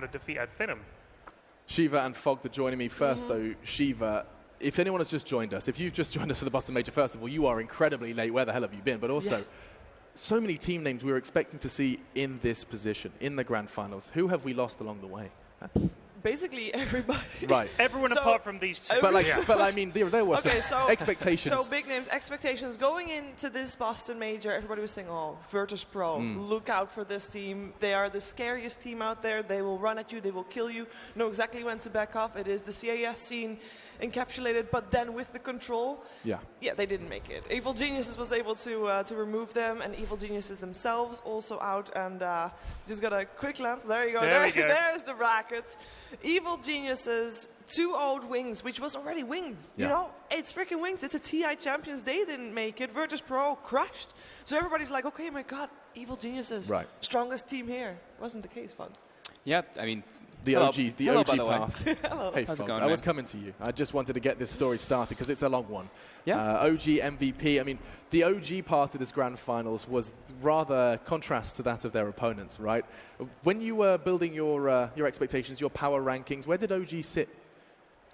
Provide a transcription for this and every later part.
to defeat Ad Finem. Shiva and Fogg are joining me first, though. Shiva, if anyone has just joined us, if you've just joined us for the Boston Major, first of all, you are incredibly late. Where the hell have you been? But also, so many team names we were expecting to see in this position, in the grand finals. Who have we lost along the way? Basically everybody. Right. Everyone apart from these two. But, but I mean, there were some expectations. So big names, expectations. Going into this Boston Major, everybody was saying, oh, Virtus Pro, look out for this team. They are the scariest team out there. They will run at you. They will kill you. Know exactly when to back off. It is the CAS scene encapsulated, but then with the control, they didn't make it. Evil Geniuses was able to remove them, and Evil Geniuses themselves also out. And just got a quick glance. There you go. There's the bracket. Evil Geniuses, 2 old Wings, which was already Wings. You know, it's freaking Wings. It's a TI Champions. They didn't make it. Virtus Pro crushed. So everybody's like, okay, my God, Evil Geniuses, strongest team here. Wasn't the case, Fun. Yeah, I mean, the OG path. Hello. Hey, How's it going, I was coming to you. I just wanted to get this story started because it's a long one. Yeah. OG MVP. I mean, the OG part of this grand finals was rather contrast to that of their opponents, right? When you were building your expectations, your power rankings, where did OG sit?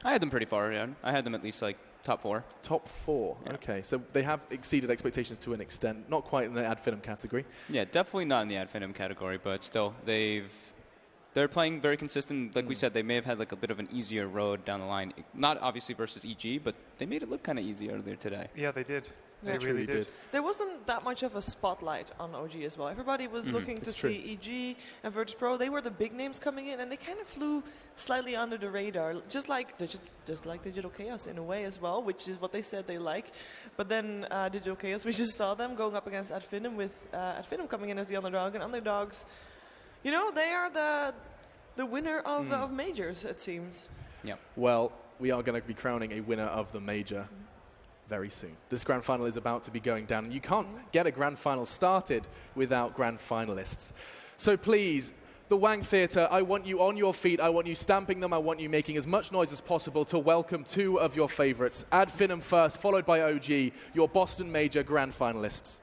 I had them pretty far down. I had them at least like top 4. Top 4. Yeah. Okay, so they have exceeded expectations to an extent. Not quite in the Ad Finem category. Yeah, definitely not in the Ad Finem category, but still, they're playing very consistent. Like we said, they may have had like a bit of an easier road down the line. Not obviously versus EG, but they made it look kind of easy earlier today. Yeah, they did. They really did. There wasn't that much of a spotlight on OG as well. Everybody was looking to see EG and Virtus Pro. They were the big names coming in, and they kind of flew slightly under the radar, just like Digital Chaos in a way as well, which is what they said they like. But then Digital Chaos, we just saw them going up against Ad Finem, with Ad Finem coming in as the underdog, and underdogs, you know, they are the winner of majors, it seems. Yeah. Well, we are going to be crowning a winner of the major very soon. This grand final is about to be going down, and you can't get a grand final started without grand finalists. So please, the Wang Theatre, I want you on your feet, I want you stamping them, I want you making as much noise as possible to welcome 2 of your favorites. Ad Finem first, followed by OG, your Boston Major grand finalists.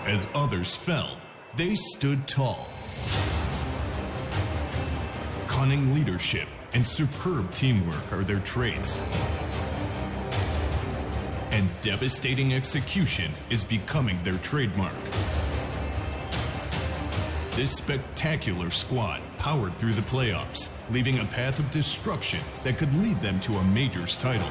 As others fell, they stood tall. Cunning leadership and superb teamwork are their traits. And devastating execution is becoming their trademark. This spectacular squad powered through the playoffs, leaving a path of destruction that could lead them to a majors title.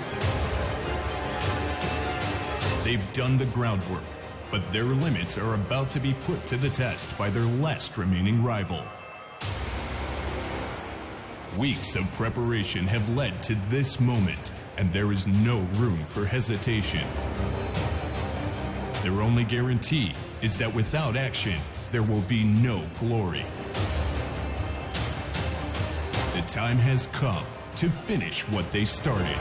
They've done the groundwork, but their limits are about to be put to the test by their last remaining rival. Weeks of preparation have led to this moment, and there is no room for hesitation. Their only guarantee is that without action, there will be no glory. The time has come to finish what they started.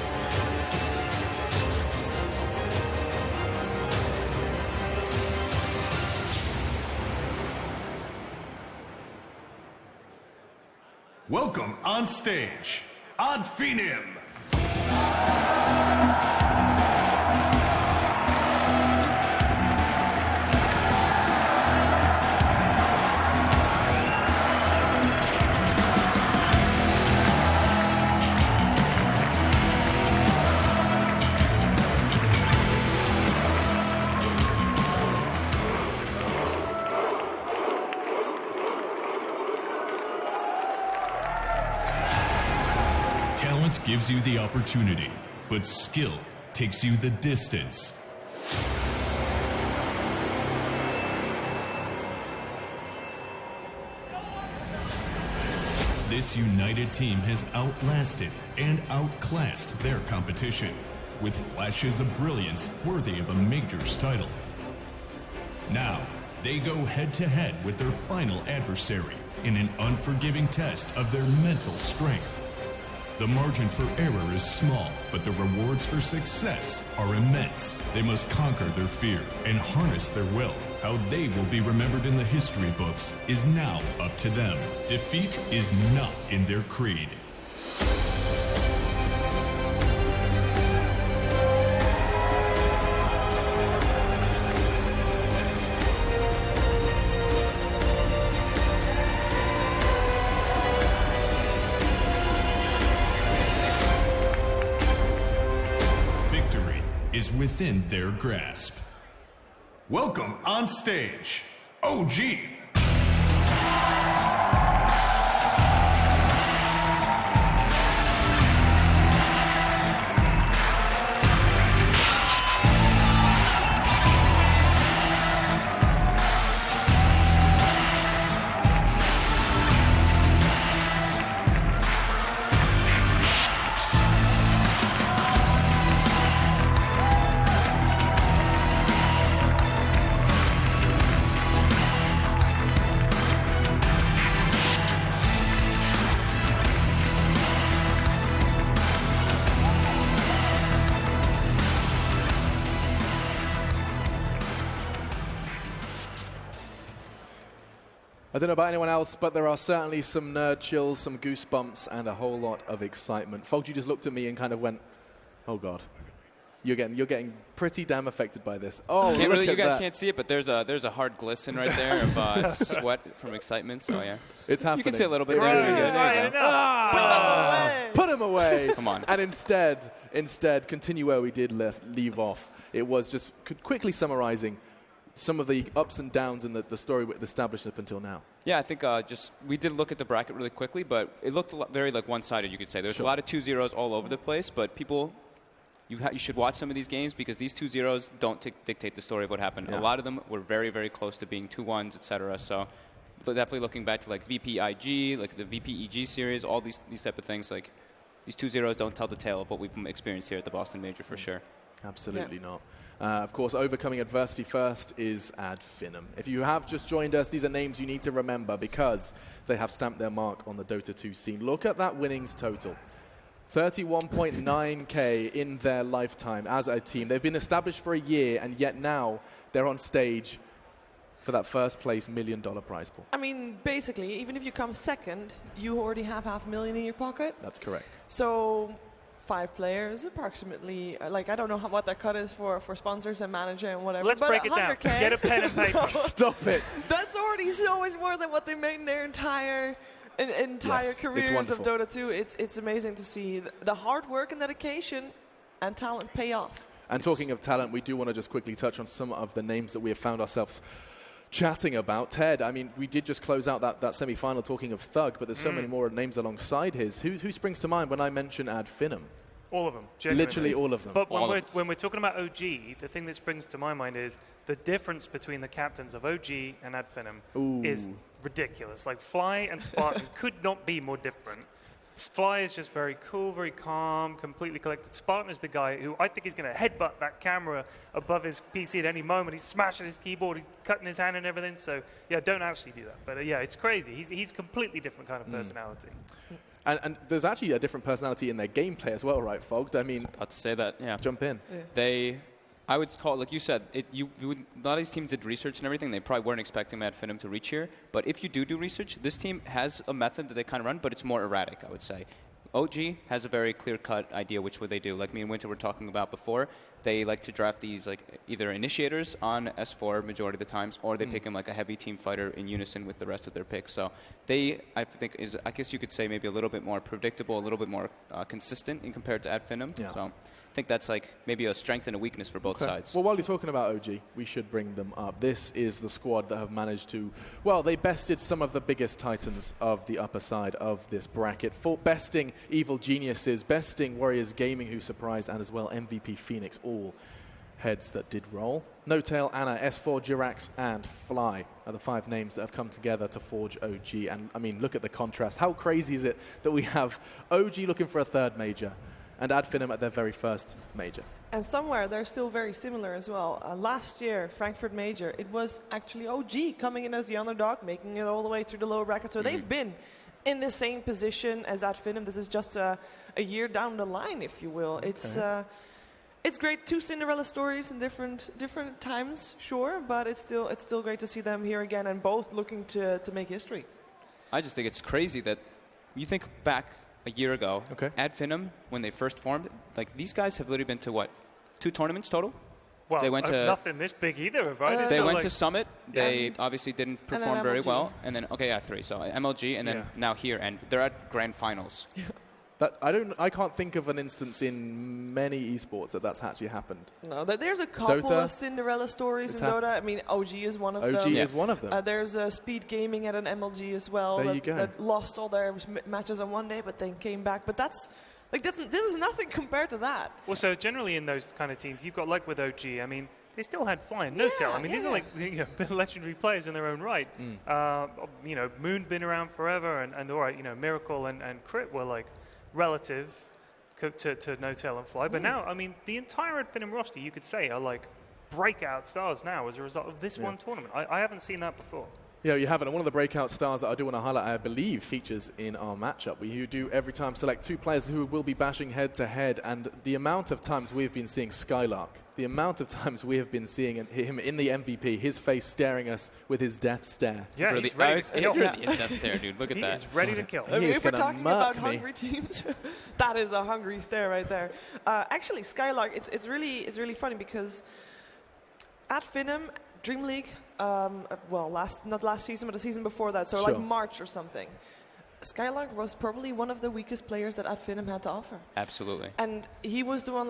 Welcome on stage, Ad Finem. Talent gives you the opportunity, but skill takes you the distance. This united team has outlasted and outclassed their competition, with flashes of brilliance worthy of a majors title. Now, they go head-to-head with their final adversary in an unforgiving test of their mental strength. The margin for error is small, but the rewards for success are immense. They must conquer their fear and harness their will. How they will be remembered in the history books is now up to them. Defeat is not in their creed. is within their grasp. Welcome on stage, OG. I don't know about anyone else, but there are certainly some nerd chills, some goosebumps, and a whole lot of excitement. Folks, you just looked at me and kind of went, "Oh God." You're getting pretty damn affected by this. Oh, you guys that. can't see it, but there's a hard glisten right there of sweat from excitement. So yeah, it's happening. You can see a little bit. There There you go. Put them away. Come on. And instead, continue where we did leave off. It was just quickly summarizing some of the ups and downs in the story established up until now. Yeah, I think we did look at the bracket really quickly, but it looked very like one-sided, you could say. There's a lot of 2-0s all over the place, but people, you should watch some of these games because these 2-0s don't dictate the story of what happened. Yeah. A lot of them were very, very close to being 2-1s, etc. So definitely looking back to like VPIG, like the VPEG series, all these type of things, like these 2-0s don't tell the tale of what we've experienced here at the Boston Major for sure. Absolutely not. Of course, overcoming adversity first is Ad Finem. If you have just joined us, these are names you need to remember because they have stamped their mark on the Dota 2 scene. Look at that winnings total. 31.9K in their lifetime as a team. They've been established for a year, and yet now they're on stage for that first place $1 million prize pool. I mean, basically, even if you come second, you already have $500,000 in your pocket. That's correct. So 5 players, approximately, like I don't know what their cut is for sponsors and manager and whatever. Let's but break it down. 100K, Get a pen and paper. Stop it. That's already so much more than what they made in their entire Yes, careers of wonderful. Dota 2. It's amazing to see the hard work and dedication and talent pay off. And talking of talent, we do want to just quickly touch on some of the names that we have found ourselves chatting about. Ted, I mean, we did just close out that semi-final talking of Thug, but there's so many more names alongside his. Who springs to mind when I mention Ad Finem? All of them. Genuinely. Literally all of them. But when we're talking about OG, the thing that springs to my mind is the difference between the captains of OG and Ad Finem is ridiculous. Like, Fly and Spartan could not be more different. Fly is just very cool, very calm, completely collected. Spartan is the guy who I think is going to headbutt that camera above his PC at any moment. He's smashing his keyboard, he's cutting his hand and everything. So, yeah, don't actually do that. But, yeah, it's crazy. He's a completely different kind of personality. And there's actually a different personality in their gameplay as well, right, Fogged? I mean, About to say that, yeah. jump in. Yeah. I would call it, like you said, a lot of these teams did research and everything. They probably weren't expecting Ad Finem to reach here. But if you do research, this team has a method that they kind of run, but it's more erratic, I would say. OG has a very clear-cut idea which way they do. Like me and Winter were talking about before, they like to draft these like either initiators on S4 majority of the times, or they pick them like a heavy team fighter in unison with the rest of their picks. So they, I think, I guess you could say maybe a little bit more predictable, a little bit more consistent in compared to Ad Finem. Yeah. So I think that's like maybe a strength and a weakness for both sides. Well, while you're talking about OG, we should bring them up. This is the squad that have managed to, well, they bested some of the biggest titans of the upper side of this bracket, for besting Evil Geniuses, besting Warriors Gaming, who surprised, and as well MVP Phoenix, all heads that did roll. No Tail, Anna, S4, Jirax, and Fly are the 5 names that have come together to forge OG. And, I mean, look at the contrast. How crazy is it that we have OG looking for a 3rd major and Ad Finem at their very first major? And somewhere they're still very similar as well. Last year, Frankfurt Major, it was actually OG coming in as the underdog, making it all the way through the lower bracket. So they've been in the same position as Ad Finem. This is just a year down the line, if you will. Okay. It's great, 2 Cinderella stories in different times, sure, but it's still great to see them here again and both looking to make history. I just think it's crazy that you think back a year ago, Ad Finem, when they first formed, like these guys have literally been to what, 2 tournaments total? Well, they went to nothing this big either, right? They went to Summit. They obviously didn't perform very well, and then 3. So MLG, and then now here, and they're at grand finals. I can't think of an instance in many esports that's actually happened. No, there's a couple Dota, of Cinderella stories in Dota. I mean, OG is one of them. OG is one of them. There's Speed Gaming at an MLG as well. There you go. That lost all their matches on one day, but then came back. But this is nothing compared to that. Well, so generally in those kind of teams, you've got like with OG. I mean, they still had Fly and No-Tail. I mean, these are like legendary players in their own right. Moon been around forever, and all right, Miracle and Crit were like relative to No-Tail and Fly. But now, I mean, the entire Finem roster, you could say, are like breakout stars now as a result of this one tournament. I haven't seen that before. Yeah, you haven't. And one of the breakout stars that I do want to highlight, I believe, features in our matchup. We do every time select 2 players who will be bashing head-to-head, and the amount of times we've been seeing Skylark, the amount of times we have been seeing him in the MVP, his face staring us with his death stare. Yeah, he's ready to kill. It really is death stare, dude. Look at that. He is ready to kill. I mean, if we're gonna talking about me. hungry teams, that is a hungry stare right there. Actually, Skylark, it's really funny because at Finem, Dream League, not last season, but the season before that, so like March or something, Skylark was probably one of the weakest players that Finem had to offer. Absolutely. And he was the one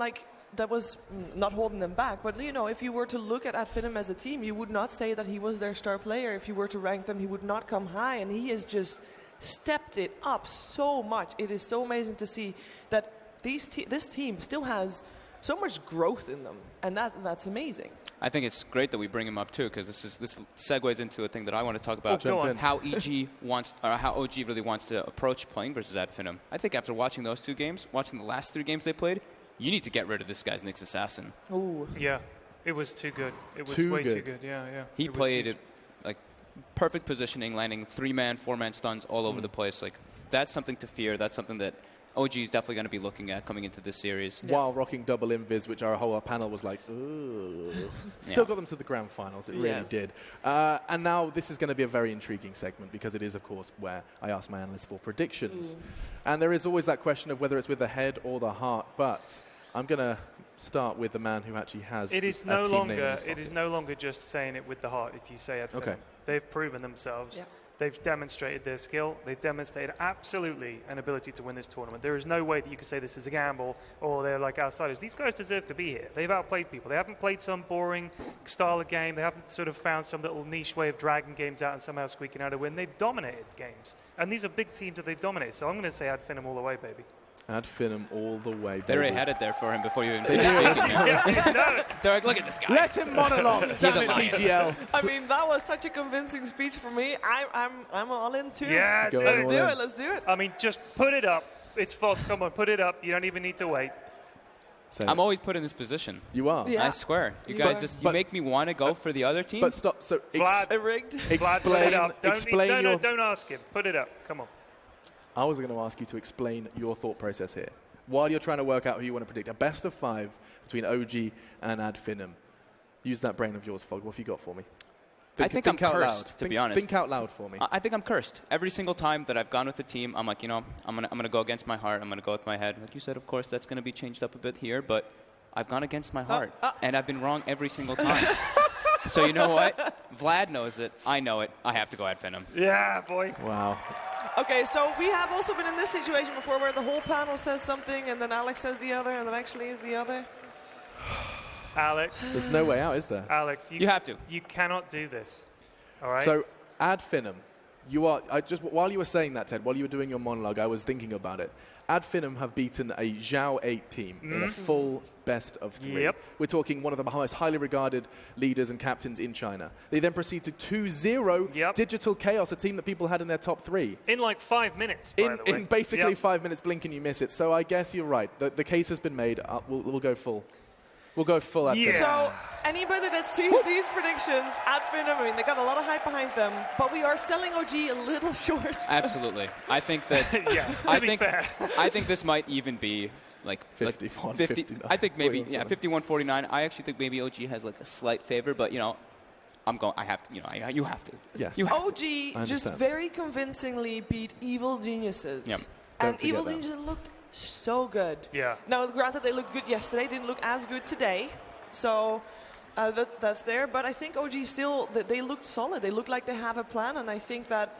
that was not holding them back. But if you were to look at Finem as a team, you would not say that he was their star player. If you were to rank them, he would not come high. And he has just stepped it up so much. It is so amazing to see that this team still has so much growth in them, and that's amazing. I think it's great that we bring him up too, because this segues into a thing that I want to talk about. Go on. How how OG really wants to approach playing versus Finem. I think after watching those 2 games, watching the last 3 games they played, you need to get rid of this guy's Nyx Assassin. Ooh. Yeah, it was too good. It was way too good. Yeah. He played it like perfect positioning, landing 3-man, 4-man stuns all over the place. Like that's something to fear. That's something that OG is definitely going to be looking at coming into this series. While rocking double invis, which our whole panel was like, ooh. Still got them to the grand finals. It really did. And now this is going to be a very intriguing segment because it is, of course, where I ask my analysts for predictions. And there is always that question of whether it's with the head or the heart. But I'm going to start with the man who actually has It is a no team longer. name in his It is no longer just saying it with the heart. If you say it, Okay. They've proven themselves. Yeah. They've demonstrated their skill. They've demonstrated absolutely an ability to win this tournament. There is no way that you could say this is a gamble or they're like outsiders. These guys deserve to be here. They've outplayed people. They haven't played some boring style of game. They haven't sort of found some little niche way of dragging games out and somehow squeaking out a win. They've dominated games. And these are big teams that they've dominated. So I'm going to say Finem all the way, baby. Finem all the way. They already had it there for him before you even finished speaking, man. They're like, look at this guy. Let him monologue. Damn a it, lion. PGL. I mean, that was such a convincing speech for me. I'm all in too. Yeah, Go Let's all do in. it. Let's do it. I mean, just put it up. It's fun. Come on, put it up. You don't even need to wait. I'm always put in this position. You are. Yeah. I swear. You You guys are. just But- make me want to go for the other team. But stop. So Vlad, Rigged. Vlad, put it up. explain your... Don't ask him. Put it up. Come on. I was going to ask you to explain your thought process here. While you're trying to work out who you want to predict, a best of 5 between OG and Finem. Use that brain of yours, Fog. What have you got for me? I think I'm out cursed, loud. to be honest. Think out loud for me. I think I'm cursed. Every single time that I've gone with a team, I'm like, I'm gonna go against my heart. I'm gonna go with my head. Like you said, of course, that's gonna be changed up a bit here, but I've gone against my heart, and I've been wrong every single time. So you know what? Vlad knows it. I know it. I have to go Finem. Yeah, boy. Wow. Okay, so we have also been in this situation before where the whole panel says something and then Alex says the other and then actually is the other. Alex. There's no way out, is there? Alex, You have to. You cannot do this. All right? So, Finem, you are. While you were saying that, Ted, while you were doing your monologue, I was thinking about it. Finem have beaten a Zhao 8 team in a full best of 3. Yep. We're talking one of the most highly regarded leaders and captains in China. They then proceed to 2-0 Digital Chaos, a team that people had in their top 3. in like 5 minutes, by the way. In basically Yep. 5 minutes, blink and you miss it. So I guess you're right. The case has been made. We'll go full. We'll go full at Yeah. Finem. So anybody that sees these predictions at Finem, I mean, they got a lot of hype behind them, but we are selling OG a little short. Absolutely. I think that. Yeah, to I be think. fair. I think this might even be like 51, 50. 59. I think maybe 51, 51-49. I actually think maybe OG has like a slight favor, but I'm going. I have to. You have to. Yes. You have OG just understand. very convincingly beat Evil Geniuses. Yep. Don't And forget Evil that. Geniuses looked so good. Yeah. Now, granted, they looked good yesterday, didn't look as good today. So that's there. But I think OG still, they looked solid. They look like they have a plan. And I think that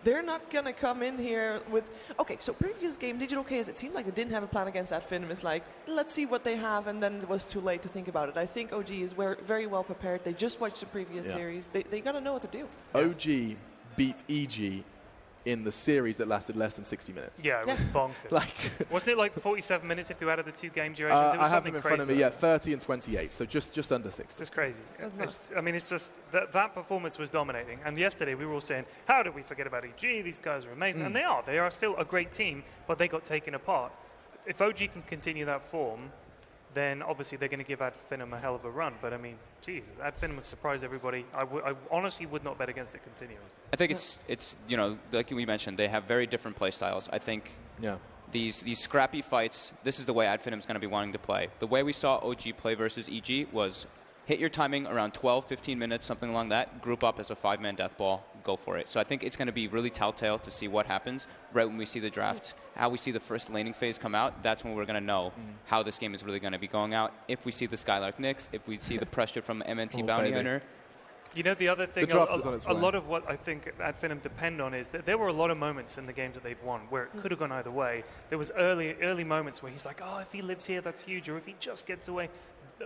they're not going to come in here with... Okay, so previous game, Digital Chaos, it seemed like they didn't have a plan against that Finem. It's like, let's see what they have, and then it was too late to think about it. I think OG is very well prepared. They just watched the previous series. They got to know what to do. OG beat EG in the series that lasted less than 60 minutes. Yeah, it was bonkers. Like, wasn't it like 47 minutes if you added the 2 game durations? It was I have them in crazy. front of me, 30 and 28, so just under 60. It's crazy. That's I mean, it's just that performance was dominating. And yesterday we were all saying, how did we forget about EG? These guys are amazing. And they are. They are still a great team, but they got taken apart. If OG can continue that form, then obviously they're going to give Ad Finem a hell of a run. But I mean, Jesus, Ad Finem have surprised everybody. I honestly would not bet against it continuing. I think it's like we mentioned, they have very different play styles. I think these scrappy fights, this is the way Ad Finem's going to be wanting to play. The way we saw OG play versus EG was hit your timing around 12, 15 minutes, something along that, group up as a 5-man death ball, go for it. So I think it's going to be really telltale to see what happens right when we see the drafts, how we see the first laning phase come out. That's when we're going to know how this game is really going to be going out. If we see the Skylark Knicks, if we see the pressure from MNT Bounty Hunter. You know, the other thing, a lot of what I think Ad Finem depend on is that there were a lot of moments in the games that they've won where it could have gone either way. There was early moments where he's like, oh, if he lives here, that's huge, or if he just gets away.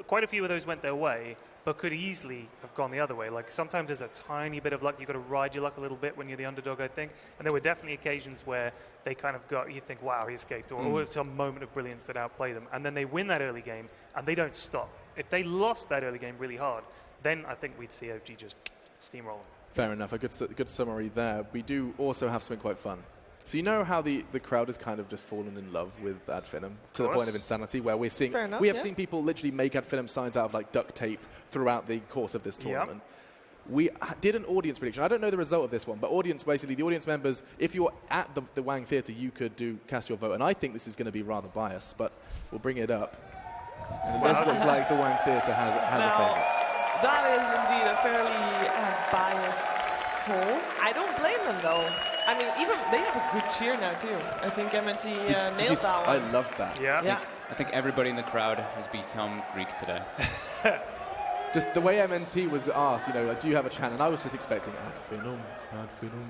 Quite a few of those went their way, but could easily have gone the other way. Like, sometimes there's a tiny bit of luck. You've got to ride your luck a little bit when you're the underdog, I think. And there were definitely occasions where they kind of got, you think, wow, he escaped, or some moment of brilliance that outplayed them. And then they win that early game, and they don't stop. If they lost that early game really hard, then I think we'd see OG just steamroll. Fair enough. A good summary there. We do also have something quite fun. So you know how the crowd has kind of just fallen in love with Ad Finem to the point of insanity, where we're seeing we have seen people literally make Ad Finem signs out of like duct tape throughout the course of this tournament. We did an audience prediction. I don't know the result of this one, but the audience members, if you're at the Wang Theatre, you could cast your vote. And I think this is going to be rather biased, but we'll bring it up. And it does look like the Wang Theatre has a favourite. That is indeed a fairly biased poll. I don't blame them, though. I mean, even they have a good cheer now, too. I think MNT nailed that one. I loved that. Yeah. I think everybody in the crowd has become Greek today. Just the way MNT was asked, do you have a chant? And I was just expecting Ad Finem.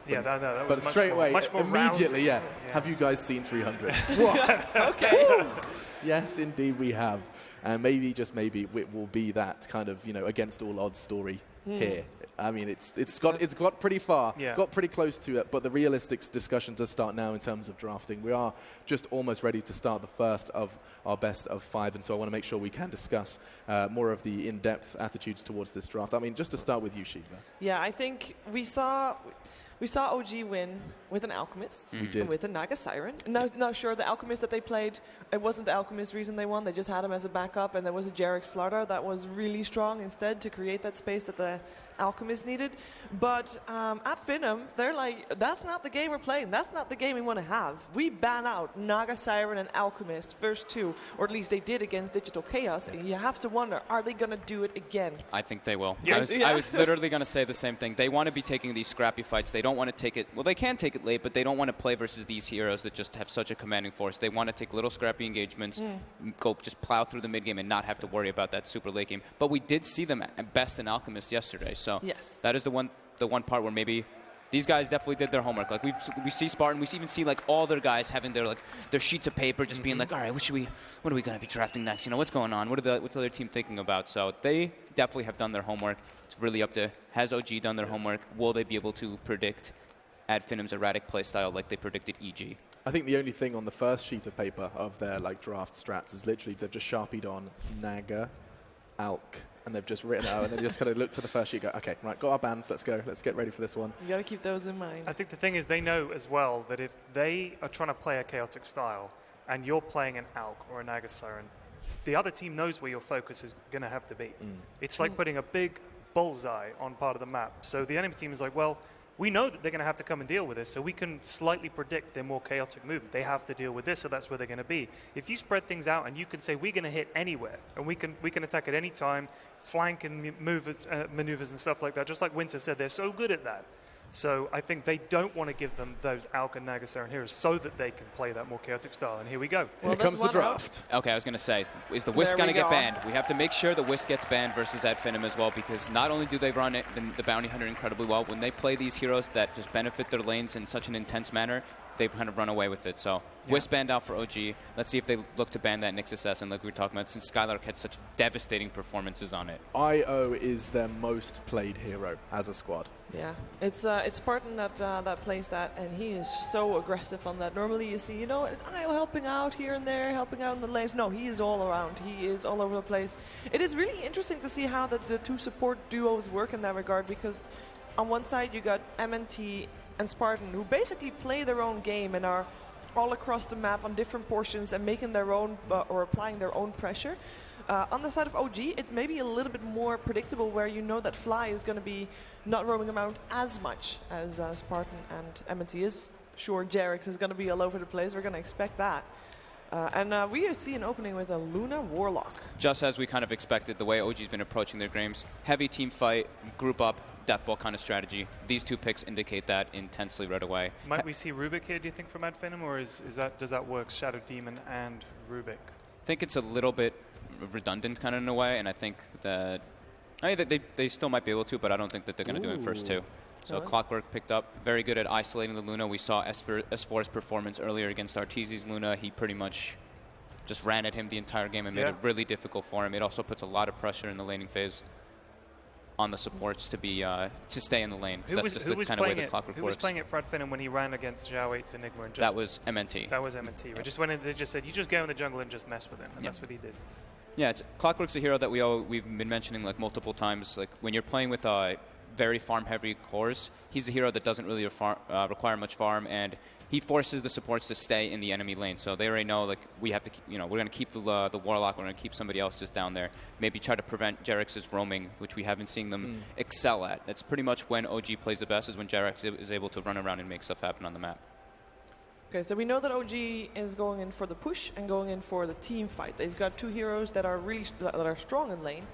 Yeah, that but was straight away, much more immediately, rousing. Have you guys seen 300? Okay. Yes, indeed we have. And maybe, just maybe, it will be that kind of, against all odds story here. I mean, it's got pretty far, got pretty close to it, but the realistic discussion does start now in terms of drafting. We are just almost ready to start the first of our best of 5, and so I want to make sure we can discuss more of the in-depth attitudes towards this draft. I mean, just to start with you, Shiva. Yeah, I think we saw OG win with an Alchemist, with a Naga Siren. Now, sure, the Alchemist that they played, it wasn't the Alchemist reason they won. They just had him as a backup, and there was a Jarek Slardar that was really strong instead to create that space that the Alchemist needed. But at Finem, they're like, that's not the game we're playing. That's not the game we want to have. We ban out Naga Siren and Alchemist first 2, or at least they did against Digital Chaos, and you have to wonder, are they going to do it again? I think they will. Yes. I was literally going to say the same thing. They want to be taking these scrappy fights. They don't want to take it, well, they can take it late, but they don't want to play versus these heroes that just have such a commanding force. They want to take little scrappy engagements, go just plow through the mid game and not have to worry about that super late game. But we did see them at best in Alchemist yesterday, so that is the one part where maybe these guys definitely did their homework. Like we see Spartan, we even see like all their guys having their sheets of paper, just being like, all right, what are we gonna be drafting next? What's going on? What's the other team thinking about? So they definitely have done their homework. It's really up to, has OG done their homework? Will they be able to predict Ad Finem's erratic playstyle like they predicted EG? I think the only thing on the first sheet of paper of their draft strats is literally they've just sharpied on Naga, Alk, and they've just written out, and then just kind of look to the first sheet and go, okay, right, got our bands, let's go, let's get ready for this one. You got to keep those in mind. I think the thing is they know as well that if they are trying to play a chaotic style and you're playing an Alk or a Naga Siren, the other team knows where your focus is going to have to be. It's like putting a big bullseye on part of the map. So the enemy team is like, well, we know that they're going to have to come and deal with this, so we can slightly predict their more chaotic movement. They have to deal with this, so that's where they're going to be. If you spread things out and you can say, we're going to hit anywhere, and we can attack at any time, flank and maneuvers and stuff like that, just like Winter said, they're so good at that. So I think they don't want to give them those Alka Nagasaran heroes so that they can play that more chaotic style. And here we go. Here comes the draft. Okay, I was going to say, is the Wisp going to get banned? We have to make sure the Wisp gets banned versus at Finem as well, because not only do they run the Bounty Hunter incredibly well, when they play these heroes that just benefit their lanes in such an intense manner, they've kind of run away with it. So Wisp banned out for OG. Let's see if they look to ban that Nyx Assassin like we were talking about, since Skylark had such devastating performances on it. IO is their most played hero as a squad. Yeah, it's Spartan that plays that, and he is so aggressive on that. Normally you see, you know, IO helping out here and there, helping out in the lanes. No, he is all around. He is all over the place. It is really interesting to see how the two support duos work in that regard, because on one side you got MNT and Spartan, who basically play their own game and are all across the map on different portions and making their own or applying their own pressure. On the side of OG, it may be a little bit more predictable, where you know that Fly is going to be not roaming around as much as Spartan and MNT is. Sure, Jerix is going to be all over the place. We're going to expect that. And we see an opening with a Luna Warlock. Just as we kind of expected, the way OG's been approaching their games. Heavy team fight, group up, deathball kind of strategy. These two picks indicate that intensely right away. Might we see Rubik here, do you think, from Ad Finem, or does that work, Shadow Demon and Rubik? I think it's a little bit redundant kind of in a way, and I think that they still might be able to, but I don't think that they're going to do it first two. So Clockwork picked up, very good at isolating the Luna. We saw S4's performance earlier against Arteezy's Luna. He pretty much just ran at him the entire game and made it really difficult for him. It also puts a lot of pressure in the laning phase on the supports to stay in the lane. That's just the kind of way the Clockwork works. Who was playing it for Ad Finem when he ran against Zhao 8's Enigma? And that was MNT. That was MNT. They just went in, they just said, you just go in the jungle and just mess with him. And that's what he did. Yeah, Clockwork's a hero that we've been mentioning like multiple times. Like when you're playing with very farm-heavy cores, he's a hero that doesn't really require much farm, and he forces the supports to stay in the enemy lane. So they already know, like, we have to, we're going to keep the Warlock, we're going to keep somebody else just down there. Maybe try to prevent Jerix's roaming, which we have been seeing them excel at. That's pretty much when OG plays the best, is when Jerix is able to run around and make stuff happen on the map. Okay, so we know that OG is going in for the push and going in for the team fight. They've got two heroes that are really that are strong in lane,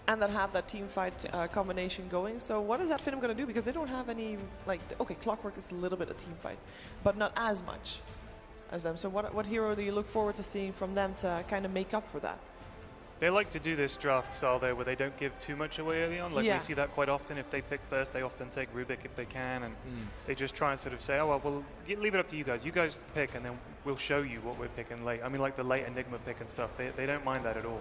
and that have that team fight combination going. So what is that Finem going to do? Because they don't have any, like, okay, Clockwork is a little bit a team fight, but not as much as them. So what hero do you look forward to seeing from them to kind of make up for that? They like to do this draft style there where they don't give too much away early on. Like we see that quite often. If they pick first, they often take Rubik if they can, and they just try and sort of say, oh, well, we'll leave it up to you guys. You guys pick, and then we'll show you what we're picking late. I mean, like the late Enigma pick and stuff. They don't mind that at all.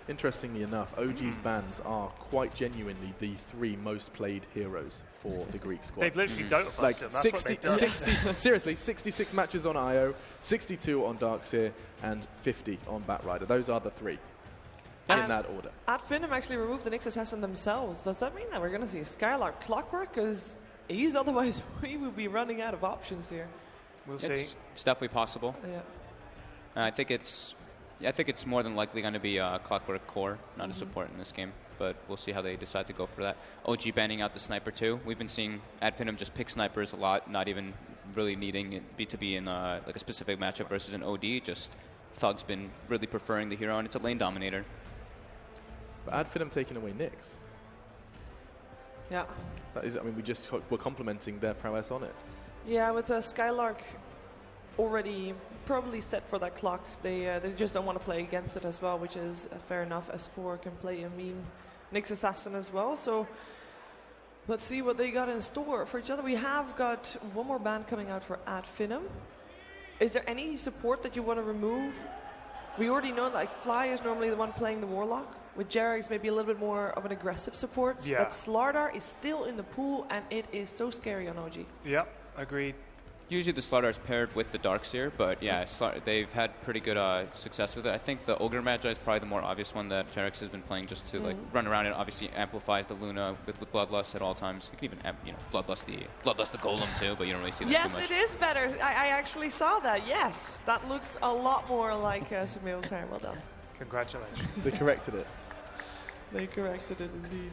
Interestingly enough, OG's bans are quite genuinely the three most played heroes for the Greek squad. They've literally them. That's 60, seriously, 66 matches on IO, 62 on Darkseer, and 50 on Batrider. Those are the three. In that order. At Finem actually removed the Nyx Assassin themselves. Does that mean that we're going to see Skylark Clockwork? Because otherwise we will be running out of options here. We'll see. It's definitely possible. Yeah. I think it's more than likely going to be a Clockwork core, not a support in this game. But we'll see how they decide to go for that. OG banning out the sniper too. We've been seeing Ad Finem just pick snipers a lot, not even really needing it to be in like a specific matchup versus an OD. Just Thug's been really preferring the hero, and it's a lane dominator. But Ad Finem taking away Nyx. Yeah. That is, I mean, we're complimenting their prowess on it. Yeah, with Skylark already probably set for that clock, they just don't want to play against it as well, which is fair enough. S4 can play a mean Nyx Assassin as well, so let's see what they got in store for each other. We have got one more ban coming out for Ad Finem. Is there any support that you want to remove? We already know, like, Fly is normally the one playing the Warlock. With Jerix, maybe a little bit more of an aggressive support. Yeah. That Slardar is still in the pool, and it is so scary on OG. Yeah, agreed. Usually the Slardar is paired with the Darkseer, but yeah, they've had pretty good success with it. I think the Ogre Magi is probably the more obvious one that Jerix has been playing just to like run around, and obviously amplifies the Luna with Bloodlust at all times. You can even Bloodlust the Golem too, but you don't really see that too much. Yes, it is better. I actually saw that. Yes, that looks a lot more like Sumail's hair. Well done. Congratulations. They corrected it. They corrected it indeed.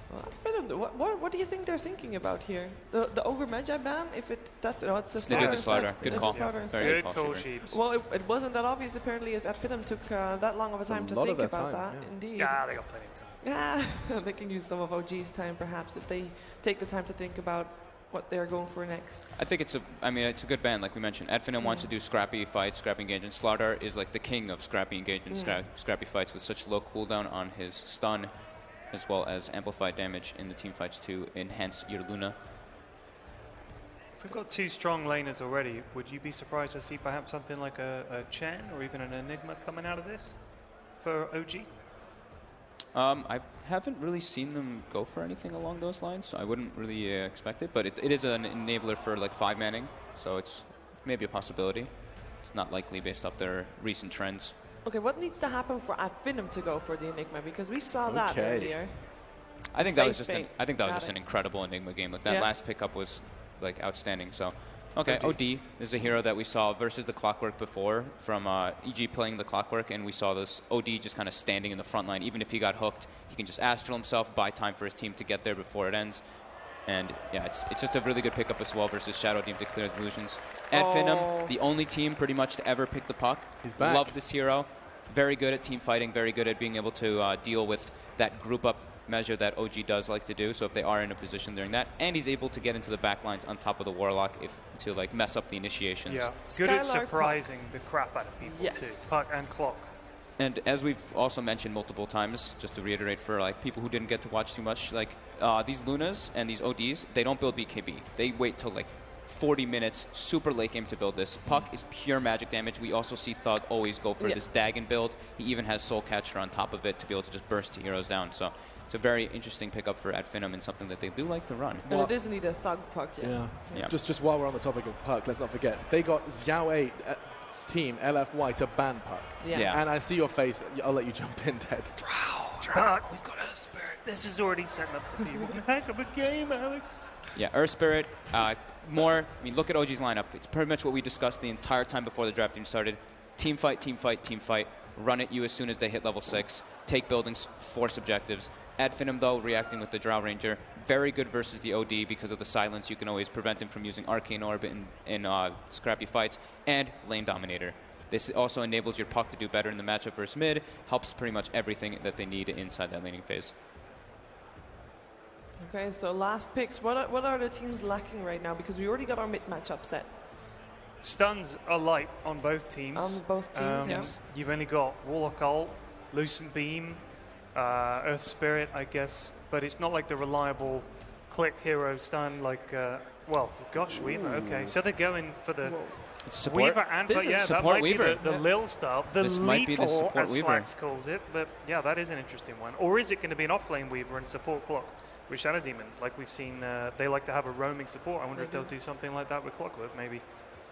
Well, what do you think they're thinking about here? The Ogre Magi ban? If it's just they did the Slardar. Good call. Very good call, Sheeps. Well, it wasn't that obvious apparently. At Finem took that long of a time to think about that. Yeah. Indeed. Yeah, they got plenty of time. Yeah, they can use some of OG's time perhaps if they take the time to think about what they're going for next. I think it's a good band, like we mentioned. Finem wants to do scrappy fights, scrappy engagement. Slardar is like the king of scrappy engagement, scrappy fights with such low cooldown on his stun, as well as amplified damage in the team fights to enhance your Luna. If we've got 2 strong laners already, would you be surprised to see perhaps something like a Chen or even an Enigma coming out of this for OG? I haven't really seen them go for anything along those lines, so I wouldn't really expect it. But it is an enabler for like 5-manning, so it's maybe a possibility. It's not likely based off their recent trends. Okay, what needs to happen for Finem to go for the Enigma? Because we saw that earlier. I think that was just an incredible Enigma game. Like that last pickup was like outstanding. So, okay, OD is a hero that we saw versus the Clockwork before from EG playing the Clockwork, and we saw this OD just kind of standing in the front line. Even if he got hooked, he can just astral himself, buy time for his team to get there before it ends. And yeah, it's just a really good pickup as well versus Shadow Team to clear the illusions. Finem, the only team pretty much to ever pick the puck. He's back. Love this hero. Very good at team fighting, very good at being able to deal with that group up measure that OG does like to do, so if they are in a position during that, and he's able to get into the back lines on top of the Warlock to like mess up the initiations. Yeah, good at surprising the crap out of people too, puck and clock. And as we've also mentioned multiple times, just to reiterate for like people who didn't get to watch too much, like these Lunas and these ODs, they don't build BKB. They wait till like 40 minutes, super late game to build this. Puck is pure magic damage. We also see Thug always go for this Dagon build. He even has Soul Catcher on top of it to be able to just burst heroes down. So it's a very interesting pickup for Finem and something that they do like to run. And it doesn't need a Thug puck yet. Yeah. Just while we're on the topic of puck, let's not forget, they got Xiao 8's team, LFY, to ban puck. Yeah. And I see your face. I'll let you jump in, Ted. Drow, we've got a spirit. This is already setting up to be one heck of a game, Alex. Yeah, Earth Spirit, look at OG's lineup. It's pretty much what we discussed the entire time before the draft team started. Team fight, team fight, team fight. Run at you as soon as they hit level 6. Take buildings, force objectives. Finem, though, reacting with the Drow Ranger. Very good versus the OD because of the silence. You can always prevent him from using Arcane Orb in scrappy fights. And Lane Dominator. This also enables your puck to do better in the matchup versus mid. Helps pretty much everything that they need inside that laning phase. Okay, so last picks. What are the teams lacking right now? Because we already got our mid matchup set. Stuns are light on both teams. On both teams, yeah. You've only got Warlock Ult, Lucent Beam, Earth Spirit, I guess, but it's not like the reliable click hero stun like, Weaver. Okay, so they're going for the Weaver and that might Weaver. Be the Lil style, the this lethal, might be the support as Weaver. Slacks calls it. But yeah, that is an interesting one. Or is it going to be an offlane Weaver and support Clock with Shadow Demon? Like we've seen, they like to have a roaming support. I wonder if they'll do something like that with Clockwork, maybe.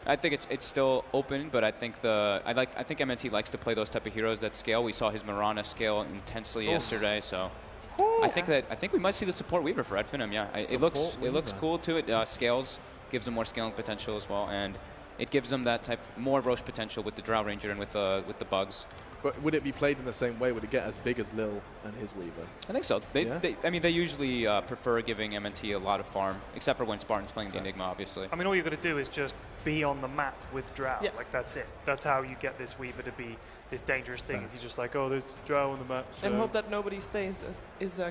I think it's still open, but I think MNT likes to play those type of heroes that scale. We saw his Mirana scale intensely yesterday, so I think we might see the support Weaver for Finem. Yeah, it looks cool too. It scales, gives them more scaling potential as well, and it gives them that type more Roche potential with the Drow Ranger and with the bugs. But would it be played in the same way? Would it get as big as Lil and his Weaver? I think so. They usually prefer giving MNT a lot of farm, except for when Spartan's playing the Enigma, obviously. I mean, all you've got to do is just be on the map with Drow. Yeah. Like, that's it. That's how you get this Weaver to be this dangerous thing. Is you're just like, oh, there's Drow on the map. So. And hope that nobody is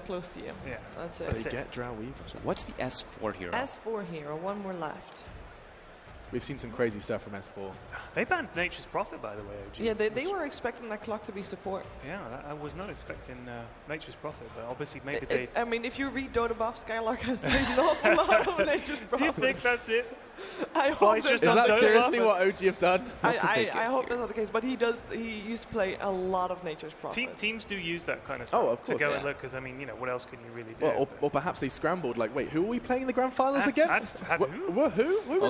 close to you. Yeah. That's it. They get Drow Weaver. So what's the S4 hero? S4 hero, one more left. We've seen some crazy stuff from S4. They banned Nature's Prophet, by the way, OG. Yeah, they were expecting that clock to be support. Yeah, I was not expecting Nature's Prophet, but obviously maybe they... I mean, if you read Dota Buff, Skylark has made an awful lot of Nature's Prophet. Do you think that's it? I hope is that seriously what OG have done? I hope that's not the case, but he used to play a lot of Nature's Prophet. Teams do use that kind of stuff to go and look, because, I mean, what else can you really do? Well, or perhaps they scrambled, like, wait, who are we playing in the grand finals against? Who were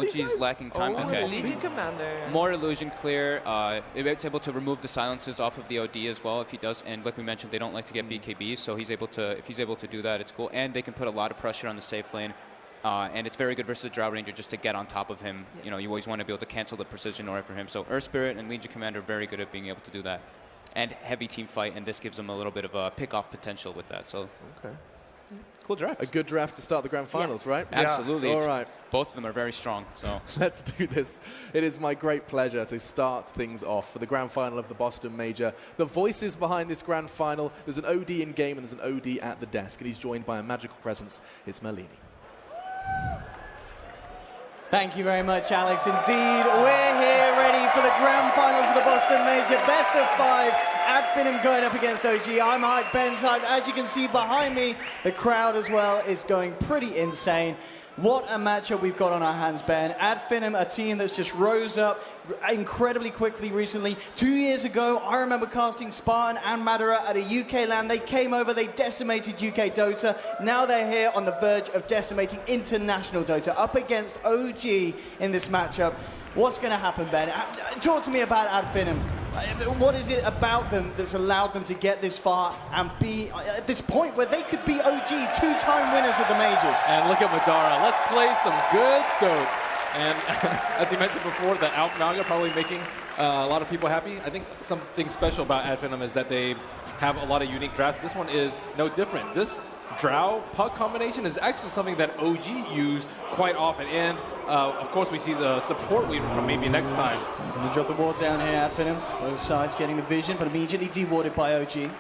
these guys? OG's lacking time. Okay. Legion Commander. More illusion clear. It's able to remove the silences off of the OD as well if he does. And like we mentioned, they don't like to get BKBs, so if he's able to do that, it's cool. And they can put a lot of pressure on the safe lane. And it's very good versus the Drow Ranger just to get on top of him. You always want to be able to cancel the precision aura for him. So Earth Spirit and Legion Commander are very good at being able to do that. And heavy team fight, and this gives them a little bit of a pick-off potential with that. So cool draft. A good draft to start the grand finals, right? Yeah. Absolutely. All right. Both of them are very strong. So let's do this. It is my great pleasure to start things off for the grand final of the Boston Major. The voices behind this grand final, there's an OD in game and there's an OD at the desk, and he's joined by a magical presence. It's Merlini. Thank you very much, Alex. Indeed, we're here ready for the grand finals of the Boston Major. Best of 5. Finem going up against OG. I'm hyped, Ben's hyped. As you can see behind me, the crowd as well is going pretty insane. What a matchup we've got on our hands, Ben. Finem, a team that's just rose up incredibly quickly recently. 2 years ago, I remember casting Spartan and Madara at a UK LAN. They came over, they decimated UK Dota. Now they're here on the verge of decimating international Dota, up against OG in this matchup. What's going to happen, Ben? Talk to me about Finem. What is it about them that's allowed them to get this far and be at this point where they could be OG, 2-time winners of the majors? And look at Madara. Let's play some good dotes. And as you mentioned before, the Alp Naga probably making a lot of people happy. I think something special about Finem is that they have a lot of unique drafts. This one is no different. This Drow puck combination is actually something that OG used quite often. And of course, we see the support weaver from maybe next time. And you drop the ward down here, Finem. Both sides getting the vision, but immediately dewarded by OG.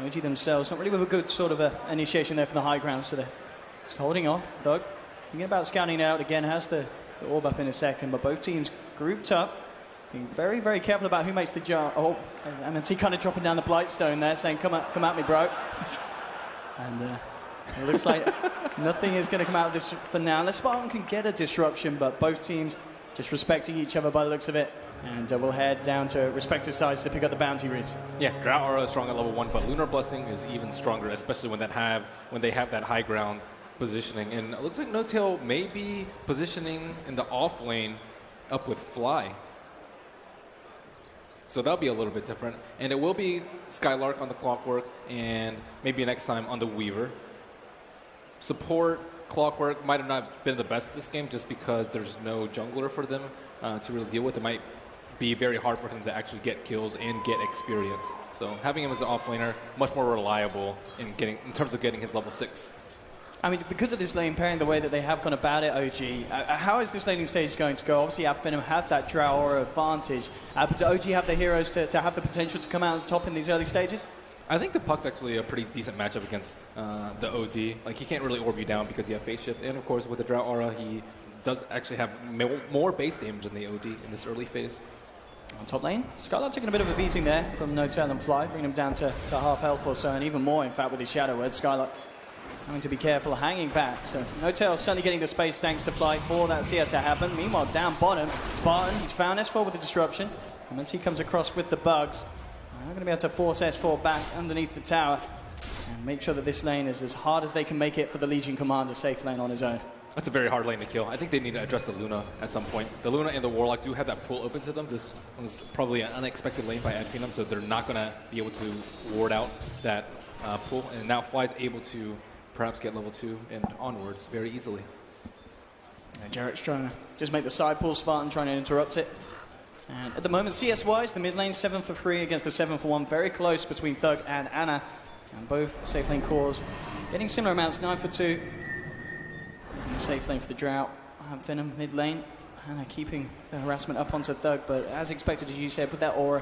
OG themselves, not really with a good sort of initiation there from the high ground, so they're just holding off. Thug thinking about scouting it out again, has the orb up in a second, but both teams grouped up. Being very, very careful about who makes the jump. Oh, MNT kind of dropping down the Blightstone there, saying, come at me, bro. And it looks like nothing is going to come out of this for now. Unless Spartan can get a disruption, but both teams just respecting each other by the looks of it. And we'll head down to respective sides to pick up the bounty routes. Yeah, Drow Aura is strong at level 1, but Lunar Blessing is even stronger, especially when they have that high ground positioning. And it looks like No-Tail may be positioning in the off lane up with Fly. So that'll be a little bit different. And it will be Skylark on the Clockwork and maybe next time on the Weaver. Support Clockwork might have not been the best this game just because there's no jungler for them to really deal with. It might be very hard for him to actually get kills and get experience. So having him as an offlaner, much more reliable in terms of getting his level 6. I mean, because of this lane pairing, the way that they have gone about it, OG, how is this laning stage going to go? Obviously, Finem have that Drow Aura advantage, but do OG have the heroes to have the potential to come out on top in these early stages? I think the Puck's actually a pretty decent matchup against the OD. Like, he can't really orb you down because you have Phase Shift, and of course, with the Drow Aura, he does actually have more base damage than the OD in this early phase. On top lane, Skylark taking a bit of a beating there from No-Tail and Fly, bringing him down to half health or so, and even more, in fact, with his Shadow Word. Skylark having to be careful, hanging back. So No-Tail certainly getting the space thanks to Fly for that CS to happen. Meanwhile, down bottom, Spartan, he's found S4 with the disruption. And once he comes across with the bugs, they're going to be able to force S4 back underneath the tower and make sure that this lane is as hard as they can make it for the Legion Commander, safe lane on his own. That's a very hard lane to kill. I think they need to address the Luna at some point. The Luna and the Warlock do have that pull open to them. This was probably an unexpected lane by Finem, so they're not going to be able to ward out that pull. And now Fly's able to perhaps get level 2 and onwards very easily. Yeah, Jarrett's trying to just make the side pull, Spartan trying to interrupt it. And at the moment, CS-wise, the mid lane 7 for 3 against the 7 for 1. Very close between Thug and Ana. And both safe lane cores getting similar amounts, 9 for 2. And safe lane for the Drought. Finem mid lane. Ana keeping the harassment up onto Thug, but as expected, as you said, with that aura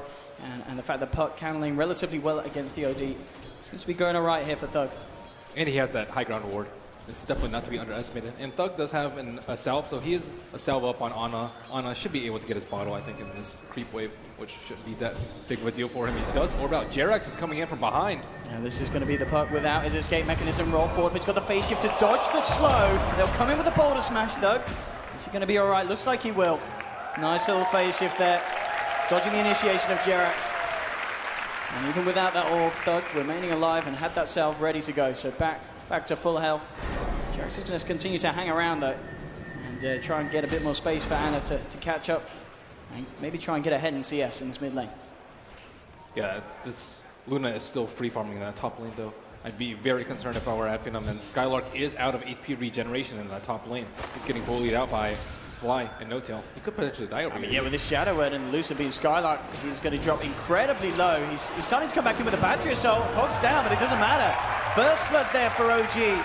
and the fact that Puck handling relatively well against the OD, seems to be going all right here for Thug. And he has that high ground ward. It's definitely not to be underestimated. And Thug does have a salve, so he is a salve up on Ana. Ana should be able to get his bottle, I think, in this creep wave, which shouldn't be that big of a deal for him. He does orb out. Jerax is coming in from behind. And this is going to be the Puck without his escape mechanism. Roll forward, but he's got the phase shift to dodge the slow. They'll come in with a boulder smash, Thug. Is he going to be all right? Looks like he will. Nice little phase shift there. Dodging the initiation of Jerax. And even without that orb, Thug remaining alive and had that salve ready to go. So back to full health. Jerax is going to continue to hang around though and try and get a bit more space for Ana to catch up and maybe try and get ahead in CS in this mid lane. Yeah, this Luna is still free farming in that top lane though. I'd be very concerned if I were Finem, and Skylark is out of HP regeneration in that top lane. He's getting bullied out by Fly and No-Tail. He could potentially die over here. Yeah, with this Shadow Word and Lucid being Skylark, he's going to drop incredibly low. He's starting to come back in with a battery assault. Hog's down, but it doesn't matter. First blood there for OG.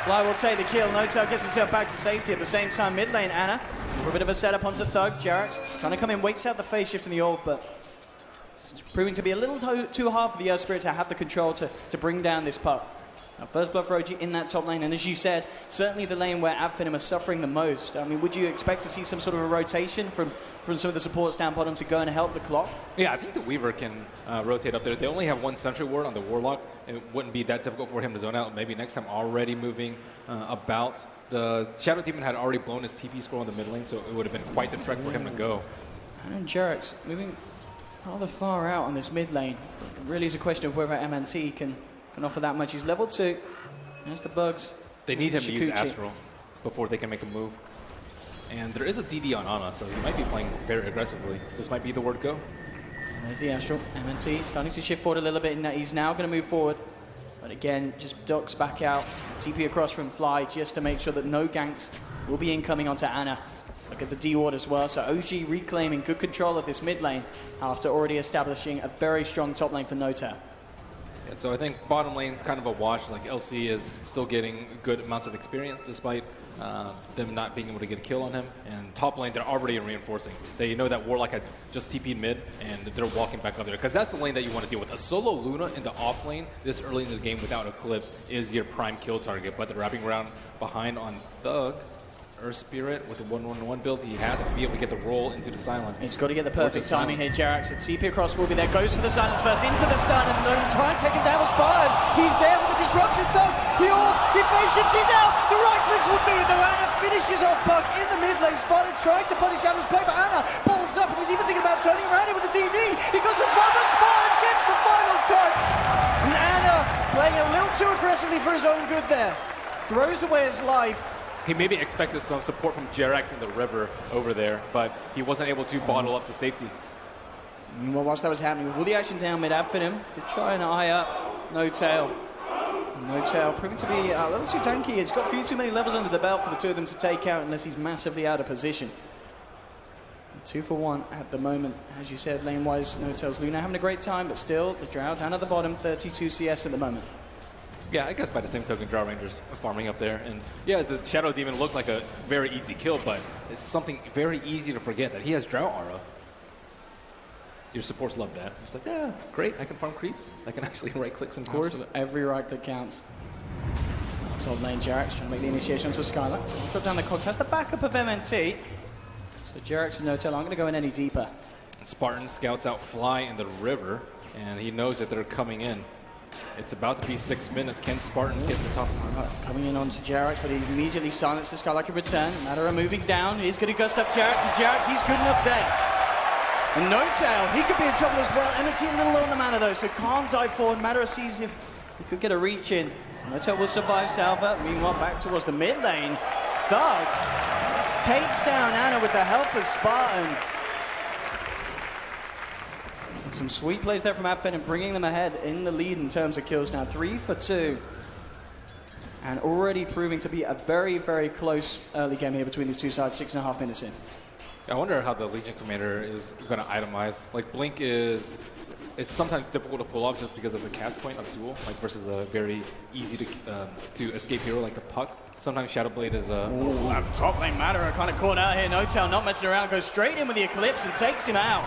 Fly will take the kill. No-Tail gets himself back to safety. At the same time, mid lane, Ana for a bit of a setup onto Thug. Jerax trying to come in, waits out the phase shift in the orb, but It's proving to be a little too hard for the Earth Spirit to have the control to bring down this puck. Now, first blood for OG in that top lane, and as you said, certainly the lane where Finem are suffering the most. I mean, would you expect to see some sort of a rotation from some of the supports down bottom to go and help the clock? Yeah, I think the Weaver can rotate up there. They only have one sentry ward on the Warlock. It wouldn't be that difficult for him to zone out. Maybe next time already moving about. The Shadow Demon had already blown his TP score on the mid lane, so it would have been quite the trek for him to go. And Jerax moving rather far out on this mid lane. It really is a question of whether MNT can offer that much. He's level 2. There's the bugs. They need him to use Astral before they can make a move. And there is a DD on Ana, so he might be playing very aggressively. This might be the word go. And there's the Astral. MNT starting to shift forward a little bit, and he's now going to move forward. But again, just ducks back out. TP across from Fly just to make sure that no ganks will be incoming onto Ana. Look at the D ward as well. So OG reclaiming good control of this mid lane after already establishing a very strong top lane for Notail. Yeah, so I think bottom lane's kind of a wash. Like LC is still getting good amounts of experience despite them not being able to get a kill on him. And top lane, they're already reinforcing. They know that Warlock had just TP'd mid, and they're walking back up there. Because that's the lane that you want to deal with. A solo Luna in the off lane this early in the game without Eclipse is your prime kill target. But they're wrapping around behind on Thug. Earth Spirit with the 1-1-1 build, he has to be able to get the roll into the silence. He's got to get the perfect timing here, Jerax. The TP across will be there, goes for the silence first, into the stun, and they'll try and take him down with Spartan. He's there with the disruption Thug. He orbs, he face shifts, he's out. The right clicks will do it, though. Ana finishes off puck in the mid lane. Spartan trying to punish Ana's play, but Ana balls up, and he's even thinking about turning around it with the DD. He goes for Spartan, but Spartan gets the final touch. And Ana playing a little too aggressively for his own good there. Throws away his life. He maybe expected some support from Jerax in the river over there, but he wasn't able to bottle up to safety. Well, whilst that was happening, with all the action down mid, Finem to try and eye up Notail. Notail proving to be a little too tanky. He's got a few too many levels under the belt for the two of them to take out unless he's massively out of position. 2 for 1 at the moment. As you said, lane-wise, Notail's Luna having a great time, but still, the Drow down at the bottom, 32 CS at the moment. Yeah, I guess by the same token, Drow Rangers are farming up there. And yeah, the Shadow Demon looked like a very easy kill, but it's something very easy to forget that he has Drow Aura. Your supports love that. It's like, yeah, great, I can farm creeps. I can actually right-click some cores. Every right click counts. Top lane, Jerax trying to make the initiation onto Skylar. Drop down the cogs, has the backup of MNT. So Jerax and Notail aren't going to go in any deeper. Spartan scouts out Fly in the river, and he knows that they're coming in. It's about to be 6 minutes. Can Spartan get the top? Coming in onto Jerax, but he immediately silences Skylar in return. Madara moving down. He's going to gust up Jerax, and Jerax, he's good enough dead. And Notail, he could be in trouble as well. MNT a little low on the mana though, so can't dive forward. Madara sees if he could get a reach in. Notail will survive Salva. Meanwhile, back towards the mid lane. Thug takes down Ana with the help of Spartan. Some sweet plays there from Finem, bringing them ahead in the lead in terms of kills now. 3 for 2. And already proving to be a very, very close early game here between these two sides, 6.5 minutes in. I wonder how the Legion Commander is going to itemize. Like, Blink is... It's sometimes difficult to pull off just because of the cast point of Duel, like versus a very easy to escape hero like the Puck. Sometimes Shadowblade is a... Top lane Madara kind of caught out here. Notail not messing around, goes straight in with the Eclipse and takes him out.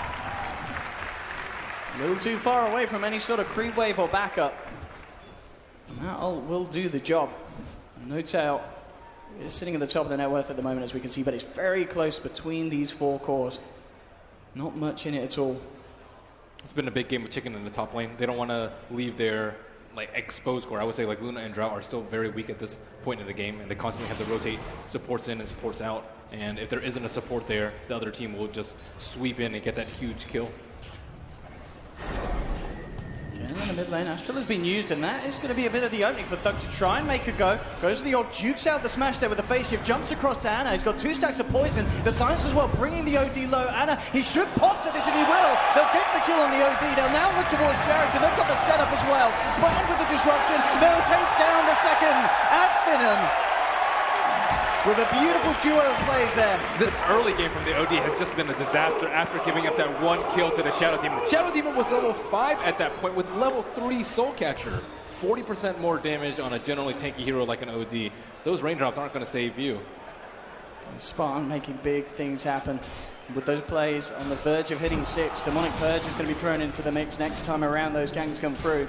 A little too far away from any sort of creep wave or backup. And that will do the job. Notail is sitting at the top of the net worth at the moment, as we can see, but it's very close between these 4 cores. Not much in it at all. It's been a big game of chicken in the top lane. They don't want to leave their like exposed core. I would say like Luna and Drow are still very weak at this point in the game, and they constantly have to rotate supports in and supports out. And if there isn't a support there, the other team will just sweep in and get that huge kill. Again, in the mid lane, Astral has been used, and that is going to be a bit of the opening for Thug to try and make a go. Goes to the orb, jukes out the smash there with the face shift, jumps across to Ana. He's got 2 stacks of poison. The silence as well, bringing the OD low. Ana, he should pop to this, and he will. They'll get the kill on the OD. They'll now look towards Jerax, and they've got the setup as well. Spartan with the disruption. They'll take down the second at Finem. With a beautiful duo of plays there. This early game from the OD has just been a disaster after giving up that 1 kill to the Shadow Demon. Shadow Demon was level 5 at that point with level 3 Soul Catcher. 40% more damage on a generally tanky hero like an OD. Those raindrops aren't going to save you. Spartan making big things happen. With those plays on the verge of hitting 6, Demonic Purge is going to be thrown into the mix next time around those gangs come through.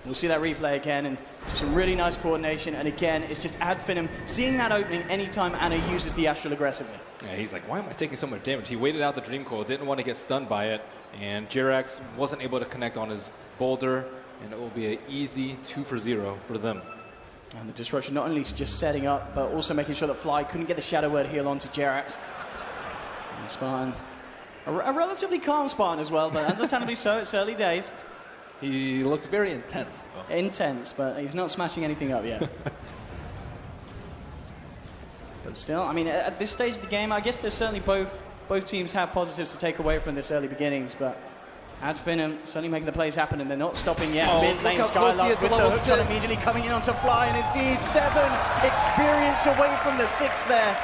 We'll see that replay again, and some really nice coordination. And again, it's just Finem seeing that opening anytime Anna uses the Astral aggressively. Yeah, he's like, why am I taking so much damage? He waited out the Dream Coil, didn't want to get stunned by it, and Jirax wasn't able to connect on his boulder, and it will be an easy 2 for 0 for them. And the disruption not only just setting up, but also making sure that Fly couldn't get the Shadow Word heal onto Jirax. And Spartan, a relatively calm Spartan as well, but understandably so, it's early days. He looks very intense, though. Intense, but he's not smashing anything up yet. But still, I mean, at this stage of the game, I guess there's certainly both teams have positives to take away from this early beginnings, but Finem certainly making the plays happen, and they're not stopping yet. Mid lane Skylark with the hook shot immediately coming in onto Fly, and indeed 7 experience away from the 6 there.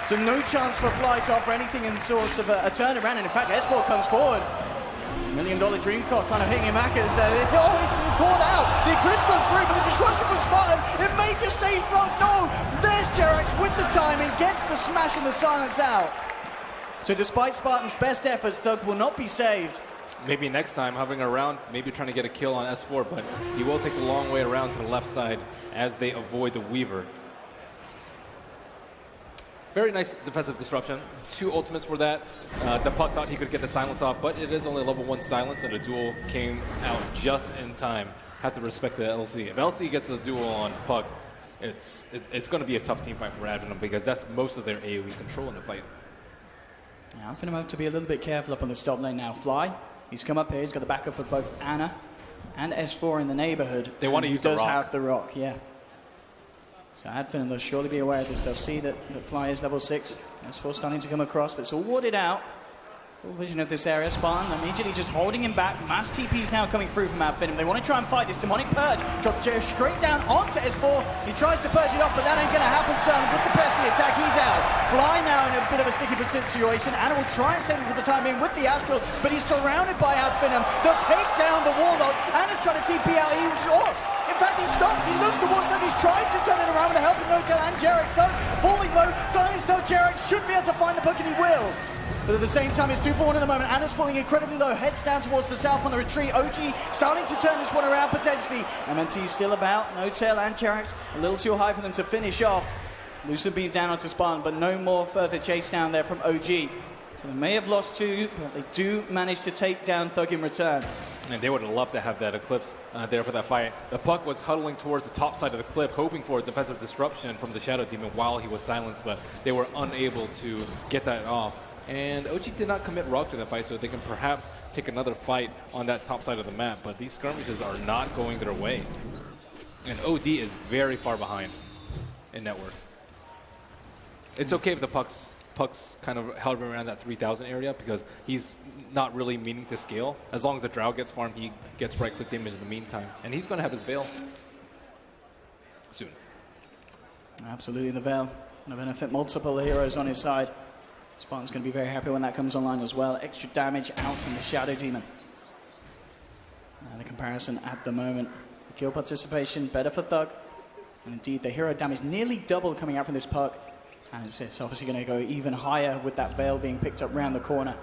So no chance for Fly to offer anything in sorts of a turnaround, and in fact S4 comes forward. $1 Million Dream Coil kind of hitting him back as he's been caught out. The Eclipse goes through, but the disruption from Spartan, it may just save Thug. No, there's Jirax with the timing, gets the smash and the silence out. So despite Spartan's best efforts, Thug will not be saved. Maybe next time, hovering around, maybe trying to get a kill on S4, but he will take the long way around to the left side as they avoid the Weaver. Very nice defensive disruption. 2 ultimates for that. The Puck thought he could get the silence off, but it is only a level 1 silence, and the duel came out just in time. Have to respect the LC. If LC gets a duel on Puck, it's going to be a tough team fight for Finem because that's most of their AoE control in the fight. Yeah, I'm going to have to be a little bit careful up on the stop lane now. Fly, he's come up here. He's got the backup of both Anna and S4 in the neighborhood. They want to use the rock. He does have the rock, yeah. So Finem, they'll surely be aware of this. They'll see that Fly is level 6. S4 starting to come across, but it's all warded out. Full vision of this area. Spartan immediately just holding him back. Mass TP's now coming through from Finem. They want to try and fight this Demonic Purge. Drop Joe straight down onto S4. He tries to purge it off, but that ain't going to happen, son. With the Pesty attack, he's out. Fly now in a bit of a sticky situation. Anna will try and save him for the time being with the Astral, but he's surrounded by Finem. They'll take down the Warlock. Anna's trying to TP out. In fact, he stops. He looks towards them. He's trying to turn it around with the help of Notel and Jirax, though. Falling low. Silence, though. Jirax should be able to find the puck, and he will. But at the same time, it's 2 for 1 at the moment. Anna's falling incredibly low. Heads down towards the south on the retreat. OG starting to turn this one around, potentially. MNT still about. Notel and Jirax a little too high for them to finish off. Lucid beam down onto Spartan, but no more further chase down there from OG. So they may have lost 2, but they do manage to take down Thug in return. And they would have loved to have that Eclipse there for that fight. The Puck was huddling towards the top side of the cliff, hoping for a defensive disruption from the Shadow Demon while he was silenced, but they were unable to get that off. And OG did not commit rock to the fight, so they can perhaps take another fight on that top side of the map. But these skirmishes are not going their way. And OD is very far behind in net worth. It's okay if the Puck's kind of hovering around that 3,000 area because he's not really meaning to scale. As long as the Drow gets farmed, he gets right-click damage in the meantime. And he's going to have his Veil soon. Absolutely, the Veil. Going to benefit multiple heroes on his side. Spartan's going to be very happy when that comes online as well. Extra damage out from the Shadow Demon. The comparison at the moment. The kill participation better for Thug. And indeed, the hero damage nearly double coming out from this Puck. And it's obviously going to go even higher with that Veil being picked up round the corner.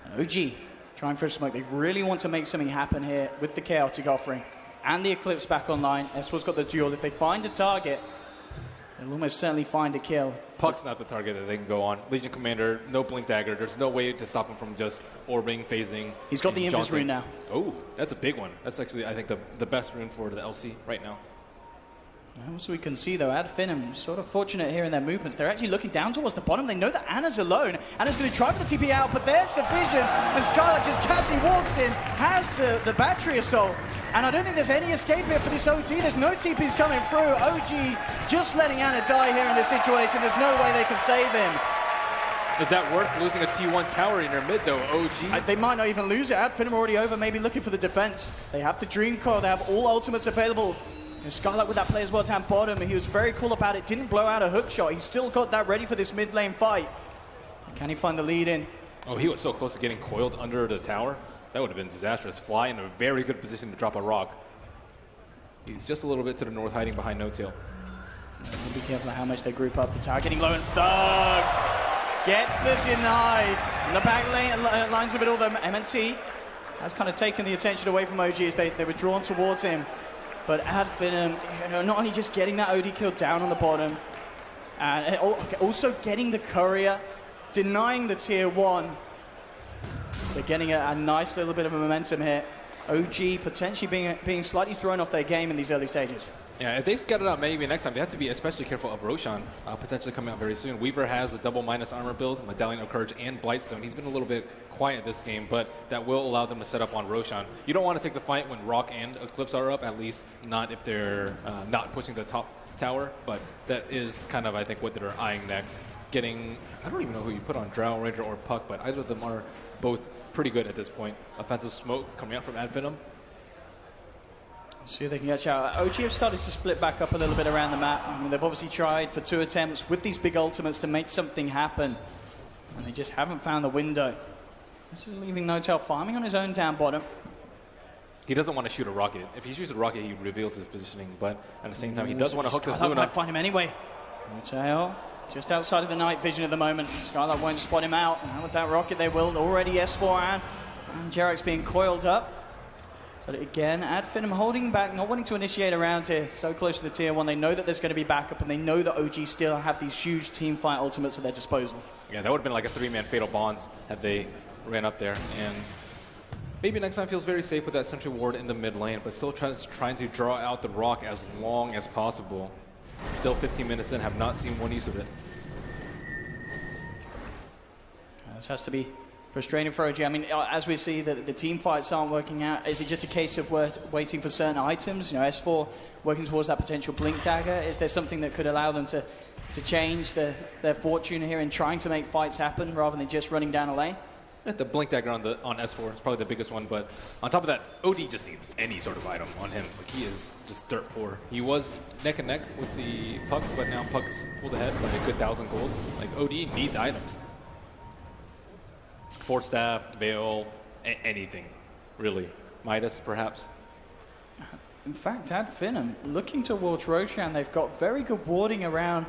And OG trying for a smoke. They really want to make something happen here with the Chaotic offering. And the Eclipse back online. S4's got the duel. If they find a target, they'll almost certainly find a kill. Puck's not the target that they can go on. Legion Commander, no Blink Dagger. There's no way to stop him from just orbiting, phasing. He's got the Invis rune now. Oh, that's a big one. That's actually, I think, the best rune for the LC right now. Also, we can see, though, Finem sort of fortunate here in their movements. They're actually looking down towards the bottom. They know that Anna's alone. Anna's going to try for the TP out, but there's the vision. And Skylark just casually walks in, has the battery assault. And I don't think there's any escape here for this OG. There's no TPs coming through. OG just letting Anna die here in this situation. There's no way they can save him. Is that worth losing a T1 tower in their mid, though, OG? They might not even lose it. Finem already over, maybe looking for the defense. They have the Dream Coil. They have all ultimates available. And Skylark with that play as well down bottom. He was very cool about it. Didn't blow out a hook shot. He's still got that ready for this mid lane fight. Can he find the lead in? Oh, he was so close to getting coiled under the tower. That would have been disastrous. Fly in a very good position to drop a rock. He's just a little bit to the north, hiding behind No Tail. Be careful how much they group up. The tower getting low, and Thug gets the deny. In the back lane, lines of it all, the MNT has kind of taken the attention away from OG as they were drawn towards him. But Finem, not only just getting that OD kill down on the bottom, and also getting the courier, denying the tier 1. They're getting a nice little bit of a momentum here. OG potentially being slightly thrown off their game in these early stages. Yeah, if they scout it out maybe next time, they have to be especially careful of Roshan potentially coming out very soon. Weaver has a double minus armor build, Medallion of Courage, and Blightstone. He's been a little bit quiet this game, but that will allow them to set up on Roshan. You don't want to take the fight when Rock and Eclipse are up, at least not if they're not pushing the top tower, but that is kind of, I think, what they're eyeing next. Getting, I don't even know who you put on, Drow Ranger or Puck, but either of them are both pretty good at this point. Offensive smoke coming out from Finem. See if they can catch out. OG have started to split back up a little bit around the map. I mean, they've obviously tried for 2 attempts with these big ultimates to make something happen, and they just haven't found the window. This is leaving Notel farming on his own down bottom. He doesn't want to shoot a rocket. If he shoots a rocket, he reveals his positioning, but at the same time, he does want to hook this Luna. Might find him anyway. Notel just outside of the night vision at the moment. Skylark won't spot him out. And with that rocket, they will. Already S4 and Jarek's being coiled up. But again, Finem holding back, not wanting to initiate a round here. So close to the tier 1. They know that there's going to be backup, and they know that OG still have these huge team fight ultimates at their disposal. Yeah, that would have been like a 3-man Fatal Bonds had they ran up there. And maybe next time feels very safe with that sentry ward in the mid lane, but still trying to draw out the rock as long as possible. Still 15 minutes in, have not seen one use of it. This has to be frustrating for OG. I mean, as we see that the team fights aren't working out, is it just a case of waiting for certain items? You know, S4 working towards that potential Blink Dagger. Is there something that could allow them to change their fortune here in trying to make fights happen rather than just running down a lane? The Blink Dagger on S4 is probably the biggest one, but on top of that, OD just needs any sort of item on him. Like, he is just dirt poor. He was neck and neck with the Puck, but now Puck's pulled ahead by a good 1,000 gold. Like, OD needs items. Force Staff, Veil, anything, really. Midas, perhaps. In fact, Finem looking towards Roshan. They've got very good warding around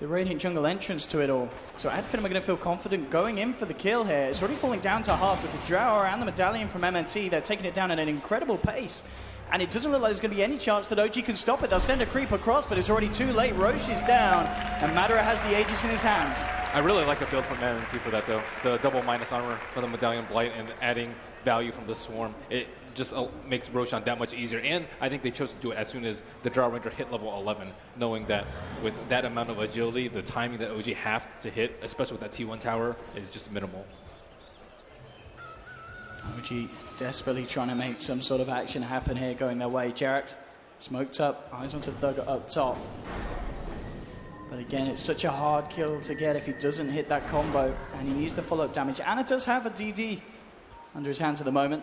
the Radiant Jungle entrance to it all. So Finem are going to feel confident going in for the kill here. It's already falling down to half with the Drow and the Medallion from MNT. They're taking it down at an incredible pace. And it doesn't look like there's going to be any chance that OG can stop it. They'll send a creep across, but it's already too late. Roche is down, and Madara has the Aegis in his hands. I really like the build from MNC for that, though. The double minus armor for the Medallion Blight and adding value from the Swarm. It just makes Roshan that much easier. And I think they chose to do it as soon as the Drow Ranger hit level 11, knowing that with that amount of agility, the timing that OG have to hit, especially with that T1 tower, is just minimal. OG desperately trying to make some sort of action happen here, going their way. Jarek smoked up, eyes onto Thug up top. But again, it's such a hard kill to get if he doesn't hit that combo, and he needs the follow-up damage. Anna does have a DD under his hands at the moment.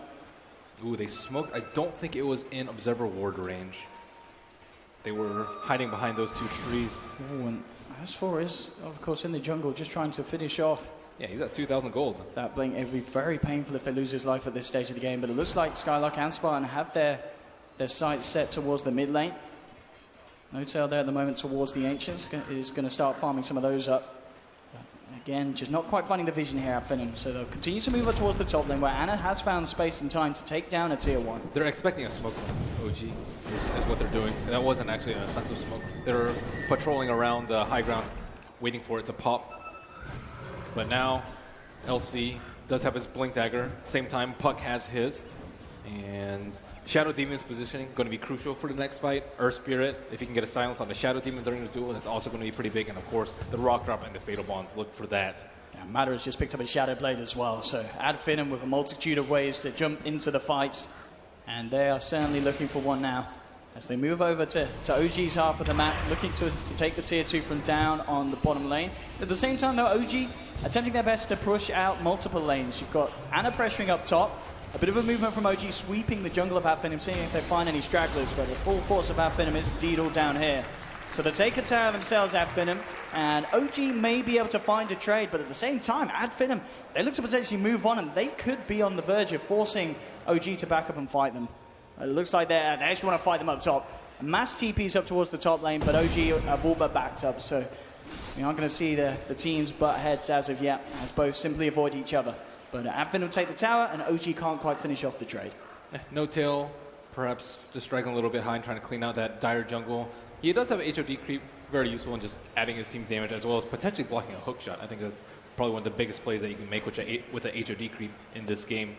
Ooh, they smoked. I don't think it was in Observer Ward range. They were hiding behind those 2 trees. Ooh, and S4 is, of course, in the jungle, just trying to finish off. Yeah, he's at 2,000 gold. That blink, it would be very painful if they lose his life at this stage of the game, but it looks like Skylark and Spartan have their sights set towards the mid lane. Notel there at the moment towards the Ancients is going to start farming some of those up. But again, just not quite finding the vision here at Finem, so they'll continue to move up towards the top lane where Anna has found space and time to take down a tier 1. They're expecting a smoke from OG is what they're doing. And that wasn't actually an offensive smoke. They're patrolling around the high ground, waiting for it to pop. But now, LC does have his Blink Dagger. Same time, Puck has his. And Shadow Demon's positioning going to be crucial for the next fight. Earth Spirit, if he can get a silence on the Shadow Demon during the duel, is also going to be pretty big. And of course, the Rock Drop and the Fatal Bonds. Look for that. Yeah, Matter has just picked up a Shadow Blade as well. So Finem with a multitude of ways to jump into the fights. And they are certainly looking for one now. As they move over to OG's half of the map, looking to take the tier 2 from down on the bottom lane. At the same time, though, OG attempting their best to push out multiple lanes. You've got Anna pressuring up top, a bit of a movement from OG sweeping the jungle of Finem, seeing if they find any stragglers, but the full force of Finem is indeed all down here. So they take a tower themselves, Finem, and OG may be able to find a trade, but at the same time, Finem, they look to potentially move on, and they could be on the verge of forcing OG to back up and fight them. It looks like they actually want to fight them up top. Mass TP's up towards the top lane, but OG have all but backed up, so We aren't going to see the teams butt heads as of yet, as both simply avoid each other. But Adfin will take the tower, and OG can't quite finish off the trade. No tail, perhaps just striking a little bit high and trying to clean out that dire jungle. He does have HOD creep, very useful in just adding his team's damage as well as potentially blocking a hook shot. I think that's probably one of the biggest plays that you can make with a HOD creep in this game.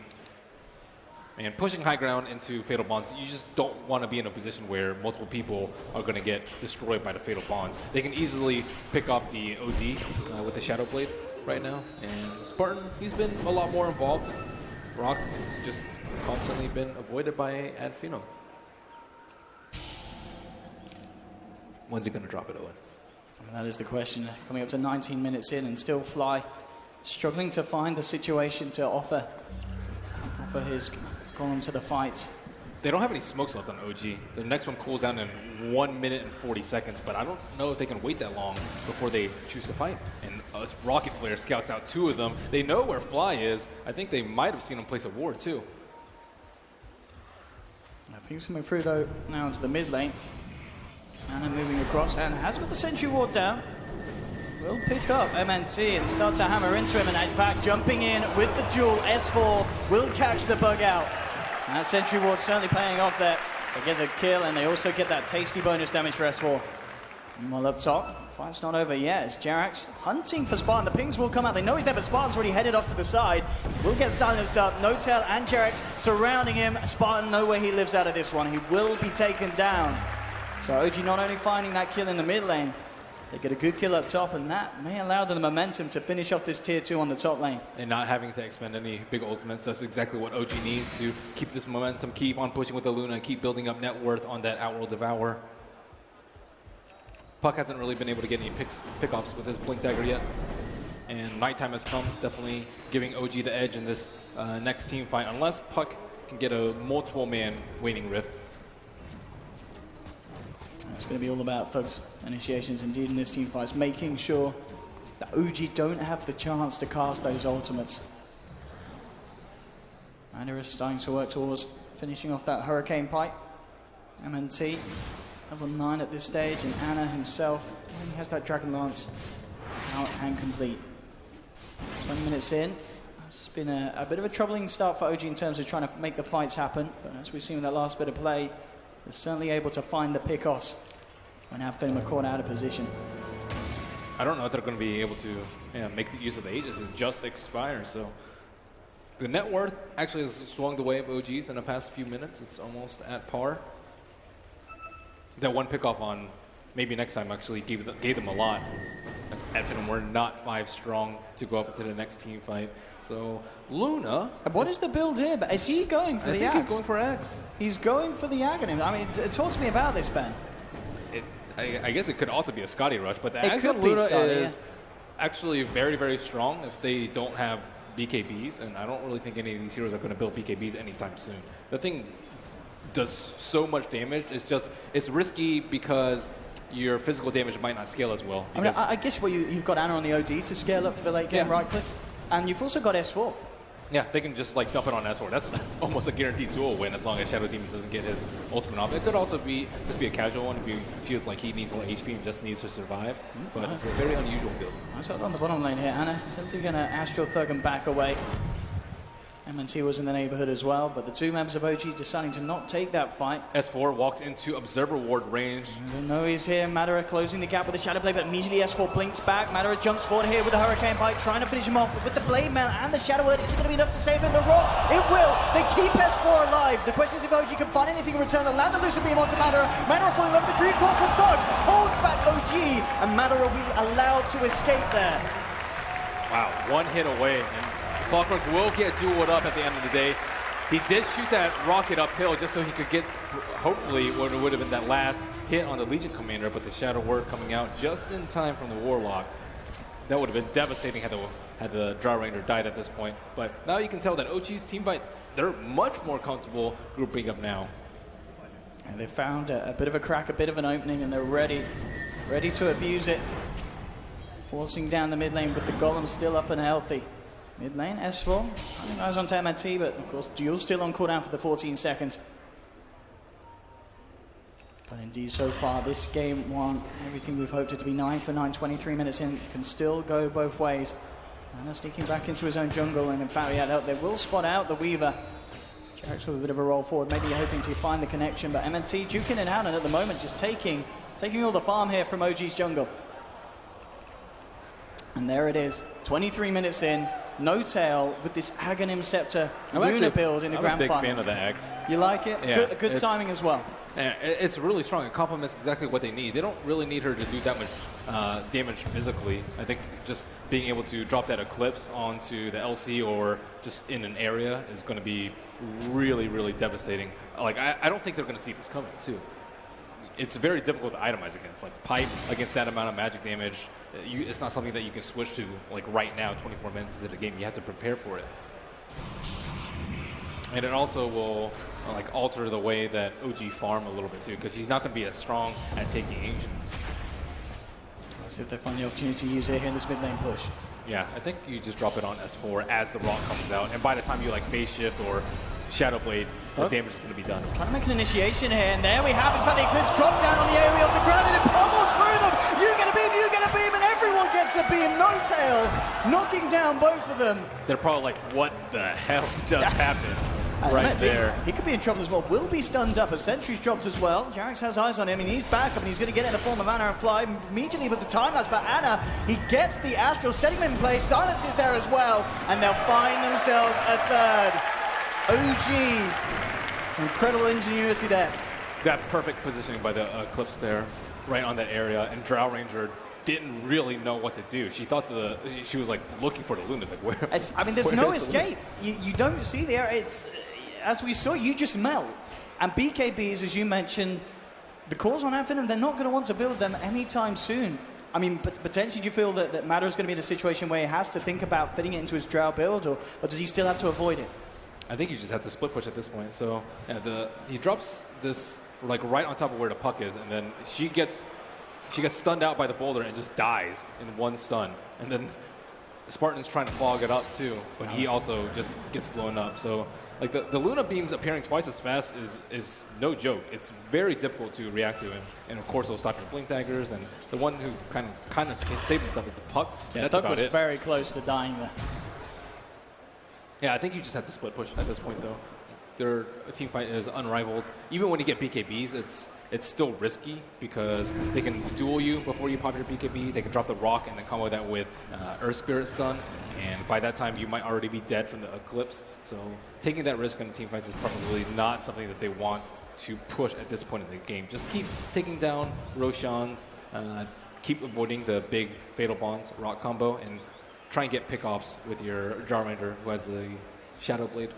And pushing high ground into Fatal Bonds, you just don't want to be in a position where multiple people are going to get destroyed by the Fatal Bonds. They can easily pick off the OD with the Shadow Blade right now. And Spartan, he's been a lot more involved. Rock has just constantly been avoided by Finem. When's he going to drop it, Owen? And that is the question. Coming up to 19 minutes in and still Fly struggling to find the situation to offer his Golem to the fight. They don't have any smokes left on OG. The next one cools down in 1 minute and 40 seconds, but I don't know if they can wait that long before they choose to fight. And us Rocket Flare scouts out 2 of them. They know where Fly is. I think they might have seen him place a ward too. Ping's coming through though now into the mid lane. Anna moving across and has got the sentry ward down. Will pick up MNT and start to hammer into him, and in fact jumping in with the duel. S4 will catch the bug out. And sentry ward certainly paying off there. They get the kill and they also get that tasty bonus damage for S4. Meanwhile up top, fight's not over yet as Jerax hunting for Spartan. The pings will come out. They know he's there, but Spartan's already headed off to the side. Will get silenced up. No-Tail and Jerax surrounding him. Spartan know where he lives out of this one. He will be taken down. So OG not only finding that kill in the mid lane, they get a good kill up top, and that may allow them the momentum to finish off this tier 2 on the top lane. And not having to expend any big ultimates, that's exactly what OG needs to keep this momentum, keep on pushing with the Luna, and keep building up net worth on that Outworld Devour. Puck hasn't really been able to get any pickoffs with his Blink Dagger yet. And nighttime has come, definitely giving OG the edge in this next team fight, unless Puck can get a multiple-man Waning Rift. It's going to be all about Thug's initiations indeed in this team fight, making sure that OG don't have the chance to cast those ultimates. And they're starting to work towards finishing off that Hurricane Pipe. MNT, level 9 at this stage, and Anna himself, he has that Dragon Lance out and complete. 20 minutes in. It's been a bit of a troubling start for OG in terms of trying to make the fights happen, but as we've seen with that last bit of play, they're certainly able to find the pickoffs when Adfin are caught out of position. I don't know if they're going to be able to make the use of the Aegis. It just expired, so the net worth actually has swung the way of OGs in the past few minutes. It's almost at par. That one pickoff on maybe next time actually gave them a lot. As Adfin were not 5 strong to go up into the next team fight. So Luna. What is the build here? Is he going for the Axe? He's going for Axe. He's going for the Aghanim. I mean, talk to me about this, Ben. I guess it could also be a Scotty Rush, but the Axe on Luna is actually very, very strong if they don't have BKBs, and I don't really think any of these heroes are going to build BKBs anytime soon. The thing does so much damage. It's risky because your physical damage might not scale as well. I mean, I guess you've got Anna on the OD to scale up for the late game, right, Cliff? And you've also got S4. Yeah, they can just like dump it on S4. That's almost a guaranteed duel win as long as Shadow Demon doesn't get his ultimate off. It could also be just be a casual one if he feels like he needs more HP and just needs to survive. But it's a very unusual build. Nice on the bottom lane here. Anna simply going to Astral Thug and back away. MNT was in the neighborhood as well, but the 2 members of OG deciding to not take that fight. S4 walks into Observer Ward range. No, he's here. Madara closing the gap with the Shadow Blade, but immediately S4 blinks back. Madara jumps forward here with the Hurricane Pipe, trying to finish him off with the Blade Mail and the Shadow Word. Is it going to be enough to save him? The Rock, it will. They keep S4 alive. The question is if OG can find anything in return. The Land Elusive Beam onto Madara. Madara falling over the Dream Call from Thug. Holds back OG, and Madara will be allowed to escape there. Wow, 1 hit away. And Clockwork will get dueled up at the end of the day. He did shoot that rocket uphill just so he could get, hopefully, what would have been that last hit on the Legion Commander, but the Shadow Word coming out just in time from the Warlock. That would have been devastating had the Draw Ranger died at this point. But now you can tell that OG's team fight, they're much more comfortable grouping up now. And they found a bit of a crack, a bit of an opening, and they're ready to abuse it. Forcing down the mid lane, but the Golem still up and healthy. Mid lane, S4. I think I was on MNT, but of course, Duel still on cooldown for the 14 seconds. But indeed, so far, this game won everything we've hoped it to be. 9 for 9, 23 minutes in. It can still go both ways. Ana sneaking back into his own jungle, and in fact, we had help. They will spot out the Weaver. Jarek's with a bit of a roll forward, maybe hoping to find the connection, but MNT duking it out, and at the moment, just taking all the farm here from OG's jungle. And there it is, 23 minutes in, no tail with this Aghanim Scepter Luna build in the grand finals. I'm a big fan of the X. You like it? Yeah, good timing as well. Yeah, it's really strong. It complements exactly what they need. They don't really need her to do that much damage physically. I think just being able to drop that Eclipse onto the LC or just in an area is going to be really, really devastating. Like, I don't think they're going to see this coming, too. It's very difficult to itemize against. Like, Pipe against that amount of magic damage, it's not something that you can switch to, like, right now, 24 minutes into the game. You have to prepare for it. And it also will like alter the way that OG farm a little bit too, because he's not going to be as strong at taking Ancients. Let's see if they find the opportunity to use it here in this mid lane push. Yeah, I think you just drop it on S4 as the rock comes out, and by the time you like phase shift or Shadow Blade, the damage is going to be done. Trying to make an initiation here, and there we have it. In fact, the Eclipse drop down on the area of the ground, and it pummels through them. You get a beam, and everyone gets a beam. No tail, knocking down both of them. They're probably like, what the hell just happened? Right there. He could be in trouble as well. Will be stunned up. A sentry's dropped as well. Jarex has eyes on him, and he's back up, and he's going to get it in the form of Ana and Fly immediately with the time lapse. But Ana, he gets the Astral, setting him in place. Silence is there as well, and they'll find themselves a third. OG, incredible ingenuity there. That perfect positioning by the Eclipse there, right on that area, and Drow Ranger didn't really know what to do. She thought she was like looking for the Lunas. Like, where? I mean, there's no escape. You don't see the area. It's, as we saw, you just melt. And BKBs, as you mentioned, the calls on Finem, they're not going to want to build them anytime soon. I mean, potentially, do you feel that Matter is going to be in a situation where he has to think about fitting it into his Drow build, or does he still have to avoid it? I think you just have to split push at this point. So yeah, he drops this like right on top of where the puck is, and then she gets stunned out by the boulder and just dies in one stun. And then Spartan's trying to fog it up too, but he also just gets blown up. So like the Luna beams appearing twice as fast is no joke. It's very difficult to react to, and of course it'll stop your blink daggers. And the one who kind of can save himself is the puck. Yeah, that's Puck about was it. very close to dying there. Yeah, I think you just have to split push at this point though. Their team fight is unrivaled. Even when you get BKBs, it's still risky because they can duel you before you pop your BKB. They can drop the rock and then combo that with Earth Spirit stun. And by that time, you might already be dead from the Eclipse. So taking that risk on team fights is probably not something that they want to push at this point in the game. Just keep taking down Roshans, keep avoiding the big Fatal Bonds rock combo, and try and get pickoffs with your Jarmander, who has the Shadow Blade.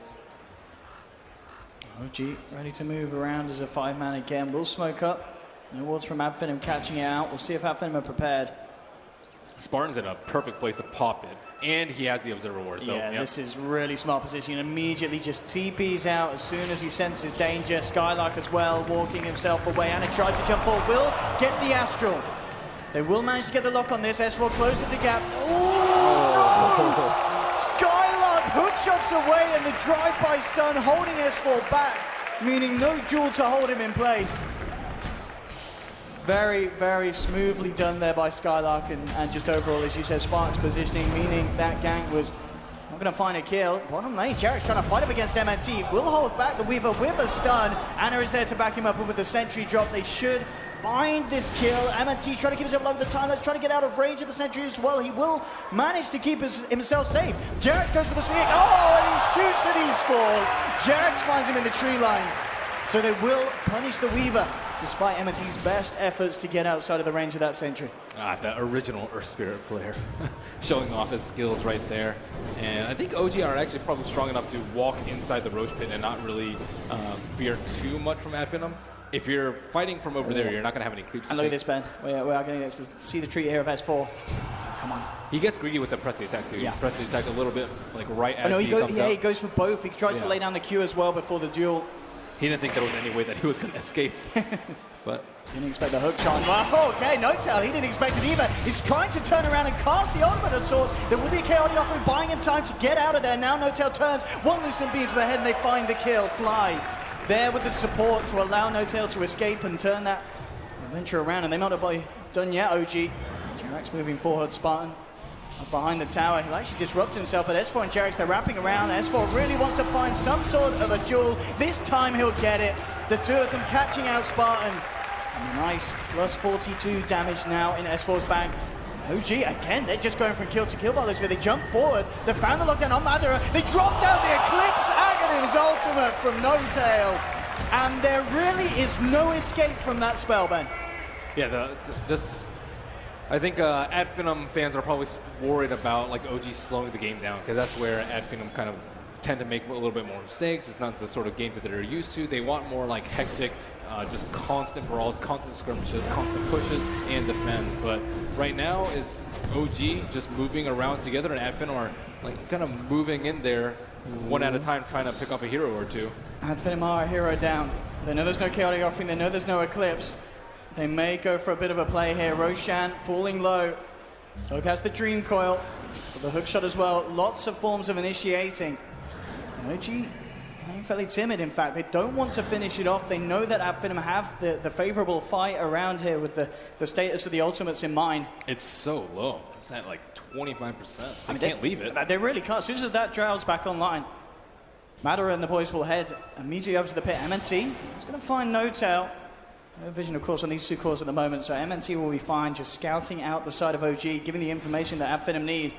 OG ready to move around as a 5-man again. Will smoke up. No wards from Finem catching it out. We'll see if Finem are prepared. Spartan's in a perfect place to pop it, and he has the Observer Ward. So, yeah, this is really smart position. Immediately just TPs out as soon as he senses danger. Skylark as well, walking himself away. Anna tried to jump forward. Will get the Astral. They will manage to get the lock on this. S4 closes the gap. Oh, no! Skylark hook shots away, and the drive-by stun holding S4 back, meaning no duel to hold him in place. Very, very smoothly done there by Skylark, and just overall, as you said, Spartan's positioning, meaning that gank was not going to find a kill. Bottom lane, Jarek's trying to fight up against MNT. Will hold back the Weaver with a stun. Anna is there to back him up, and with a sentry drop, they should find this kill. MNT trying to keep himself alive at the time. Let's try to get out of range of the sentry as well. He will manage to keep himself safe. Jarek goes for the swing. Oh, and he shoots and he scores. Jarek finds him in the tree line. So they will punish the Weaver, despite MNT's best efforts to get outside of the range of that sentry. The original Earth Spirit player showing off his skills right there. And I think OG are actually probably strong enough to walk inside the Roche Pit and not really fear too much from Finem. If you're fighting from over there, you're not going to have any creeps. And look at this, Ben. We are going to see the treat here of S4. So, come on. He gets greedy with the press the attack, too. Yeah. He presses the attack a little bit, like right as he comes yeah, out. he goes for both. He tries to lay down the Q as well before the duel. He didn't think there was any way that he was going to escape. But didn't expect the hook shot. Wow, okay, no tell. He didn't expect it either. He's trying to turn around and cast the ultimate of sorts. There will be a chaotic offering, buying him time to get out of there. Now No Tail turns. One loosened beam to the head, and they find the kill. Fly there with the support to allow No-Tail to escape and turn that adventure around, and they might not be done yet, OG. Jerax moving forward, Spartan up behind the tower. He'll actually disrupt himself, but S4 and Jerax, they're wrapping around. S4 really wants to find some sort of a duel. This time he'll get it. The two of them catching out Spartan. And a nice plus 42 damage now in S4's bag. OG, again, they're just going from kill to kill by this way. They jump forward, they found the lockdown on Madara, they drop down the Eclipse Aghanim's ultimate from No-Tail. And there really is no escape from that spell, Ben. Yeah, I think Ad Finem fans are probably worried about like OG slowing the game down, because that's where Ad Finem kind of tend to make a little bit more mistakes. It's not the sort of game that they're used to. They want more like hectic, just constant brawls, constant skirmishes, constant pushes, and defense. But right now is OG just moving around together, and Ad Finem are like kind of moving in there one at a time, trying to pick up a hero or two. Ad Finem are a hero down. They know there's no chaotic offering, they know there's no Eclipse. They may go for a bit of a play here. Roshan falling low. Tog has the Dream Coil, but the hook shot as well. Lots of forms of initiating. And OG playing fairly timid, in fact. They don't want to finish it off. They know that Ad Finem have the favorable fight around here with the status of the ultimates in mind. It's so low. It's at like 25%. I can't leave it. They really can't. As soon as that Drow's back online, Madara and the boys will head immediately over to the pit. MNT is going to find No-Tail. No vision, of course, on these two cores at the moment, so MNT will be fine, just scouting out the side of OG, giving the information that Ad Finem need.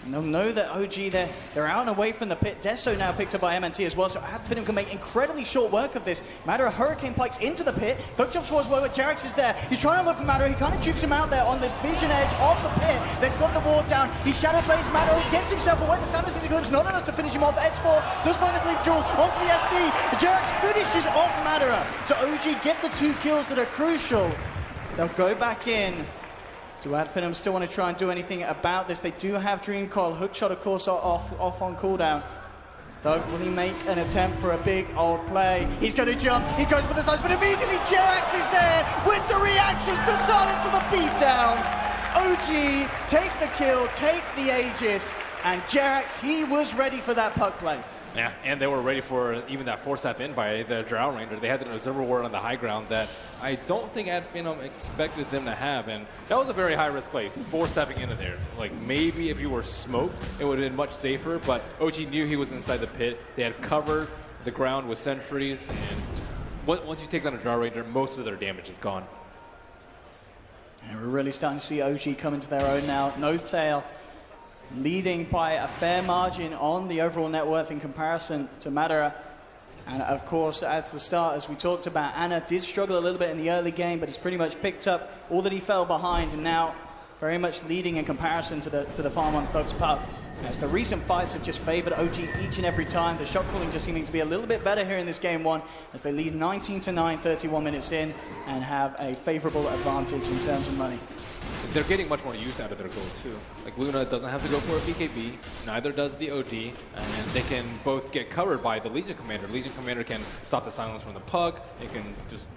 And they'll know that OG, they're out and away from the pit. Deso now picked up by MNT as well, so Ad Finem can make incredibly short work of this. Madara Hurricane Pikes into the pit. Hook jumps towards where Jerax is there. He's trying to look for Madara. He kind of jukes him out there on the vision edge of the pit. They've got the ward down. He shadow plays Madara, gets himself away. The Samus is a glimpse, not enough to finish him off. S4 does find the Bleep Jewel onto the SD. Jerax finishes off Madara. So OG get the 2 kills that are crucial. They'll go back in. Do Ad Finem still want to try and do anything about this? They do have Dream Coil. Hookshot, of course, off on cooldown. Though, will he make an attempt for a big old play? He's going to jump. He goes for the size, but immediately Jerax is there with the reactions to silence of the beatdown. OG, take the kill, take the Aegis, and Jerax, he was ready for that puck play. Yeah, and they were ready for even that force-F in by the Drow Ranger. They had an observer ward on the high ground that I don't think Ad Finem expected them to have, and that was a very high-risk place, force-stepping into there. Like, maybe if you were smoked, it would have been much safer, but OG knew he was inside the pit. They had covered the ground with sentries, and just, once you take down a Drow Ranger, most of their damage is gone. And we're really starting to see OG come into their own now. No-Tail leading by a fair margin on the overall net worth in comparison to Madara. And of course, at the start, as we talked about, Anna did struggle a little bit in the early game, but he's pretty much picked up all that he fell behind, and now very much leading in comparison to the farm on Thug's Pub. As the recent fights have just favored OG each and every time. The shot calling just seeming to be a little bit better here in this game one, as they lead 19-9, 31 minutes in, and have a favorable advantage in terms of money. They're getting much more use out of their gold too. Like, Luna doesn't have to go for a BKB, neither does the OD, and they can both get covered by the Legion Commander. Legion Commander can stop the silence from the Pug.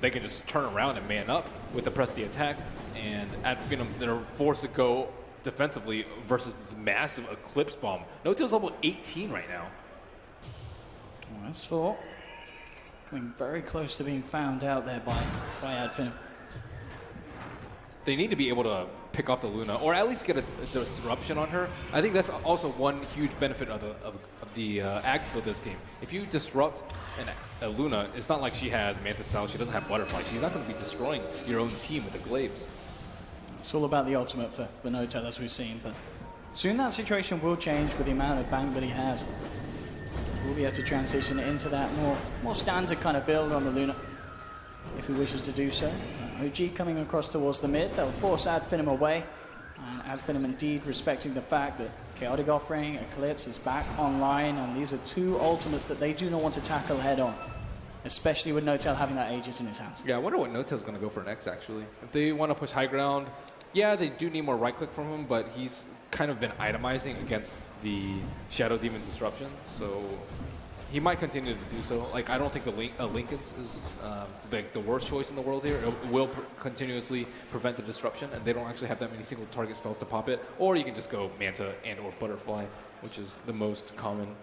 They can just turn around and man up with the press the attack, and they're forced to go defensively versus this massive Eclipse Bomb. No-Tail's level 18 right now. Well, that's four. Coming very close to being found out there by Ad Finem. They need to be able to pick off the Luna, or at least get a disruption on her. I think that's also one huge benefit of the act of this game. If you disrupt a Luna, it's not like she has Manta Style, she doesn't have Butterfly. She's not going to be destroying your own team with the Glaives. It's all about the ultimate for No-Tail, as we've seen, but soon that situation will change with the amount of bang that he has. We'll be able to transition into that more standard kind of build on the Luna, if he wishes to do so. OG coming across towards the mid, they'll force Ad Finem away, and Ad Finem indeed respecting the fact that Chaotic Offering, Eclipse is back online, and these are two ultimates that they do not want to tackle head on, especially with No-Tail having that Aegis in his hands. Yeah, I wonder what No-Tail's going to go for next, actually. If they want to push high ground, yeah, they do need more right click from him, but he's kind of been itemizing against the Shadow Demon Disruption, so he might continue to do so. Like, I don't think the Lincoln's is like the worst choice in the world here. It will continuously prevent the disruption, and they don't actually have that many single target spells to pop it. Or you can just go Manta and or Butterfly, which is the most common.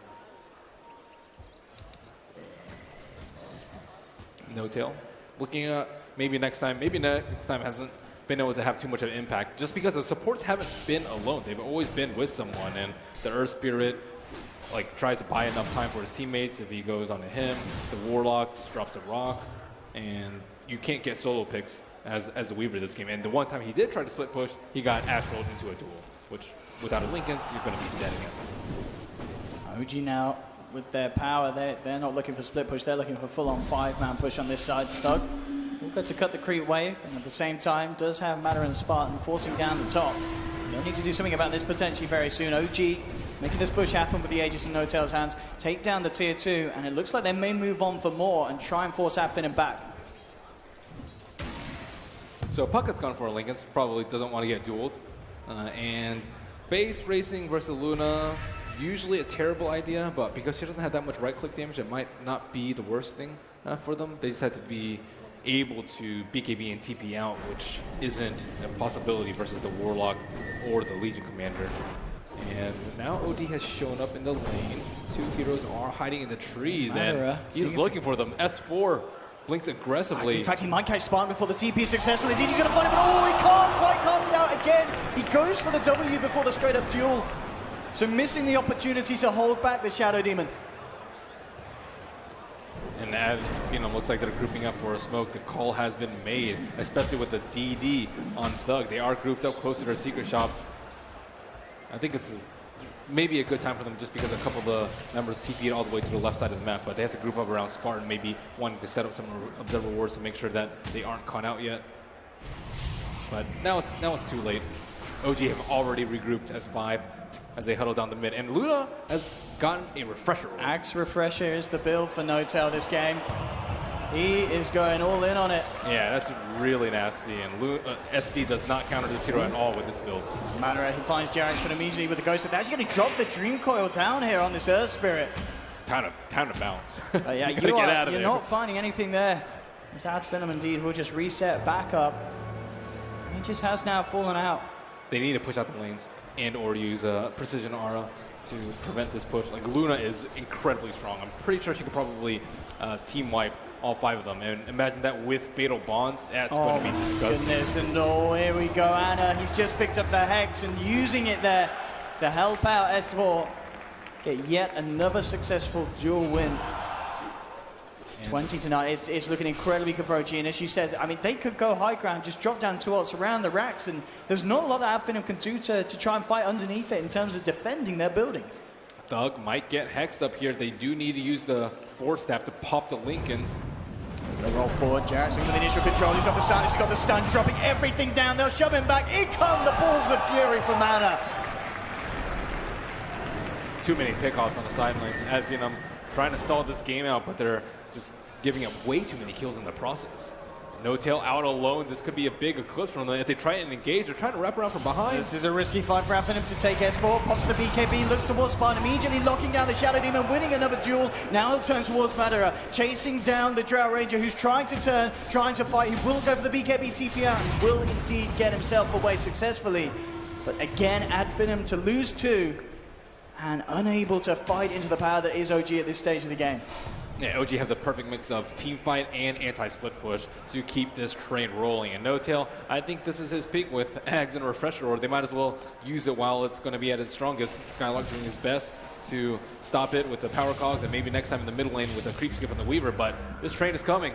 No-Tail. Looking at maybe next time hasn't been able to have too much of an impact just because the supports haven't been alone. They've always been with someone, and the Earth Spirit tries to buy enough time for his teammates. If he goes onto him, the Warlock just drops a rock, and you can't get solo picks as the Weaver this game. And the one time he did try to split push, he got Astraled into a duel, which without a Linken's, you're going to be dead again. OG now, with their power, they're not looking for split push, they're looking for full-on 5-man push on this side. Thug will go to cut the creep wave, and at the same time does have Matter and Spartan forcing down the top. They'll need to do something about this potentially very soon. OG making this push happen with the Aegis in No-Tail's hands, take down the tier 2, and it looks like they may move on for more and try and force Finem back. So Puckett's gone for a Linken's, probably doesn't want to get dueled. And base racing versus Luna, usually a terrible idea, but because she doesn't have that much right-click damage, it might not be the worst thing for them. They just have to be able to BKB and TP out, which isn't a possibility versus the Warlock or the Legion Commander. And now OD has shown up in the lane. Two heroes are hiding in the trees, and he's looking for them. S4 blinks aggressively. In fact, he might catch Spartan before the TP successfully. Indeed, he's going to find it, but oh, he can't quite cast it out again. He goes for the W before the straight-up duel. So missing the opportunity to hold back the Shadow Demon. And as looks like they're grouping up for a smoke. The call has been made, especially with the DD on Thug. They are grouped up close to their secret shop. I think it's maybe a good time for them just because a couple of the members TP'd all the way to the left side of the map, but they have to group up around Spartan, maybe wanting to set up some observer wards to make sure that they aren't caught out yet. But now it's too late. OG have already regrouped as 5 as they huddle down the mid, and Luna has gotten a refresher. Axe Refresher is the build for No-Tail this game. He is going all in on it. Yeah, that's really nasty, and SD does not counter this hero at all with this build. Manara, he finds Jarek, but immediately with the Ghost, they're actually going to drop the Dream Coil down here on this Earth Spirit. Time to bounce. Yeah, you're not finding anything there. This Finem indeed will just reset back up. He just has now fallen out. They need to push out the lanes and or use Precision Aura to prevent this push. Luna is incredibly strong. I'm pretty sure she could probably team wipe all 5 of them. And imagine that with Fatal Bonds. That's going to be disgusting. Goodness, and here we go. Anna, he's just picked up the Hex and using it there to help out S4 get yet another successful dual win. 20-9, it's looking incredibly good for OG, and as you said, I mean, they could go high ground, just drop down 2 ults around the racks, and there's not a lot that Finem can do to try and fight underneath it in terms of defending their buildings. Thug might get hexed up here. They do need to use the Force Staff to pop the Linken's. They roll forward, Jackson with initial control, he's got the silence, he's got the stun, dropping everything down, they'll shove him back, in come the Balls of Fury from Anna. Too many pickoffs on the side lane. Finem trying to stall this game out, but they're just giving up way too many kills in the process. No-Tail out alone. This could be a big eclipse from them. If they try and engage, they're trying to wrap around from behind. This is a risky fight for Finem to take S4. Pops the BKB, looks towards Spartan, immediately locking down the Shadow Demon, winning another duel. Now he'll turn towards Federer, chasing down the Drow Ranger, who's trying to turn, trying to fight. He will go for the BKB TP out and will indeed get himself away successfully. But again, Finem to lose 2 and unable to fight into the power that is OG at this stage of the game. Yeah, OG have the perfect mix of team fight and anti-split push to keep this train rolling. And No-Tail, I think this is his peak with Ags and Refresher, or they might as well use it while it's going to be at its strongest. Skylark doing his best to stop it with the power cogs, and maybe next time in the middle lane with a creep skip on the Weaver, but this train is coming.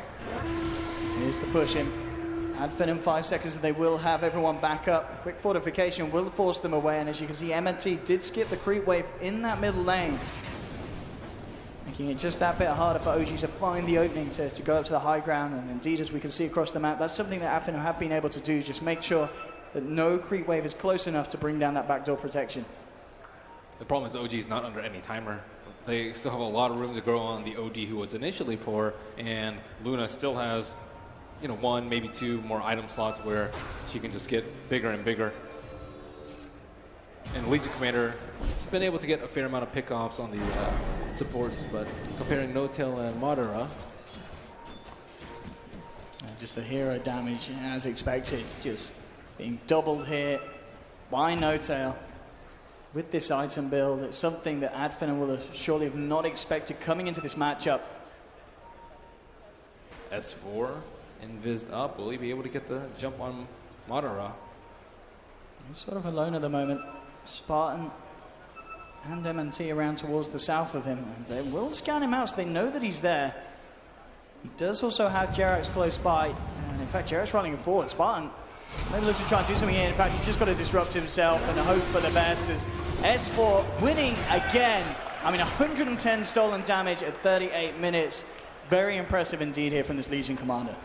Here's the push in. Finem 5 seconds, and they will have everyone back up. Quick fortification will force them away, and as you can see, MNT did skip the creep wave in that middle lane, making it just that bit harder for OG to find the opening to go up to the high ground. And indeed, as we can see across the map, that's something that Finem have been able to do, just make sure that no creep wave is close enough to bring down that backdoor protection. The problem is OG is not under any timer. They still have a lot of room to grow on the OD who was initially poor, and Luna still has 1, maybe 2 more item slots where she can just get bigger and bigger. And Legion Commander has been able to get a fair amount of pickoffs on the supports, but comparing No-Tail and Madara. Just the hero damage as expected, just being doubled here by No-Tail. With this item build, it's something that Finem will surely have not expected coming into this matchup. S4 invised up. Will he be able to get the jump on Madara? He's sort of alone at the moment. Spartan and MNT around towards the south of him. They will scan him out, so they know that he's there. He does also have Jerax close by. And in fact, Jerax running forward. Spartan maybe looks to try and do something here. In fact, he's just got to disrupt himself and hope for the best as S4 winning again. I mean, 110 stolen damage at 38 minutes. Very impressive indeed here from this Legion commander.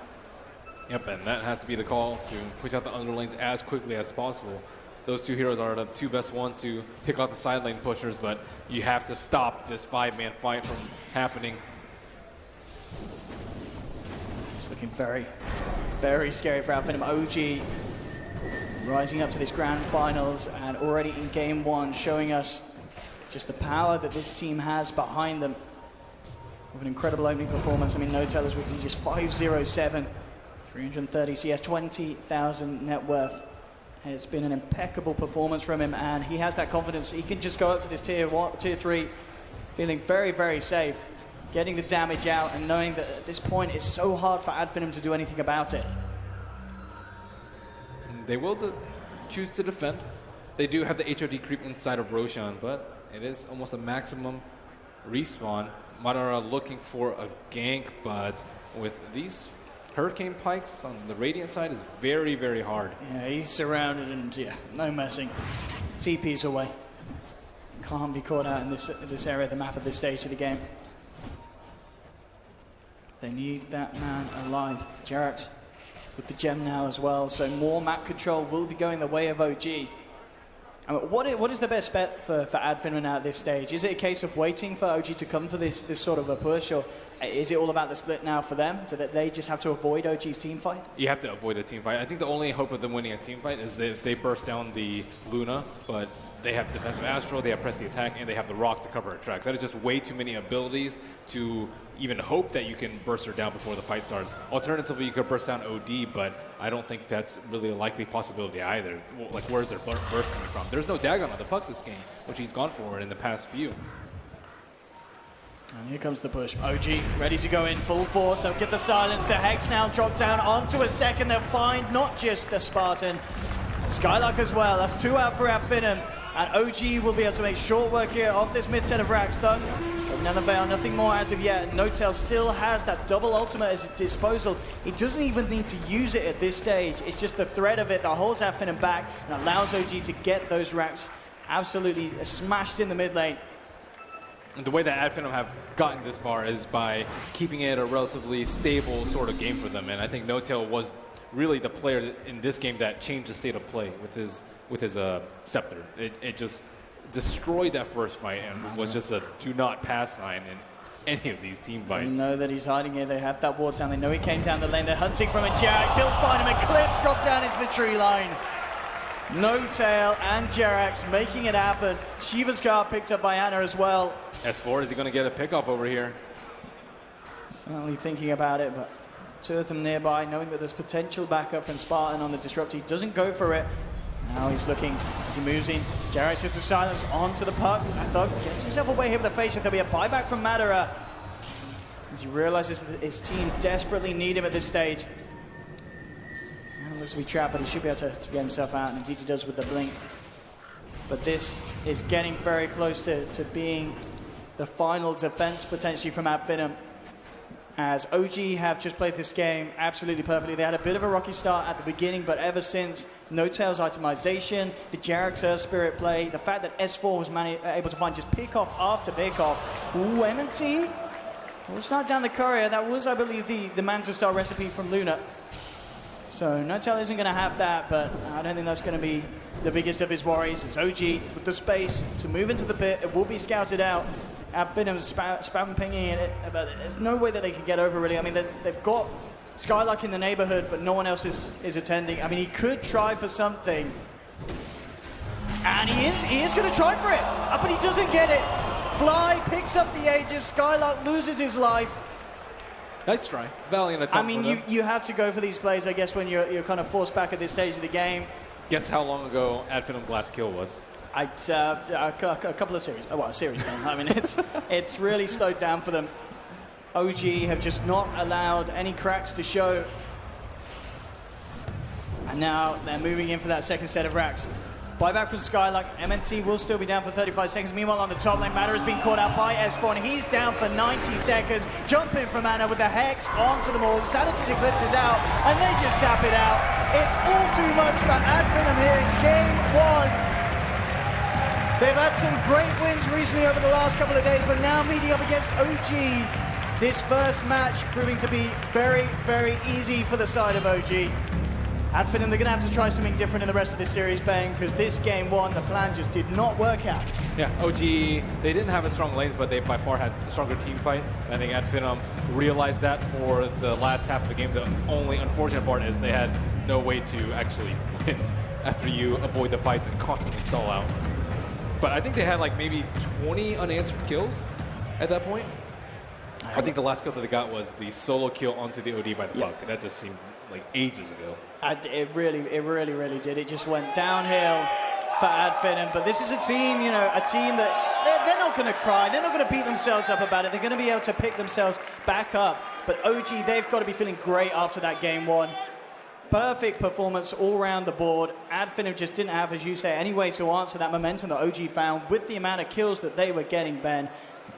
Yep, and that has to be the call to push out the underlanes as quickly as possible. Those two heroes are the two best ones to pick out the side lane pushers, but you have to stop this 5-man fight from happening. It's looking very, very scary for Finem. OG rising up to this grand finals and already in game one showing us just the power that this team has behind them. With an incredible opening performance. I mean, Notel is with just 507, 330 CS, 20,000 net worth. It's been an impeccable performance from him, and he has that confidence. He can just go up to this tier 3, feeling very, very safe, getting the damage out, and knowing that at this point it's so hard for Finem to do anything about it. They will choose to defend. They do have the HOD creep inside of Roshan, but it is almost a maximum respawn. Madara looking for a gank, but with these Hurricane Pikes on the Radiant side is very, very hard. Yeah, he's surrounded and no messing. TP's away. Can't be caught out in this area of the map at this stage of the game. They need that man alive. Jerax with the gem now as well, so more map control will be going the way of OG. I mean, what is the best bet for Finem at this stage? Is it a case of waiting for OG to come for this sort of a push, or is it all about the split now for them, so that they just have to avoid OG's team fight? You have to avoid a team fight. I think the only hope of them winning a team fight is that if they burst down the Luna, but they have defensive Astro, they have press the attack, and they have the Rock to cover her tracks. That is just way too many abilities to even hope that you can burst her down before the fight starts. Alternatively, you could burst down OD, but I don't think that's really a likely possibility either. Like, where's their burst coming from? There's no Dagon on the puck this game, which he's gone for in the past few. And here comes the push. OG ready to go in full force. They'll get the silence. The Hex now drop down onto a second. They'll find not just a Spartan, Skylark as well. That's 2 out for Finem. And OG will be able to make short work here of this mid set of racks, though. Stroking down the Veil, nothing more as of yet. Notel still has that double ultimate at his disposal. He doesn't even need to use it at this stage. It's just the threat of it that holds Finem back and allows OG to get those racks absolutely smashed in the mid lane. The way that Finem have gotten this far is by keeping it a relatively stable sort of game for them. And I think Notel was really the player in this game that changed the state of play with his scepter. It just destroyed that first fight and was just a do not pass sign in any of these team fights. They know that he's hiding here. They have that ward down. They know he came down the lane. They're hunting from a Jerax. He'll find him. Eclipse drop down into the tree line. Notel and Jerax making it happen. Shiva's car picked up by Anna as well. S4, is he going to get a pickup over here? Certainly thinking about it, but 2 of them nearby, knowing that there's potential backup from Spartan on the disrupt. He doesn't go for it. Now he's looking as he moves in. Jerax has the silence onto the puck. Thug gets himself away here with the face. There'll be a buyback from Madara as he realizes that his team desperately need him at this stage. And it looks to be trapped, but he should be able to get himself out, and indeed he does with the blink. But this is getting very close to being the final defense potentially from Finem, as OG have just played this game absolutely perfectly. They had a bit of a rocky start at the beginning, but ever since Notel's itemization, the Jerax Earth Spirit play, the fact that S4 was able to find just pick-off after pick-off. Ooh, MNT will start down the courier. That was, I believe, the Manta Star recipe from Luna. So Notel isn't going to have that, but I don't think that's going to be the biggest of his worries. It's OG with the space to move into the pit. It will be scouted out. Finem spam pinging it, but there's no way that they can get over, really. I mean, they've got Skylark in the neighborhood, but no one else is attending. I mean, he could try for something. And he is going to try for it, but he doesn't get it. Fly picks up the Aegis. Skylark loses his life. Nice try. Valiant attempt. I mean, you have to go for these plays, I guess, when you're kind of forced back at this stage of the game. Guess how long ago Finem last kill was? A couple of series. Well, a series game. I mean, it's really slowed down for them. OG have just not allowed any cracks to show. And now they're moving in for that second set of racks. Buyback from Skylark. MNT will still be down for 35 seconds. Meanwhile, on the top lane, Matter has been caught out by S4, and he's down for 90 seconds. Jump in from Anna with the Hex onto the Maul. Sanity's eclipses out, and they just tap it out. It's all too much for Adfinum here in game 1. They've had some great wins recently over the last couple of days, but now meeting up against OG. This first match proving to be very, very easy for the side of OG. Adfinum, they're going to have to try something different in the rest of this series, Ben, because this game 1, the plan just did not work out. Yeah, OG, they didn't have as strong lanes, but they by far had a stronger team fight. I think Adfinum realized that for the last half of the game. The only unfortunate part is they had no way to actually win after you avoid the fights and constantly stall out. But I think they had like maybe 20 unanswered kills at that point. I think the last kill that they got was the solo kill onto the OD by the Puck. That just seemed like ages ago. It really did. It just went downhill for Adfinum. But this is a team, you know, a team that they're not going to cry. They're not going to beat themselves up about it. They're going to be able to pick themselves back up. But OG, they've got to be feeling great after that game 1. Perfect performance all around the board. Adfinum just didn't have, as you say, any way to answer that momentum that OG found with the amount of kills that they were getting, Ben.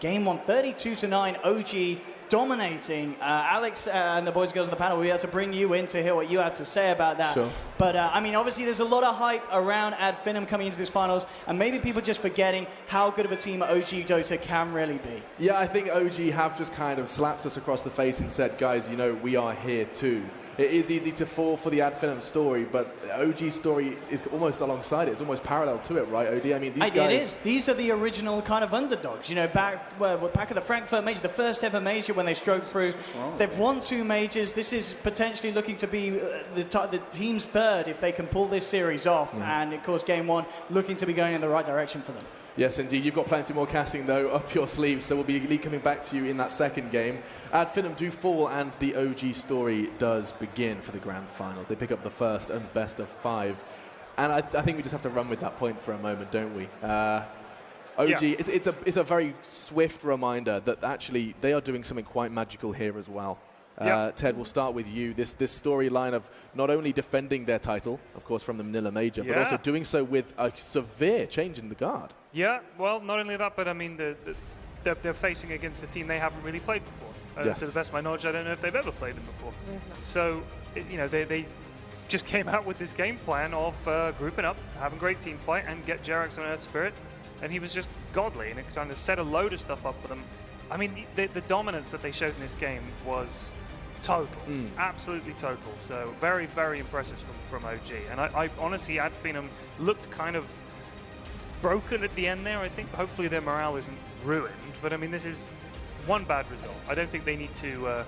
Game 1, 32-9, OG dominating. Alex and the boys and girls on the panel, we'll be able to bring you in to hear what you had to say about that. Sure. But, I mean, obviously there's a lot of hype around Adfinum coming into this finals, and maybe people just forgetting how good of a team OG Dota can really be. Yeah, I think OG have just kind of slapped us across the face and said, guys, you know, we are here too. It is easy to fall for the Adfinum story, but OG's story is almost alongside it. It's almost parallel to it, right, OD? I mean, these guys... It is. These are the original kind of underdogs. You know, back at the Frankfurt Major, the first ever major when they stroked through. They've won 2 majors. This is potentially looking to be the team's third if they can pull this series off. And, of course, game 1 looking to be going in the right direction for them. Yes, indeed. You've got plenty more casting, though, up your sleeve, so we'll be coming back to you in that second game. Adfinum do fall, and the OG story does begin for the grand finals. They pick up the first and best of 5. And I think we just have to run with that point for a moment, don't we? OG, yeah. It's a very swift reminder that actually they are doing something quite magical here as well. Ted, we'll start with you. This storyline of not only defending their title, of course, from the Manila Major, but also doing so with a severe change in the guard. Yeah, well, not only that, but I mean, they're facing against a team they haven't really played before. To the best of my knowledge, I don't know if they've ever played them before. So, you know, they just came out with this game plan of grouping up, having a great team fight, and get Jerax on Earth Spirit. And he was just godly, and it kind of set a load of stuff up for them. I mean, the dominance that they showed in this game was total, absolutely total. So very, very impressive from OG. And I honestly, Adfinum looked kind of broken at the end there. I think hopefully their morale isn't ruined. But I mean, this is one bad result. I don't think they need to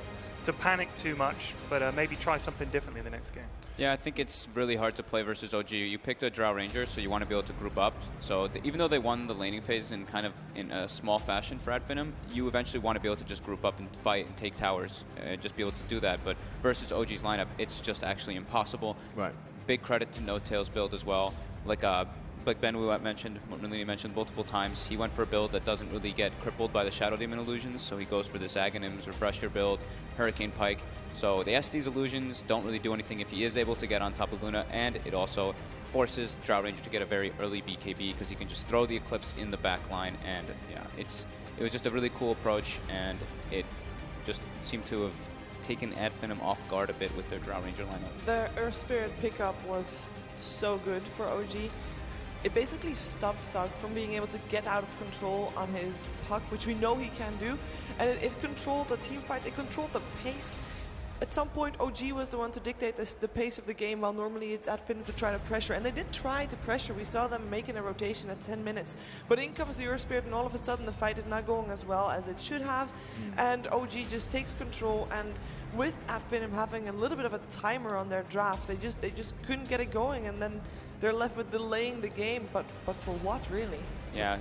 panic too much, but maybe try something differently the next game. Yeah, I think it's really hard to play versus OG. You picked a Drow Ranger, so you want to be able to group up. So even though they won the laning phase in kind of in a small fashion for Adfinum, you eventually want to be able to just group up and fight and take towers, just be able to do that. But versus OG's lineup, it's just actually impossible. Right. Big credit to No Tail's build as well. Like Ben Wu mentioned multiple times, he went for a build that doesn't really get crippled by the Shadow Demon illusions, so he goes for this Aghanim's Refresher build, Hurricane Pike. So the SD's illusions don't really do anything if he is able to get on top of Luna, and it also forces Drow Ranger to get a very early BKB because he can just throw the Eclipse in the back line, and yeah, it was just a really cool approach, and it just seemed to have taken Adfinum off guard a bit with their Drow Ranger lineup. The Earth Spirit pickup was so good for OG. It basically stopped Thug from being able to get out of control on his puck, which we know he can do. And it controlled the team fights, it controlled the pace. At some point, OG was the one to dictate the pace of the game, while normally it's Adfinum to try to pressure. And they did try to pressure. We saw them making a rotation at 10 minutes. But in comes the Earth Spirit, and all of a sudden the fight is not going as well as it should have. And OG just takes control, and with Adfinum having a little bit of a timer on their draft, they just couldn't get it going, and then they're left with delaying the game, but for what, really? Yeah,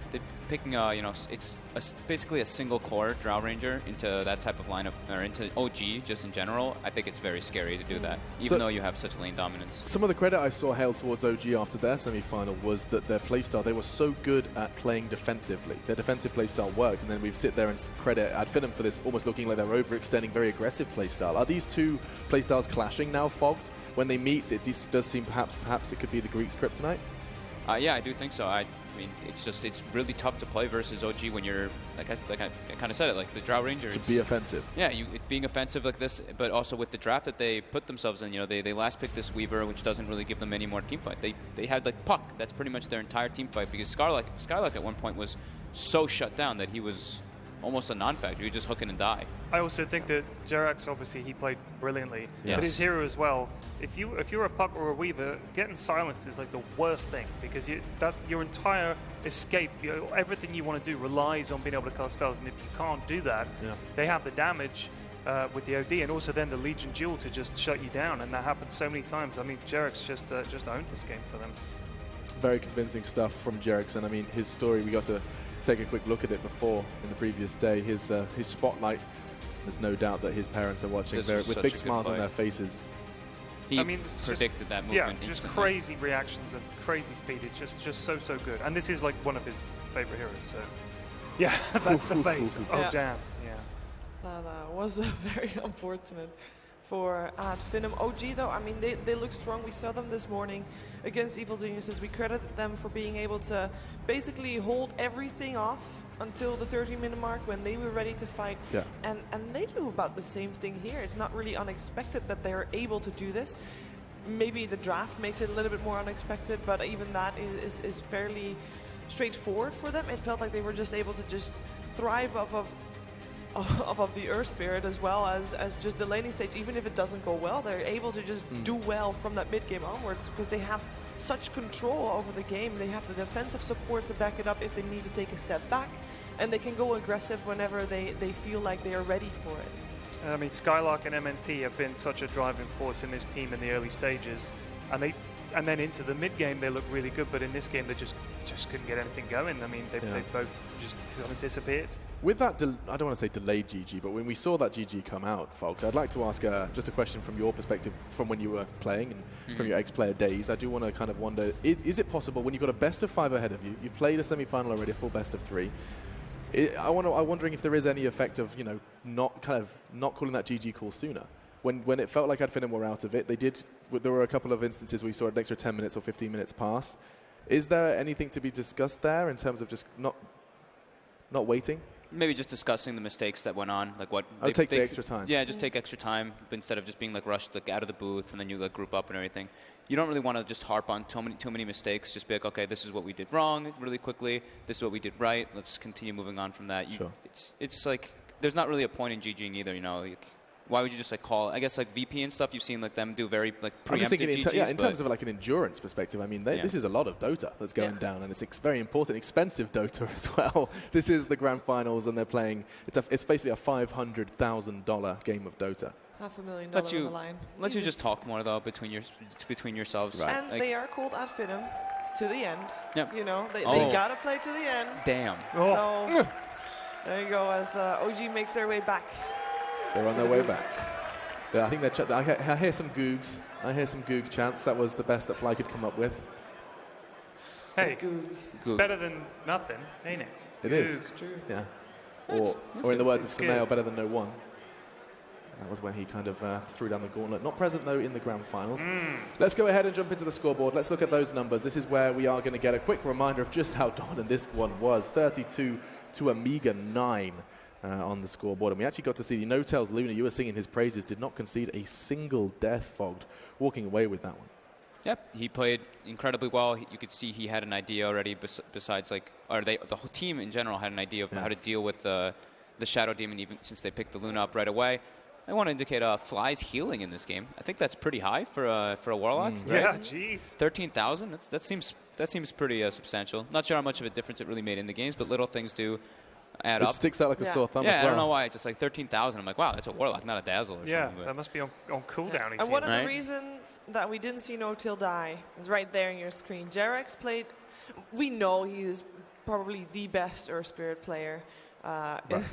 picking basically a single core Drow Ranger into that type of lineup, or into OG just in general, I think it's very scary to do that, even though you have such lane dominance. Some of the credit I saw hailed towards OG after their semi-final was that their playstyle, they were so good at playing defensively. Their defensive playstyle worked, and then we sit there and credit Finem for this almost looking like they're overextending very aggressive playstyle. Are these two playstyles clashing now, Fogged? When they meet, it does seem perhaps it could be the Greeks' kryptonite? Yeah, I do think so. I mean, it's really tough to play versus OG when you're, like I kind of said it, like the Drow Ranger. To be offensive. Yeah, being offensive like this, but also with the draft that they put themselves in, they last picked this Weaver, which doesn't really give them any more team fight. They had like Puck, that's pretty much their entire team fight, because Skylark at one point was so shut down that he was almost a non-factor. You just hook it and die. I also think that Jerax, obviously, he played brilliantly. Yes. But his hero as well. If you're a Puck or a Weaver, getting silenced is like the worst thing, because your entire escape, everything you want to do relies on being able to cast spells, and if you can't do that, they have the damage with the OD, and also then the Legion Duel to just shut you down, and that happens so many times. I mean, Jerax just owned this game for them. Very convincing stuff from Jerax, and I mean, his story, we got to take a quick look at it before in the previous day. His spotlight, there's no doubt that his parents are watching with big smiles on their faces. He predicted that movement just instantly. crazy reactions and crazy speed. It's just so good. And this is like one of his favorite heroes. So yeah, that's the face. Oh damn, yeah. That was very unfortunate for Finem. OG though, I mean, they look strong. We saw them this morning against Evil Geniuses. We credit them for being able to basically hold everything off until the 30-minute mark when they were ready to fight. Yeah. And they do about the same thing here. It's not really unexpected that they're able to do this. Maybe the draft makes it a little bit more unexpected, but even that is fairly straightforward for them. It felt like they were just able to just thrive off of the Earth Spirit, as well as just the laning stage. Even if it doesn't go well, they're able to just do well from that mid-game onwards, because they have such control over the game. They have the defensive support to back it up if they need to take a step back, and they can go aggressive whenever they feel like they are ready for it. I mean, Skylark and MNT have been such a driving force in this team in the early stages, and then into the mid game they look really good, but in this game they just couldn't get anything going. I mean, they both just sort of disappeared. With that, I don't want to say delayed GG, but when we saw that GG come out, folks, I'd like to ask just a question from your perspective, from when you were playing and from your ex-player days. I do want to kind of wonder, is it possible when you've got a best of 5 ahead of you, you've played a semi-final already, a full best of 3, I'm wondering if there is any effect of, not calling that GG call sooner. When it felt like Finem were out of it, there were a couple of instances where we saw an extra 10 minutes or 15 minutes pass. Is there anything to be discussed there in terms of just not waiting? Maybe just discussing the mistakes that went on, like what. I'll take the extra time. Yeah, just take extra time instead of just being like rushed out of the booth and then you like group up and everything. You don't really want to just harp on too many mistakes. Just be like, okay, this is what we did wrong really quickly. This is what we did right. Let's continue moving on from that. Sure. It's like there's not really a point in GGing either. Why would you just like call? I guess like VP and stuff. You've seen like them do very like preemptive. I'm just thinking in terms of like an endurance perspective. I mean, this is a lot of Dota that's going down, and it's very important, expensive Dota as well. This is the grand finals, and they're playing. It's basically a $500,000 game of Dota. $500,000 on the line. Let you just talk more though between yourselves. Right. And they are called Finem to the end. Yep. They gotta play to the end. Damn. So there you go, as OG makes their way back. They're on their way back. I think I hear some googs. I hear some goog chants. That was the best that Fly could come up with. Hey, it's better than nothing, ain't it? It is. It's true. Yeah. Or in the words of Samael, better than no one. That was when he kind of threw down the gauntlet. Not present, though, in the grand finals. Let's go ahead and jump into the scoreboard. Let's look at those numbers. This is where we are going to get a quick reminder of just how dominant this one was. 32 to a meager 9. On the scoreboard, and we actually got to see No Tails Luna. You were singing his praises. Did not concede a single death. Fogged, walking away with that one. Yep, he played incredibly well. You could see he had an idea already. Besides, the whole team in general had an idea of how to deal with the Shadow Demon, even since they picked the Luna up right away. I want to indicate Fly's healing in this game. I think that's pretty high for a Warlock. Right? Yeah, jeez. 13,000. That seems pretty substantial. Not sure how much of a difference it really made in the games, but little things do add up. It sticks out like a sore thumb as well. I don't know why. It's just like 13,000. I'm like, wow, that's a Warlock, not a Dazzle or something. Yeah, that must be on cooldown. And one of the reasons that we didn't see No Till die is right there in your screen. Jerax played. We know he is probably the best Earth Spirit player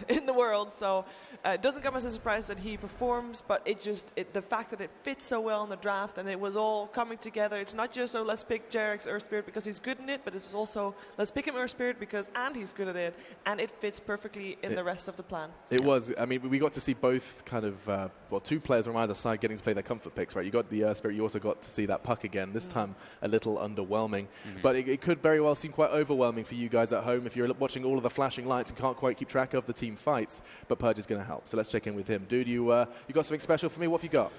in the world. So it doesn't come as a surprise that he performs, but the fact that it fits so well in the draft and it was all coming together. It's not just, let's pick Jarek's Earth Spirit because he's good in it, but it's also, let's pick him Earth Spirit because he's good at it, and it fits perfectly in the rest of the plan. It was. I mean, we got to see both kind of, two players from either side getting to play their comfort picks, right? You got the Earth Spirit, you also got to see that puck again. This time a little underwhelming, but it could very well seem quite overwhelming for you guys at home if you're watching all of the flashing lights and can't quite keep track of the team fights, but Purge is going to help. So let's check in with him. Dude, you got something special for me? What have you got?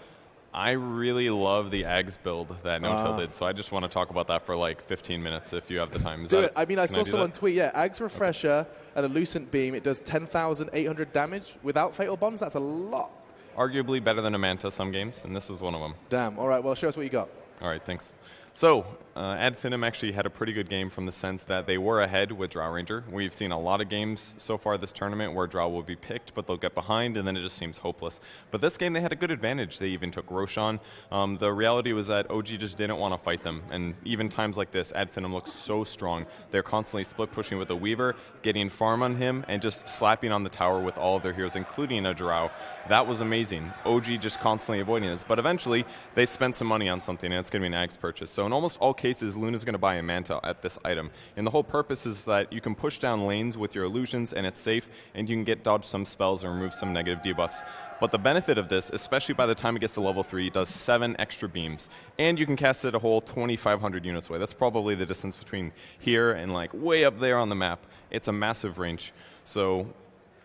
I really love the Ags build that No-Till did, so I just want to talk about that for like 15 minutes if you have the time. Do it. I mean, I saw someone tweet, Ags Refresher and a Lucent Beam, it does 10,800 damage without Fatal Bonds. That's a lot. Arguably better than a Manta some games, and this is one of them. Damn. All right, well, show us what you got. All right, thanks. So, Finem actually had a pretty good game from the sense that they were ahead with Drow Ranger. We've seen a lot of games so far this tournament where Drow will be picked, but they'll get behind, and then it just seems hopeless. But this game, they had a good advantage. They even took Roshan. The reality was that OG just didn't want to fight them, and even times like this, Finem looks so strong. They're constantly split pushing with the Weaver, getting farm on him, and just slapping on the tower with all of their heroes, including a Drow. That was amazing. OG just constantly avoiding this. But eventually, they spent some money on something, and it's going to be an Ags purchase. So in almost all cases, Luna's going to buy a Manta at this item. And the whole purpose is that you can push down lanes with your illusions, and it's safe, and you can get dodge some spells and remove some negative debuffs. But the benefit of this, especially by the time it gets to level 3, it does 7 extra beams. And you can cast it a whole 2,500 units away. That's probably the distance between here and like way up there on the map. It's a massive range. So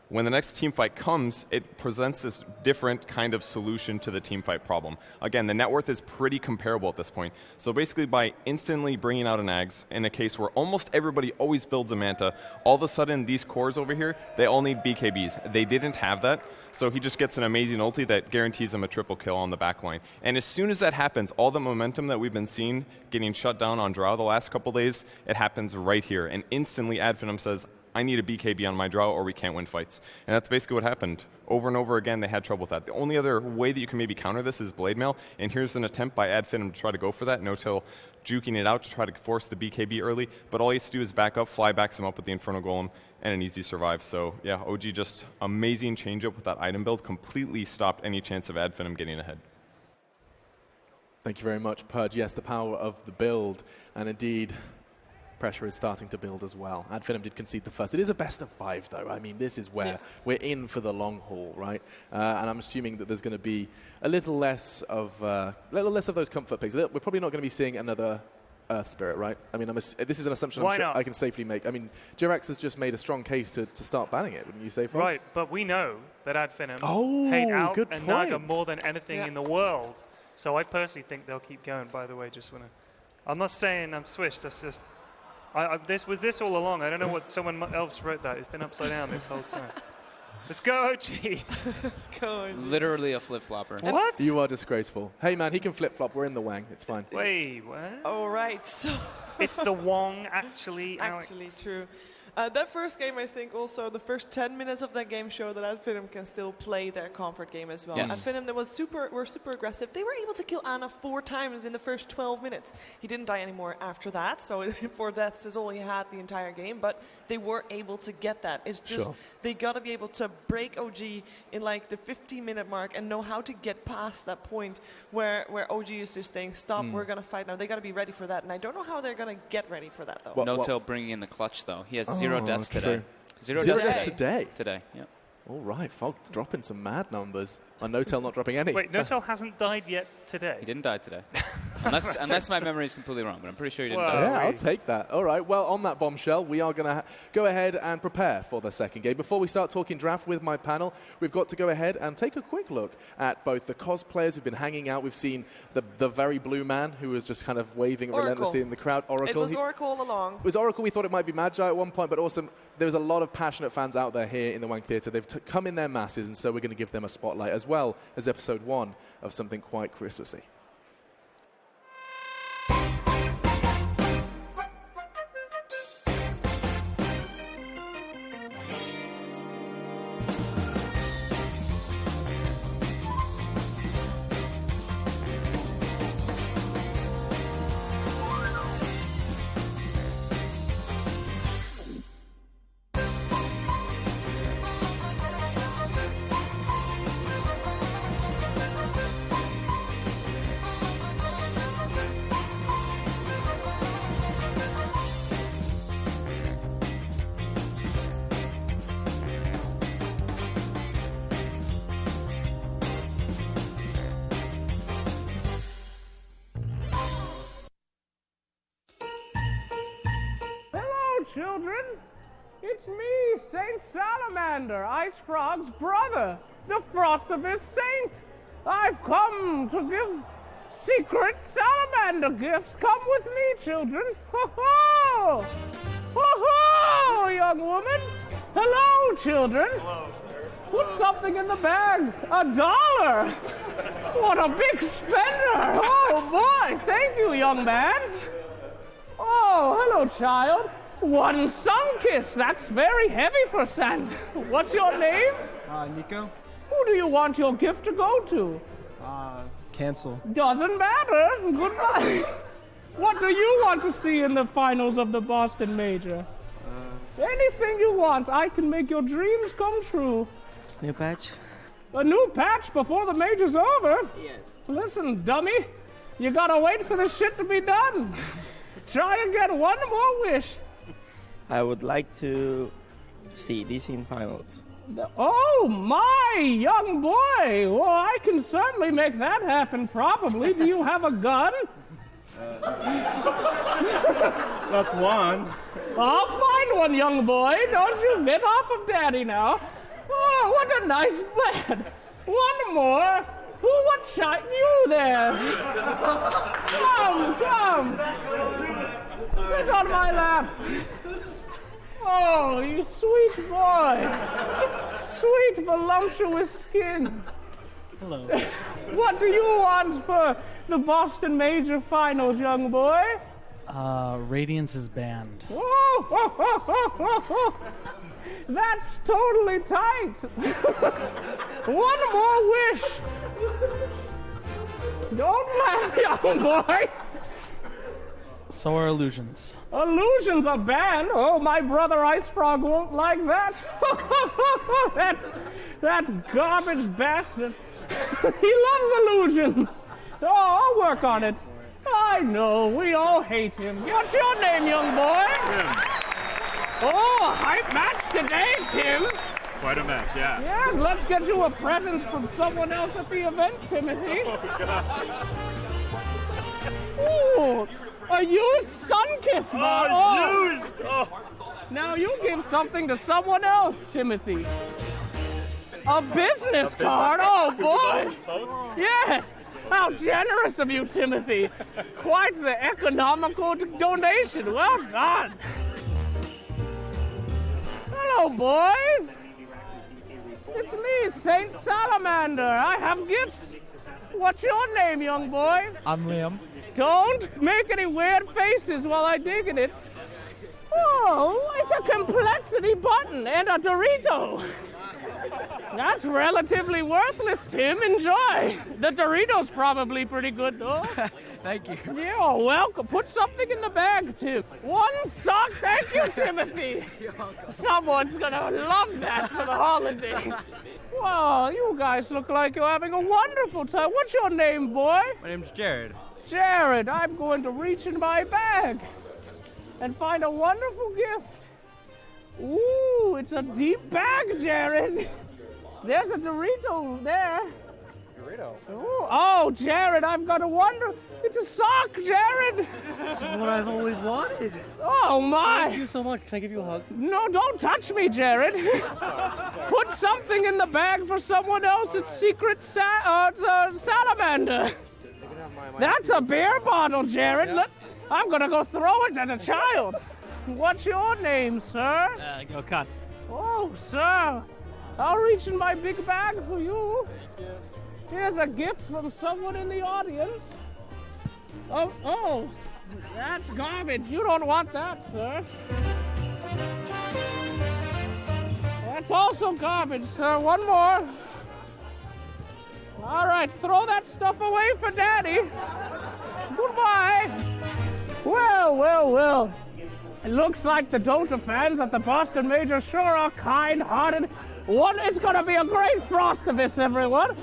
when the next team fight comes, it presents this different kind of solution to the team fight problem. Again, the net worth is pretty comparable at this point. So basically by instantly bringing out an Ags, in a case where almost everybody always builds a Manta, all of a sudden these cores over here, they all need BKBs. They didn't have that, so he just gets an amazing ulti that guarantees him a triple kill on the back line. And as soon as that happens, all the momentum that we've been seeing getting shut down on Drow the last couple days, it happens right here. And instantly Finem says, I need a BKB on my Drow or we can't win fights. And that's basically what happened. Over and over again, they had trouble with that. The only other way that you can maybe counter this is Blade Mail, and here's an attempt by Finem to try to go for that. No-Till juking it out to try to force the BKB early, but all he has to do is back up, Fly backs him up with the Infernal Golem, and an easy survive. So yeah, OG just amazing change-up with that item build, completely stopped any chance of Finem getting ahead. Thank you very much, Purge. Yes, the power of the build, and indeed, pressure is starting to build as well. Finem did concede the first. It is a best of 5, though. I mean, this is where we're in for the long haul, right? And I'm assuming that there's going to be a little less of those comfort picks. We're probably not going to be seeing another Earth Spirit, right? I mean, this is an assumption I can safely make. I mean, Jirax has just made a strong case to start banning it, wouldn't you say, Fog? Right, but we know that Finem hate out and Naga more than anything in the world. So I personally think they'll keep going, by the way. I'm not saying I'm Swish, that's just... this was this all along. I don't know what someone else wrote that. It's been upside down this whole time. Let's go, OG. Let's go, OG. Literally a flip-flopper. What? You are disgraceful. Hey, man, he can flip-flop. We're in the Wang. It's fine. Wait, what? Oh, right. So it's the Wong, actually, Actually, Alex. true. That first game, I think also the first 10 minutes of that game showed that Finem can still play their comfort game as well. Yes. Finem were super aggressive. They were able to kill Ana 4 times in the first 12 minutes. He didn't die anymore after that, so 4 deaths is all he had the entire game, but they were able to get that. It's just they got to be able to break OG in like the 15-minute mark and know how to get past that point where OG is just saying, stop, we're going to fight now. They got to be ready for that, and I don't know how they're going to get ready for that, though. No-Till bringing in the clutch, though. He has 0 deaths today. Zero deaths today? Today, yeah. All right, Fog dropping some mad numbers. And No-Till not dropping any. Wait, No-Till hasn't died yet today? He didn't die today. unless my memory is completely wrong, but I'm pretty sure he didn't die. Yeah, I'll take that. All right, well, on that bombshell, we are going to go ahead and prepare for the second game. Before we start talking draft with my panel, we've got to go ahead and take a quick look at both the cosplayers who've been hanging out. We've seen the very blue man who was just kind of waving relentlessly in the crowd. Oracle. It was Oracle all along. It was Oracle. We thought it might be Magi at one point, but also there's a lot of passionate fans out there here in the Wang Theatre. They've come in their masses, and so we're going to give them a spotlight as well as episode 1 of something quite Christmassy. children. It's me, Saint Salamander, Ice Frog's brother, the Frostivus Saint. I've come to give secret salamander gifts. Come with me, children. Ho-ho! Ho-ho, young woman. Hello, children. Hello, sir. Put something in the bag. $1. What a big spender. Oh, boy. Thank you, young man. Oh, hello, child. One sun kiss. That's very heavy for Santa. What's your name? Nico. Who do you want your gift to go to? Cancel. Doesn't matter. Goodbye. What do you want to see in the finals of the Boston Major? Anything you want. I can make your dreams come true. New patch? A new patch before the Major's over? Yes. Listen, dummy. You gotta wait for the shit to be done. Try and get one more wish. I would like to see DC in finals. Oh, my young boy. Well, I can certainly make that happen, probably. Do you have a gun? Not one. I'll find one, young boy. Don't you get off of Daddy now. Oh, what a nice bed. One more. What shot you there? Come. Sit on my lap. Oh, you sweet boy. Sweet, voluptuous skin. Hello. What do you want for the Boston Major Finals, young boy? Radiance is banned. That's totally tight. One more wish. Don't laugh, young boy. So are illusions. Illusions are banned? Oh, my brother Ice Frog won't like that. that garbage bastard. He loves illusions. Oh, I'll work on it. I know, we all hate him. What's your name, young boy? Tim. Oh, a hype match today, Tim. Quite a match, yeah. Yes, let's get you a present from someone else at the event, Timothy. Ooh, a used Sunkiss bottle. Used! Oh. Now you give something to someone else, Timothy. A business card? Oh, boy. Yes. How generous of you, Timothy. Quite the economical donation. Well done. Hello, boys. It's me, Saint Salamander. I have gifts. What's your name, young boy? I'm Liam. Don't make any weird faces while I dig in it. Oh, it's a complexity button and a Dorito. That's relatively worthless, Tim. Enjoy. The Dorito's probably pretty good, though. Thank you. You're welcome. Put something in the bag, Tim. One sock. Thank you, Timothy. Someone's gonna love that for the holidays. Well, you guys look like you're having a wonderful time. What's your name, boy? My name's Jared. Jared, I'm going to reach in my bag and find a wonderful gift. Ooh, it's a deep bag, Jared. There's a Dorito there. Dorito? Ooh, oh, Jared, I've got a wonder. It's a sock, Jared. This is what I've always wanted. Oh, my. Thank you so much. Can I give you a hug? No, don't touch me, Jared. Put something in the bag for someone else. It's secret salamander. That's a beer bottle, Jared. Look, I'm going to go throw it at a child. What's your name, sir? Go cut. Oh, sir. I'll reach in my big bag for you. Here's a gift from someone in the audience. Oh, that's garbage. You don't want that, sir. That's also garbage, sir. One more. All right, throw that stuff away for Daddy. Goodbye. Well. It looks like the Dota fans at the Boston Major sure are kind-hearted. It's going to be a great Frostivus, everyone.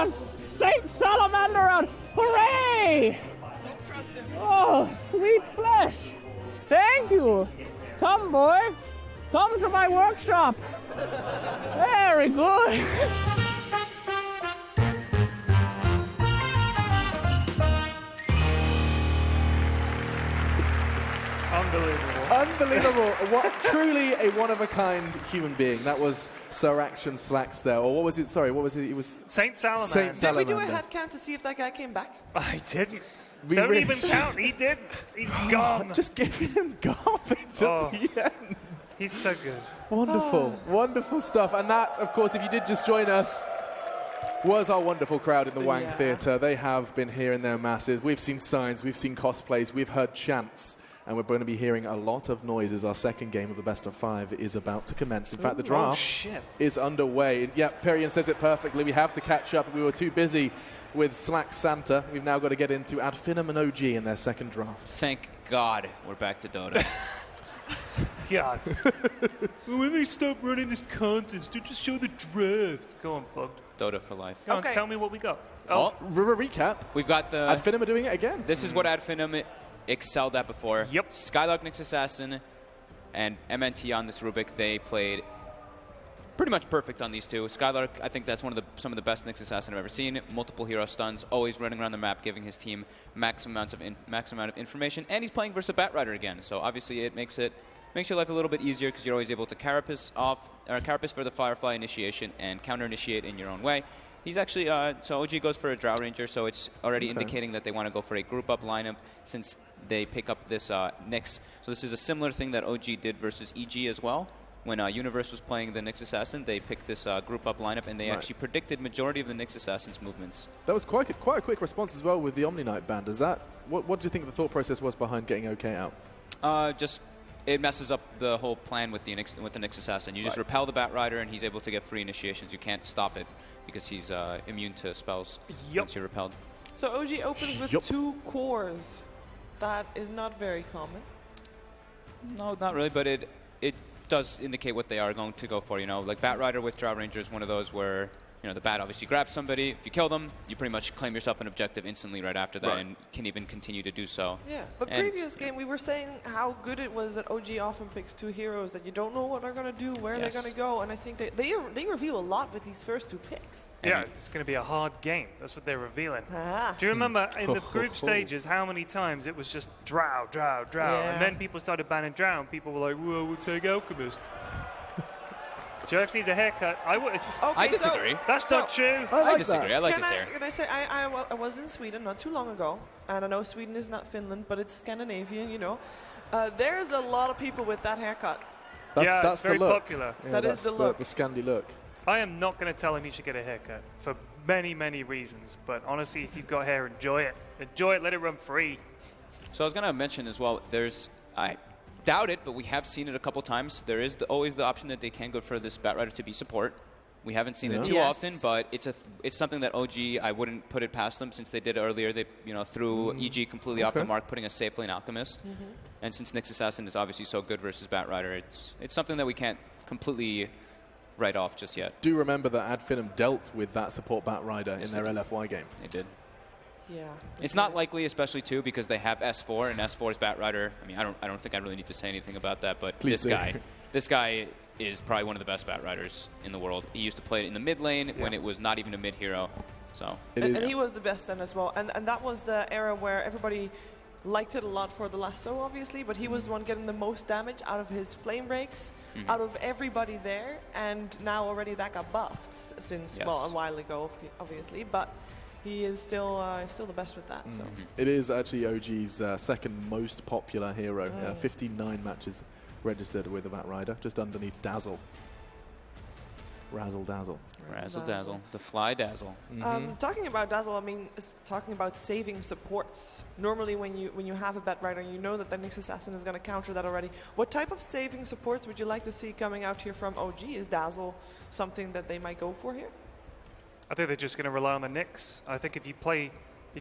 Saint Salamander out. Hooray! Oh, sweet flesh. Thank you. Come, boy. Come to my workshop. Very good. Unbelievable. Unbelievable. What, truly a one-of-a-kind human being. That was Sir Action Slacks there. Or what was it? Sorry, what was it? It was Saint Salamander. Saint Did we do a Salamander. head count to see if that guy came back? I didn't. We Don't really even count. He did. He's gone. Just giving him garbage Oh. at the end. He's so good. Wonderful, wonderful stuff. And that, of course, if you did just join us, was our wonderful crowd in the Wang Yeah. Theatre. They have been here in their masses. We've seen signs, we've seen cosplays, we've heard chants, and we're going to be hearing a lot of noise as our second game of the best of 5 is about to commence. In fact, the draft shit. is underway. Yep, Perian says it perfectly. We have to catch up. We were too busy with Slack Santa. We've now got to get into Ad Finem and OG in their second draft. Thank God we're back to Dota. God. When they stop running this contest, they just show the draft. Go on, Fogged. Dota for life. Go on, Okay. tell me what we got. Oh, Recap. we've got the... Ad Finem are doing it again. This is what Ad Finem excelled at before. Yep. Skylark, Nyx Assassin, and MNT on this Rubik, they played pretty much perfect on these two. Skylark, I think that's some of the best Nyx Assassin I've ever seen. Multiple hero stuns, always running around the map, giving his team max amount of information, and he's playing versus a Batrider again. So obviously it makes your life a little bit easier because you're always able to Carapace for the Firefly initiation and counter initiate in your own way. He's actually so OG goes for a Drow Ranger, so it's already indicating that they want to go for a group up lineup since they pick up this Nyx. So this is a similar thing that OG did versus EG as well. When Universe was playing the Nyx Assassin, they picked this group up lineup, and they actually predicted majority of the Nyx Assassin's movements. That was quite a quick response as well with the Omni Knight ban. Does that? What do you think the thought process was behind getting OK out? Just it messes up the whole plan with the Nyx Assassin. You just repel the Batrider, and he's able to get free initiations. You can't stop it because he's immune to spells once you're repelled. So OG opens with 2 cores. That is not very common. No, not really, but it does indicate what they are going to go for. You know, like Batrider with Drow Ranger is one of those where, you know, the bat obviously grabs somebody. If you kill them, you pretty much claim yourself an objective instantly right after that, and can even continue to do so. Yeah, but And previous game we were saying how good it was that OG often picks 2 heroes that you don't know what they're going to do, where they're going to go, and I think they reveal a lot with these first 2 picks. Yeah, it's going to be a hard game. That's what they're revealing. Ah. Do you remember in the group stages how many times it was just Drow, Yeah. and then people started banning Drow, and people were like, "Whoa, we'll take Alchemist." Jerks needs a haircut. I disagree. That's not true. I disagree. I like Can his hair. Can I say, I was in Sweden not too long ago, and I know Sweden is not Finland, but it's Scandinavian, you know. There's a lot of people with that haircut. That's that's very the look. popular. Yeah, That is that's the look. The Scandi look. I am not going to tell him he should get a haircut for many, many reasons. But honestly, if you've got hair, enjoy it. Enjoy it. Let it run free. So I was going to mention as well, I doubt it, but we have seen it a couple times. There is always the option that they can go for this Batrider to be support. We haven't seen it too Yes. often, but it's something that OG, I wouldn't put it past them since they did it earlier. They threw EG completely off the mark, putting us safely in Alchemist. And since Nyx Assassin is obviously so good versus Batrider, it's something that we can't completely write off just yet. Do remember that Ad Finem dealt with that support Batrider in their LFY game. They did. Yeah. It's not likely, especially too, because they have S4 and S4's Batrider. I mean, I don't think I really need to say anything about that, but Please do. this guy is probably one of the best Batriders in the world. He used to play it in the mid lane when it was not even a mid hero. So And he was the best then as well. And that was the era where everybody liked it a lot for the lasso, obviously, but he was the one getting the most damage out of his flame breaks, out of everybody there. And now already that got buffed since, well, a while ago, obviously. But he is still the best with that. So It is actually OG's second most popular hero. 59 matches registered with the Batrider, just underneath Dazzle. Razzle Dazzle. Razzle Dazzle, the Fly Dazzle. Talking about Dazzle, I mean, it's talking about saving supports. Normally, when you have a Batrider, you know that the Nyx Assassin is going to counter that already. What type of saving supports would you like to see coming out here from OG? Is Dazzle something that they might go for here? I think they're just going to rely on the Nyx. I think if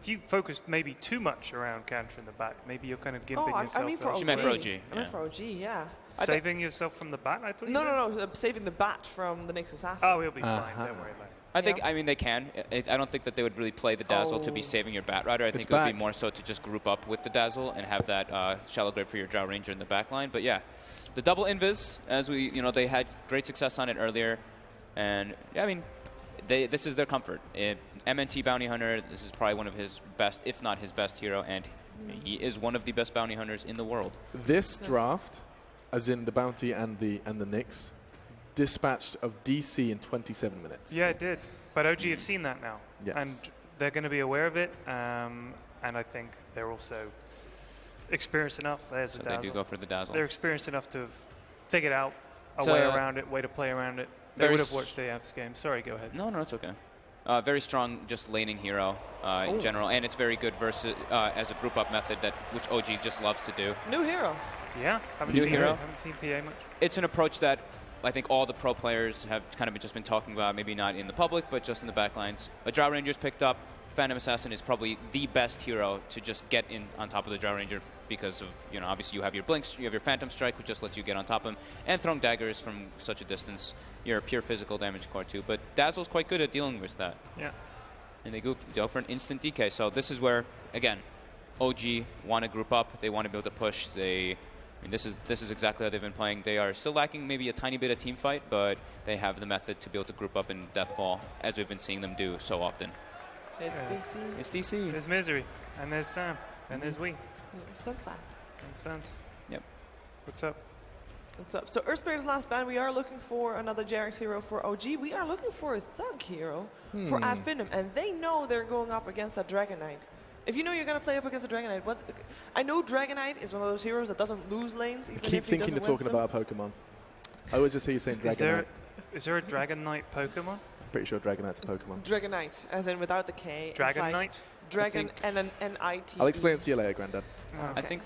you focus maybe too much around counter in the back, maybe you're kind of gimping yourself. I mean for OG. She meant for OG. I meant for OG, yeah. Saving yourself from the bat, I thought you said? No, saving the bat from the Nyx Assassin. Oh, he'll be fine. Don't worry about it. I think, I mean, they can. I don't think that they would really play the Dazzle to be saving your Batrider. I think it would be more so to just group up with the Dazzle and have that Shallow Grave for your Drow Ranger in the back line. But yeah, the double invis, as they had great success on it earlier. And yeah, I mean, this is their comfort. MNT Bounty Hunter, this is probably one of his best, if not his best hero. And He is one of the best bounty hunters in the world. This draft, as in the bounty and the Knicks, dispatched of DC in 27 minutes. Yeah, it did. But OG have seen that now. Yes. And they're going to be aware of it. And I think they're also experienced enough. There's So a they dazzle. do go for the dazzle. They're experienced enough to have figured out a So, way around it, way to play around it. They very would have watched the Avs game. Sorry, go ahead. No, it's okay. Very strong, just laning hero in general, and it's very good versus as a group up method which OG just loves to do. New hero. Yeah, haven't seen PA much. It's an approach that I think all the pro players have kind of just been talking about, maybe not in the public, but just in the backlines. A Drow Ranger's picked up. Finem Assassin is probably the best hero to just get in on top of the Drow Ranger because of, obviously you have your Blinks, you have your Phantom Strike, which just lets you get on top of him, and throwing daggers from such a distance. You're a pure physical damage core too, but Dazzle's quite good at dealing with that. Yeah. And they go for an instant DK. So this is where, again, OG want to group up. They want to be able to push. This is exactly how they've been playing. They are still lacking maybe a tiny bit of team fight, but they have the method to be able to group up in Deathball, as we've been seeing them do so often. It's DC. It's DC. There's Misery, and there's Sam, and there's We. That's fine. And Sans. Yep. What's up? What's up? So Earthspear's last ban, we are looking for another Jarex hero for OG. We are looking for a Thug hero for Ad Finem, and they know they're going up against a Dragon Knight. If you know you're going to play up against a Dragon Knight, I know Dragon Knight is one of those heroes that doesn't lose lanes. Even I keep if he thinking you're doesn't talking win them. about a Pokemon. I always just hear you saying Dragon Knight. Is there a Dragon Knight Pokemon? Pretty sure Dragon Knight's a Pokemon. Dragon Knight, as in without the K. Dragon It's like Knight? Dragon and an N-I-T. I'll explain it to you later, Grandad. I think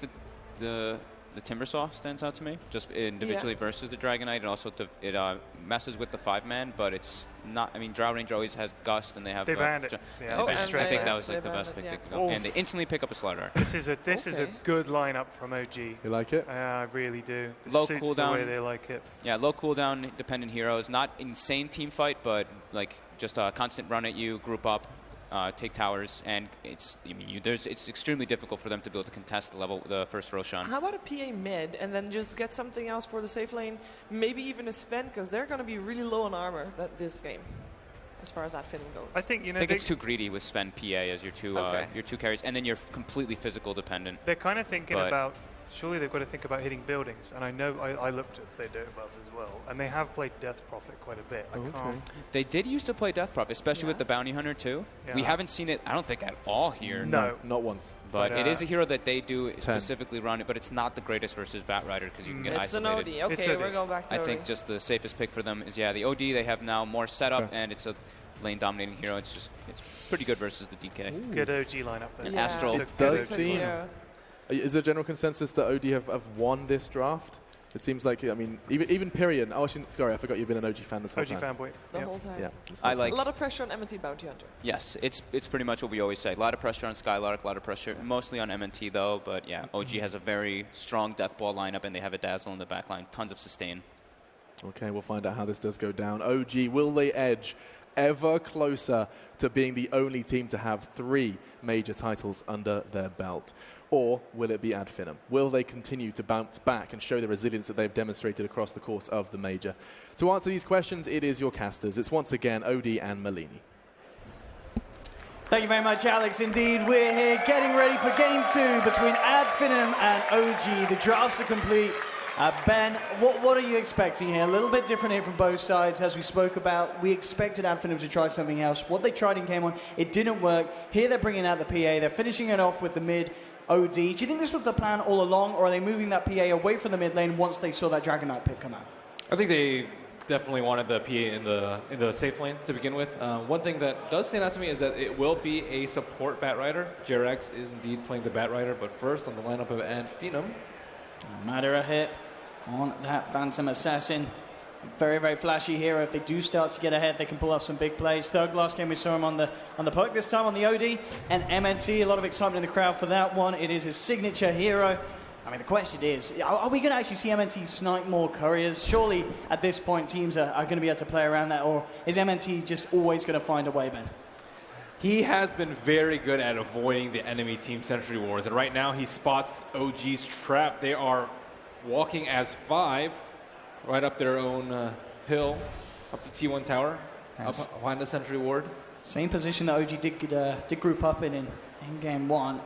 the Timbersaw stands out to me, just individually versus the Dragon Knight. And also it messes with the 5-man, but it's not. I mean, Drow Ranger always has Gust, and they have. They banned it. Yeah, I think that was like the best pick to go. And they instantly pick up a Slaughter. This is a good lineup from OG. You like it? I really do. It Low suits cooldown. the way they like it. Yeah, low cooldown dependent heroes. Not insane team fight, but like just a constant run at you, group up, take towers, and it's extremely difficult for them to be able to contest the first Roshan. How about a PA mid and then just get something else for the safe lane? Maybe even a Sven, because they're going to be really low on armor this game, as far as that fitting goes. I think I think it's too greedy with Sven PA as your two carries, and then you're completely physical dependent. They're kind of thinking about. Surely they've got to think about hitting buildings, and I know I looked at their dirt buff as well, and they have played Death Prophet quite a bit. They did used to play Death Prophet, especially with the Bounty Hunter too. Yeah. We haven't seen it, I don't think, at all here. No, not once. But it is a hero that they do specifically run it, but it's not the greatest versus Bat Rider because you can get isolated. It's an OD. Okay, we're going back to I OD. think just the safest pick for them is the OD. They have now more setup, and it's a lane dominating hero. It's pretty good versus the DK. It's a good OG lineup there. And Astral. It does seem. Is there a general consensus that OD have won this draft? It seems like, I mean, even Pyrian. Oh, sorry, I forgot you've been an OG fan this whole time. OG fanboy. The whole time. Yeah. I like a lot of pressure on MNT Bounty Hunter. Yes, it's pretty much what we always say. A lot of pressure on Skylark, a lot of pressure, mostly on MNT though. But yeah, OG has a very strong Deathball lineup, and they have a Dazzle in the backline. Tons of sustain. Okay, we'll find out how this does go down. OG, will they edge ever closer to being the only team to have 3 major titles under their belt? Or will it be Ad Finem? Will they continue to bounce back and show the resilience that they've demonstrated across the course of the major? To answer these questions, it is your casters. It's once again OD and Malini. Thank you very much, Alex. Indeed, we're here getting ready for Game 2 between Ad Finem and OG. The drafts are complete. Ben, what are you expecting here? A little bit different here from both sides. As we spoke about, we expected Ad Finem to try something else. What they tried in Game 1, it didn't work. Here they're bringing out the PA. They're finishing it off with the mid OD. Do you think this was the plan all along, or are they moving that PA away from the mid lane once they saw that Dragon Knight pick come out? I think they definitely wanted the PA in the safe lane to begin with. One thing that does stand out to me is that it will be a support Bat Rider. Jarex is indeed playing the Bat Rider, but first on the lineup of Ad Finem. Matter a hit on that Phantom Assassin. Very, very flashy hero. If they do start to get ahead, they can pull off some big plays. Thug, last game we saw him on the poke, this time on the OD. And MNT, a lot of excitement in the crowd for that one. It is his signature hero. I mean, the question is, are we going to actually see MNT snipe more couriers? Surely, at this point, teams are going to be able to play around that, or is MNT just always going to find a way, Ben? He has been very good at avoiding the enemy team Sentry Wars, and right now he spots OG's trap. They are walking as 5 right up their own hill, up the T1 tower, up behind the Sentry Ward. Same position that OG did group up in Game 1.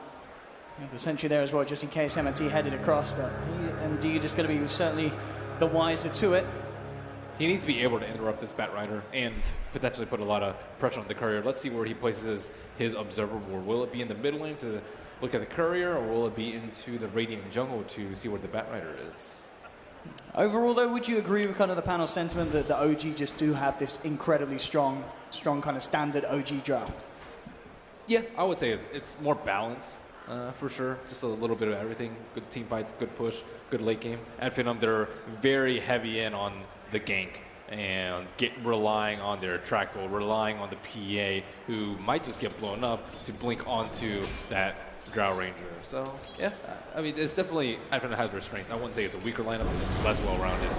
Yeah, the sentry there as well, just in case MNT headed across, but Indeed just going to be certainly the wiser to it. He needs to be able to interrupt this Bat Rider and potentially put a lot of pressure on the Courier. Let's see where he places his Observer Ward. Will it be in the mid lane to look at the Courier, or will it be into the Radiant Jungle to see where the Bat Rider is? Overall, though, would you agree with kind of the panel sentiment that the OG just do have this incredibly strong kind of standard OG draft? Yeah, I would say it's more balanced, for sure. Just a little bit of everything. Good team fights, good push, good late game. At Finem, they're very heavy in on the gank and relying on their track goal, relying on the PA, who might just get blown up to blink onto that Drow Ranger. So, yeah, I mean, it's definitely, I don't know, has their strengths. I wouldn't say it's a weaker lineup, it's just less well-rounded.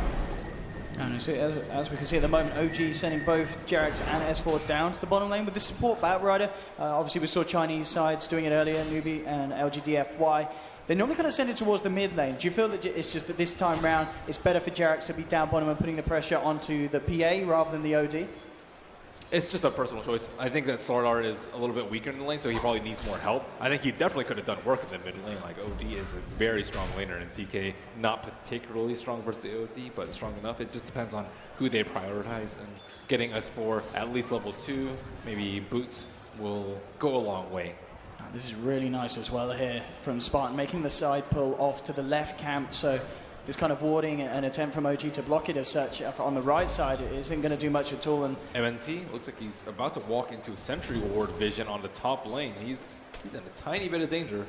And so as we can see at the moment, OG sending both Jerax and S4 down to the bottom lane with the support Bat Rider. Obviously, we saw Chinese sides doing it earlier, Newbie and LGDFY. They normally kind of send it towards the mid lane. Do you feel that it's just that this time round it's better for Jerax to be down bottom and putting the pressure onto the PA rather than the OD? It's just a personal choice. I think that Sword is a little bit weaker in the lane, so he probably needs more help. I think he definitely could have done work in the mid lane. Like, OD is a very strong laner, and TK not particularly strong versus the OD, but strong enough. It just depends on who they prioritize, and getting us for at least level 2, maybe Boots, will go a long way. This is really nice as well here from Spartan, making the side pull off to the left camp. So this kind of warding an attempt from OG to block it as such on the right side isn't going to do much at all. And MNT looks like he's about to walk into a sentry ward vision on the top lane. He's in a tiny bit of danger.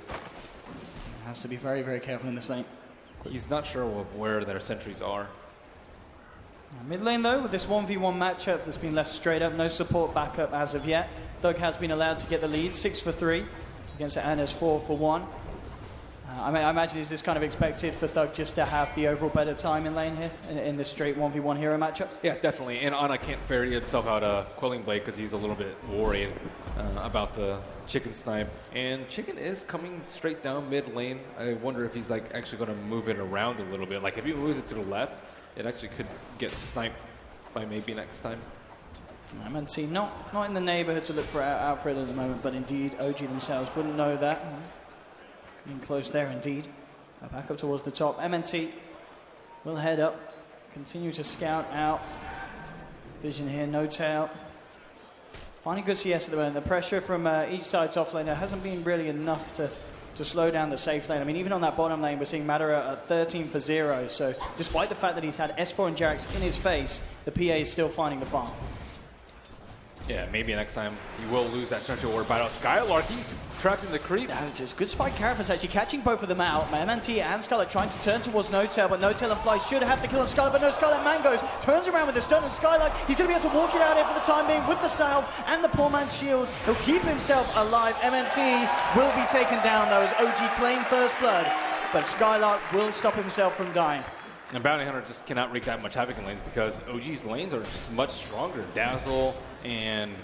Has to be very, very careful in this lane. He's not sure of where their sentries are. Mid lane, though, with this 1v1 matchup that's been left straight up, no support backup as of yet. Thug has been allowed to get the lead, 6 for 3 against Anna's 4 for 1. I imagine is this kind of expected for Thug just to have the overall better time in lane here in this straight 1v1 hero matchup? Yeah, definitely. And Anna can't ferry himself out a Quelling Blade because he's a little bit worried about the Chicken snipe. And Chicken is coming straight down mid lane. I wonder if he's like actually going to move it around a little bit. Like if he moves it to the left, it actually could get sniped by maybe next time. MNT not in the neighborhood to look for Alfred at the moment, but indeed OG themselves wouldn't know that. Getting close there indeed. Back up towards the top. MNT will head up, continue to scout out. Vision here, no tail. Finding good CS at the moment. The pressure from each side's off laner hasn't been really enough to slow down the safe lane. I mean, even on that bottom lane, we're seeing Madara at 13 for 0. So despite the fact that he's had S4 and Jerax in his face, the PA is still finding the farm. Yeah, maybe next time he will lose that central ward battle. Skylark, he's trapped in the creeps. Yeah, it's good spike Carapace actually catching both of them out. MNT and Scarlet trying to turn towards No Tail, but No Tail and Fly should have the kill on Scarlet, but no, Scarlet Mangoes turns around with the stun, and Skylark, he's going to be able to walk it out here for the time being with the salve and the poor man's shield. He'll keep himself alive. MNT will be taken down though as OG claim first blood, but Skylark will stop himself from dying. And Bounty Hunter just cannot wreak that much havoc in lanes because OG's lanes are just much stronger. Dazzle and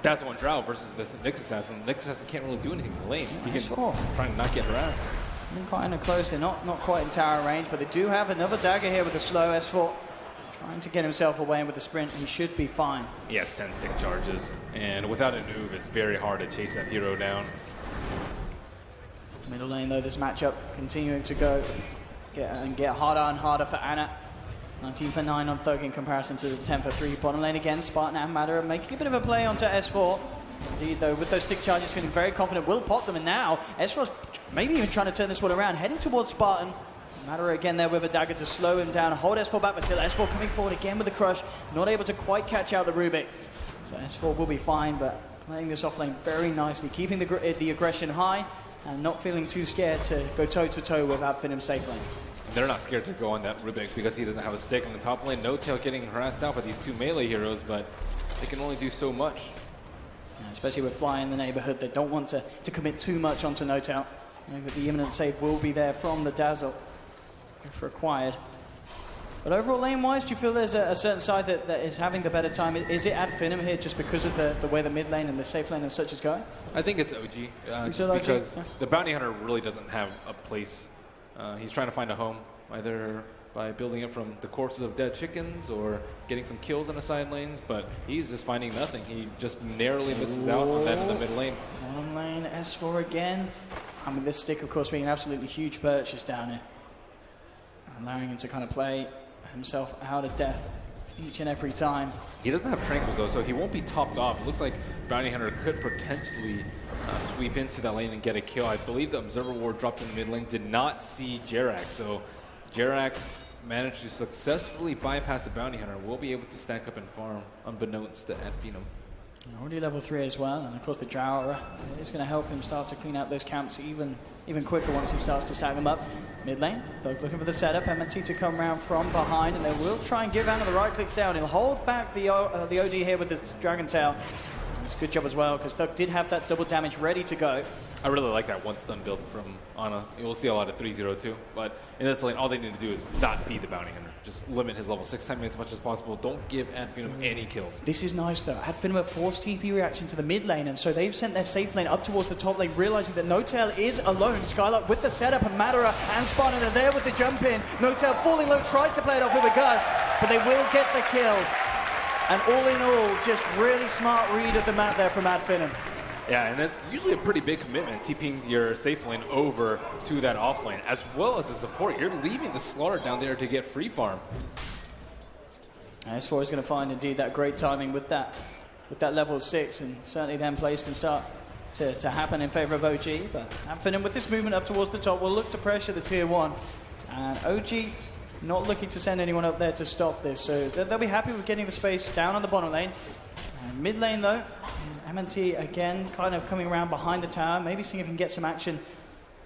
Drow versus this Nyx Assassin. Nyx Assassin can't really do anything in the lane. He can try and not get harassed. Quite close. They're not quite in tower range, but they do have another dagger here with a slow S4. Trying to get himself away, and with the sprint, he should be fine. He has 10 stick charges, and without a noob, it's very hard to chase that hero down. Middle lane, though, this matchup continuing to go. Get harder and harder for Anna. 19 for 9 on Thug in comparison to the 10 for 3. Bottom lane again, Spartan and Madara making a bit of a play onto S4. Indeed, though, with those stick charges, feeling very confident, will pop them, and now S4's maybe even trying to turn this one around, heading towards Spartan. Madara again there with a dagger to slow him down, hold S4 back, but still S4 coming forward again with the crush, not able to quite catch out the Rubik. So S4 will be fine, but playing this off lane very nicely, keeping the aggression high, and not feeling too scared to go toe-to-toe with Finem's safe lane. They're not scared to go on that Rubik because he doesn't have a stick on the top lane. No Tail getting harassed out by these two melee heroes, but they can only do so much. Yeah, especially with Fly in the neighborhood, they don't want to commit too much onto No Tail. I think that the imminent save will be there from the Dazzle if required. But overall lane-wise, do you feel there's a certain side that is having the better time? Is it at Finem here just because of the way the mid lane and the safe lane and such is going? I think it's OG, just because the Bounty Hunter really doesn't have a place. He's trying to find a home, either by building it from the corpses of dead chickens or getting some kills in the side lanes, but he's just finding nothing. He just narrowly misses out on that in the mid lane. Bottom lane, S4 again. I mean, this stick, of course, being an absolutely huge purchase down here. Allowing him to kind of play himself out of death each and every time. He doesn't have Tranquils, though, so he won't be topped off. It looks like Bounty Hunter could potentially sweep into that lane and get a kill. I believe the Observer Ward dropped in the mid lane, did not see Jerax, so Jerax managed to successfully bypass the Bounty Hunter. Will be able to stack up and farm, unbeknownst to Finem. Already level 3 as well, and of course the Drow is going to help him start to clean out those camps even quicker once he starts to stack them up. Mid lane, Thug looking for the setup, MNT to come around from behind, and they will try and give Anna the right clicks down. He'll hold back the OD here with the Dragon Tail. It's a good job as well, because Thug did have that double damage ready to go. I really like that one stun build from Ana. You'll see a lot of 3-0-2, but in this lane, all they need to do is not feed the Bounty Hunter. Just limit his level 6 time as much as possible. Don't give Finem any kills. This is nice, though. Finem have forced TP reaction to the mid lane, and so they've sent their safe lane up towards the top lane, realizing that N0tail is alone. Skylark with the setup, and Madara and Spartan are there with the jump in. N0tail falling low, tries to play it off with a gust, but they will get the kill. And all in all, just really smart read of the map there from Finem. Yeah, and that's usually a pretty big commitment, TPing your safe lane over to that off lane, as well as the support. You're leaving the Slaughter down there to get free farm. S4 is going to find indeed that great timing with that level 6, and certainly then placed and start to happen in favor of OG. But Finem with this movement up towards the top will look to pressure the tier 1. And OG not looking to send anyone up there to stop this, so they'll be happy with getting the space down on the bottom lane. And mid lane though, MNT again kind of coming around behind the tower, maybe seeing if he can get some action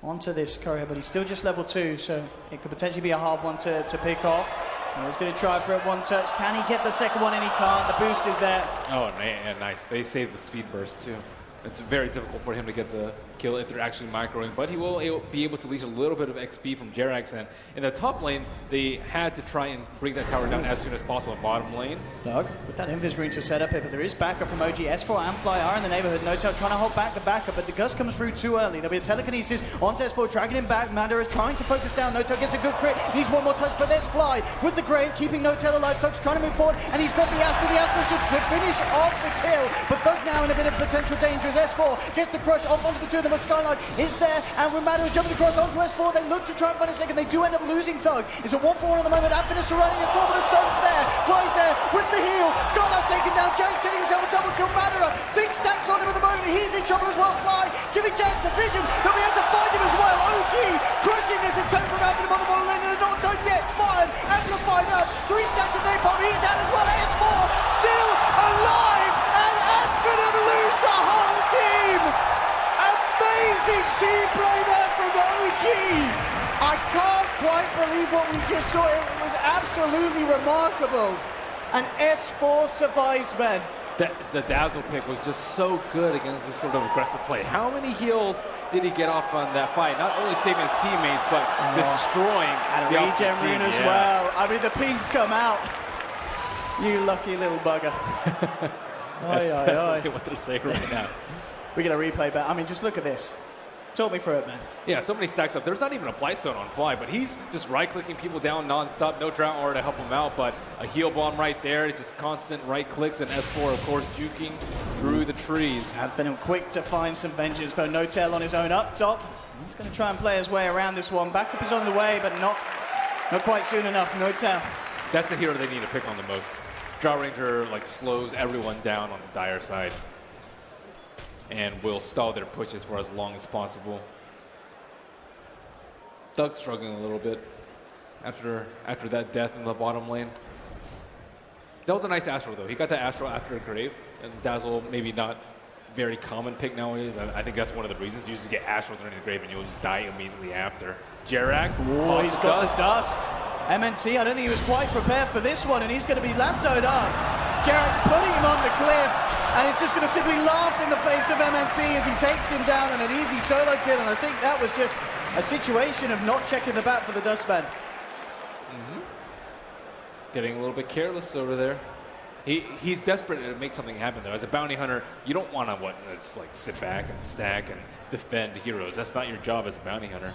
onto this courier, but he's still just level 2, so it could potentially be a hard one to pick off. And he's going to try for it one touch. Can he get the second one? And he can't. The boost is there. Oh, man, nice. They saved the speed burst too. It's very difficult for him to get the kill if they're actually microing, but he will be able to leech a little bit of XP from Jerax. And in the top lane, they had to try and bring that tower down as soon as possible in bottom lane. Thug with that invis rune to set up here, but there is backup from OG. S4 and Fly are in the neighborhood. N0tail trying to hold back the backup, but the gust comes through too early. There'll be a telekinesis onto S4, dragging him back. Madara is trying to focus down. N0tail gets a good crit. Needs one more touch, but there's Fly with the grave, keeping N0tail alive. Thug's trying to move forward, and he's got the Astra. The Astra should finish off the kill, but Thug now in a bit of potential danger as S4 gets the crush off onto the two of them. Skylark is there, and with Madara jumping across onto S4, they look to try and find a second. They do end up losing Thug. It's a 1-for-1 at the moment. Finem surrounding S4, but the stone's there. Fly's there with the heal. Skylark's taken down. Jax getting himself a double kill. Madara 6 stacks on him at the moment. He's in trouble as well. Fly giving Jax the vision. They'll be able to find him as well. OG crushing this attempt from Finem on the bottom lane. They're not done yet. Spartan amplified up. 3 stacks of napalm. He's out as well. S4 still alive, and Finem lose the whole team. Amazing team play there from OG. I can't quite believe what we just saw. It was absolutely remarkable. And S4 survives, man. The Dazzle pick was just so good against this sort of aggressive play. How many heals did he get off on that fight? Not only saving his teammates, but destroying and the a regen rune as well. I mean, the pings come out. You lucky little bugger. That's definitely what they're saying right now. We're going to replay back. I mean, just look at this. Talk me through it, man. Yeah, so many stacks up. There's not even a Blightstone on Fly, but he's just right-clicking people down non-stop. No Drought Aura to help him out, but a heal bomb right there. Just constant right-clicks, and S4, of course, juking through the trees. Finem quick to find some vengeance, though. N0tail on his own up top. He's going to try and play his way around this one. Backup is on the way, but not quite soon enough. N0tail. That's the hero they need to pick on the most. Drow Ranger slows everyone down on the dire side and will stall their pushes for as long as possible. Thug struggling a little bit after that death in the bottom lane. That was a nice Astro, though. He got that Astro after a grave, and Dazzle maybe not very common pick nowadays. I think that's one of the reasons. You just get Astro during the grave and you'll just die immediately after. Jerax. Oh, he's got the dust. MNT, I don't think he was quite prepared for this one, and he's going to be lassoed up. Jerax putting him on the cliff, and he's just going to simply laugh in the face of MNT as he takes him down on an easy solo kill, and I think that was just a situation of not checking the bat for the Dustman. Getting a little bit careless over there. He's desperate to make something happen, though. As a bounty hunter, you don't want to just sit back and stack and defend heroes. That's not your job as a bounty hunter.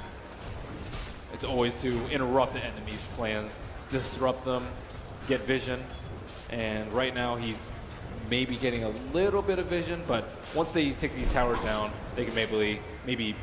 It's always to interrupt the enemy's plans, disrupt them, get vision. And right now he's maybe getting a little bit of vision, but once they take these towers down, they can maybe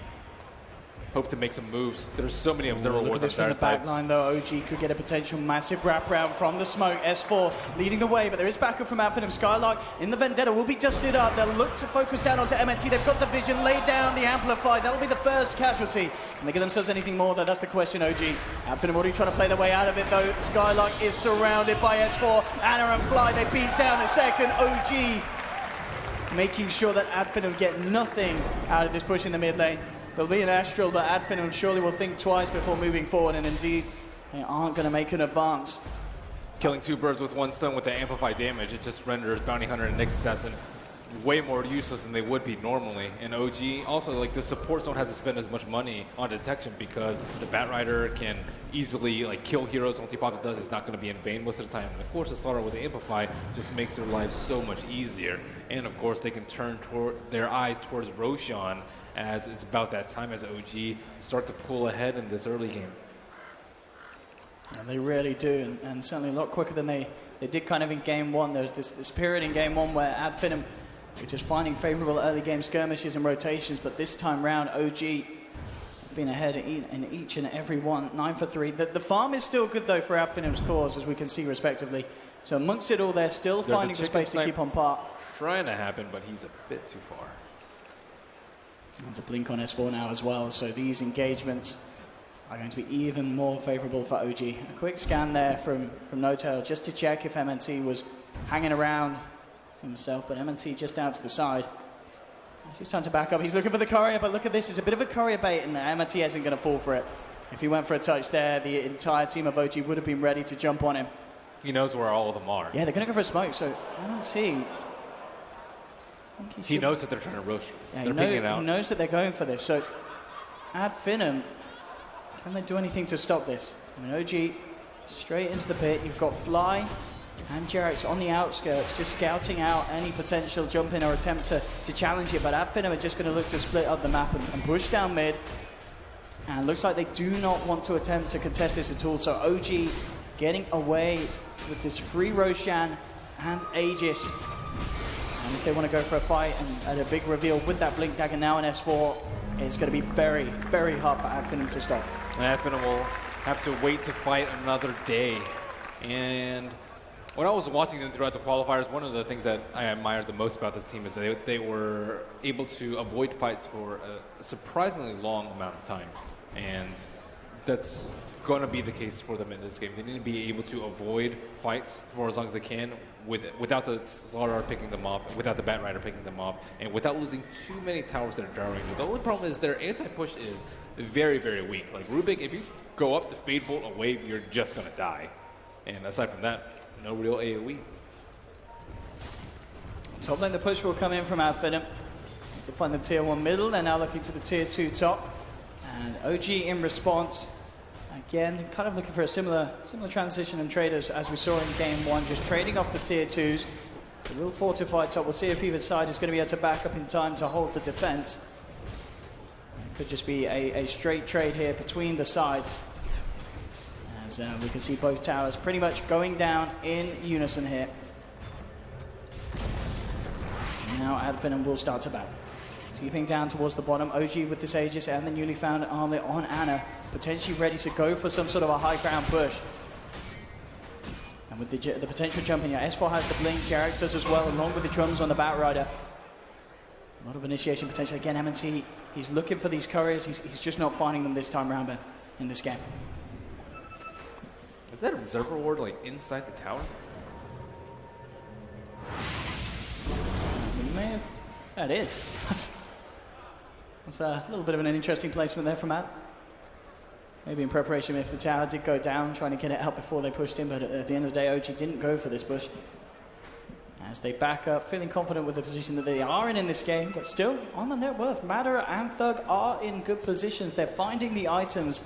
hope to make some moves. There's so many observer Look at wards this on from the their back side. line, though. OG could get a potential massive wraparound from the smoke. S4 leading the way, but there is backup from Finem. Skylark in the Vendetta will be dusted up. They'll look to focus down onto MNT. They've got the vision, laid down the Amplify. That'll be the first casualty. Can they give themselves anything more, though? That's the question, OG. Finem already trying to play their way out of it, though. Skylark is surrounded by S4. Anna and Fly, they beat down a second. OG making sure that Finem get nothing out of this push in the mid lane. There'll be an Astral, but Finem surely will think twice before moving forward, and indeed, they aren't going to make an advance. Killing 2 birds with 1 stone with the amplified damage, it just renders Bounty Hunter and Nyx Assassin way more useless than they would be normally. And OG, also, like, the supports don't have to spend as much money on detection because the Batrider can easily, like, kill heroes. Once he pops it does, it's not going to be in vain most of the time. And of course, the starter with the Amplify just makes their lives so much easier. And of course, they can turn their eyes towards Roshan as it's about that time as OG start to pull ahead in this early game. And they really do, and certainly a lot quicker than they did kind of in game 1. There's this period in game 1 where Finem were just finding favorable early game skirmishes and rotations, but this time round, OG have been ahead in each and every one, 9 for 3. The farm is still good, though, for Finem's cause, as we can see respectively. So amongst it all, they're still finding the space to keep on par. Trying to happen, but he's a bit too far. There's a blink on S4 now as well, so these engagements are going to be even more favorable for OG. A quick scan there from No-Tail just to check if MNT was hanging around himself, but MNT just out to the side. It's time to back up. He's looking for the courier, but look at this. It's a bit of a courier bait, and MNT isn't going to fall for it. If he went for a touch there, the entire team of OG would have been ready to jump on him. He knows where all of them are. Yeah, they're going to go for a smoke, so MNT... He knows that they're trying to roast. Yeah, they're picking it out. He knows that they're going for this. So, Finem, can they do anything to stop this? I mean, OG straight into the pit. You've got Fly and Jerax on the outskirts, just scouting out any potential jump in or attempt to challenge it. But Finem are just going to look to split up the map and push down mid. And looks like they do not want to attempt to contest this at all. So OG getting away with this free Roshan and Aegis. And if they want to go for a fight and at a big reveal with that Blink Dagger now in S4, it's going to be very, very hard for Finem to stop. And Finem will have to wait to fight another day. And when I was watching them throughout the qualifiers, one of the things that I admired the most about this team is that they were able to avoid fights for a surprisingly long amount of time. And that's going to be the case for them in this game. They need to be able to avoid fights for as long as they can without the Slaughter picking them off, without the Batrider picking them off, and without losing too many towers that are drowning. The only problem is their anti-push is very, very weak. Like Rubik, if you go up to Fade Bolt a wave, you're just going to die. And aside from that, no real AoE. Top lane, the push will come in from Finem to find the tier 1 middle. They're now looking to the tier 2 top. And OG in response, again, kind of looking for a similar transition and trade as we saw in game 1, just trading off the tier 2s. The real fortified top. We'll see if either side is going to be able to back up in time to hold the defense. It could just be a straight trade here between the sides. As we can see both towers pretty much going down in unison here. Now Finem will start to back. Teeping down towards the bottom, OG with this Aegis and the newly found armlet on Anna, potentially ready to go for some sort of a high ground push. And with the potential jump in here, S4 has the blink, Jerax does as well, along with the drums on the Batrider. A lot of initiation potential. Again, MNT, he's looking for these couriers, he's just not finding them this time round, Ben, in this game. Is that Observer Ward like inside the tower? That is. That's a little bit of an interesting placement there from Matt. Maybe in preparation if the tower did go down, trying to get it out before they pushed in, but at the end of the day, OG didn't go for this push. As they back up, feeling confident with the position that they are in this game, but still on the net worth. Matter and Thug are in good positions. They're finding the items.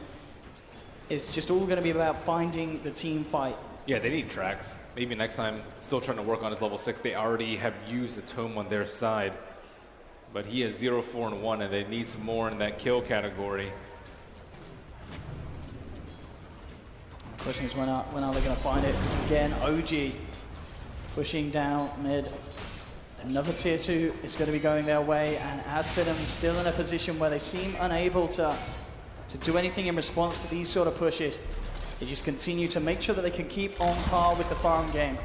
It's just all going to be about finding the team fight. Yeah, they need tracks. Maybe next time, still trying to work on his level 6. They already have used the tome on their side. But he has 0, 4, and 1, and they need some more in that kill category. The question is when are they going to find it? Because again, OG pushing down mid. Another tier 2 is going to be going their way, and Finem still in a position where they seem unable to to do anything in response to these sort of pushes. They just continue to make sure that they can keep on par with the farm game.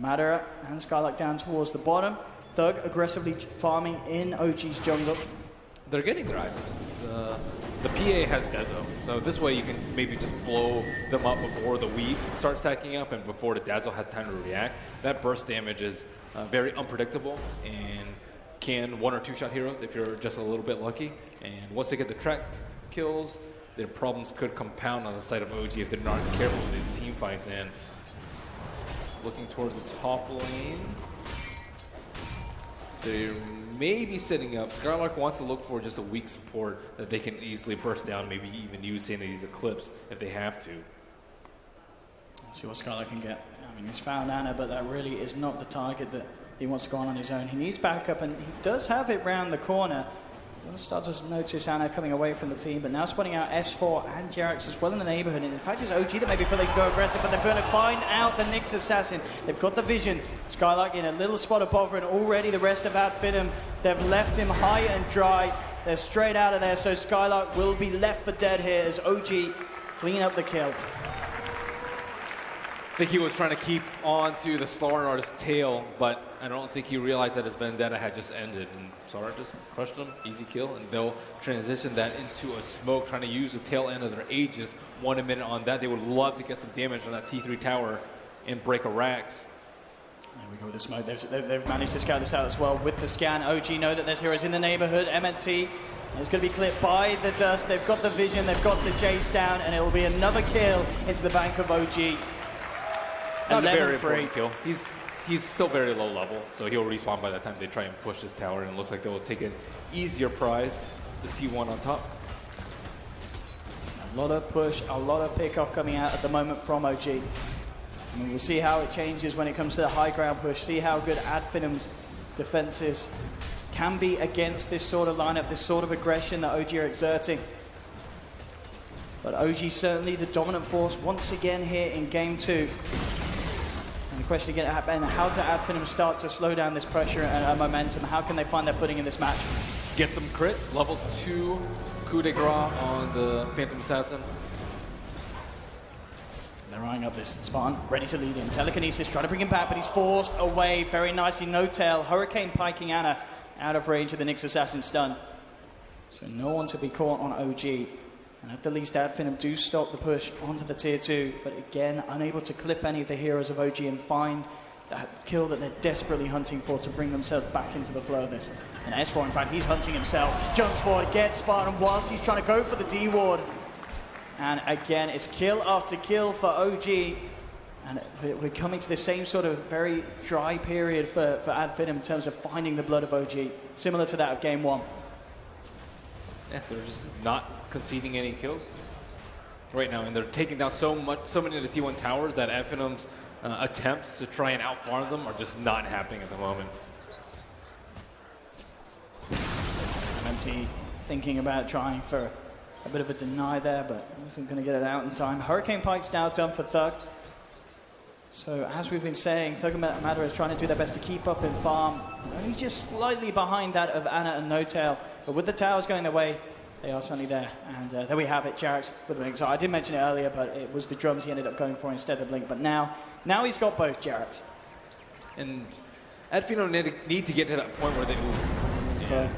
Madara and Skylark down towards the bottom. Thug aggressively farming in OG's jungle. They're getting their items. The PA has Dezo, so this way you can maybe just blow them up before the weave starts stacking up and before the Dazzle has time to react. That burst damage is very unpredictable and can one or two shot heroes if you're just a little bit lucky. And once they get the track kills, their problems could compound on the side of OG if they're not careful with these team fights in. Looking towards the top lane. They're maybe setting up. Skylark wants to look for just a weak support that they can easily burst down, maybe even use Sanity's Eclipse if they have to. Let's see what Skylark can get. I mean, he's found Ana, but that really is not the target that he wants to go on his own. He needs backup, and he does have it round the corner. We'll start to notice Ana coming away from the team, but now spotting out S4 and Jerax as well in the neighborhood. And in fact, it's OG that maybe feel they can go aggressive, but they're going to find out the Nyx Assassin. They've got the vision. Skylark in a little spot of bother, and already the rest of Ad Finem, they've left him high and dry. They're straight out of there, so Skylark will be left for dead here as OG clean up the kill. I think he was trying to keep on to the Slower-Art's tail, but I don't think he realized that his vendetta had just ended. And Slower just crushed him, easy kill, and they'll transition that into a smoke, trying to use the tail end of their Aegis. 1 minute on that. They would love to get some damage on that T3 tower and break a Rax. There we go with the smoke. They've managed to scout this out as well with the scan. OG know that there's heroes in the neighborhood. MNT is going to be clipped by the dust. They've got the vision, they've got the chase down, and it will be another kill into the bank of OG. Not a very important kill. He's still very low level, so he'll respawn by that time they try and push this tower, and it looks like they will take an easier prize, the T1 on top. A lot of push, a lot of pickoff coming out at the moment from OG. And we'll see how it changes when it comes to the high ground push, see how good Ad Finem's defenses can be against this sort of lineup, this sort of aggression that OG are exerting. But OG certainly the dominant force once again here in game 2. And the question again, how do Ad Finem start to slow down this pressure and momentum? How can they find their footing in this match? Get some crits, level 2 coup de grace on the Phantom Assassin. They're eyeing up this Spartan, ready to lead in. Telekinesis, trying to bring him back, but he's forced away very nicely. No tail, Hurricane piking Ana out of range of the Nyx Assassin stun. So no one to be caught on OG. And at the least, Ad Finem do stop the push onto the tier 2, but again, unable to clip any of the heroes of OG and find that kill that they're desperately hunting for to bring themselves back into the flow of this. And S4, in fact, he's hunting himself. Jumps forward, gets Spartan whilst he's trying to go for the D-ward. And again, it's kill after kill for OG. And we're coming to the same sort of very dry period for Ad Finem in terms of finding the blood of OG, similar to that of game 1. Yeah, they're just not conceding any kills right now, and they're taking down so many of the T1 towers that Ad Finem's attempts to try and outfarm them are just not happening at the moment. MNT thinking about trying for a bit of a deny there, but wasn't going to get it out in time. Hurricane Pike's now done for Thug. So as we've been saying, Thug and Madara is trying to do their best to keep up in farm. Only just slightly behind that of Ana and No Tail. But with the towers going their way, they are suddenly there. And there we have it, Jerax with the Blink. So I did mention it earlier, but it was the drums he ended up going for instead of the Blink. But now he's got both, Jerax. And Ad Finem need to get to that point where they move. Yeah.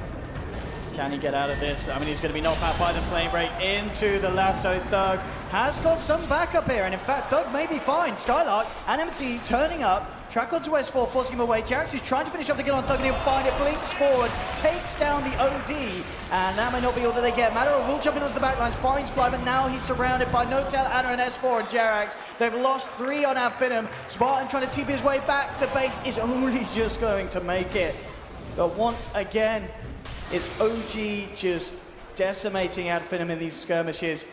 Can he get out of this? I mean, he's going to be knocked out by the flame break into the lasso. Thug has got some backup here, and in fact, Thug may be fine. Skylark and MT turning up. Track onto S4, forcing him away. Jerax is trying to finish off the kill on Thug, and he'll find it. Blinks forward, takes down the OD, and that may not be all that they get. Madara will jump into the backlines, finds Fly, but now he's surrounded by No Tail, Ana, and S4 and Jerax. They've lost 3 on Ad Finem. Spartan trying to TP his way back to base is only just going to make it. But once again, it's OG just decimating Ad Finem in these skirmishes.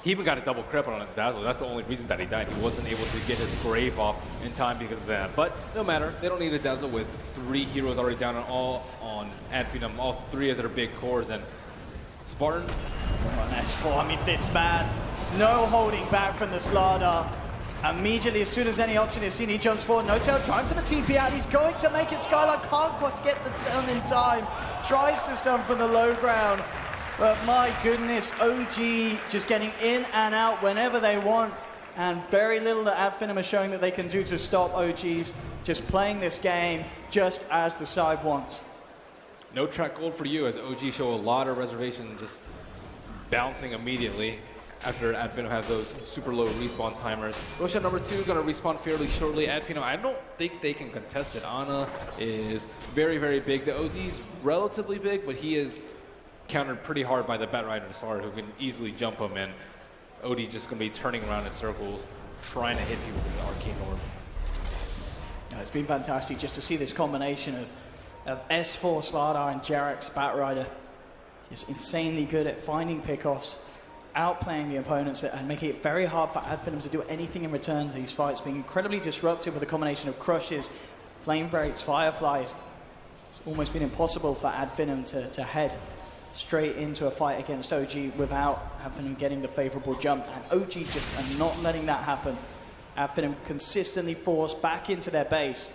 He even got a double crip on Dazzle. That's the only reason that he died. He wasn't able to get his grave off in time because of that. But no matter. They don't need a Dazzle with 3 heroes already down on Ad Finem, all 3 of their big cores. And Spartan. On S4, I mean, this man, no holding back from the Slardar. Immediately, as soon as any option is seen, he jumps forward. No Tail trying for the TP out. He's going to make it. Skylark can't quite get the stun in time. Tries to stun from the low ground. But my goodness, OG just getting in and out whenever they want, and very little that Adfinem are showing that they can do to stop OG's just playing this game just as the side wants. No track gold for you, as OG show a lot of reservation, just bouncing immediately after Adfinem have those super low respawn timers. Roshan number 2 going to respawn fairly shortly. Adfinem, I don't think they can contest it. Ana is very, very big. The OD's relatively big, but he is countered pretty hard by the Batrider Sar, who can easily jump him, and OD just going to be turning around in circles, trying to hit people with the Arcane Orb. It's been fantastic just to see this combination of S4, Slardar, and Jarek's Batrider. Just insanely good at finding pickoffs, outplaying the opponents, and making it very hard for Adfinem to do anything in return to these fights, being incredibly disruptive with a combination of crushes, flame breaks, fireflies. It's almost been impossible for Adfinem to head straight into a fight against OG without Adfinem getting the favorable jump, and OG just are not letting that happen. Adfinem consistently forced back into their base.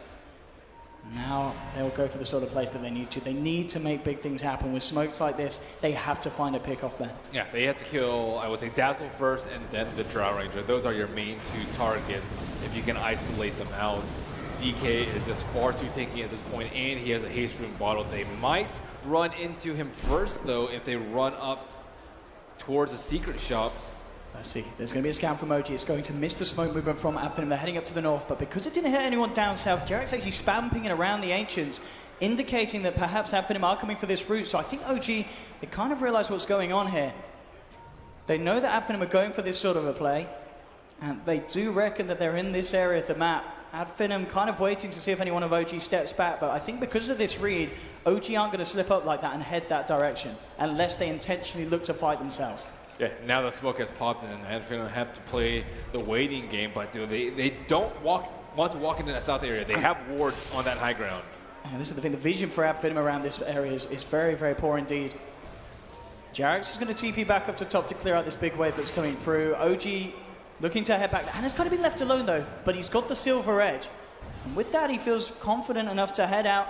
Now they'll go for the sort of place that they need to. They need to make big things happen. With smokes like this, they have to find a pick-off man. Yeah, they have to kill, I would say, Dazzle first and then the Drow Ranger. Those are your main 2 targets if you can isolate them out. DK is just far too tanky at this point, and he has a haste room bottle. They might run into him first, though, if they run up towards the secret shop. Let's see. There's going to be a scan from OG. It's going to miss the smoke movement from Adfinem. They're heading up to the north, but because it didn't hit anyone down south, Jarek's actually spamping it around the Ancients, indicating that perhaps Adfinem are coming for this route. So I think OG, they kind of realize what's going on here. They know that Adfinem are going for this sort of a play, and they do reckon that they're in this area of the map. Adfinem kind of waiting to see if anyone of OG steps back, but I think because of this read, OG aren't going to slip up like that and head that direction, unless they intentionally look to fight themselves. Yeah, now the smoke has popped in, and Adfinem have to play the waiting game, but they don't want to walk into that south area. They have wards on that high ground. And this is the thing, the vision for Adfinem around this area is very, very poor indeed. Jarek's is going to TP back up to top to clear out this big wave that's coming through. OG looking to head back, and has kind of been left alone though, but he's got the silver edge. And with that, he feels confident enough to head out,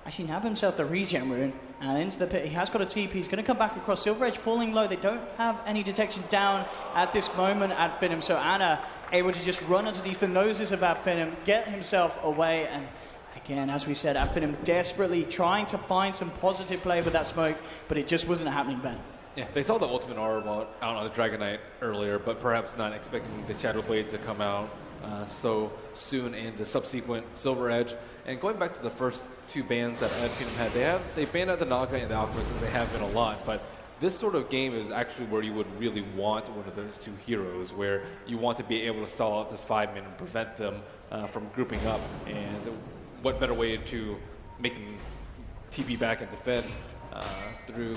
actually nab himself the regen rune, and into the pit. He has got a TP, he's going to come back across. Silver edge falling low, they don't have any detection down at this moment at Finem, so Ana able to just run underneath the noses of Adfinem, get himself away, and again, as we said, Adfinem desperately trying to find some positive play with that smoke, but it just wasn't happening, Ben. Yeah, they saw the ultimate orb out on the Dragon Knight earlier, but perhaps not expecting the Shadow Blade to come out so soon in the subsequent Silver Edge. And going back to the first 2 bans that Adfinem had, they banned out the Naga and the Alchemist, as they have been a lot, but this sort of game is actually where you would really want one of those 2 heroes, where you want to be able to stall out this 5-man and prevent them from grouping up. And what better way to make them TP back and defend through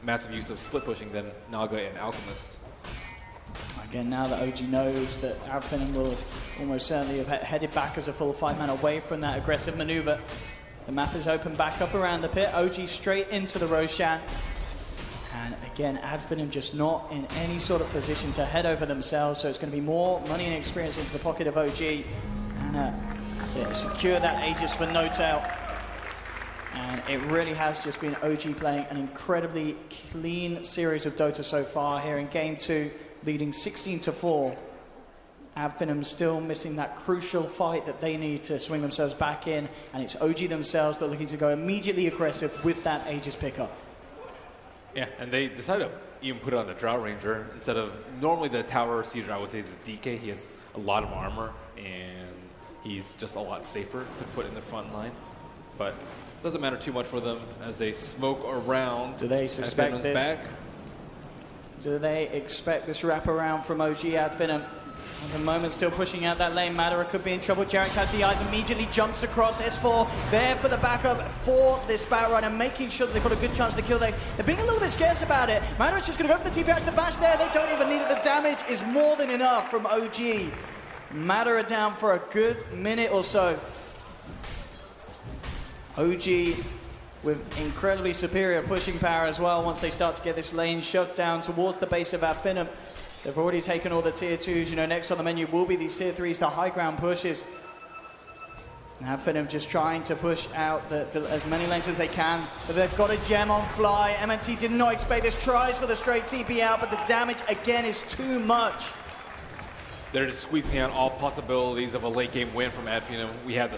massive use of split pushing than Naga and Alchemist. Again, now that OG knows that Adfinem will almost certainly have headed back as a full 5-man away from that aggressive maneuver. The map is open back up around the pit. OG straight into the Roshan. And again, Adfinem just not in any sort of position to head over themselves, so it's going to be more money and experience into the pocket of OG. And to secure that Aegis for no tail. And it really has just been OG playing an incredibly clean series of Dota so far here in Game 2, leading 16-4. Adfinem still missing that crucial fight that they need to swing themselves back in, and it's OG themselves that are looking to go immediately aggressive with that Aegis pickup. Yeah, and they decided to even put it on the Drow Ranger instead of normally the Tower Seizure. I would say the DK. He has a lot of armor, and he's just a lot safer to put in the front line. But doesn't matter too much for them as they smoke around. Do they suspect this? Back. Do they expect this wraparound from OG Adfinem? At the moment, still pushing out that lane. Madara could be in trouble. Jarek has the eyes, immediately jumps across. S4 there for the backup for this Batrider, making sure that they've got a good chance to kill. They're being a little bit scarce about it. Madara's just going to go for the TPH, the bash there. They don't even need it. The damage is more than enough from OG. Madara down for a good minute or so. OG with incredibly superior pushing power as well once they start to get this lane shoved down towards the base of Adfinem. They've already taken all the tier 2s. You know, next on the menu will be these tier 3s, the high ground pushes. Now Finem just trying to push out as many lanes as they can, but they've got a gem on Fly. MNT did not expect this, tries for the straight TP out, but the damage again is too much. They're just squeezing out all possibilities of a late game win from Finem. We have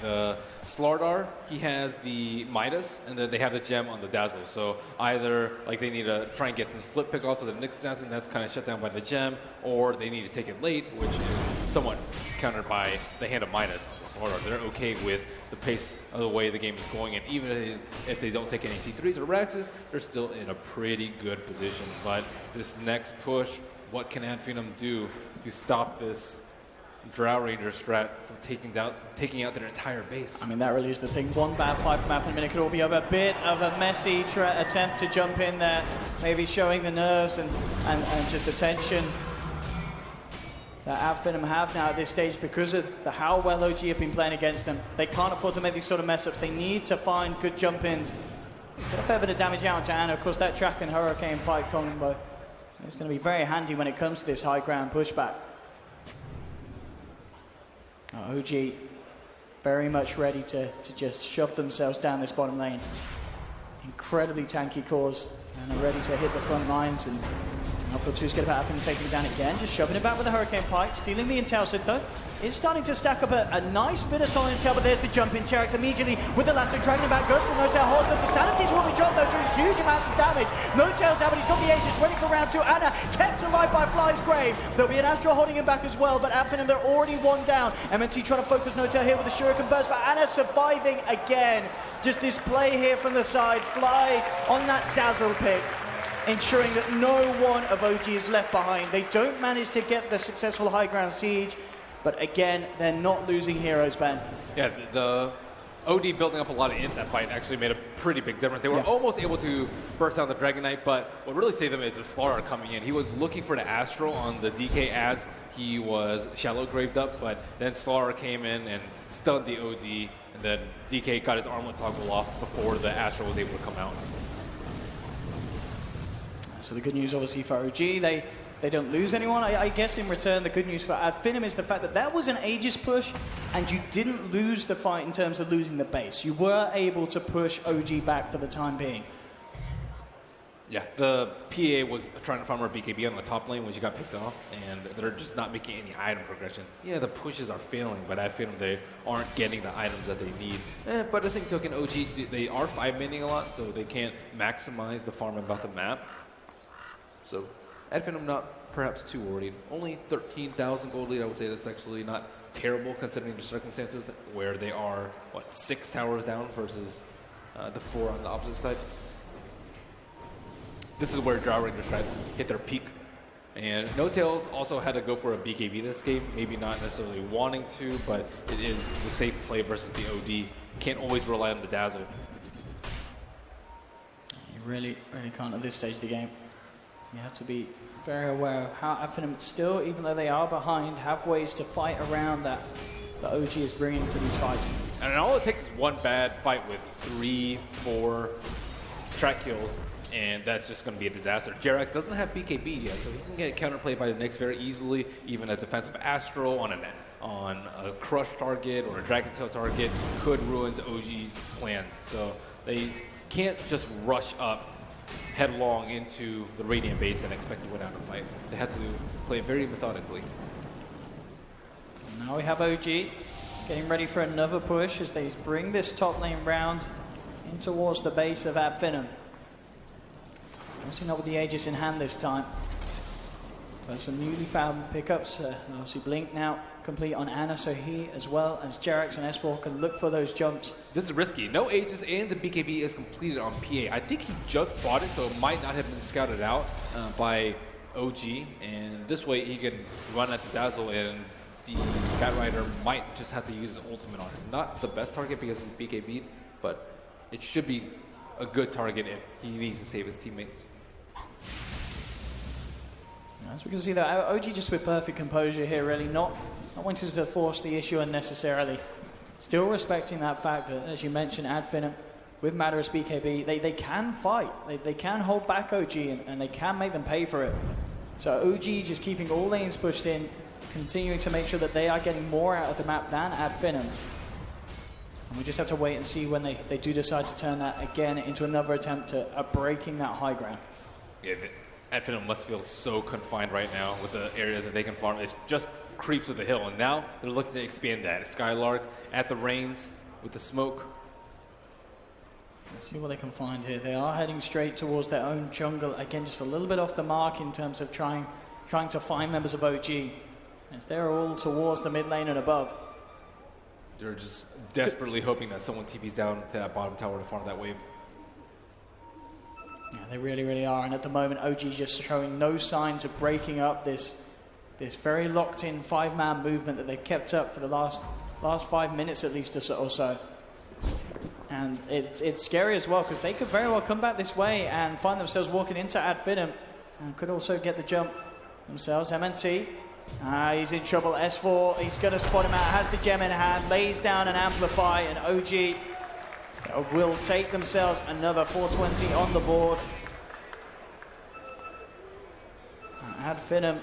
the Slardar, he has the Midas, and then they have the gem on the Dazzle. So either like they need to try and get some split pick off so the Nyx Assassin that's kind of shut down by the gem, or they need to take it late, which is somewhat countered by the hand of Midas to Slardar. They're okay with the pace of the way the game is going, and even if they don't take any T3s or Raxes, they're still in a pretty good position. But this next push, what can Finem do to stop this Drow Ranger strat from taking out their entire base? I mean, that really is the thing. One bad fight from Finem, and it could all be over. A bit of a messy attempt to jump in there, maybe showing the nerves and just the tension that Finem have now at this stage because of how well OG have been playing against them. They can't afford to make these sort of mess-ups. They need to find good jump-ins. Get a fair bit of damage out to Ana. Of course, that track and Hurricane Pike combo is going to be very handy when it comes to this high ground pushback. OG very much ready to just shove themselves down this bottom lane. Incredibly tanky cores and are ready to hit the front lines, and Alpha 2's get about Finem taking it down again, just shoving it back with the Hurricane Pike, stealing the intel set though. It's starting to stack up a nice bit of solid intel, but there's the jump in. Charax immediately with the lasso, dragging it back, goes for No-Tail, holds up. The Sanities will be dropped though, doing huge amounts of damage. No-Tail's out, but he's got the Aegis ready for round 2. Ana kept alive by Fly's Grave. There'll be an Astro holding him back as well, but Finem, they're already one down. MNT trying to focus No-Tail here with the Shuriken Burst, but Ana surviving again. Just this play here from the side. Fly on that Dazzle pick, ensuring that no one of OG is left behind. They don't manage to get the successful high ground siege, but again, they're not losing heroes, Ben. Yeah, the OD building up a lot in that fight actually made a pretty big difference. They were almost able to burst down the Dragon Knight, but what really saved them is the Slardar coming in. He was looking for the Astral on the DK as he was shallow graved up, but then Slardar came in and stunned the OD, and then DK got his armlet toggle off before the Astral was able to come out. So the good news, obviously, for OG, they don't lose anyone. I guess in return, the good news for Finem is the fact that that was an Aegis push, and you didn't lose the fight in terms of losing the base. You were able to push OG back for the time being. Yeah, the PA was trying to farm our BKB on the top lane when she got picked off, and they're just not making any item progression. Yeah, the pushes are failing, but at Finem, they aren't getting the items that they need. But at the same token, OG, they are 5-manning a lot, so they can't maximize the farm about the map. So, at Finem, not perhaps too worried. Only 13,000 gold lead, I would say that's actually not terrible considering the circumstances where they are, 6 towers down versus the 4 on the opposite side. This is where Drow Ranger strats hit their peak. And No-Tails also had to go for a BKB this game, maybe not necessarily wanting to, but it is the safe play versus the OD. Can't always rely on the Dazzle. You really can't at this stage of the game. You have to be very aware of how Finem still, even though they are behind, have ways to fight around that the OG is bringing to these fights. And all it takes is one bad fight with 3, 4 track kills, and that's just going to be a disaster. Jerax doesn't have BKB yet, so he can get counterplayed by the Nyx very easily. Even a defensive Astral on a Crush target or a Dragon Tail target could ruin OG's plans. So they can't just rush up headlong into the Radiant base and expect to win out a fight. They have to play very methodically. Now we have OG getting ready for another push as they bring this top lane round in towards the base of Finem. Obviously not with the Aegis in hand this time. But some newly found pickups. Obviously Blink now complete on Ana, so he as well as Jerax and S4 can look for those jumps. This is risky. No Aegis and the BKB is completed on PA. I think he just bought it, so it might not have been scouted out by OG. And this way he can run at the Dazzle, and the Batrider might just have to use his ultimate on it. Not the best target because it's BKB, but it should be a good target if he needs to save his teammates. As we can see that OG just with perfect composure here, really not wanting to force the issue unnecessarily. Still respecting that fact that, as you mentioned, Finem with Matterus BKB, they can fight. They can hold back OG and they can make them pay for it. So OG just keeping all lanes pushed in, continuing to make sure that they are getting more out of the map than Finem. And we just have to wait and see when they do decide to turn that again into another attempt at breaking that high ground. Yeah, Finem must feel so confined right now with the area that they can farm. It's just creeps with the hill, and now they're looking to expand that. Skylark at the reins with the smoke. Let's see what they can find here. They are heading straight towards their own jungle. Again, just a little bit off the mark in terms of trying to find members of OG. As they're all towards the mid lane and above. They're just desperately hoping that someone TPs down to that bottom tower to farm that wave. Yeah, they really, really are. And at the moment, OG just showing no signs of breaking up this very locked-in 5-man movement that they've kept up for the last 5 minutes at least or so. And it's scary as well, because they could very well come back this way and find themselves walking into Finem, and could also get the jump themselves. MNT, he's in trouble. S4, he's going to spot him out, has the gem in hand, lays down an amplify, and OG will take themselves another 420 on the board. Finem,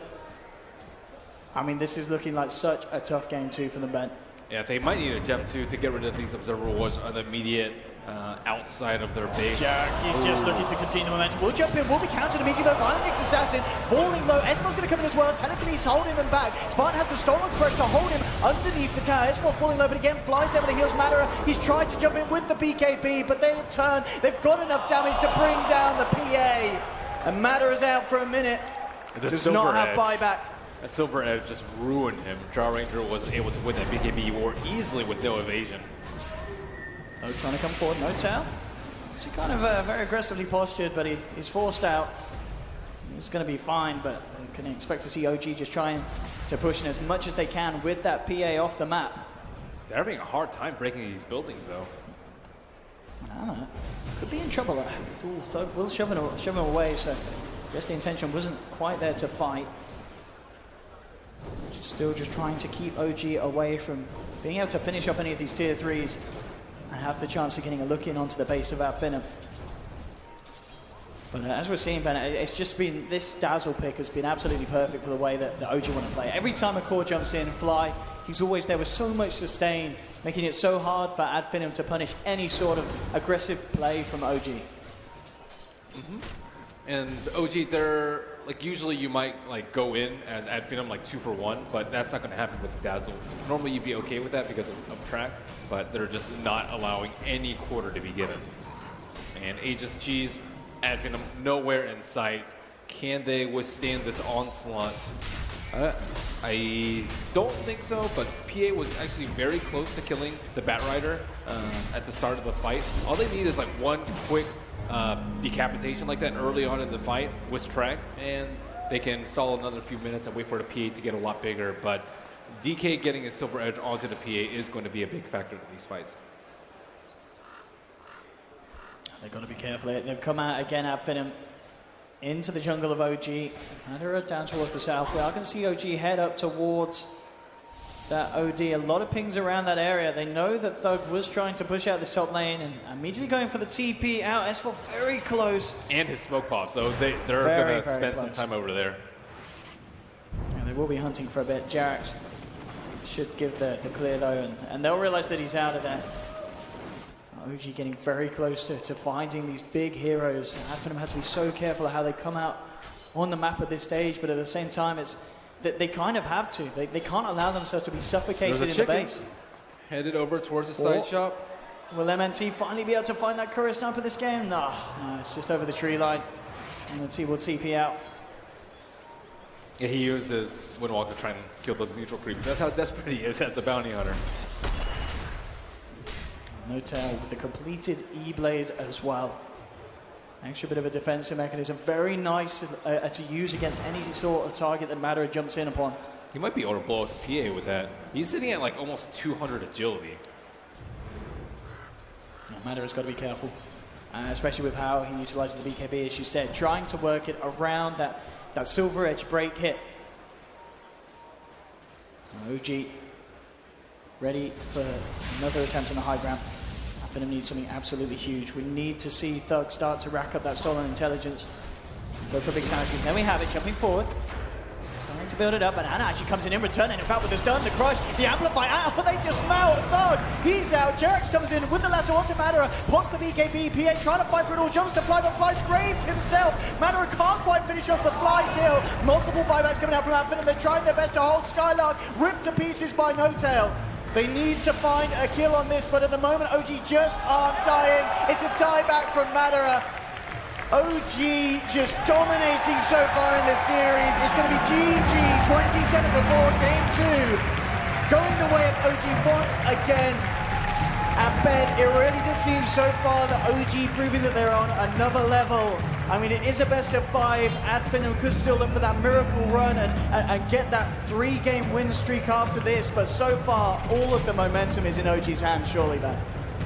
I mean, this is looking like such a tough game too for them, Ben. Yeah, they might need a gem too to get rid of these observer wards on the immediate outside of their base. Jax, he's just looking to continue the momentum. Will jump in, will be countered immediately though. Violent Assassin falling low. Esmo's going to come in as well. Telekinesis holding them back. Spartan has the stolen crush to hold him underneath the tower. Esmo falling low, but again flies there with the heals. Madara, he's tried to jump in with the BKB, but they turn. They've got enough damage to bring down the PA. And Madara's out for a minute. Does not have buyback. A Silver Edge just ruined him. Draw Ranger was able to win that BKB war easily with no evasion. No trying to come forward, no tail. She kind of very aggressively postured, but he's forced out. He's going to be fine, but you can expect to see OG just trying to push in as much as they can with that PA off the map. They're having a hard time breaking these buildings, though. I don't know. Could be in trouble there. Ooh, Thug will shove him away, so I guess the intention wasn't quite there to fight. Still just trying to keep OG away from being able to finish up any of these tier 3s and have the chance of getting a look in onto the base of Finem. But as we're seeing, Ben, it's just been, this Dazzle pick has been absolutely perfect for the way that the OG want to play. Every time a core jumps in, Fly, he's always there with so much sustain, making it so hard for Finem to punish any sort of aggressive play from OG. And OG, they're like, usually you might like go in as Finem like 2 for 1, but that's not going to happen with Dazzle. Normally you'd be okay with that because of track, but they're just not allowing any quarter to be given. And Aegis Cheese, Finem nowhere in sight. Can they withstand this onslaught? I don't think so, but PA was actually very close to killing the Batrider at the start of the fight. All they need is like one quick decapitation like that early on in the fight with track, and they can stall another few minutes and wait for the PA to get a lot bigger. But DK getting his Silver Edge onto the PA is going to be a big factor in these fights. They've got to be careful. They've come out again, Finem, into the jungle of OG. And they're down towards the south. We are going to see OG head up towards that OD. A lot of pings around that area. They know that Thug was trying to push out this top lane and immediately going for the TP out. S4 very close. And his smoke pop, so they're going to spend some time over there. Yeah, they will be hunting for a bit. Jarax should give the clear though, and they'll realize that he's out of there. OG getting very close to finding these big heroes. Finem have to be so careful of how they come out on the map at this stage, but at the same time, it's that they kind of have to. They can't allow themselves to be suffocated in the base. Headed over towards the side shop. Will MNT finally be able to find that courier sniper this game? No, it's just over the tree line. MNT will TP out. Yeah, he uses Windwalker to try and kill those neutral creepers. That's how desperate he is as a bounty hunter. No tail with the completed E-Blade as well. Extra bit of a defensive mechanism. Very nice to use against any sort of target that Madara jumps in upon. He might be able to blow up the PA with that. He's sitting at like almost 200 agility. Yeah, Madara's got to be careful. Especially with how he utilizes the BKB, as you said. Trying to work it around that Silver Edge break hit. OG ready for another attempt on the high ground. Finem needs something absolutely huge. We need to see Thug start to rack up that stolen intelligence. Go for a big sanity. Then we have it jumping forward. trying to build it up, and Anna actually comes in return, and in fact with the stun, the crush, the amplify, they just smell Thug. He's out. Jerex comes in with the lasso onto Madara, blocks the BKB, PA trying to fight for it all, jumps to Fly, but Fly's graved himself. Madara can't quite finish off the Fly kill. Multiple buybacks coming out from Adfinem. They're trying their best to hold Skylark, ripped to pieces by No-Tail. They need to find a kill on this, but at the moment OG just aren't dying. It's a dieback from Madara. OG just dominating so far in this series. It's going to be GG, 27-4, game 2. Going the way of OG once again. At Ben, it really just seems so far that OG proving that they're on another level. I mean, it is a best of 5. Adfinem could still look for that miracle run and get that 3-game win streak after this, but so far, all of the momentum is in OG's hands, surely, Ben.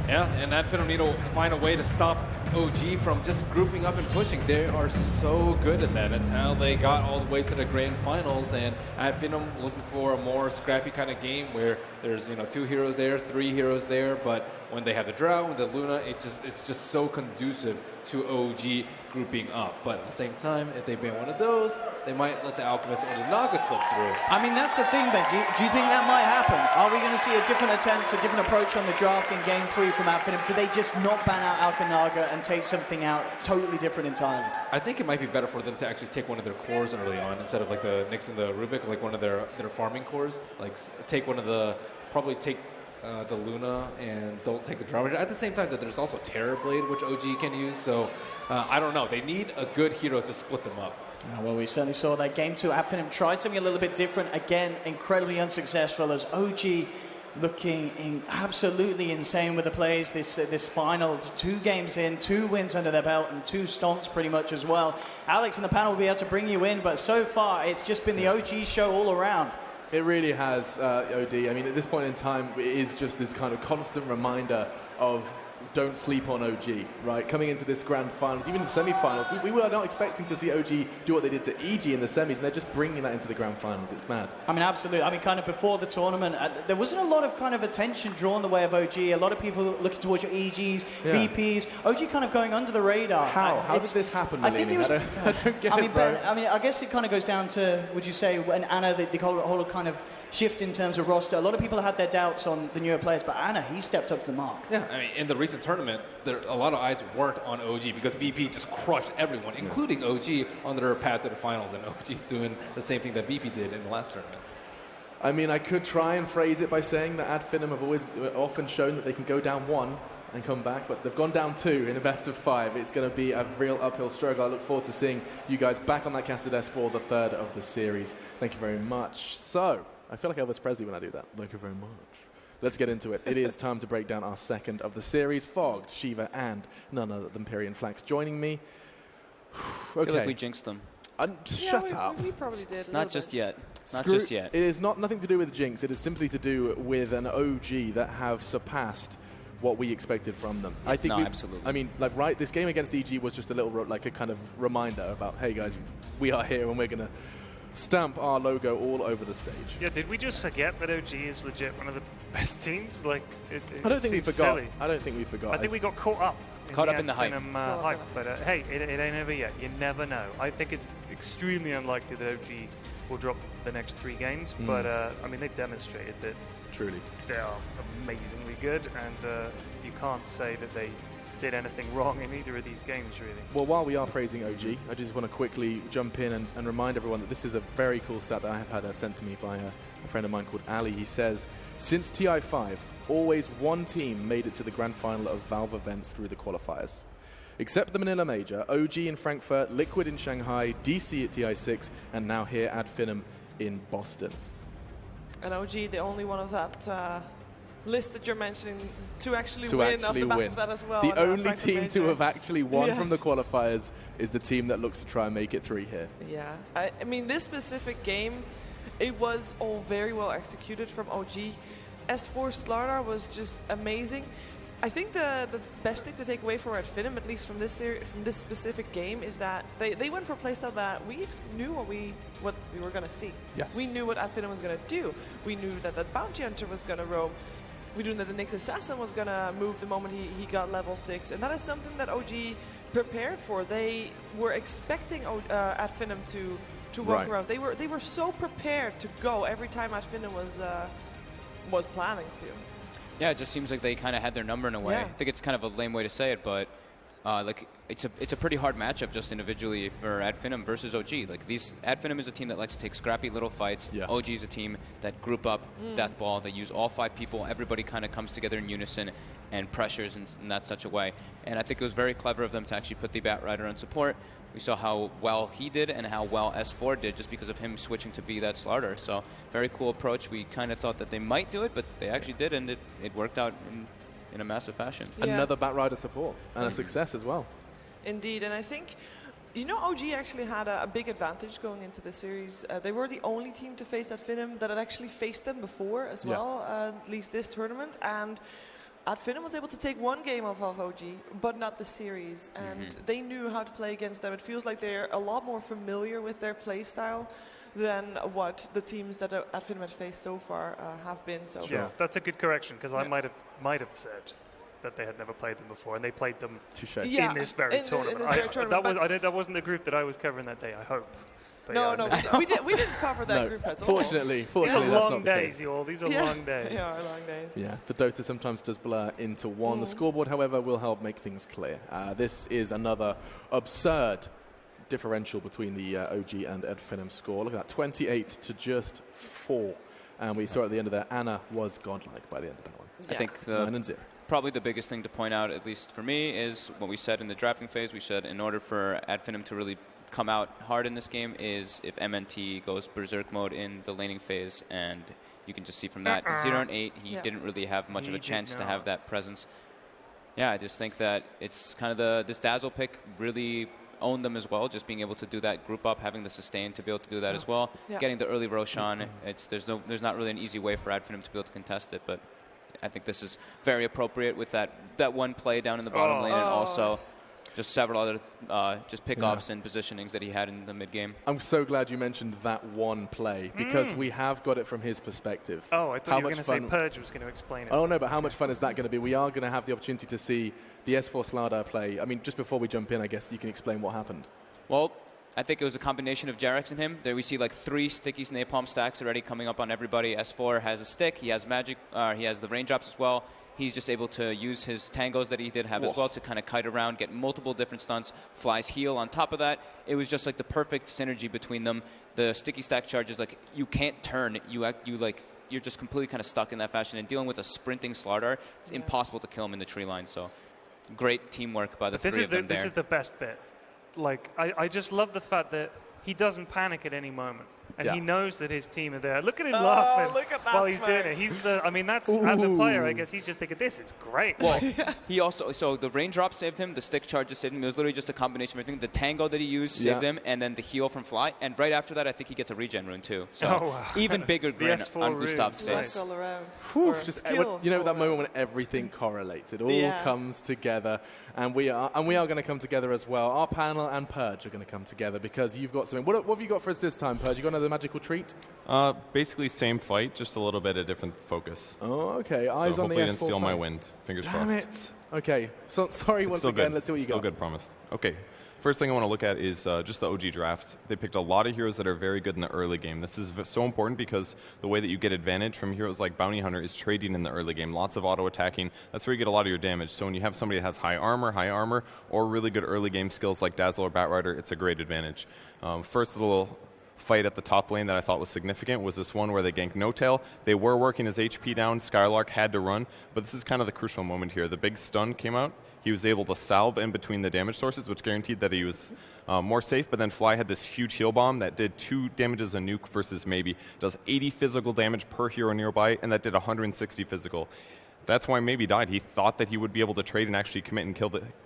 Yeah, and Adfinem need to find a way to stop OG from just grouping up and pushing. They are so good at that. That's how they got all the way to the grand finals. And Adfinem looking for a more scrappy kind of game where there's 2 heroes there, 3 heroes there, but when they have the Drow and the Luna, it's just so conducive to OG grouping up. But at the same time, if they ban one of those, they might let the Alchemist or the Naga slip through. I mean, that's the thing, Ben. Do you think that might happen? Are we going to see a different attempt, a different approach on the draft in game 3 from Adfinem? Do they just not ban out Alchanaga and take something out totally different entirely? I think it might be better for them to actually take one of their cores early on instead of like the Nyx and the Rubik, like one of their farming cores. Like take one of the, probably take the Luna and don't take the Drama. At the same time, that there's also Terror Blade, which OG can use. So I don't know. They need a good hero to split them up. Well, we certainly saw that game 2. Adfinem tried something a little bit different. Again, incredibly unsuccessful as OG looking absolutely insane with the plays this final. 2 games in, 2 wins under their belt, and 2 stomps pretty much as well. Alex in the panel will be able to bring you in, but so far it's just been the OG show all around. It really has, OD. I mean, at this point in time, it is just this kind of constant reminder of don't sleep on OG, right? Coming into this grand finals, even in semi-finals, we were not expecting to see OG do what they did to EG in the semis, and they're just bringing that into the grand finals. It's mad. I mean, absolutely. I mean, kind of before the tournament, there wasn't a lot of kind of attention drawn the way of OG. A lot of people looking towards your EGs, VPs. OG kind of going under the radar. How did this happen, Malini? I don't get it, bro. I mean, I guess it kind of goes down to, would you say, when Anna, the whole kind of shift in terms of roster. A lot of people had their doubts on the newer players, but Anna, he stepped up to the mark. Yeah, I mean, in the recent tournament, a lot of eyes weren't on OG because VP just crushed everyone, including OG, on their path to the finals, and OG's doing the same thing that VP did in the last tournament. I mean, I could try and phrase it by saying that Adfinem have often shown that they can go down 1 and come back, but they've gone down 2 in a best of 5. It's going to be a real uphill struggle. I look forward to seeing you guys back on that casted desk for the 3rd of the series. Thank you very much. So, I feel like Elvis Presley when I do that. Thank you very much. Let's get into it. It is time to break down our 2nd of the series. Fogged, Shiva, and none other than Piri and Flax joining me. Okay. I feel like we jinxed them. Shut up. We probably did. It's not just yet. Not just yet. It is nothing to do with jinx. It is simply to do with an OG that have surpassed what we expected from them. I think absolutely. I mean, like, this game against EG was just a little, like, a kind of reminder about, hey, guys, we are here and we're going to stamp our logo all over the stage. Yeah, did we just forget that OG is legit one of the best teams? Like, I don't think we forgot. Silly. I don't think we forgot. I think we got caught up. In the hype. Hype. But hey, it ain't over yet. You never know. I think it's extremely unlikely that OG will drop the next 3 games. But I mean, they've demonstrated that truly they are amazingly good, and you can't say that they did anything wrong in either of these games, really. Well, while we are praising OG, I just want to quickly jump in and remind everyone that this is a very cool stat that I have had sent to me by a friend of mine called Ali. He says, since TI5, always 1 team made it to the grand final of Valve events through the qualifiers. Except the Manila Major, OG in Frankfurt, Liquid in Shanghai, DC at TI6, and now here Adfinem in Boston. And OG, the only one of that list that you're mentioning to actually win off the back of that as well. The only team to have actually won from the qualifiers is the team that looks to try and make it 3 here. Yeah, I mean, this specific game, it was all very well executed from OG. S4 Slardar was just amazing. I think the best thing to take away from Adfinem, at least from this specific game, is that they went for a playstyle that we knew what we were going to see. Yes. We knew what Adfinem was going to do. We knew that the Bounty Hunter was going to roam. We knew that the Nyx Assassin was going to move the moment he got level 6, and that is something that OG prepared for. They were expecting Adfinem to to walk Right. around. They were so prepared to go every time Finem was planning to. Yeah, it just seems like they kind of had their number in a way. Yeah. I think it's kind of a lame way to say it, but like it's a pretty hard matchup just individually for Finem versus OG. Like Finem is a team that likes to take scrappy little fights. Yeah. OG is a team that group up death ball. They use all 5 people. Everybody kind of comes together in unison and pressures in that such a way. And I think it was very clever of them to actually put the Bat Rider on support. We saw how well he did and how well S4 did just because of him switching to be that starter. So very cool approach. We kind of thought that they might do it, but they actually did, and it worked out in a massive fashion. Yeah. Another Bat Rider support and a success as well. Indeed, and I think, OG actually had a big advantage going into the series. They were the only team to face Finem that had actually faced them before as well, at least this tournament. And Finem was able to take one game off of OG, but not the series. And they knew how to play against them. It feels like they're a lot more familiar with their play style than what the teams that Finem had faced so far have been. So Yeah, that's a good correction, because I might have said that they had never played them before, and they played them Yeah, in this very in tournament. this very tournament, That wasn't the group that I was covering that day, I hope. But No, yeah, we didn't cover that group at all. Fortunately, These are that's long not the days, case. you all. These are Yeah, long days. they are long days. Yeah, the Dota sometimes does blur into one. The scoreboard, however, will help make things clear. This is another absurd differential between the OG and Finem score. Look at that, 28 to just 4. And we saw at the end of that, Anna was godlike by the end of that one. I think 9-0. probably the biggest thing to point out, at least for me, is what we said in the drafting phase. We said in order for Finem to really come out hard in this game is if MNT goes berserk mode in the laning phase, and you can just see from that 0 and 8 he didn't really have much of a chance to have that presence. Yeah, I just think that it's kind of this Dazzle pick really owned them as well, just being able to do that group up, having the sustain to be able to do that as well. Yeah. Getting the early Roshan, there's not really an easy way for Finem to be able to contest it, but I think this is very appropriate with that one play down in the bottom lane, and also just several other just pickoffs and positionings that he had in the mid game. I'm so glad you mentioned that one play, because we have got it from his perspective. Oh, I thought you were going to say Purge was going to explain it. Oh, no, but how much fun is that going to be? We are going to have the opportunity to see the S4 Slardar play. I mean, just before we jump in, I guess you can explain what happened. Well, I think it was a combination of Jarex and him. There we see like 3 Sticky's Napalm stacks already coming up on everybody. S4 has a stick. He has magic. He has the raindrops as well. He's just able to use his tangos that he did have as well to kind of kite around, get multiple different stunts, flies heal on top of that. It was just like the perfect synergy between them. The sticky stack charges, like you can't turn. You're just completely kind of stuck in that fashion. And dealing with a sprinting Slardar, it's impossible to kill him in the tree line. So great teamwork by the three of them there. This is the best bit. Like, I just love the fact that he doesn't panic at any moment. And he knows that his team are there. Look at him laughing look at that while he's smirk. doing it. That's as a player, I guess he's just thinking, this is great. Well, he also, so the raindrop saved him, the stick charges saved him. It was literally just a combination of everything. The tango that he used saved him, and then the heal from Fly. And right after that, I think he gets a regen rune too. So even bigger grin S4 on rune. Gustav's Nice. face. All around. Just that moment when everything correlates. It all comes together, and we are going to come together as well. Our panel and Purge are going to come together because you've got something. What have you got for us this time, Purge? You got another magical treat? Basically same fight, just a little bit of different focus. Oh, okay. Eyes so on the S4. hopefully I didn't steal my wind. Fingers Damn crossed. it. Okay. So sorry once again. Let's see what you got. Still good, promise. Okay. First thing I want to look at is just the OG draft. They picked a lot of heroes that are very good in the early game. This is so important because the way that you get advantage from heroes like Bounty Hunter is trading in the early game. Lots of auto-attacking. That's where you get a lot of your damage. So when you have somebody that has high armor, or really good early game skills like Dazzle or Bat Rider, it's a great advantage. First little fight at the top lane that I thought was significant was this one where they ganked No-Tail. They were working his HP down. Skylark had to run, but this is kind of the crucial moment here. The big stun came out. He was able to salve in between the damage sources, which guaranteed that he was more safe, but then Fly had this huge heal bomb that did 2 damages a nuke versus maybe. Does 80 physical damage per hero nearby, and that did 160 physical. That's why maybe died. He thought that he would be able to trade and actually commit and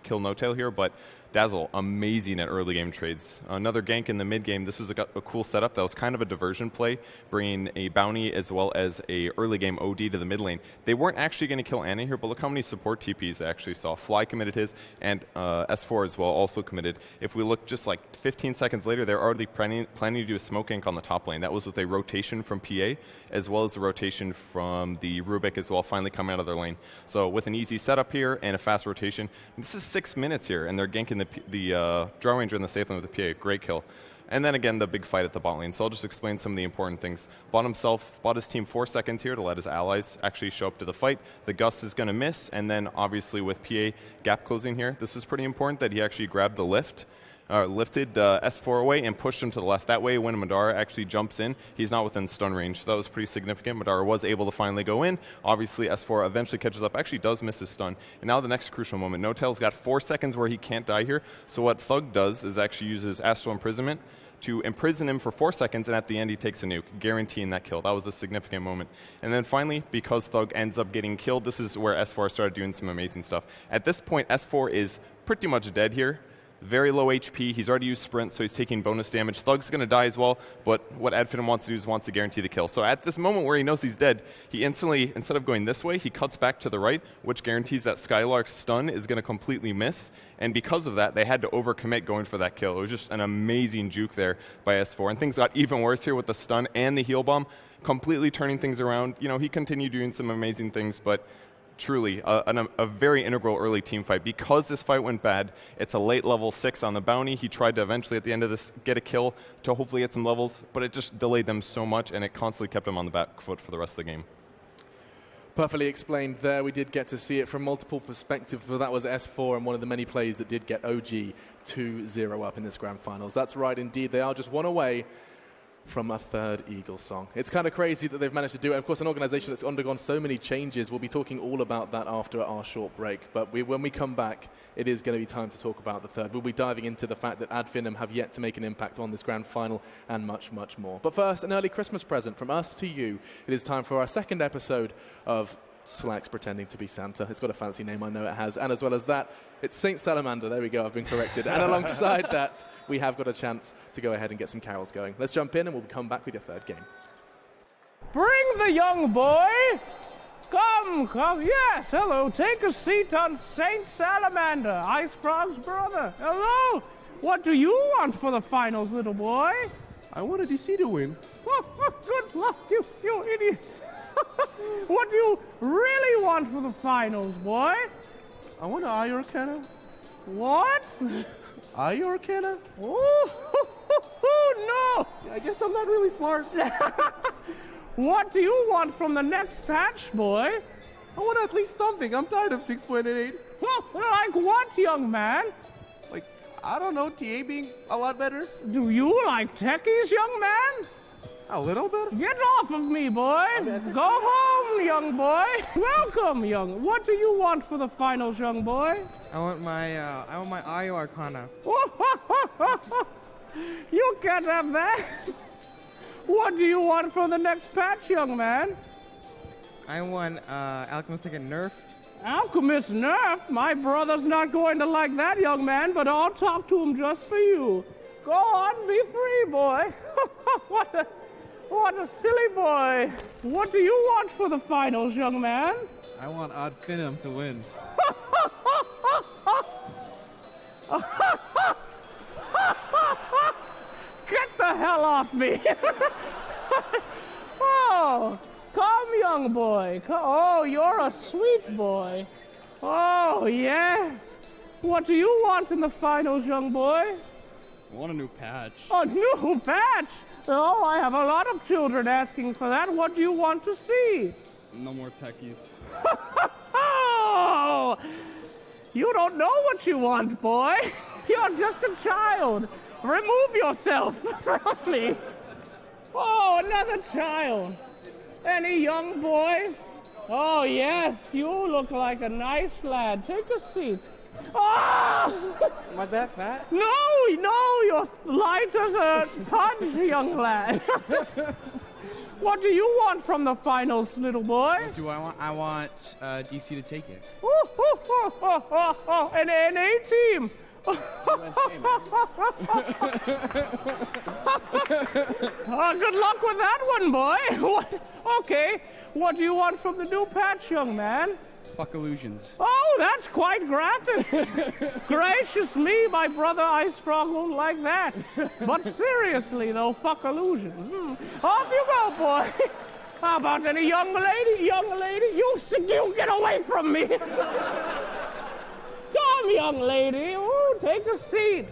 kill No-Tail here, but Dazzle, amazing at early game trades. Another gank in the mid game. This was a cool setup that was kind of a diversion play, bringing a bounty as well as a early game OD to the mid lane. They weren't actually going to kill Anna here, but look how many support TPs they actually saw. Fly committed his, and S4 as well also committed. If we look just like 15 seconds later, they're already planning to do a smoke gank on the top lane. That was with a rotation from PA, as well as the rotation from the Rubik as well, finally coming out of their lane. So with an easy setup here and a fast rotation, this is 6 minutes here, and they're ganking the Draw Ranger in the safe lane with the PA. Great kill. And then again, the big fight at the bot lane. So I'll just explain some of the important things. Bot himself bought his team 4 seconds here to let his allies actually show up to the fight. The Gus is going to miss, and then obviously with PA gap closing here, this is pretty important that he actually grabbed the lifted S4 away and pushed him to the left. That way, when Madara actually jumps in, he's not within stun range. So that was pretty significant. Madara was able to finally go in. Obviously, S4 eventually catches up, actually does miss his stun. And now the next crucial moment. No-Tail's got 4 seconds where he can't die here. So what Thug does is actually uses Astral Imprisonment to imprison him for 4 seconds, and at the end he takes a nuke, guaranteeing that kill. That was a significant moment. And then finally, because Thug ends up getting killed, this is where S4 started doing some amazing stuff. At this point, S4 is pretty much dead here. Very low HP. He's already used Sprint, so he's taking bonus damage. Thug's going to die as well, but what Finem wants to do is wants to guarantee the kill. So at this moment where he knows he's dead, he instantly, instead of going this way, he cuts back to the right, which guarantees that Skylark's stun is going to completely miss. And because of that, they had to overcommit going for that kill. It was just an amazing juke there by S4. And things got even worse here with the stun and the heal bomb, completely turning things around. You know, he continued doing some amazing things, but truly a very integral early team fight. Because this fight went bad, it's a late level 6 on the bounty. He tried to eventually at the end of this get a kill to hopefully get some levels, but it just delayed them so much, and it constantly kept him on the back foot for the rest of the game. Perfectly explained there. We did get to see it from multiple perspectives, but that was S4 and one of the many plays that did get OG 2-0 up in this grand finals. That's right, indeed. They are just one away from a third Eagle song. It's kind of crazy that they've managed to do it. Of course, an organization that's undergone so many changes. We'll be talking all about that after our short break. But when we come back, it is going to be time to talk about the third. We'll be diving into the fact that Finem have yet to make an impact on this grand final and much, much more. But first, an early Christmas present from us to you. It is time for our second episode of Slacks Pretending to be Santa. It's got a fancy name, I know it has. And as well as that, it's Saint Salamander. There we go, I've been corrected. And alongside that, we have got a chance to go ahead and get some carols going. Let's jump in and we'll come back with your third game. Bring the young boy. Come. Yes, hello. Take a seat on Saint Salamander, Ice Frog's brother. Hello. What do you want for the finals, little boy? I want a DC to win. Good luck, you idiot. What do you really want for the finals, boy? I want an Eye Arcana. What? Eye Arcana? Oh, no! I guess I'm not really smart. What do you want from the next patch, boy? I want at least something. I'm tired of 6.88. Like what, young man? Like, I don't know, TA being a lot better. Do you like techies, young man? A little bit? Get off of me, boy. Go home, young boy. Welcome, young. What do you want for the finals, young boy? I want my Eye Arcana. You can't have that. What do you want for the next patch, young man? I want Alchemist to get nerfed. Alchemist nerfed? My brother's not going to like that, young man, but I'll talk to him just for you. Go on, be free, boy. What a silly boy. What do you want for the finals, young man? I want Finem to win. Get the hell off me. Oh, come, young boy. Oh, you're a sweet boy. Oh, yes. What do you want in the finals, young boy? I want a new patch. A new patch? Oh, I have a lot of children asking for that. What do you want to see? No more techies. Oh, you don't know what you want, boy. You're just a child. Remove yourself from me. Oh, another child. Any young boys? Oh, yes, you look like a nice lad. Take a seat. Oh! Am I that fat? No, you're light as a punch, young lad. What do you want from the finals, little boy? What do I want? I want DC to take it. An NA team. Good luck with that one, boy. Okay, what do you want from the new patch, young man? Fuck illusions. Oh, that's quite graphic. Gracious me, my brother Ice Frog won't like that. But seriously, though, fuck illusions. Off you go, boy. How about any young lady? You get away from me. Come, young lady. Ooh, take a seat.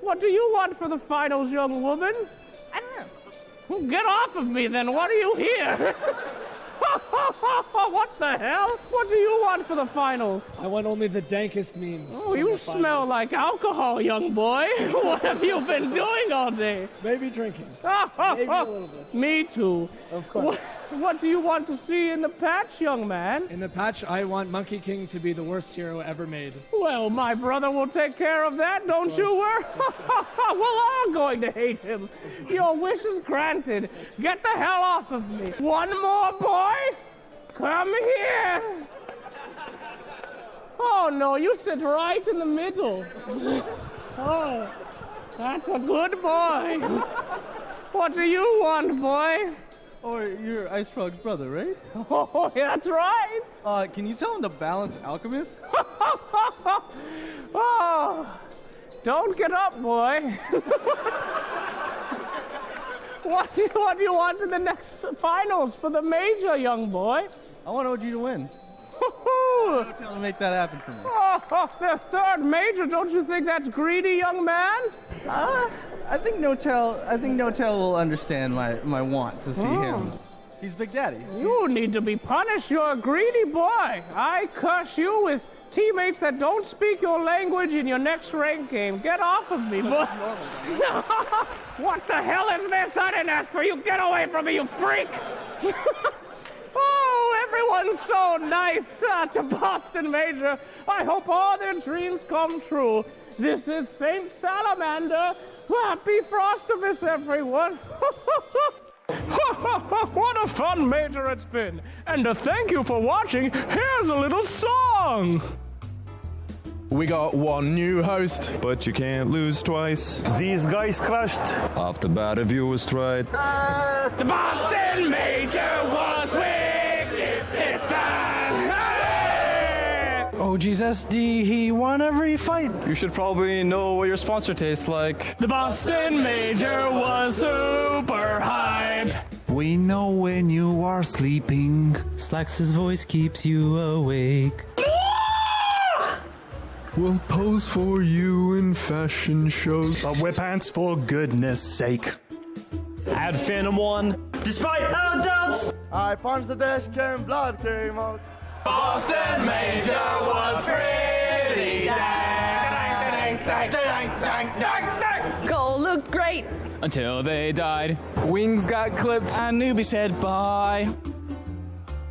What do you want for the finals, young woman? I don't know. Well, get off of me then. What are you here? What the hell? What do you want for the finals? I want only the dankest memes. Oh, you smell like alcohol, young boy. What have you been doing all day? Maybe drinking. Maybe a little bit. Me too. Of course. What do you want to see in the patch, young man? In the patch, I want Monkey King to be the worst hero ever made. Well, my brother will take care of that, don't you worry. We're all going to hate him. Your wish is granted. Get the hell off of me. One more, boy. Come here. Oh, no, you sit right in the middle. Oh, that's a good boy. What do you want, boy? Oh, you're Ice Frog's brother, right? Oh, that's right. Can you tell him to balance Alchemist? Oh, don't get up, boy. What do you want in the next finals for the major, young boy? I want OG to win. Tell him to make that happen for me. Oh, the third major. Don't you think that's greedy, young man? I think No Tail will understand my want to see him. He's Big Daddy. You need to be punished. You're a greedy boy. I curse you with teammates that don't speak your language in your next rank game. Get off of me, boy. What the hell is this? I didn't ask for you. Get away from me, you freak. Oh, everyone's so nice at the Boston Major. I hope all their dreams come true. This is Saint Salamander. Happy Frostivus, everyone. What a fun major it's been. And to thank you for watching, here's a little song. We got one new host. But you can't lose twice. These guys crashed. Off the bat, if you was tried. The Boston Major was wicked this time. Hey! OG's SD, he won every fight. You should probably know what your sponsor tastes like. The Boston Major was super hype. We know when you are sleeping. Slax's voice keeps you awake. We'll pose for you in fashion shows. Wear pants for goodness sake. Ad Finem won. Despite our doubts, I punched the desk and blood came out. Boston Major was pretty dang. Goal looked great. Until they died. Wings got clipped. and newbie said bye.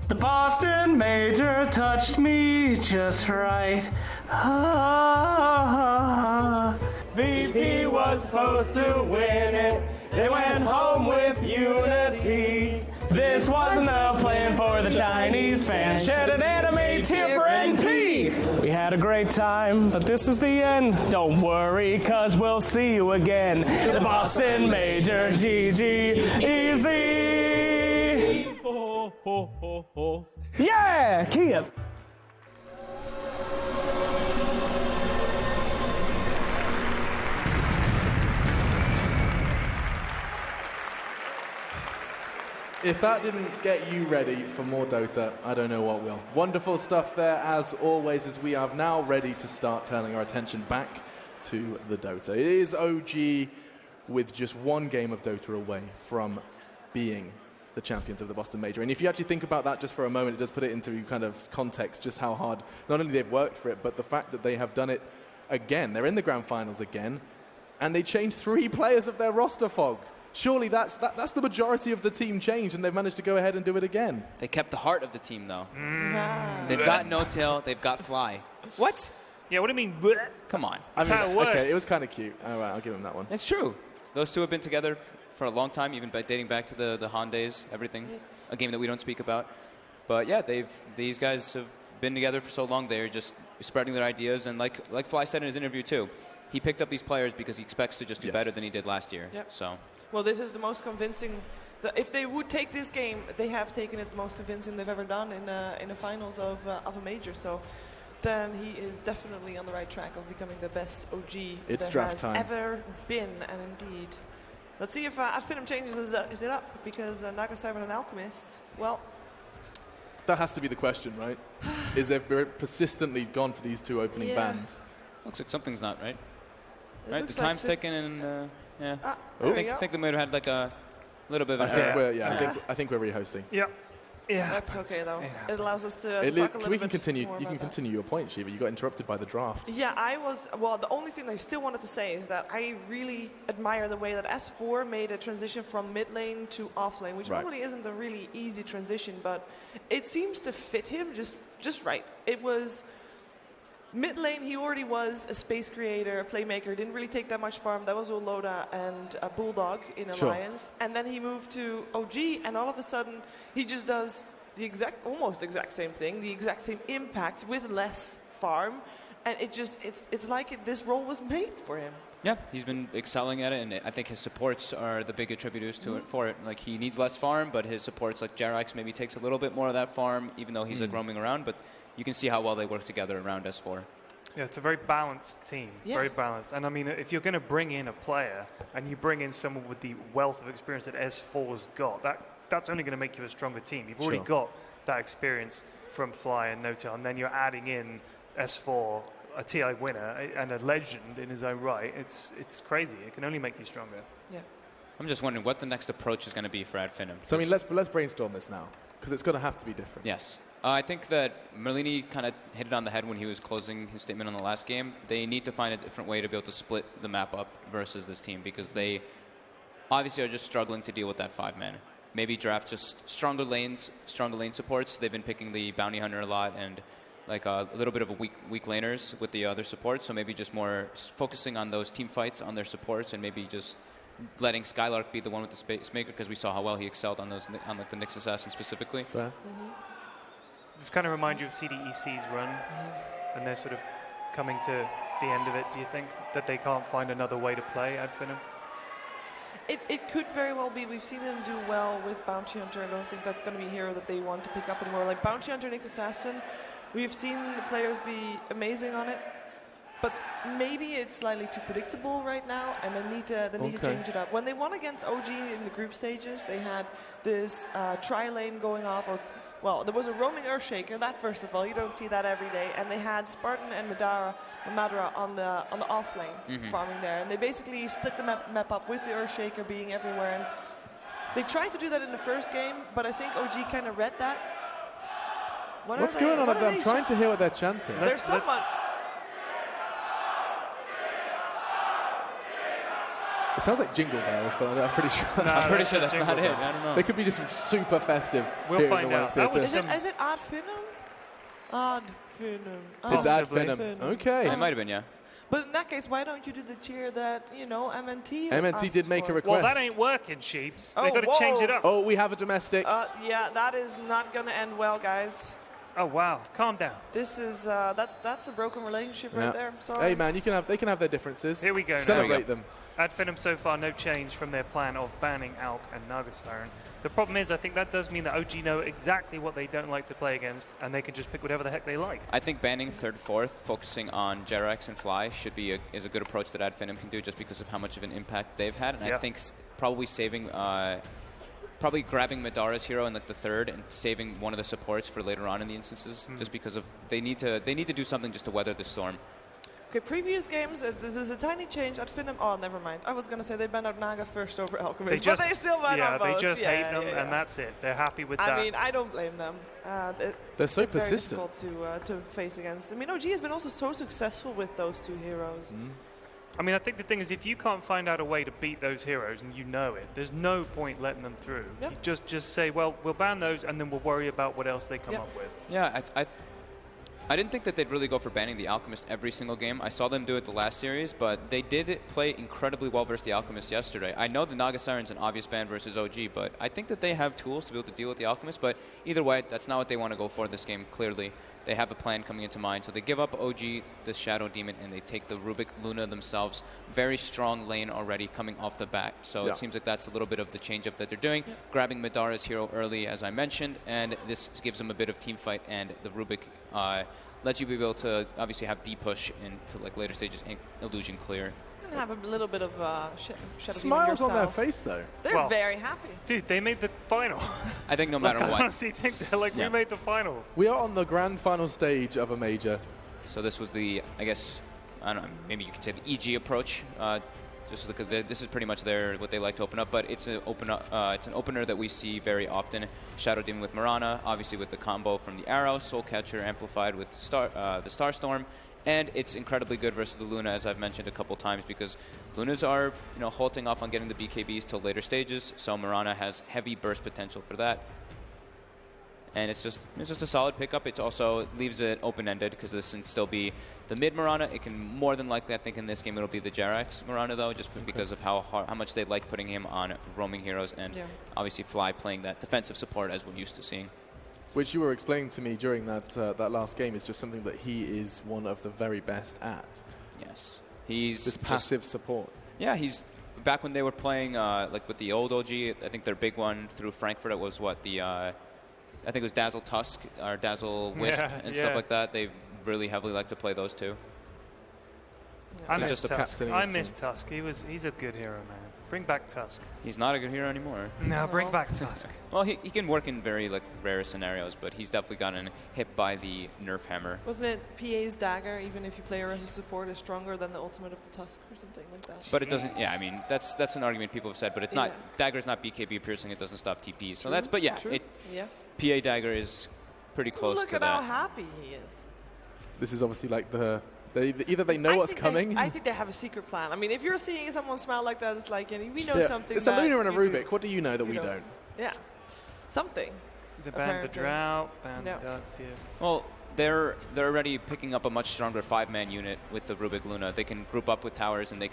The Boston Major touched me just right. VP was supposed to win it. They went home with unity. This wasn't a plan for the Chinese fans. Shed an anime tear for NP. We had a great time, but this is the end. Don't worry, cause we'll see you again. The Boston Major, GG, easy. Yeah, Kiev. If that didn't get you ready for more Dota, I don't know what will. Wonderful stuff there, as always, as we are now ready to start turning our attention back to the Dota. It is OG with just one game of Dota away from being the champions of the Boston Major. And if you actually think about that just for a moment, it does put it into kind of context just how hard not only they've worked for it, but the fact that they have done it again. They're in the grand finals again, and they changed 3 players of their roster, Fog. Surely that's the majority of the team changed, and they've managed to go ahead and do it again. They kept the heart of the team, though. They've got No Tail, they've got Fly. What? Yeah, what do you mean? Come on. I That's mean, how it works. okay, it was kind of cute. All right, I'll give him that one. It's true. Those two have been together for a long time, even dating back to the Han days, everything. A game that we don't speak about. But yeah, these guys have been together for so long. They're just spreading their ideas, and like Fly said in his interview too, he picked up these players because he expects to just do better than he did last year. Yep. So. Well, this is the most convincing. If they would take this game, they have taken it the most convincing they've ever done in the finals of a major. So then he is definitely on the right track of becoming the best OG It's that draft has time. ever been. And indeed, let's see if Finem changes it up, because Naga Cyber and Alchemist, well, That has to be the question, right? Is they've persistently gone for these 2 opening bans? Looks like something's not right. Right, the time's ticking, and yeah, there I think they might have had like a little bit of an error. I think we're rehosting. Yep. Yeah, that's okay though. It allows us to talk a little we bit can continue. more You can about that. continue your point, Shiva. You got interrupted by the draft. Yeah, the only thing I still wanted to say is that I really admire the way that S4 made a transition from mid lane to off lane, which normally isn't a really easy transition, but it seems to fit him just right. It was mid lane, he already was a space creator, a playmaker, didn't really take that much farm. That was Oloda and a Bulldog in Alliance. And then he moved to OG, and all of a sudden, he just does the almost exact same thing, the exact same impact with less farm. And it's like this role was made for him. Yeah, he's been excelling at it, and I think his supports are the big attributors to it for it. Like, he needs less farm, but his supports, like Jerax, maybe takes a little bit more of that farm, even though he's like roaming around. But you can see how well they work together around S4. Yeah, it's a very balanced team, very balanced. And I mean, if you're going to bring in a player and you bring in someone with the wealth of experience that S4's got, that's only going to make you a stronger team. You've already got that experience from Fly and Notel, and then you're adding in S4, a TI winner and a legend in his own right. It's crazy. It can only make you stronger. Yeah. I'm just wondering what the next approach is going to be for Finem. So I mean, let's brainstorm this now, because it's going to have to be different. Yes. I think that Merlini kind of hit it on the head when he was closing his statement on the last game. They need to find a different way to be able to split the map up versus this team, because they obviously are just struggling to deal with that 5-man. Maybe draft just stronger lane supports. They've been picking the Bounty Hunter a lot and like a little bit of a weak laners with the other supports. So maybe just more focusing on those team fights on their supports, and maybe just letting Skylark be the one with the space maker, because we saw how well he excelled on like the Nyx Assassin specifically. Fair. This kind of reminds you of CDEC's run, and they're sort of coming to the end of it. Do you think that they can't find another way to play Ad Finem? It could very well be. We've seen them do well with Bounty Hunter. I don't think that's going to be a hero that they want to pick up anymore. Like Bounty Hunter, Nyx Assassin, we've seen the players be amazing on it, but maybe it's slightly too predictable right now, and they need to change it up. When they won against OG in the group stages, they had this tri-lane going off, well, there was a roaming Earthshaker. That, first of all, you don't see that every day. And they had Spartan and Madara on the off lane farming there. And they basically split the map up with the Earthshaker being everywhere. And they tried to do that in the first game, but I think OG kind of read that. What's going on up there? I'm trying to hear what they're chanting. There's someone. It sounds like Jingle Bells, but I'm pretty sure. I'm pretty sure that's not it. I don't know. They could be just super festive. We'll find out. Is it Ad Finem? Ad Finem. It's Ad Finem. Okay. It might have been, yeah. But in that case, why don't you do the cheer that, MNT did make a request. Well, that ain't working, Sheeps. They've got to change it up. Oh, we have a domestic. Yeah, that is not going to end well, guys. Oh, wow. Calm down. This is, that's a broken relationship right there. Sorry. Hey, man, they can have their differences. Here we go. Celebrate them. Ad Finem so far no change from their plan of banning Alk and Naga Siren. The problem is, I think that does mean that OG know exactly what they don't like to play against, and they can just pick whatever the heck they like. I think banning 3rd, 4th, focusing on Jerax and Fly is a good approach that Ad Finem can do, just because of how much of an impact they've had. And I think probably saving, probably grabbing Madara's hero in like the 3rd and saving one of the supports for later on in the instances, just because of they need to do something just to weather the storm. Okay, previous games, this is a tiny change. At Finem, oh, never mind. I was going to say they banned out Naga first over Alchemist, but they still banned out both. They just hate them, and that's it. They're happy with that. I mean, I don't blame them. They're so it's persistent. It's very difficult to face against. I mean, OG has been also so successful with those two heroes. I mean, I think the thing is, if you can't find out a way to beat those heroes, and you know it, there's no point letting them through. Yep. You just say, well, we'll ban those, and then we'll worry about what else they come up with. Yeah, I didn't think that they'd really go for banning the Alchemist every single game. I saw them do it the last series, but they did play incredibly well versus the Alchemist yesterday. I know the Naga Siren's an obvious ban versus OG, but I think that they have tools to be able to deal with the Alchemist. But either way, that's not what they want to go for this game, clearly. They have a plan coming into mind. So they give up OG, the Shadow Demon, and they take the Rubik Luna themselves. Very strong lane already coming off the bat. So it seems like that's a little bit of the change-up that they're doing. Grabbing Madara's hero early, as I mentioned, and this gives them a bit of team fight, and the Rubik lets you be able to obviously have deep push into like later stages and illusion clear. And have a little bit of Shadow Smiles Demon on their face, though. They're very happy. Dude, they made the final. I think no matter I what. honestly think they're like, we made the final. We are on the grand final stage of a major. So this was the, I guess, I don't know, maybe you could say the EG approach. Just look at this is pretty much what they like to open up, but it's an opener that we see very often. Shadow Demon with Mirana, obviously with the combo from the Arrow, Soul Catcher amplified with the Starstorm, and it's incredibly good versus the Luna, as I've mentioned a couple times, because Lunas are halting off on getting the BKBs till later stages, so Mirana has heavy burst potential for that. And it's just a solid pickup. It also leaves it open-ended because this can still be the mid Mirana. It can more than likely, I think in this game, it'll be the Jerax Mirana though, just because of how much they like putting him on roaming heroes, and obviously Fly playing that defensive support as we're used to seeing. Which you were explaining to me during that last game is just something that he is one of the very best at. Yes, he's this passive support. Yeah, he's back when they were playing like with the old OG. I think their big one through Frankfurt, it was what the. I think it was Dazzle Tusk or Dazzle Wisp and stuff like that. They really heavily like to play those two. I miss Tusk. I miss Tusk. He's a good hero, man. Bring back Tusk. He's not a good hero anymore. No, bring back Tusk. Well, he can work in very rare scenarios, but he's definitely gotten hit by the nerf hammer. Wasn't it PA's dagger, even if you play her as a support, is stronger than the ultimate of the Tusk or something like that? But it doesn't. Yeah, I mean that's an argument people have said, but it's not. Dagger's not BKB piercing. It doesn't stop TPs. So that's. But yeah, PA dagger is pretty close Look to at that. how happy he is. This is obviously like either they know what's coming. I think they have a secret plan. I mean, if you're seeing someone smile like that, it's like, we know something. It's a Luna and a Rubik. What do you know that we don't? Yeah, something. The ban the Drought, ban the Ducks, Well, they're already picking up a much stronger 5-man unit with the Rubik Luna. They can group up with towers and they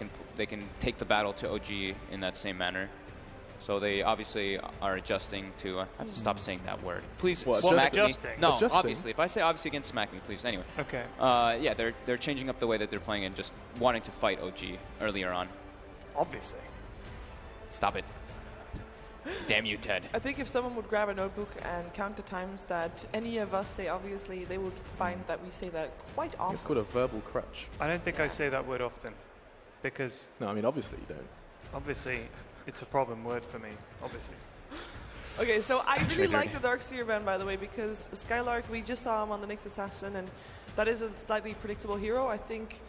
can take the battle to OG in that same manner. So they obviously are adjusting to. I have to stop saying that word. Please smack me. No, obviously. If I say obviously again, smack me, please. Anyway. Okay. Yeah, they're changing up the way that they're playing and just wanting to fight OG earlier on. Obviously. Stop it. Damn you, Ted. I think if someone would grab a notebook and count the times that any of us say obviously, they would find that we say that quite often. It's called a verbal crutch. I don't think I say that word often, because. No, I mean obviously you don't. Obviously, it's a problem word for me. Obviously. Okay, so I really like the Darkseer ban, by the way, because Skylark, we just saw him on the Nyx Assassin, and that is a slightly predictable hero. I think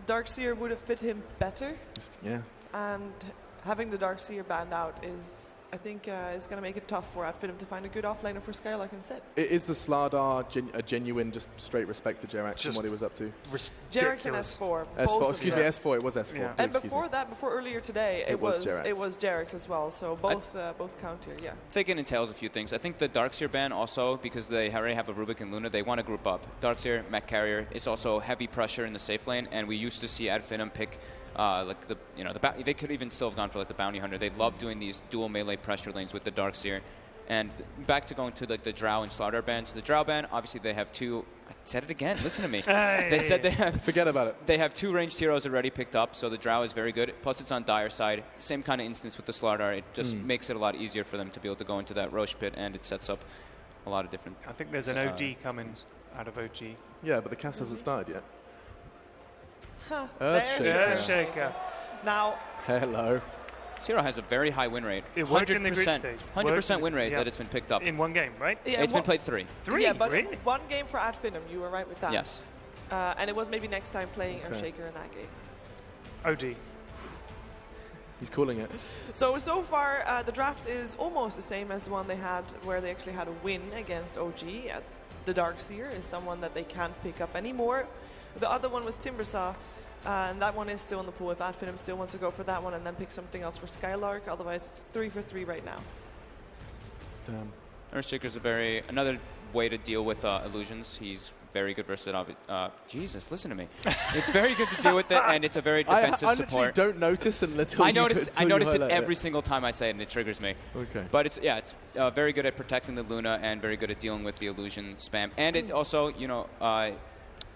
Darkseer would have fit him better. Yeah. And having the Darkseer banned out is, I think, is going to make it tough for Finem to find a good offlaner for Skylark instead. Is the Slardar a genuine, just straight respect to Jerax and what he was up to? Jerax and S4. S4, excuse me, S4. It was S4. Yeah. And before that, before earlier today, it was Jerax as well. So both count here, yeah. I think it entails a few things. I think the Darkseer ban also, because they already have a Rubik and Luna, they want to group up. Darkseer, Mech Carrier. It's also heavy pressure in the safe lane, and we used to see Finem pick they could even still have gone for like the Bounty Hunter. They love doing these dual melee pressure lanes with the Darkseer. And back to going to like the Drow and Slardar bans. The Drow ban, obviously they have two. I said it again. Listen to me. They said they have. Forget about it. They have 2 ranged heroes already picked up, so the Drow is very good. Plus, it's on Dire side. Same kind of instance with the Slardar. It just makes it a lot easier for them to be able to go into that Roche pit, and it sets up a lot of different. I think there's an OG coming out of OG. Yeah, but the cast hasn't started yet. Huh. Earthshaker. Now. Hello. This hero has a very high win rate. 100% win rate that it's been picked up. In one game, right? Yeah, it's been played 3. 3? Yeah, but really? one game for Finem. You were right with that. Yes. And it was maybe next time playing Earthshaker in that game. OD. He's calling it. So far, the draft is almost the same as the one they had where they actually had a win against OG. The Darkseer is someone that they can't pick up anymore. The other one was Timbersaw, and that one is still in the pool if Finem still wants to go for that one and then pick something else for Skylark. Otherwise, it's 3 for 3 right now. Damn. Earthshaker's another way to deal with illusions. He's very good versus it. Jesus, listen to me. It's very good to deal with it, and it's a very defensive I support. I don't notice until I notice it highlight every single time I say it, and it triggers me. Okay. But it's very good at protecting the Luna and very good at dealing with the illusion spam. And it also,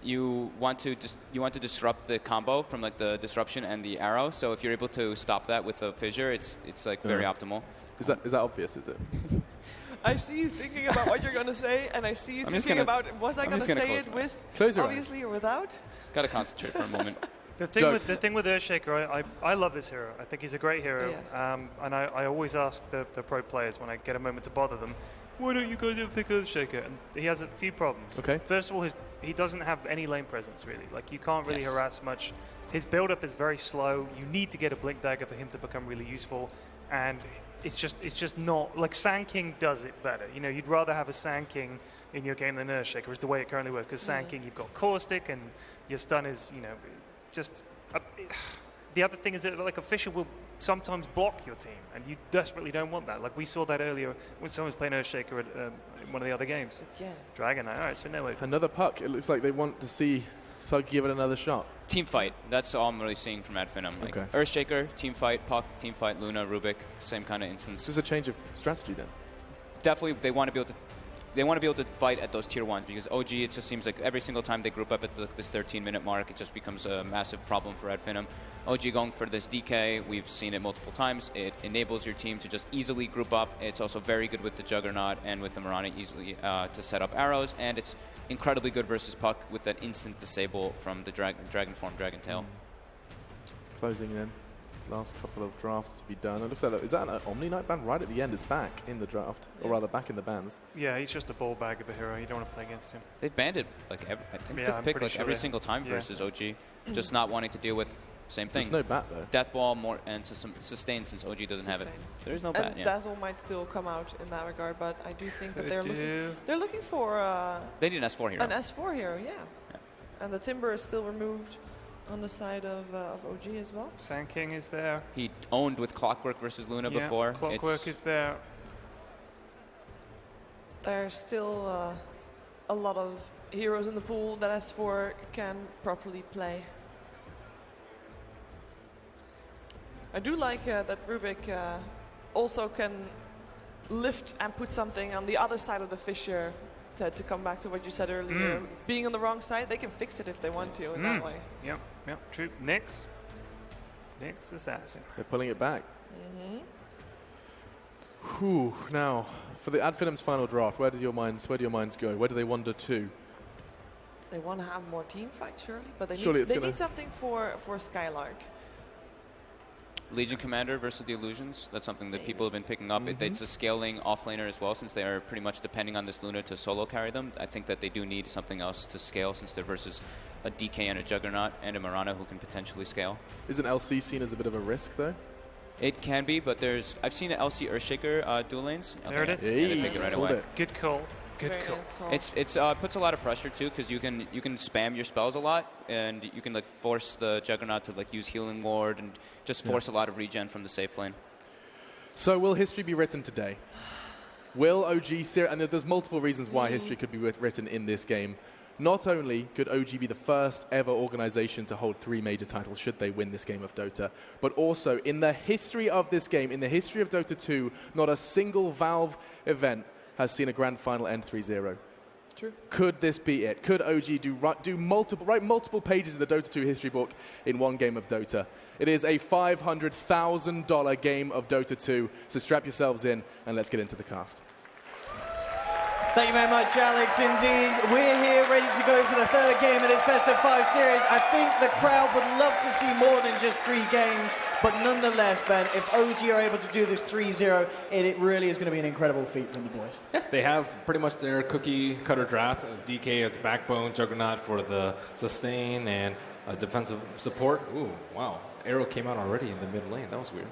you want to disrupt the combo from like the disruption and the arrow. So if you're able to stop that with a fissure, it's like very optimal. Is that obvious? Is it? I see you thinking about what you're going to say, and I see you thinking about was I going to say it with obviously or without. Got to concentrate for a moment. The thing with Earthshaker, I love this hero. I think he's a great hero. Yeah. And I always ask the pro players when I get a moment to bother them, why don't you guys ever pick Earthshaker? And he has a few problems. Okay. First of all, his he doesn't have any lane presence, really. Like, you can't really Yes. harass much. His build-up is very slow. You need to get a Blink Dagger for him to become really useful. And it's just not... Like, Sand King does it better. You know, you'd rather have a Sand King in your game than Earthshaker, is the way it currently works. Because Sand King, you've got Caustic, and your stun is, you know, just... the other thing is that, like, a Fisher will sometimes block your team, and you desperately don't want that. Like, we saw that earlier when someone was playing Earthshaker at in one of the other games. Again. Dragon Knight. All right, so no way. Another puck. It looks like they want to see Thug give it another shot. Team fight. That's all I'm really seeing from Ad Finem. Like, Okay. Earthshaker, team fight, Puck, team fight, Luna, Rubik, same kind of instance. This is a change of strategy then. Definitely, they want to be able to fight at those tier 1s, because OG, it just seems like every single time they group up at this 13-minute mark, it just becomes a massive problem for Ad Finem. OG going for this DK, we've seen it multiple times. It enables your team to just easily group up. It's also very good with the Juggernaut and with the Mirana easily to set up arrows, and it's incredibly good versus Puck with that instant disable from the Dragon Form, Dragon Tail. Closing in. Last couple of drafts to be done. It looks like is that an Omni Knight ban right at the end? It's back in the draft, or rather back in the bans. Yeah, he's just a ball bag of a hero. You don't want to play against him. They've banned it like I think Yeah, fifth I'm pick pretty like sure every they- single time yeah. versus OG, just not wanting to deal with same thing. There's no bat though. Death Ball more and sustain since OG doesn't have it. There is no bat. And Yeah. Dazzle might still come out in that regard, but I do think that Could they're looking for They need an S4 hero. an S4 hero, yeah. And the Timber is still removed on the side of OG as well. Sand King is there. He owned with Clockwork versus Luna Yeah, before. Clockwork is there. There's still a lot of heroes in the pool that S4 can properly play. I do like that Rubik also can lift and put something on the other side of the Fissure to come back to what you said earlier. Being on the wrong side, they can fix it if they want to in that way. Yep, true. Nyx Assassin. They're pulling it back. Mm-hmm. Whew. Now, for the Ad Finem's final draft, where do your minds go? Where do they wander to? They want to have more team fights, surely, but they need something for Skylark. Legion Commander versus the Illusions. That's something that people have been picking up. It's a scaling offlaner as well, since they are pretty much depending on this Luna to solo carry them. I think that they do need something else to scale, since they're versus a DK and a Juggernaut and a Mirana who can potentially scale. Isn't LC seen as a bit of a risk though? It can be, but I've seen an LC Earthshaker dual lanes. There it is. Yeah, they pick it right away. Good call. Good Very call. nice call. It puts a lot of pressure too, because you can spam your spells a lot, and you can like force the Juggernaut to like use Healing Ward and just force a lot of regen from the safe lane. So will history be written today? Will OG and there's multiple reasons why history could be written in this game. Not only could OG be the first ever organization to hold 3 major titles should they win this game of Dota, but also in the history of this game, in the history of Dota 2, not a single Valve event has seen a grand final end 3-0. True. Could this be it? Could OG write multiple pages of the Dota 2 history book in one game of Dota? It is a $500,000 game of Dota 2, so strap yourselves in and let's get into the cast. Thank you very much, Alex. Indeed, we're here ready to go for the third game of this best of 5 series. I think the crowd would love to see more than just 3 games, but nonetheless, Ben, if OG are able to do this 3-0, it really is going to be an incredible feat from the boys. They have pretty much their cookie cutter draft. DK as backbone, Juggernaut for the sustain and defensive support. Ooh, wow. Arrow came out already in the mid lane. That was weird.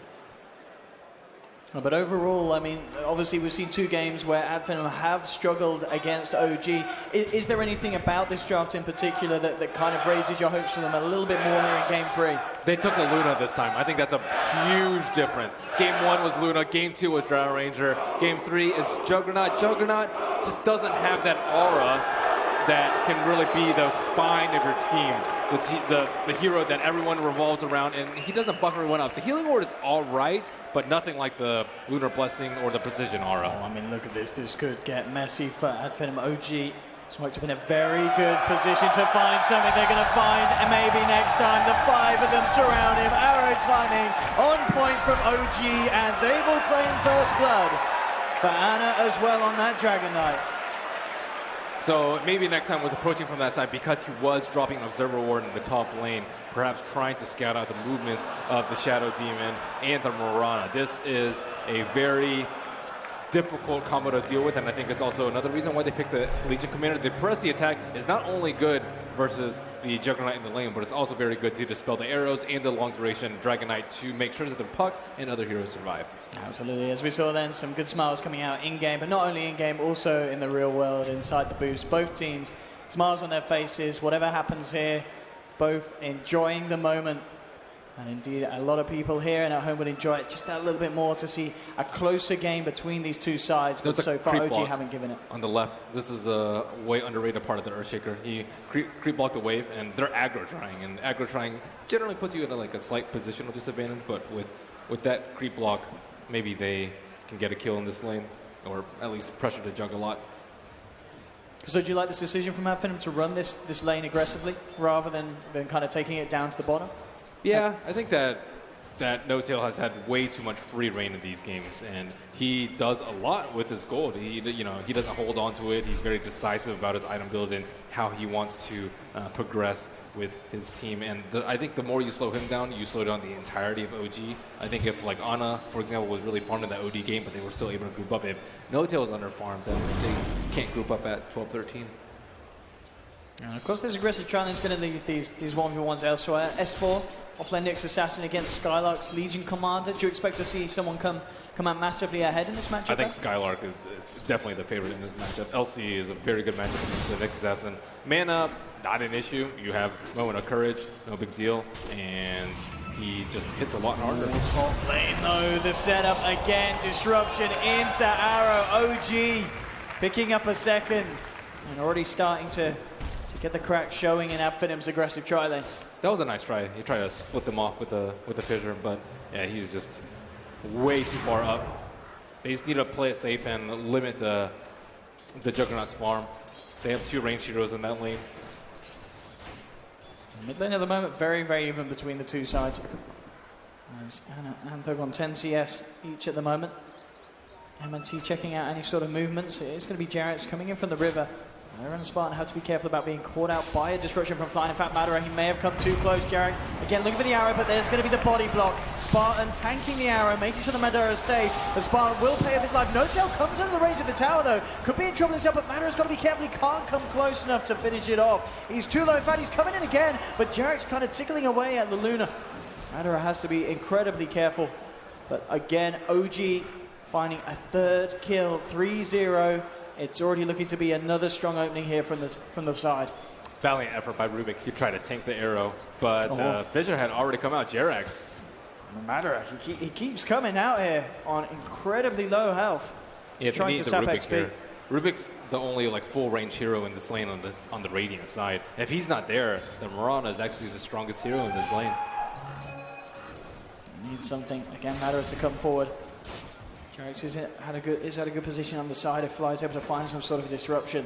But overall, I mean, obviously we've seen 2 games where Ad Finem have struggled against OG. Is there anything about this draft in particular that kind of raises your hopes for them a little bit more here in Game 3? They took a Luna this time. I think that's a huge difference. Game 1 was Luna. Game 2 was Drow Ranger. Game 3 is Juggernaut. Juggernaut just doesn't have that aura that can really be the spine of your team. The hero that everyone revolves around, and he doesn't buck everyone up. The Healing Ward is all right, but nothing like the Lunar Blessing or the Precision Aura. Oh, I mean, look at this. This could get messy for Ad Finem. OG smoked up in a very good position to find something they're going to find, and maybe next time the 5 of them surround him. Arrow timing on point from OG, and they will claim first blood for Anna as well on that Dragon Knight. So maybe next time was approaching from that side because he was dropping an Observer Ward in the top lane, perhaps trying to scout out the movements of the Shadow Demon and the Mirana. This is a very difficult combo to deal with, and I think it's also another reason why they picked the Legion Commander. The press the attack is not only good versus the Juggernaut in the lane, but it's also very good to dispel the arrows and the long duration Dragon Knight to make sure that the Puck and other heroes survive. Absolutely. As we saw then, some good smiles coming out in-game, but not only in-game, also in the real world, inside the booth. Both teams, smiles on their faces, whatever happens here, both enjoying the moment. And indeed, a lot of people here and at home would enjoy it just a little bit more to see a closer game between these two sides. But so far, OG haven't given it. On the left, this is a way underrated part of the Earthshaker. He creep blocked the wave, and they're aggro trying. And aggro trying generally puts you in a slight positional disadvantage, but with that creep block, maybe they can get a kill in this lane, or at least pressure the jug a lot. So do you like this decision from Finem to run this lane aggressively, rather than kind of taking it down to the bottom? Yeah, I think that No-Tail has had way too much free reign in these games, and he does a lot with his gold. He doesn't hold on to it. He's very decisive about his item build and how he wants to progress with his team. And I think the more you slow him down, you slow down the entirety of OG. I think if like Ana, for example, was really farmed in that OD game, but they were still able to group up, if No-Tail is underfarmed, then they can't group up at 12-13. And of course, this aggressive challenge is going to leave these 1v1s elsewhere. S4, offlane Nyx Assassin against Skylark's Legion Commander. Do you expect to see someone come out massively ahead in this matchup? I think Skylark is definitely the favorite in this matchup. LC is a very good matchup against the Nyx Assassin. Mana, not an issue. You have Moment of Courage, no big deal. And he just hits a lot harder. Top lane, though, the setup again. Disruption into Arrow. OG picking up a second and already starting to get the crack showing in Finem's aggressive try lane. That was a nice try. He tried to split them off with the fissure, but yeah, he's just way too far up. They just need to play it safe and limit the Juggernaut's farm. They have 2 ranged heroes in that lane. Mid lane at the moment, very, very even between the two sides. As Ana and Thug on 10 CS each at the moment. MNT checking out any sort of movements. It's going to be Jarrett's coming in from the river. Madara and Spartan have to be careful about being caught out by a disruption from Fine. In fact, Madara, he may have come too close. Jarrett, again, looking for the arrow, but there's going to be the body block. Spartan tanking the arrow, making sure the Madara is safe. The Spartan will pay off his life. No-Tail comes under the range of the tower, though. Could be in trouble himself, but Madara's got to be careful. He can't come close enough to finish it off. He's too low. In fact, he's coming in again, but Jarrett's kind of tickling away at the Luna. Madara has to be incredibly careful. But again, OG finding a third kill, 3-0. It's already looking to be another strong opening here from the side. Valiant effort by Rubik. He tried to tank the arrow, but Fissure had already come out. Jerax. No matter, he keeps coming out here on incredibly low health. Yeah, trying to sap XP. Here. Rubik's the only full range hero in this lane on the Radiant side. And if he's not there, then Mirana is actually the strongest hero in this lane. Needs something again, Madara to come forward. Jerax is at a good position on the side if Fly's able to find some sort of disruption.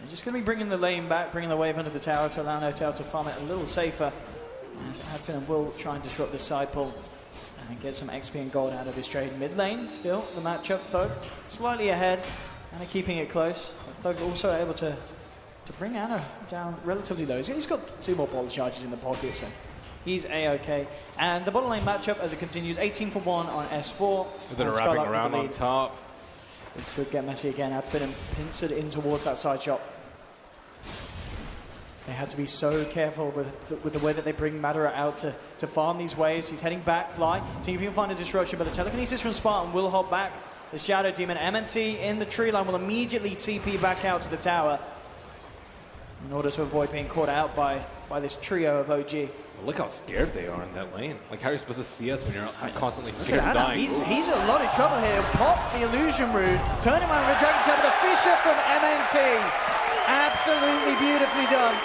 They're just going to be bringing the lane back, bringing the wave under the tower to allow No-Tail to farm it a little safer. As Finem will try and disrupt this side pull and get some XP and gold out of this trade. Mid lane, still the matchup, Thug slightly ahead and keeping it close. Thug also able to bring Ana down relatively low. He's got 2 more ball charges in the pocket, so he's A-OK. And the bottom lane matchup as it continues, 18 for 1 on S4. They're wrapping around on top. This could get messy again. Finem pincered in towards that side shot. They had to be so careful with the way that they bring Madara out to farm these waves. He's heading back, Fly, seeing if he can find a disruption, but the telekinesis from Spartan will hold back the Shadow Demon. MNT in the tree line will immediately TP back out to the tower in order to avoid being caught out by this trio of OG. Look how scared they are in that lane. Like, how are you supposed to see us when you're constantly scared of dying? He's in a lot of trouble here. Pop the illusion rune, turn him around with a dragon tail, the fissure from MNT. Absolutely beautifully done.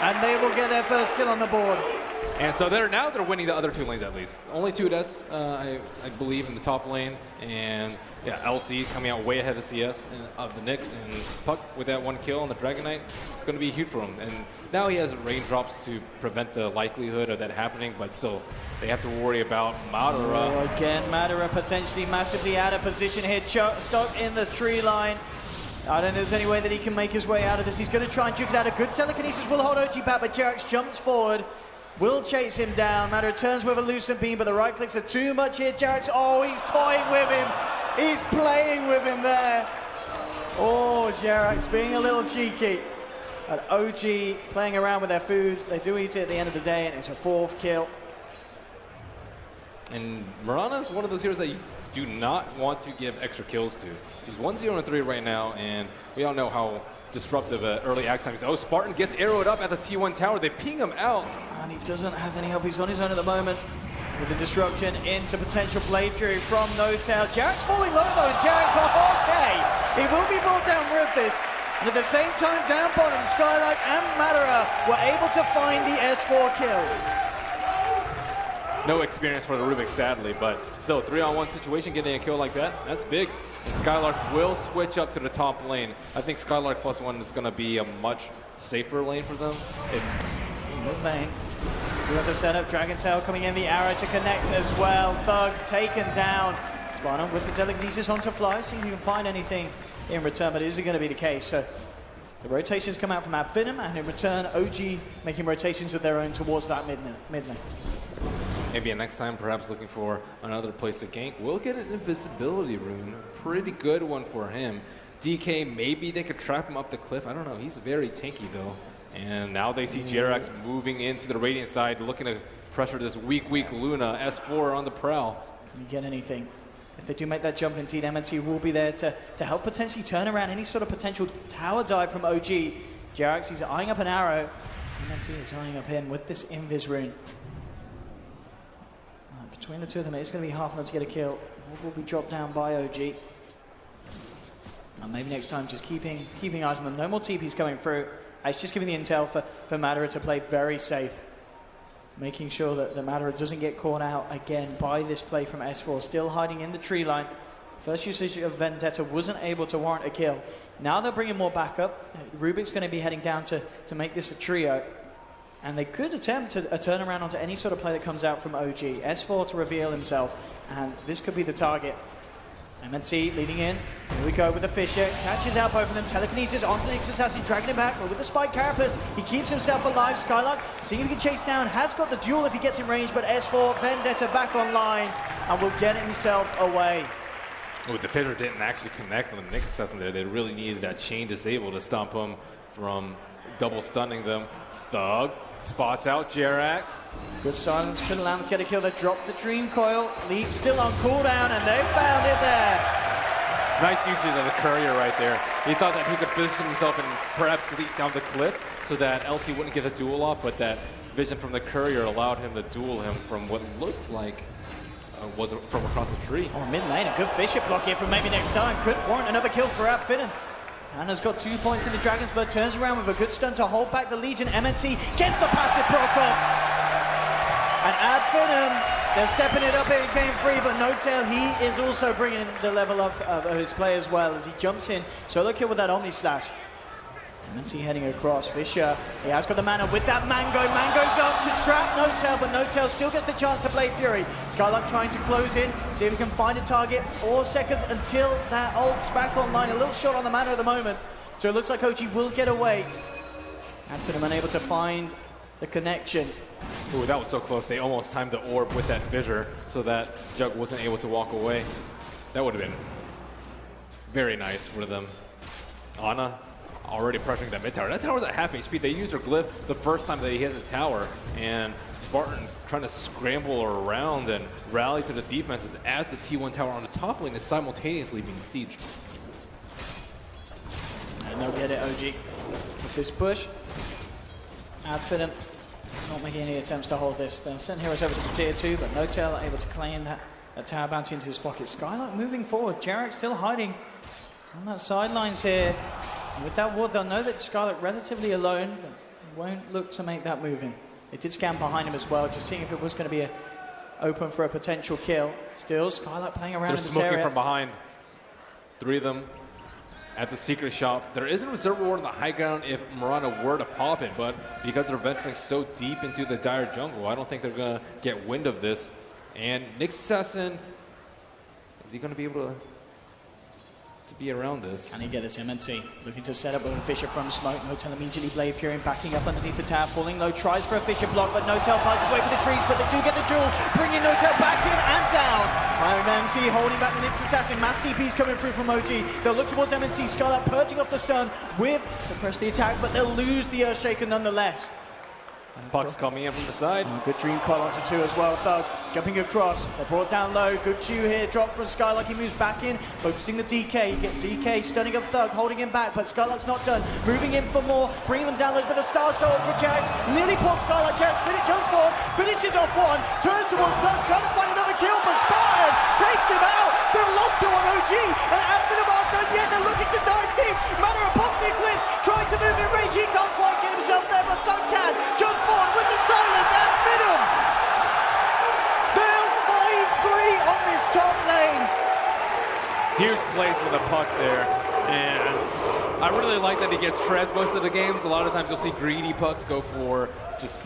And they will get their first kill on the board. And so they're winning the other 2 lanes at least. Only 2 deaths, I believe, in the top lane. And yeah, LC coming out way ahead of CS of the Nyx, and Puck with that 1 kill on the Dragon Knight. It's going to be huge for him. And now he has raindrops to prevent the likelihood of that happening, but still, they have to worry about Madara. Oh, again, Madara potentially massively out of position here, stuck in the tree line. I don't think there's any way that he can make his way out of this. He's going to try and juke it out. A good telekinesis will hold OG back, but Jerax jumps forward, will chase him down. Madara turns with a Lucent Beam, but the right clicks are too much here. Jerax, he's toying with him. He's playing with him there. Oh, Jerax being a little cheeky. And OG playing around with their food. They do eat it at the end of the day, and it's a 4th kill. And Mirana is one of those heroes that you do not want to give extra kills to. He's 1-0-3 right now, and we all know how disruptive early axe time is. Oh, Spartan gets arrowed up at the T1 tower. They ping him out. And he doesn't have any help. He's on his own at the moment. With the disruption into potential Blade Fury from No-Tail. Jerax falling low though, and Jerax, okay. He will be brought down with this. And at the same time, down bottom, Skylark and Madara were able to find the S4 kill. No experience for the Rubik, sadly, but still, 3-on-1 situation, getting a kill like that, that's big. And Skylark will switch up to the top lane. I think Skylark +1 is going to be a much safer lane for them. Good lane. Do have the setup, Dragon Tail coming in, the arrow to connect as well. Thug taken down. Spartan with the telekinesis onto Fly, seeing if you can find anything in return, but is it going to be the case? So the rotations come out from Finem, and in return, OG making rotations of their own towards that mid lane. Maybe next time, perhaps looking for another place to gank. We'll get an invisibility rune. Pretty good one for him. DK, maybe they could trap him up the cliff. I don't know. He's very tanky, though. And now they see Jerax moving into the Radiant side, looking to pressure this weak Luna. S4 on the prowl. Can you get anything? If they do make that jump, indeed, MNT will be there to help potentially turn around any sort of potential tower dive from OG. Jerax, he's eyeing up an arrow. MNT is eyeing up him with this Invis rune. Between the two of them, it's going to be half of them to get a kill. Will be dropped down by OG. And maybe next time, just keeping eyes on them. No more TPs coming through. It's just giving the intel for Madara to play very safe. Making sure that Madara doesn't get caught out again by this play from S4. Still hiding in the tree line. First usage of Vendetta wasn't able to warrant a kill. Now they're bringing more backup. Rubik's going to be heading down to make this a trio. And they could attempt a turnaround onto any sort of play that comes out from OG. S4 to reveal himself, and this could be the target. MNC leading in. Here we go with the Fisher. Catches out both of them. Telekinesis onto the Nyx Assassin, dragging him back. But with the Spike Carapace, he keeps himself alive. Skylark, seeing if he can chase down, has got the duel if he gets in range, but S4, Vendetta back online, and will get himself away. Oh, the Fisher didn't actually connect on the Nyx Assassin there. They really needed that chain disable to stop him from double stunning them. Thug spots out Jerax. Good silence, couldn't allow them to get a kill. They dropped the Dream Coil. Leap still on cooldown, and they found it there. Nice usage of the courier right there. He thought that he could position himself and perhaps leap down the cliff so that Elsie wouldn't get a duel off, but that vision from the courier allowed him to duel him from what looked like was from across the tree. Oh, mid lane, a good Bishop block here from maybe next time. Could warrant another kill for Finem. Anna's got 2 points in the Dragon's Blood, turns around with a good stun to hold back the Legion. MNT gets the passive proc off. And Finem, they're stepping it up here in game 3, but No-Tail, he is also bringing the level up of his play as well as he jumps in. Solo kill with that Omni Slash. MNT heading across. Fisher, he has got the mana with that Mango. Mango's up to trap No-Tail, but No-Tail still gets the chance to play Fury. Skylark trying to close in, see if he can find a target. 4 seconds until that ult's back online. A little short on the mana at the moment. So it looks like OG will get away. And Finem unable to find the connection. Ooh, that was so close. They almost timed the orb with that fissure so that Jug wasn't able to walk away. That would have been very nice for them. Ana already pressuring that mid tower. That tower's at half HP. They used her glyph the first time that he hit the tower, and Spartan trying to scramble around and rally to the defenses as the T1 tower on the top lane is simultaneously being sieged. And they'll get it, OG. With this push, Finem not making any attempts to hold this. They'll send heroes over to the tier 2, but No-Tail able to claim that tower bounty into his pocket. Skylark moving forward. Jerax still hiding on that sidelines here. And with that ward, they'll know that Skylark relatively alone, but won't look to make that move in. They did scan behind him as well, just seeing if it was going to be open for a potential kill. Still, Skylark playing around in this area. They're smoking from behind. 3 of them at the secret shop. There is a reserve reward on the high ground if Mirana were to pop it, but because they're venturing so deep into the dire jungle, I don't think they're going to get wind of this. And Nyx Assassin, is he going to be able to to be around this. Can he get this MNT? Looking to set up with a Fisher from smoke. No-Tail immediately Blade Fury backing up underneath the tower, falling low, tries for a Fisher block, but No-Tail finds his way for the trees, but they do get the duel, bringing No-Tail back in and down. MNT holding back the Nyx Assassin. Mass TP's coming through from OG. They'll look towards MNT. Skylark purging off the stun with the press the attack, but they'll lose the Earthshaker nonetheless. Puck's coming in from the side. Good dream call onto 2 as well. Thug jumping across. They're brought down low. Good Q here. Drop from Skylark. He moves back in, focusing the DK. You get DK stunning up Thug, holding him back, but Skylark's not done. Moving in for more, bringing them down low. But the Star Soul for Jax nearly pulls Skylark. Jax jumps forward, finishes off one, turns towards Thug, trying to find another kill, but Spartan takes him out. They're lost to on OG, and Adfinem aren't done yet. They're looking to dive deep. Mana pops the Eclipse, trying to move in range. He can't quite get himself there, but Thug can. Jumps forward with the silence, and Finem. They'll find 3 on this top lane. Huge plays for the puck there, and I really like that he gets shreds most of the games. A lot of times you'll see greedy pucks go for just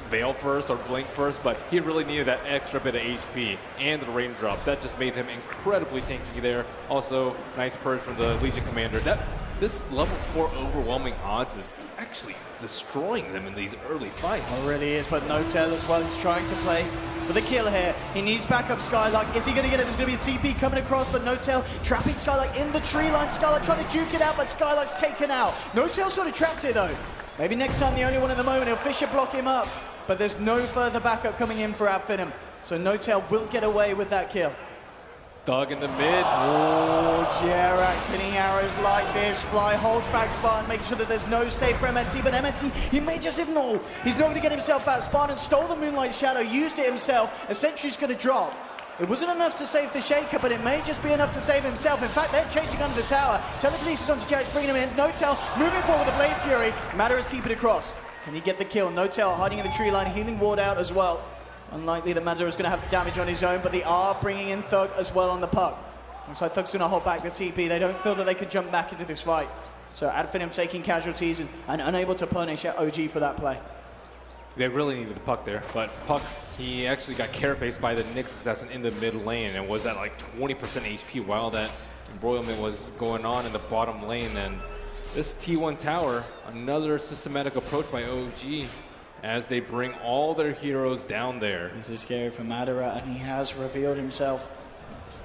Veil first or Blink first, but he really needed that extra bit of HP and the raindrop. That just made him incredibly tanky there. Also, nice purge from the Legion Commander. This level 4 overwhelming odds is actually destroying them in these early fights. Oh, really is, but No-Tail as well. He's trying to play for the kill here. He needs backup Skylark. Is he going to get it? There's going to be a TP coming across, but No-Tail trapping Skylark in the tree line. Skylark trying to juke it out, but Skylark's taken out. No-Tail sort of trapped it, though. Maybe next time the only one at the moment. He'll Fisher block him up, but there's no further backup coming in for Adfinem. So No-Tail will get away with that kill. Thug in the mid. Oh, Jerax hitting arrows like this. Fly holds back Spartan, making sure that there's no save for MNT, but MNT, he may just ignore. He's not going to get himself out. Spartan stole the Moonlight Shadow, used it himself. A sentry's going to drop. It wasn't enough to save the Shaker, but it may just be enough to save himself. In fact, they're chasing under the tower. Telekinesis onto Jerax, bringing him in. No-Tail moving forward with the Blade Fury. Matter is TP'd across. Can he get the kill? No-Tail hiding in the tree line, healing ward out as well. Unlikely that Matter is going to have the damage on his own, but they are bringing in Thug as well on the puck. Looks like Thug's going to hold back the TP. They don't feel that they could jump back into this fight. So Adfinem taking casualties and unable to punish OG for that play. They really needed the puck there, but Puck, he actually got carapaced by the Nyx Assassin in the mid lane and was at like 20% HP while that embroilment was going on in the bottom lane. And this T1 tower, another systematic approach by OG as they bring all their heroes down there. This is scary for Madara, and he has revealed himself.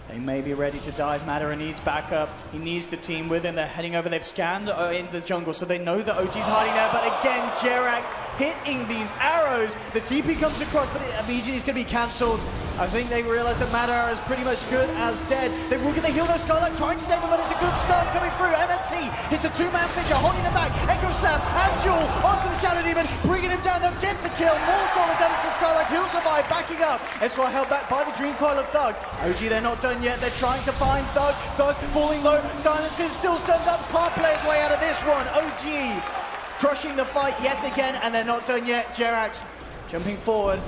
They may be ready to dive. Madara needs backup. He needs the team with him. They're heading over. They've scanned in the jungle, so they know that OG's hiding there. But again, Jerax hitting these arrows. The TP comes across, but it immediately is going to be cancelled. I think they realize that Madara is pretty much good as dead. They will get the heal. No Skylark trying to save him, but it's a good start coming through. MNT hits the 2-man Fisher, holding the back. Echo Slam and Jewel onto the Shadow Demon, bringing him down. They'll get the kill. More solid damage for Skylark. He'll survive, backing up. S4 held back by the Dream Coil of Thug. OG, they're not done yet. They're trying to find Thug. Thug falling low. Silences still stunned up. Can't play his way out of this one. OG crushing the fight yet again, and they're not done yet. Jerax jumping forward.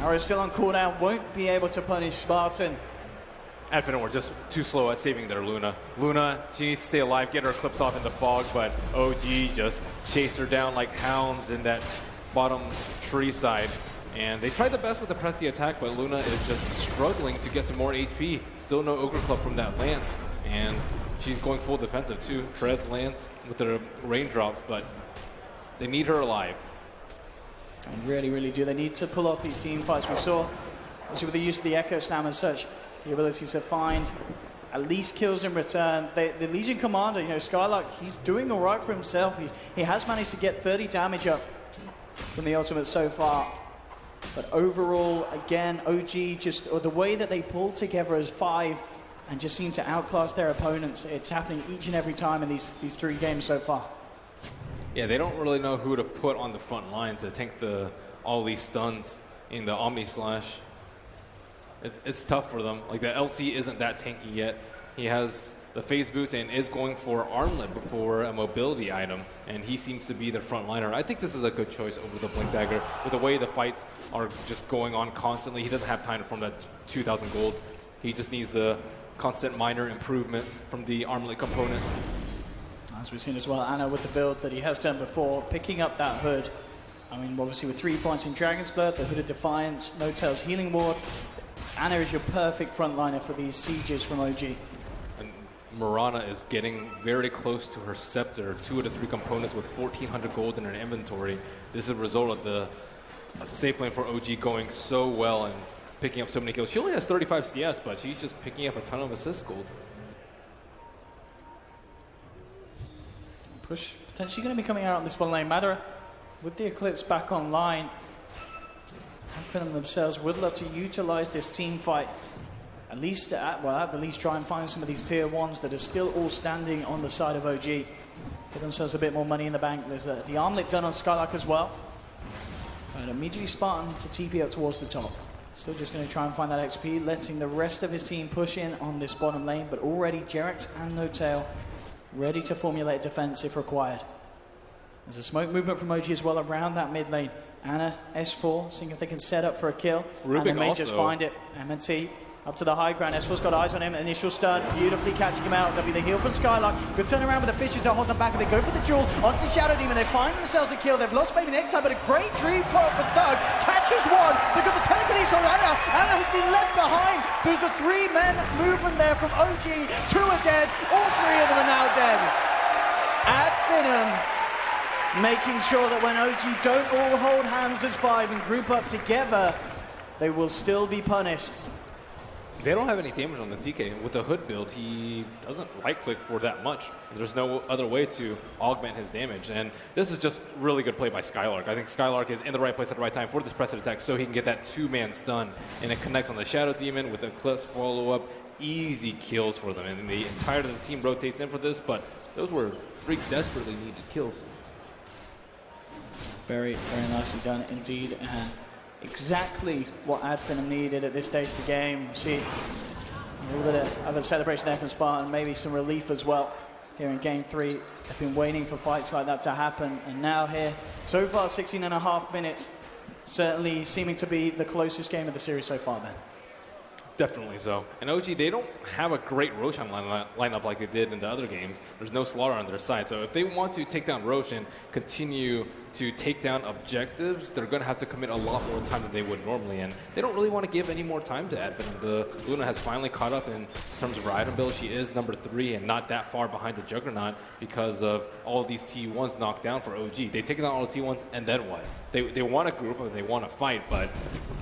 Arrow still on cooldown, won't be able to punish Spartan. Adfinem were just too slow at saving their Luna. Luna, she needs to stay alive, get her clips off in the fog, but OG just chased her down like hounds in that bottom tree side. And they tried the best with the press the attack, but Luna is just struggling to get some more HP. Still no Ogre Club from that Lance, and she's going full defensive too. Treads Lance with the raindrops, but they need her alive. They really, really do. They need to pull off these team fights. We saw, obviously with the use of the Echo Slam and such, the ability to find at least kills in return. The Legion Commander, you know, Skylark, he's doing all right for himself. He has managed to get 30 damage up from the ultimate so far. But overall, again, OG just, or the way that they pull together as 5 and just seem to outclass their opponents. It's happening each and every time in these 3 games so far. Yeah, they don't really know who to put on the front line to tank all these stuns in the Omni Slash. It's tough for them. Like, the LC isn't that tanky yet. He has the phase boost and is going for Armlet before a mobility item, and he seems to be the front liner. I think this is a good choice over the Blink Dagger. With the way the fights are just going on constantly, he doesn't have time from that 2,000 gold. He just needs the constant minor improvements from the Armlet components. As we've seen as well, Anna with the build that he has done before, picking up that hood. I mean, obviously with 3 points in Dragon's Blood, the Hood of Defiance, No-Tail's Healing Ward, Anna is your perfect frontliner for these sieges from OG. And Mirana is getting very close to her scepter, 2 of the 3 components with 1,400 gold in her inventory. This is a result of the safe lane for OG going so well and picking up so many kills. She only has 35 CS, but she's just picking up a ton of assist gold. Push potentially going to be coming out on this one lane. Matter with the Eclipse back online, Finem themselves would love to utilize this team fight. At least, at the least, try and find some of these tier 1s that are still all standing on the side of OG. Give themselves a bit more money in the bank. There's the armlet done on Skylark as well. And immediately Spartan to TP up towards the top. Still just going to try and find that XP, letting the rest of his team push in on this bottom lane. But already Jerax and Notail ready to formulate defense if required. There's a smoke movement from OG as well around that mid lane. Anna, S4, seeing if they can set up for a kill. Rubik and they may also just find it. M&T up to the high ground. S4's got eyes on him. Initial stun, beautifully catching him out. That'll be the heal from Skylark. Good turn around with the Fisher to hold them back. And they go for the duel onto the Shadow Demon. They find themselves a kill. They've lost maybe next time, but a great dream for Thug. Catches one. They've got the telekinesis on Anna. Anna has been left behind. There's the 3-men movement there from OG. 2 are dead. All 3 of them are now dead. At Finem, making sure that when OG don't all hold hands as 5 and group up together, they will still be punished. They don't have any damage on the TK. With the Hood build, he doesn't right-click for that much. There's no other way to augment his damage. And this is just really good play by Skylark. I think Skylark is in the right place at the right time for this pressed attack so he can get that 2-man stun. And it connects on the Shadow Demon with the Eclipse follow-up. Easy kills for them. And the entire of the team rotates in for this, but those were 3 desperately needed kills. Very, very nicely done indeed. And exactly what Finem needed at this stage of the game. See a little bit of a celebration there from Spartan, maybe some relief as well here in game 3. They've been waiting for fights like that to happen, and now here, so far 16.5 minutes, certainly seeming to be the closest game of the series so far, Ben. Definitely so. And OG, they don't have a great Roshan lineup like they did in the other games. There's no Slaughter on their side. So if they want to take down Roshan, continue to take down objectives, they're going to have to commit a lot more time than they would normally. And they don't really want to give any more time to Finem. The Luna has finally caught up in terms of her item build. She is number 3 and not that far behind the Juggernaut because of all of these T1s knocked down for OG. They take down all the T1s, and then what? They want to group up and they want to fight, but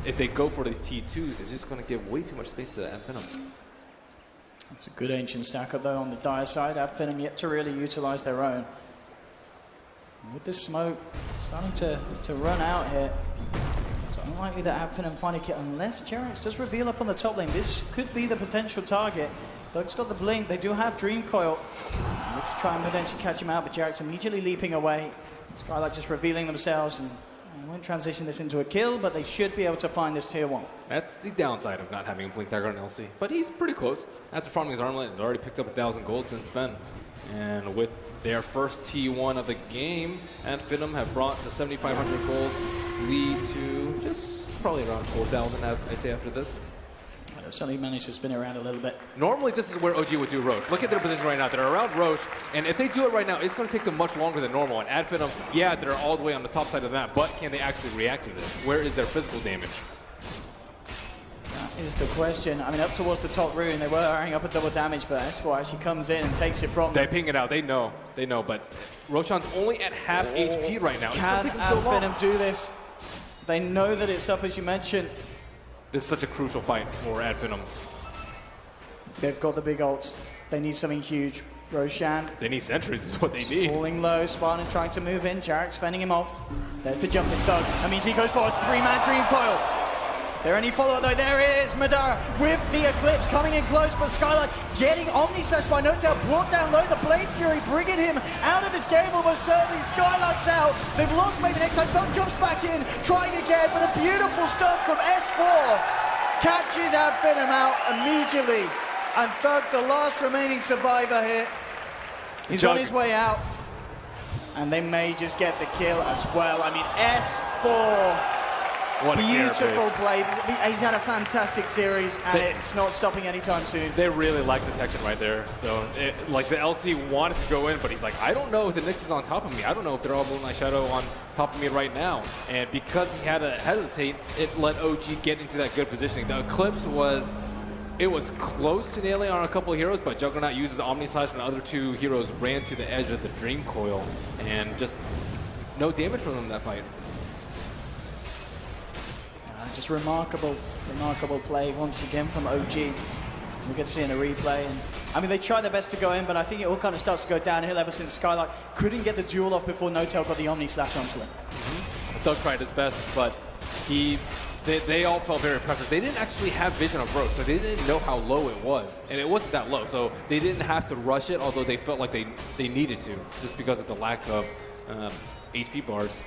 if they go for these T2s, it's just going to give way too much space to Finem. It's a good ancient stack up though on the dire side. Finem yet to really utilize their own. And with this smoke starting to run out here, it's unlikely that Finem find a kill unless Jerax does reveal up on the top lane. This could be the potential target. Thug's got the blink. They do have Dream Coil. Look to try and potentially catch him out, but Jerax immediately leaping away. Skylark just revealing themselves and won't transition this into a kill, but they should be able to find this tier 1. That's the downside of not having a Blink Dagger on LC. But he's pretty close. After farming his armlet, he's already picked up 1,000 gold since then. And with their first T1 of the game, Finem have brought the 7,500 gold lead to just probably around 4,000, I'd say, after this. Suddenly managed to spin it around a little bit. Normally, this is where OG would do Roche. Look at their position right now. They're around Roche, and if they do it right now, it's going to take them much longer than normal. And Finem, yeah, they're all the way on the top side of the map, but can they actually react to this? Where is their physical damage? That is the question. I mean, up towards the top rune, they were earning up a double damage, but S4 actually comes in and takes it from them. They ping it out. They know, but Roshan's only at half HP right now. It's going to take them so long. Finem do this? They know that it's up, as you mentioned. This is such a crucial fight for Finem. They've got the big ults. They need something huge. Roshan. They need sentries is what they need. Falling low. Spartan trying to move in. Jerax fending him off. There's the jumping Thug. That means he goes forward. 3-man Dream Coil. Is there any follow-up though? There it is. Madara with the Eclipse coming in close, but Skylark getting Omni-Slash by Notail. Brought down low. The Blade Fury bringing him out of this game almost certainly. Skylark's out. They've lost maybe next time. Thug jumps back in, trying again, but a beautiful stun from S4. Catches Finem out immediately. And Thug, the last remaining survivor here, he's on his way out. And they may just get the kill as well. I mean, S4. What a beautiful play. He's had a fantastic series, and it's not stopping anytime soon. They really like the detection right there, though. Like the LC wanted to go in, but he's like, I don't know if the Nyx is on top of me. I don't know if they're all Moonlight Shadow on top of me right now. And because he had to hesitate, it let OG get into that good positioning. The Eclipse was It was close to nailing on a couple of heroes, but Juggernaut uses Omni Slash and the other two heroes ran to the edge of the Dream Coil, and just no damage from them in that fight. Just remarkable play once again from OG. We get to see in the replay. And, I mean, they try their best to go in, but I think it all kind of starts to go downhill ever since Skylark couldn't get the duel off before Notel got the Omni Slash onto him. Doug tried his best, but they all felt very pressured. They didn't actually have vision of Roche, so they didn't know how low it was. And it wasn't that low, so they didn't have to rush it, although they felt like they needed to, just because of the lack of HP bars.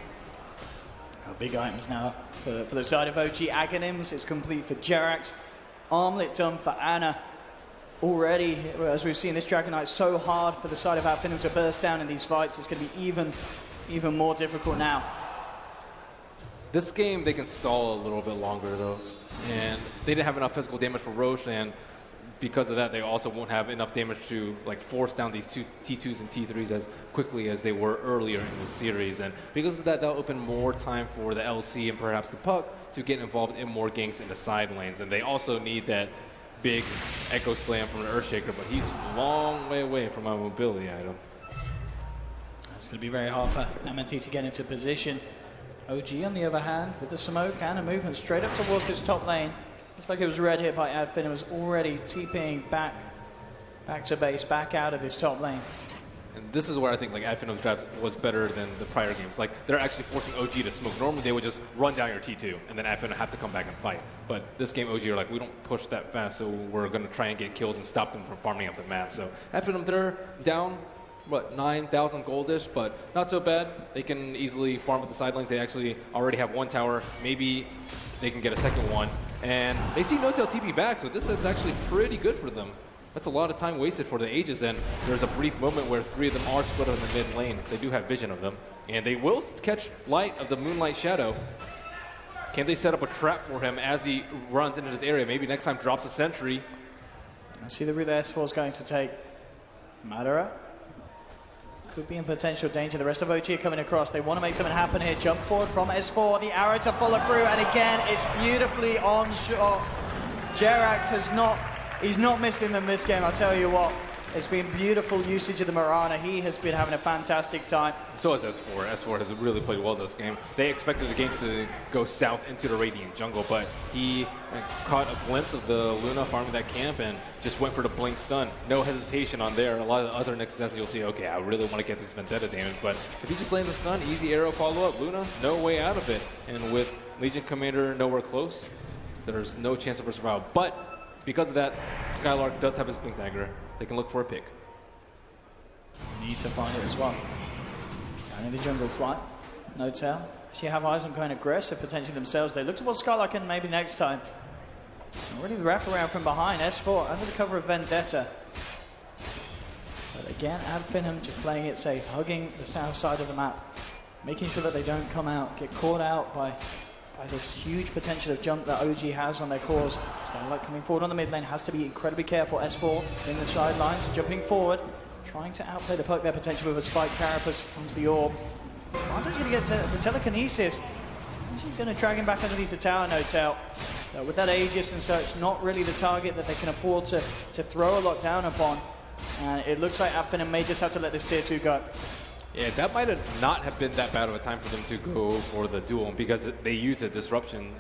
Big items now for the side of OG. Aghanims is complete for Jerax. Armlet done for Anna. Already, as we've seen, this Dragon Knight so hard for the side of Finem to burst down in these fights. It's going to be even more difficult now. This game, they can stall a little bit longer, though. And they didn't have enough physical damage for Roche, and because of that, they also won't have enough damage to force down these two T2s and T3s as quickly as they were earlier in the series. And because of that, that'll open more time for the LC and perhaps the Puck to get involved in more ganks in the side lanes. And they also need that big Echo Slam from an Earthshaker, but he's a long way away from a mobility item. It's going to be very hard for MNT to get into position. OG, on the other hand, with the smoke and a movement straight up towards this top lane. Looks like it was red here by Adfin. It was already TPing back to base, back out of this top lane. And this is where I think Adfinum's draft was better than the prior games. They're actually forcing OG to smoke. Normally they would just run down your T2 and then Adfinum have to come back and fight. But this game OG are we don't push that fast, so we're going to try and get kills and stop them from farming up the map. So Adfinum, they're down 9,000 goldish, but not so bad. They can easily farm at the sidelines. They actually already have one tower. Maybe they can get a second one. And they see Notel TP back, so this is actually pretty good for them. That's a lot of time wasted for the Aegis, and there's a brief moment where three of them are split on the mid lane. They do have vision of them, and they will catch light of the Moonlight Shadow. Can they set up a trap for him as he runs into this area? Maybe next time drops a sentry. I see the route the S4 is going to take. Madara could be in potential danger. The rest of OG are coming across. They want to make something happen here. Jump forward from S4. The arrow to follow through. And again, it's beautifully on shot. Jerax he's not missing them this game, I'll tell you what. It's been beautiful usage of the Mirana. He has been having a fantastic time. So has S4. S4 has really played well this game. They expected the game to go south into the Radiant jungle, but he caught a glimpse of the Luna farming that camp and just went for the blink stun. No hesitation on there. A lot of the other Nexus, you'll see, okay, I really want to get this Vendetta damage, but if he just lands a stun, easy arrow follow-up, Luna, no way out of it. And with Legion Commander nowhere close, there's no chance of her survival. But because of that, Skylark does have his Blink Dagger. They can look for a pick. Need to find it as well. Down in the jungle flight. Notel. Actually have eyes on going aggressive, potentially themselves. They look towards Skylark and maybe next time. Already the wraparound from behind. S4 under the cover of Vendetta. But again, Adfinem just playing it safe, hugging the south side of the map, making sure that they don't come out, get caught out by this huge potential of jump that OG has on their cores. Skylark coming forward on the mid lane, has to be incredibly careful. S4 in the sidelines, jumping forward, trying to outplay the Puck there potentially with a spike carapace onto the orb. Martin's going to get to the telekinesis. He's going to drag him back underneath the tower, Notel. With that Aegis and such, not really the target that they can afford to throw a lot down upon. And it looks like Adfinem may just have to let this tier 2 go. Yeah, that might not have been that bad of a time for them to go for the duel because they used a disruption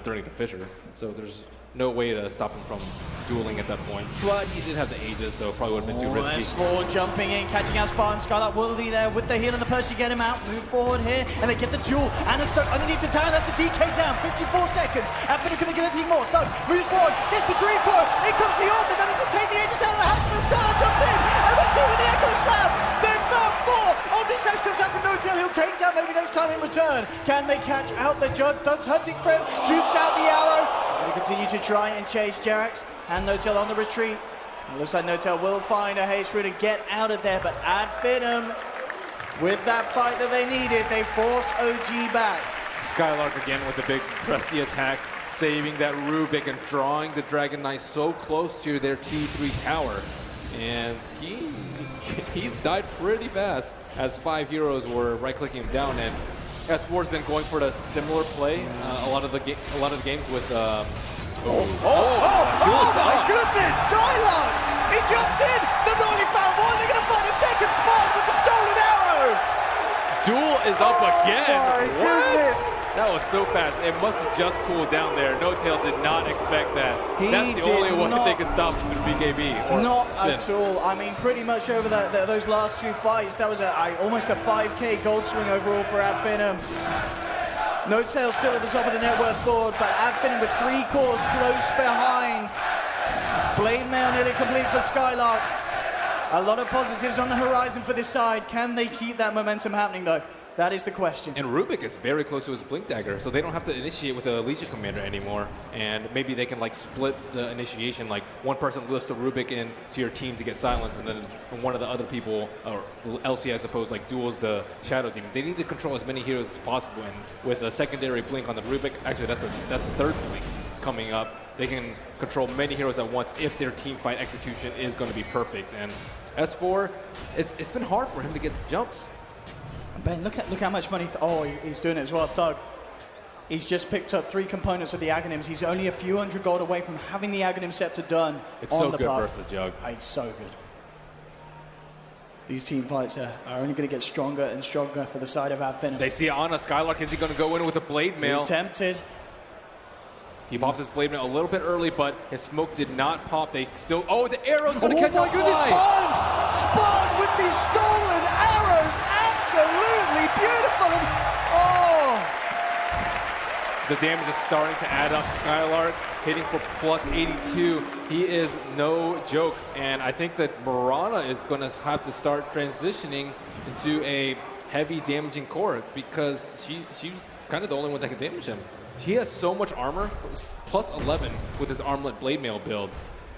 during the fissure. So there's no way to stop him from dueling at that point. But he did have the Aegis, so it probably would have been too risky. S4 jumping in, catching out Spartan. Skylark will be there with the heal and the Percy get him out. Move forward here, and they get the duel. Anna stuck underneath the tower. That's the DK down. 54 seconds. Adfinem couldn't get anything more. Thug moves forward, gets the Dream Core. In comes the orb. They manage to take the Aegis out of the hands of the Skylark. Jumps in, and MNT with the Echo Slam. Then found 4. Omnislash comes out from Notel. He'll take down maybe next time in return. Can they catch out the Jug? Thug's hunting for him. Jukes out the arrow. Going to continue to try and chase Jerax and Notel on the retreat. It looks like Notel will find a haste route and get out of there, but Adfinem, with that fight that they needed, they force OG back. Skylark again with the big Presty attack, saving that Rubik and drawing the Dragon Knight so close to their T3 tower. And he died pretty fast as 5 heroes were right-clicking him down, and S4's been going for the similar play a lot of the games with my goodness! Skylark! He jumps in! They've only found one. They're going to find a second spot with the stolen arrow! Duel is up again. My goodness! That was so fast. It must have just cooled down there. No Tail did not expect that. That's the only way they could stop BKB. Or Not spin. at all. I mean, pretty much over those last two fights, that was almost a 5K gold swing overall for Adfinem. No Tail still at the top of the net worth board, but Adfinem with 3 cores close behind. Blade Mail nearly complete for Skylark. A lot of positives on the horizon for this side. Can they keep that momentum happening, though? That is the question. And Rubik is very close to his Blink Dagger, so they don't have to initiate with a Legion Commander anymore. And maybe they can like split the initiation, like one person lifts a Rubik into your team to get silenced, and then one of the other people, or LC I suppose, like duels the Shadow Demon. They need to control as many heroes as possible, and with a secondary Blink on the Rubik, actually that's a third Blink coming up, they can control many heroes at once if their team fight execution is going to be perfect. And S4, it's been hard for him to get the jumps. Ben, look how much money. He's doing it as well. Thug. He's just picked up 3 components of the Aghanims. He's only a few hundred gold away from having the Aghanim Scepter done. It's on so the good puck. versus the Jug. It's so good. These team fights are only going to get stronger and stronger for the side of Adfinem. They see Anna. Skylark, is he going to go in with a Blade Mail? He's tempted. He popped his Blade Mail a little bit early, but his smoke did not pop. They still... Oh, the arrow's going to catch my goodness, Spawn! Spawn with these stolen arrows! Absolutely beautiful! And, The damage is starting to add up. Skylark hitting for plus 82. He is no joke. And I think that Marana is going to have to start transitioning into a heavy damaging core because she's kind of the only one that can damage him. He has so much armor, plus 11 with his Armlet Blade Mail build.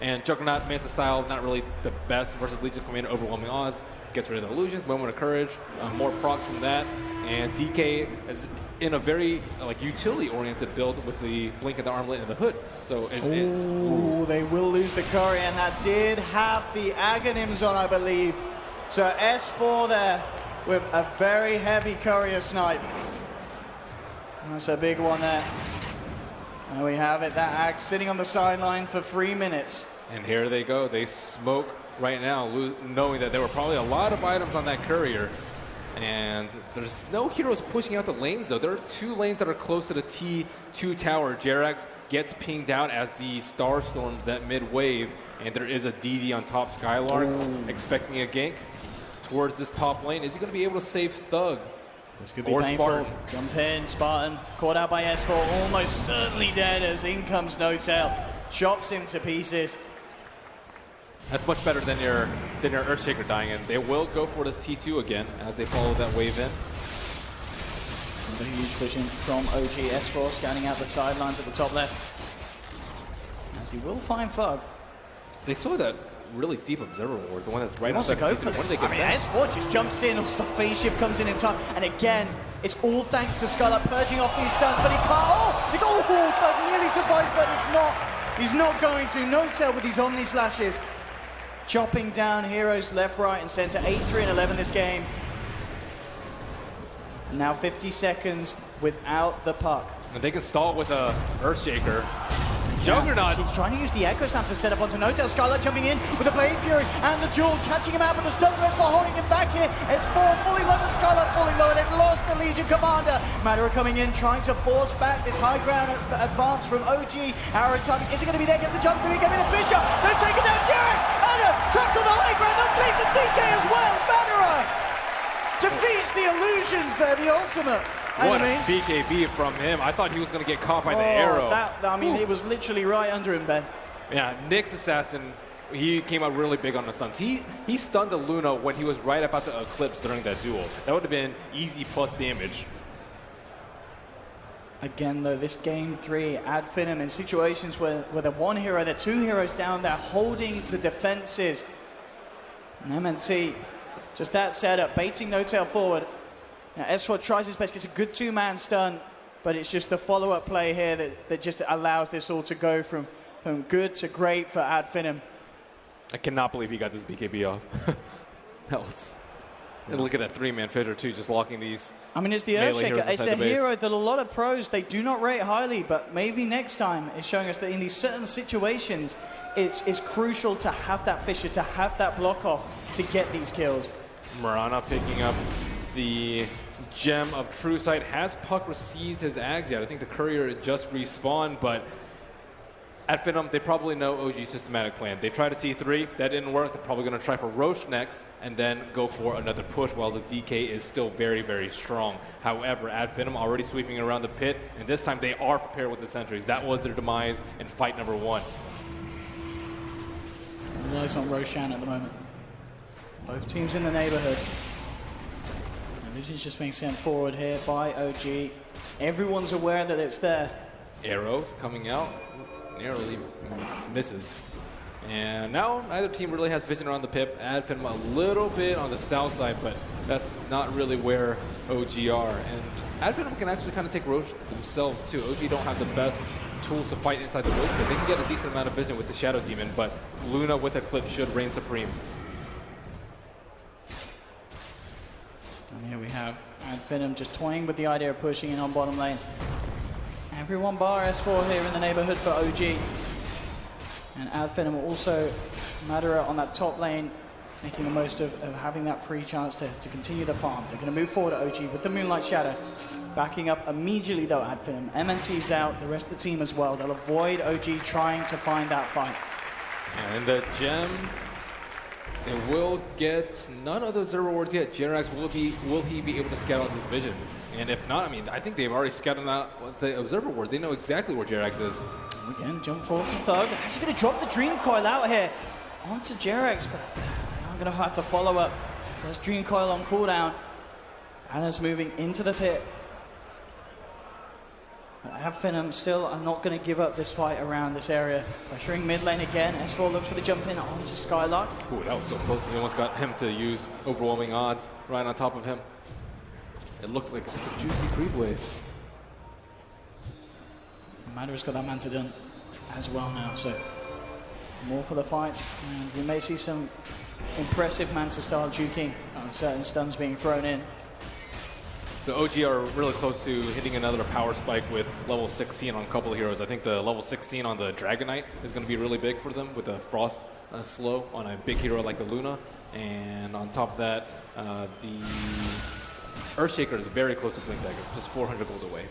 And Juggernaut Manta style, not really the best versus Legion Commander, overwhelming odds. Gets rid of the illusions, moment of courage, more procs from that. And DK is in a very utility-oriented build with the Blink and the Armlet and the Hood. So they will lose the Courier, and that did have the Aghanims on, I believe. So S4 there with a very heavy Courier snipe. That's a big one there. And we have it, that Ag sitting on the sideline for 3 minutes. And here they go. They smoke right now, knowing that there were probably a lot of items on that Courier. And there's no heroes pushing out the lanes, though. There are 2 lanes that are close to the T2 tower. Jerax gets pinged out as the Star Storms that mid-wave. And there is a DD on top. Skylark expecting a gank towards this top lane. Is he going to be able to save Thug? This could be painful. Spartan. Jump in, Spartan. Caught out by S4, almost certainly dead as in comes No Tail. Chops him to pieces. That's much better than your Earthshaker dying in. They will go for this T2 again as they follow that wave in. A huge push in from OG. S4 scanning out the sidelines at the top left. As he will find Thug. They saw that really deep observer ward, the one that's right outside the T2. I mean, S4 just jumps in, the phase shift comes in time, and again, it's all thanks to Skylark purging off these stuns, but he can't. Thug nearly survives, but he's not going to. No Tail with these Omni Slashes. Chopping down heroes left, right, and center. 8-3 and 11 this game. Now 50 seconds without the puck. And they can stall with a Earthshaker. Juggernaut. He's trying to use the Echo Snap to set up onto No Tail. Skylark jumping in with the Blade Fury and the Jewel, catching him out with the stun. S4 holding him back here. S4 fully low, Skylark falling lower. They've lost the Legion Commander. Madara coming in, trying to force back this high ground advance from OG. Arrow timing. Is it going to be there? Gets the chance to be the Fisher. They're taking down Jerax. Anna trapped on the high ground. They'll take the DK as well. Madara defeats the illusions there, the ultimate. What a BKB from him. I thought he was going to get caught by the arrow. It was literally right under him, Ben. Yeah, Nick's Assassin, he came out really big on the stuns. He stunned the Luna when he was right about to Eclipse during that duel. That would have been easy plus damage. Again, though, this game 3, Adfinem in situations where they're 1 hero, they're 2 heroes down, they're holding the defenses. And MNT, just that setup, baiting No Tail forward. Now, S4 tries his best, gets a good 2-man stun, but it's just the follow-up play here that just allows this all to go from good to great for Adfinem. I cannot believe he got this BKB off. And look at that 3-man fitter too, just locking these. I mean, it's the Earthshaker. It's a hero that a lot of pros, they do not rate highly, but maybe next time it's showing us that in these certain situations, it's crucial to have that Fissure, to have that block off to get these kills. Murana picking up the Gem of True Sight. Has Puck received his Ags yet? I think the Courier just respawned, but at Finem, they probably know OG's systematic plan. They tried a T3, that didn't work. They're probably going to try for Roche next, and then go for another push while the DK is still very, very strong. However, at Finem already sweeping around the pit, and this time they are prepared with the sentries. That was their demise in fight number 1. Relies on Roshan at the moment. Both teams in the neighborhood. The Vision's just being sent forward here by OG. Everyone's aware that it's there. Arrows coming out. Narrowly misses. And now neither team really has vision around the pip. Ad Finem a little bit on the south side, but that's not really where OG are. And Ad Finem can actually kind of take Roche themselves too. OG don't have the best tools to fight inside the Roche pit. They can get a decent amount of vision with the Shadow Demon, but Luna with a clip should reign supreme. And here we have Ad Finem just toying with the idea of pushing in on bottom lane. Everyone bar S4 here in the neighborhood for OG. And Ad Finem also Madara on that top lane, making the most of having that free chance to continue the farm. They're going to move forward at OG with the Moonlight Shadow. Backing up immediately though, Ad Finem. MNT's out, the rest of the team as well. They'll avoid OG trying to find that fight. And the Gem, they will get none of those zero rewards yet. Jerax, will he be able to scout out his vision? And if not, I mean, I think they've already scouted out the Observer Wards. They know exactly where Jerax is. Again, jump forward from Thug. He's going to drop the Dream Coil out here onto Jerax, but I'm going to have to follow up. There's Dream Coil on cooldown. Anna's moving into the pit. Ad Finem still are not going to give up this fight around this area. Pressuring mid lane again. S4 looks for the jump in onto Skylark. Ooh, that was so close. He almost got him to use overwhelming odds right on top of him. It looked like such a juicy creep wave. Madara's got that Manta done as well now, so more for the fights. And we may see some impressive Manta style juking, certain stuns being thrown in. So OG are really close to hitting another power spike with level 16 on a couple of heroes. I think the level 16 on the Dragonite is going to be really big for them with the Frost slow on a big hero like the Luna. And on top of that, the Earthshaker is very close to Blink Dagger, just 400 gold away.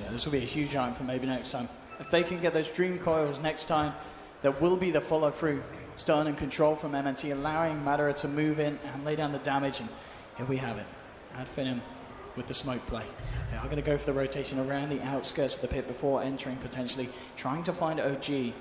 Yeah, this will be a huge item for maybe next time. If they can get those Dream Coils next time, there will be the follow-through stun and control from MNT, allowing Madara to move in and lay down the damage, and here we have it. Ad Finem with the smoke play. They are going to go for the rotation around the outskirts of the pit before entering, potentially trying to find OG.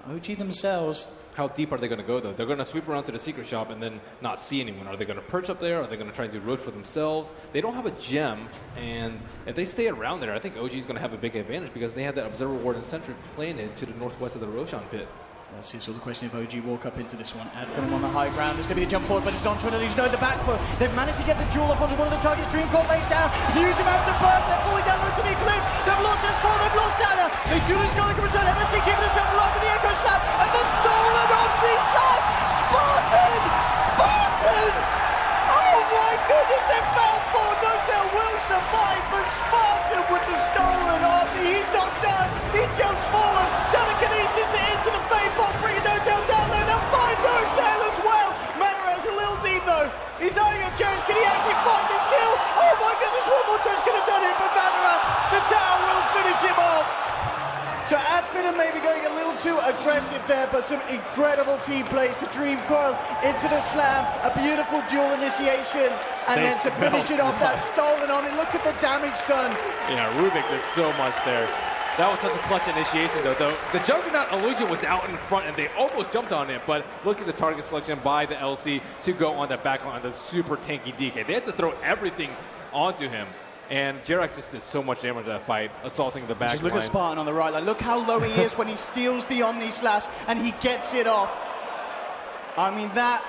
OG themselves. How deep are they going to go, though? They're going to sweep around to the secret shop and then not see anyone. Are they going to perch up there? Are they going to try and do road for themselves? They don't have a gem, and if they stay around there, I think OG is going to have a big advantage because they have that Observer Ward and Sentry planted to the northwest of the Roshan pit. Let's see, so the question if OG walk up into this one. Ad Finem on the high ground. There's going to be a jump forward, but it's on to an illusion. No, the back foot. They've managed to get the jewel off onto one of the targets. Dream Coil laid down. Huge amounts of burn. They're falling down low to the Eclipse. They've lost S4. They've lost Anna. They do this going to return. MNT keeping himself alive with the Echo Slap. And the stolen Omni Slash. Spartan! Spartan! Oh my goodness, they fell for. Notel will survive, but Spartan with the stolen Omni. He's not done. He jumps forward. Telekinesis it into the Fade Bomb, bringing Notel down there. They'll find Notel as well. Madara's a little deep though. He's earning a chance. Can he actually find this kill? Oh my goodness, one more touch could have done it, but Madara, the tower will finish him off. So Ad Finem maybe going a little too aggressive there, but some incredible team plays. The Dream Coil into the slam, a beautiful dual initiation, and then to finish it off, that stolen on it. Look at the damage done. Yeah, Rubik did so much there. That was such a clutch initiation, though. The Juggernaut Illusion was out in front, and they almost jumped on it, but look at the target selection by the LC to go on that back line, the super tanky DK. They had to throw everything onto him. And Jerax just did so much damage to that fight, assaulting the back Just look at Spartan on the right. Like, look how low he is when he steals the Omni Slash and he gets it off. I mean, that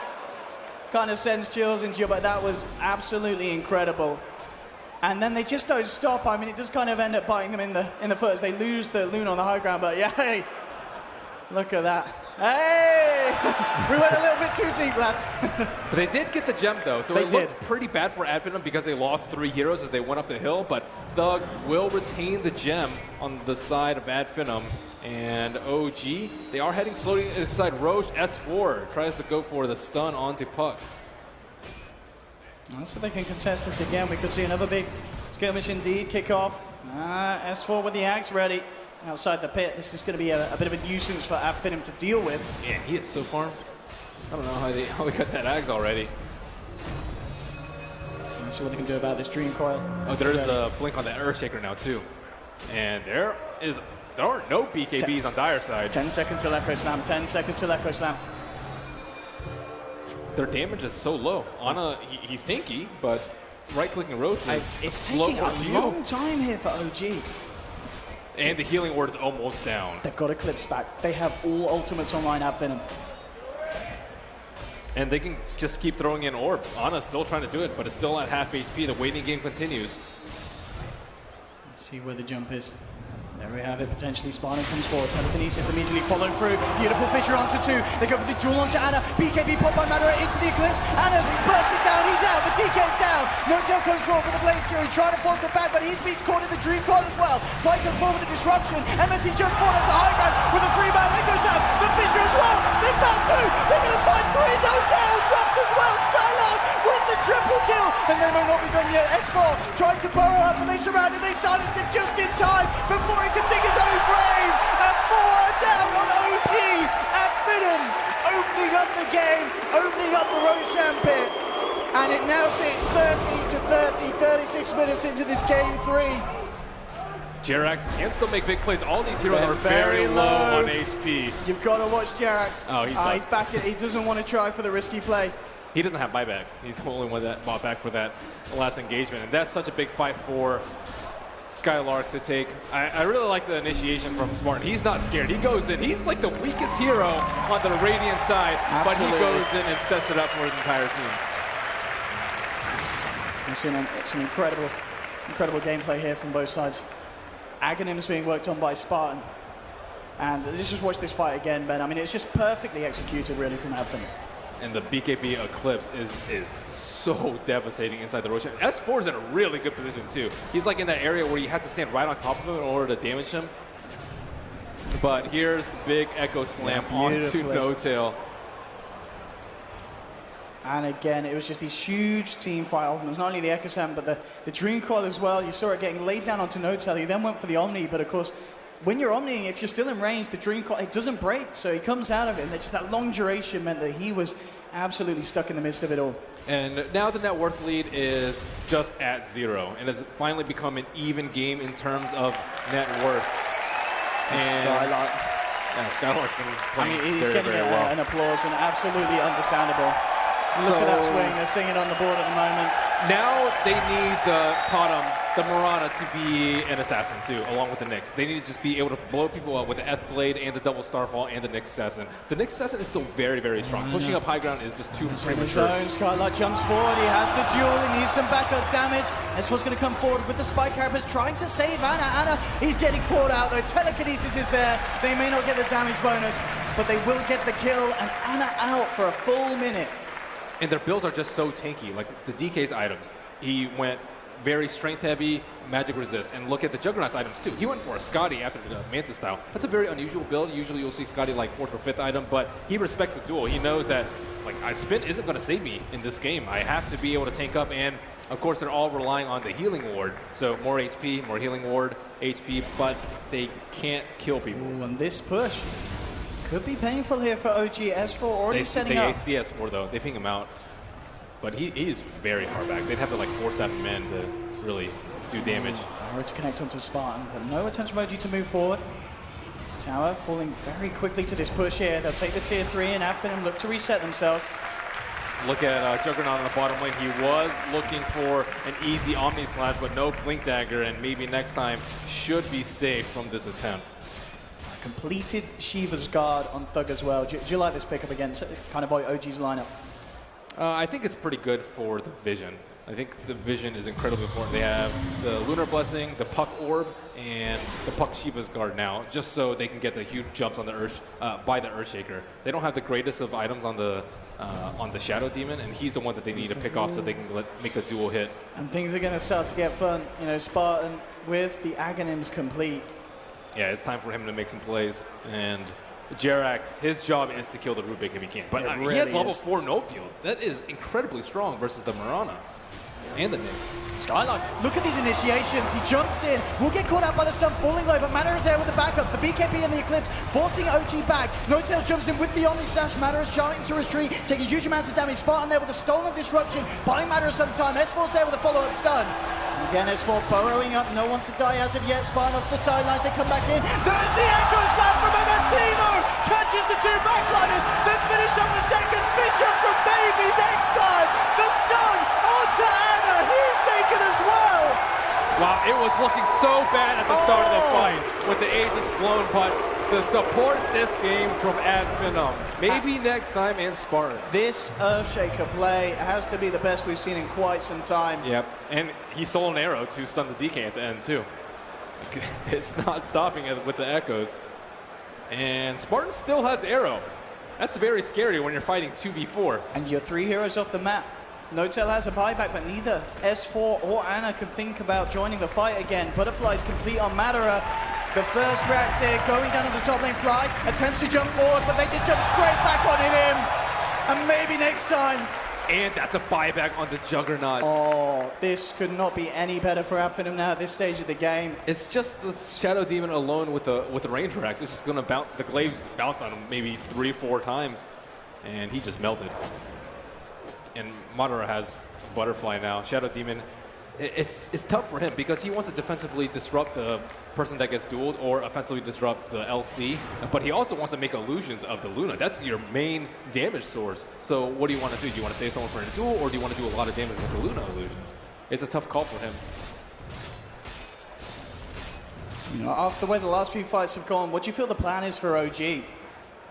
kind of sends chills into you, but that was absolutely incredible. And then they just don't stop. I mean, it just kind of end up biting them in the foot as they lose the Luna on the high ground. But yeah, hey, look at that. Hey! We went a little bit too deep, lads. But they did get the gem, though, so They it looked pretty bad for Advenom because they lost 3 heroes as they went up the hill, but Thug will retain the gem on the side of Advenom. And OG, they are heading slowly inside Roche. S4 tries to go for the stun onto Puck. So they can contest this again. We could see another big skirmish indeed kick off. S4 with the axe ready. Outside the pit, this is going to be a bit of a nuisance for Finem to deal with. Yeah, he is so farmed. I don't know how they got that axe already. Let's see what they can do about this Dream Coil. Oh, there's the blink on the Earthshaker now, too. And there are no BKBs on Dire side. 10 seconds till Echo Slam, 10 seconds till Echo Slam. Their damage is so low. Ana, he's tanky, but right-clicking Roach is It's taking a long time here for OG. And the healing ward is almost down. They've got Eclipse back. They have all ultimates online at Venom. And they can just keep throwing in orbs. Ana's still trying to do it, but it's still at half HP. The waiting game continues. Let's see where the jump is. There we have it, potentially Spartan comes forward, telekinesis immediately followed through, beautiful Fissure onto 2, they go for the duel onto Ana, BKB pop by Madara into the Eclipse, Ana's bursting down, he's out, the DK's down, Notel comes forward with the Blade Fury, trying to force the back, but he's been caught in the Dream Coil as well, Fight comes forward with the Disruption, MNT jumps forward up the high ground with a 3-man Echo Sound, the Fissure as well, they found 2, they're going to find 3, Notel dropped as well, Skylark with the triple kill, and they may not be done yet, S4 trying to burrow up, but they surround him, they silence him just in time, before he can dig his own grave, and 4 are down on OG at Finem, opening up the game, opening up the Roshan pit, and it now sits 36 minutes into this game 3. Jerax can still make big plays. All these heroes are very low on HP. You've got to watch Jerax. Oh, he's back. He doesn't want to try for the risky play. He doesn't have buyback. He's the only one that bought back for that last engagement, and that's such a big fight for Skylark to take. I really like the initiation from Spartan. He's not scared. He goes in. He's like the weakest hero on the Radiant side, Absolutely. but he goes in and sets it up for his entire team. We've seen some incredible gameplay here from both sides. Aghanim's being worked on by Spartan. And let's just watch this fight again, Ben. I mean, it's just perfectly executed, really, from Advent. And the BKB Eclipse is so devastating inside the Roshan. S4 is in a really good position, too. He's like in that area where you have to stand right on top of him in order to damage him. But here's the big Echo Slam onto No-Tail. And again, it was just these huge team fight ultimates, not only the Echo Slam, but the Dream Coil as well. You saw it getting laid down onto No-Tail. He then went for the Omni, but of course, when you're Omniing, if you're still in range, the Dream Coil, it doesn't break, so he comes out of it, and just that long duration meant that he was absolutely stuck in the midst of it all. And now the net worth lead is just at 0, and has finally become an even game in terms of net worth. And Skylark. Yeah, Skylark's been playing he's very, getting very well. an applause, and absolutely understandable. Look at that swing, they're singing on the board at the moment. Now they need the Murata to be an assassin too, along with the Nyx. They need to just be able to blow people up with the F-Blade and the double Starfall and the Nyx assassin. The Nyx assassin is still very, very strong. Pushing up high ground is just too premature. Skylark jumps forward, he has the duel, he needs some backup damage. S4's going to come forward with the Spike Carapace, trying to save Ana. Ana, he's getting caught out though. Telekinesis is there. They may not get the damage bonus, but they will get the kill, and Ana out for a full minute. And their builds are just so tanky. Like the DK's items, he went very strength heavy, magic resist. And look at the Juggernaut's items too. He went for a Scotty after the Manta style. That's a very unusual build. Usually you'll see Scotty like 4th or 5th item, but he respects the duel. He knows that like spin isn't going to save me in this game. I have to be able to tank up, and of course they're all relying on the healing ward. So more HP, more healing ward, HP, but they can't kill people. Ooh, and this push could be painful here for OG. S4 already setting up. They CS4 though. They ping him out. But he's very far back. They'd have to like force that men to really do damage. Power to connect onto Spartan, but no attention emoji to move forward. Tower falling very quickly to this push here. They'll take the tier 3 and Finem look to reset themselves. Look at Juggernaut on the bottom lane. He was looking for an easy Omni Slash, but no Blink Dagger, and maybe next time should be safe from this attempt. Completed Shiva's guard on Thug as well. Do you like this pickup again? Kind of by OG's lineup. I think it's pretty good for the vision. I think the vision is incredibly important. They have the Lunar Blessing, the Puck Orb, and the Puck Shiva's Guard now, just so they can get the huge jumps on the by the Earthshaker. They don't have the greatest of items on the Shadow Demon, and he's the one that they need to pick off so they can make a dual hit. And things are going to start to get fun. You know, Spartan with the Aghanims complete. Yeah, it's time for him to make some plays. And Jerax, his job is to kill the Rubik if he can. But It he has really level is. 4 no field. That is incredibly strong versus the Marana and the Nyx. Skylark, look at these initiations. He jumps in. Will get caught out by the stun, falling low, but Mana is there with the backup. The BKB and the Eclipse forcing OG back. No-Tail jumps in with the Omni Slash. Mana is starting to retreat, taking huge amounts of damage. Spartan there with a stolen disruption, buying Mana some time. S4's there with a follow-up stun. Again, S4 burrowing up. No one to die as of yet. Spartan off the sidelines. They come back in. There's the Echo Slam from MMT, though. Catches the two backliners. Then finished on the second. Fisher from maybe next time. The stun onto Anna. He's taken as well. Wow, it was looking so bad at the start of the fight with the Aegis blown, but the supports this game from Finem. Maybe next time in Spartan. This Earthshaker play has to be the best we've seen in quite some time. Yep, and he stole an arrow to stun the DK at the end too. It's not stopping it with the echoes. And Spartan still has arrow. That's very scary when you're fighting 2v4. And you're 3 heroes off the map. No-Tail has a buyback, but neither S4 or Anna can think about joining the fight again. Butterfly's complete on Madara. The first react here, going down to the top lane. Fly attempts to jump forward, but they just jump straight back on him. And maybe next time. And that's a buyback on the Juggernaut. Oh, this could not be any better for Finem now at this stage of the game. It's just the Shadow Demon alone with the Ranger Axe. It's just going to bounce. The glaive bounce on him maybe 3-4 times, and he just melted. And Madara has Butterfly now. Shadow Demon, it's tough for him because he wants to defensively disrupt the person that gets dueled or offensively disrupt the LC, but he also wants to make illusions of the Luna. That's your main damage source. So what do you want to do? Do you want to save someone for a duel, or do you want to do a lot of damage with the Luna illusions? It's a tough call for him. You know, after the way the last few fights have gone, what do you feel the plan is for OG?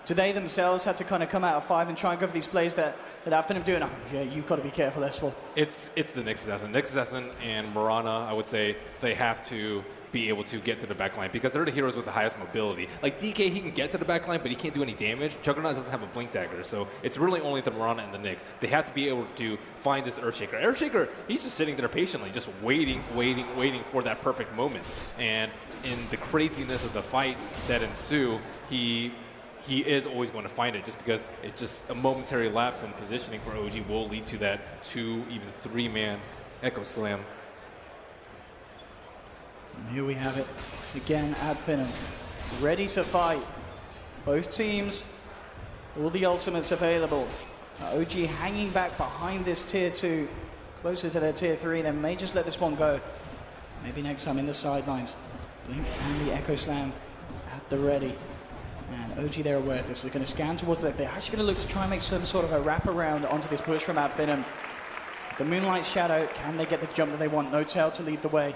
Do they themselves have to kind of come out of 5 and try and go for these plays that Finem doing? Oh, yeah, you've got to be careful, S4. It's the Nyx Assassin. Nyx Assassin and Marana, I would say, they have to be able to get to the backline because they're the heroes with the highest mobility. Like DK, he can get to the backline, but he can't do any damage. Juggernaut doesn't have a blink dagger, so it's really only the Marana and the Nyx. They have to be able to find this Earthshaker. Earthshaker, he's just sitting there patiently, just waiting for that perfect moment. And in the craziness of the fights that ensue, he is always going to find it just because it's just a momentary lapse in positioning for OG will lead to that 2, even 3-man Echo Slam. And here we have it again. Finem ready to fight. Both teams, all the ultimates available. OG hanging back behind this tier 2, closer to their tier 3. They may just let this one go. Maybe next time in the sidelines. Blink and the Echo Slam at the ready. And OG, they're aware of this. They're going to scan towards the left. They're actually going to look to try and make some sort of a wraparound onto this push from Finem. The Moonlight Shadow, can they get the jump that they want? No-Tail to lead the way.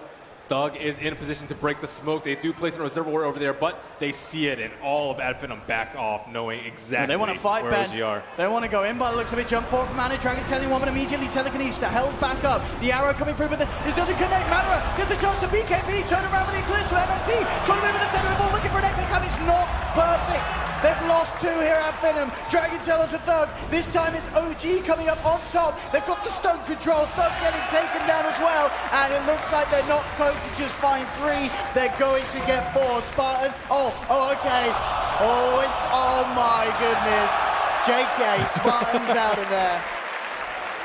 Thug is in a position to break the smoke. They do place a reservoir over there, but they see it, and all of Finem back off, knowing exactly they want to fight, where Ben. OG are. They want to go in by the looks of it. Jump forward from Anna. Dragon telling one, but immediately telekinesis held back up. The arrow coming through, but this doesn't connect. Madara gets the chance to BKB. Turn around with the Eclipse from MMT. Trying to move in the center of the ball, looking for an Echo Slam. It's not perfect. They've lost 2 here at Finem. Dragon Tail to Thug. This time it's OG coming up on top. They've got the stun control. Thug getting taken down as well. And it looks like they're not going to just find 3. They're going to get 4. Spartan. Oh, okay. Oh my goodness. JK, Spartan's out of there.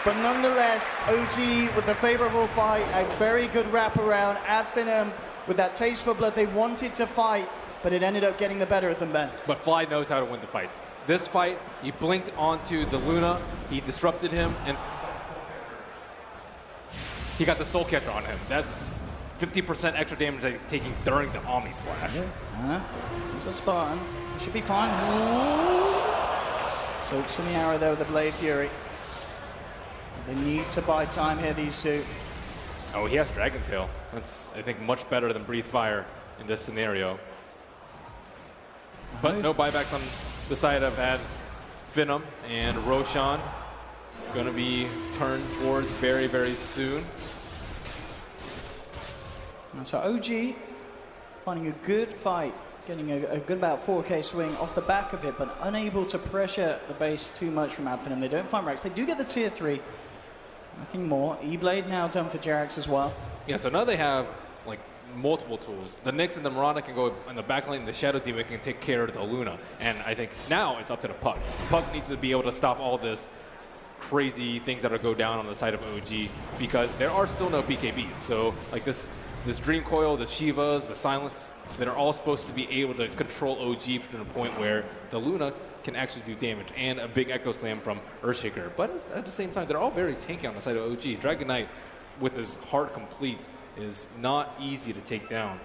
But nonetheless, OG with the favorable fight, a very good wraparound. Finem with that taste for blood. They wanted to fight, but it ended up getting the better of them, Ben. But Fly knows how to win the fights. This fight, he blinked onto the Luna, he disrupted him, and he got the Soul Catcher on him. That's 50% extra damage that he's taking during the Omni Slash. It's a Spartan. Should be fine. Soaks in the arrow there with the Blade Fury. They need to buy time here, these two. Oh, he has Dragon Tail. That's, I think, much better than Breathe Fire in this scenario. But no buybacks on the side of Finem and Roshan. going to be turned towards very, very soon. And so OG finding a good fight, getting a good about 4K swing off the back of it, but unable to pressure the base too much from Finem. They don't find racks. They do get the tier 3. Nothing more. E-Blade now done for Jerax as well. Yeah, so now they have like multiple tools. The Nyx and the Mirana can go in the back lane, the Shadow Demon can take care of the Luna. And I think now it's up to the Puck. Puck needs to be able to stop all this crazy things that are go down on the side of OG, because there are still no BKBs. So like this Dream Coil, the Shivas, the Silence, that are all supposed to be able to control OG to the point where the Luna can actually do damage, and a big Echo Slam from Earthshaker. But at the same time, they're all very tanky on the side of OG. Dragon Knight, with his heart complete, is not easy to take down.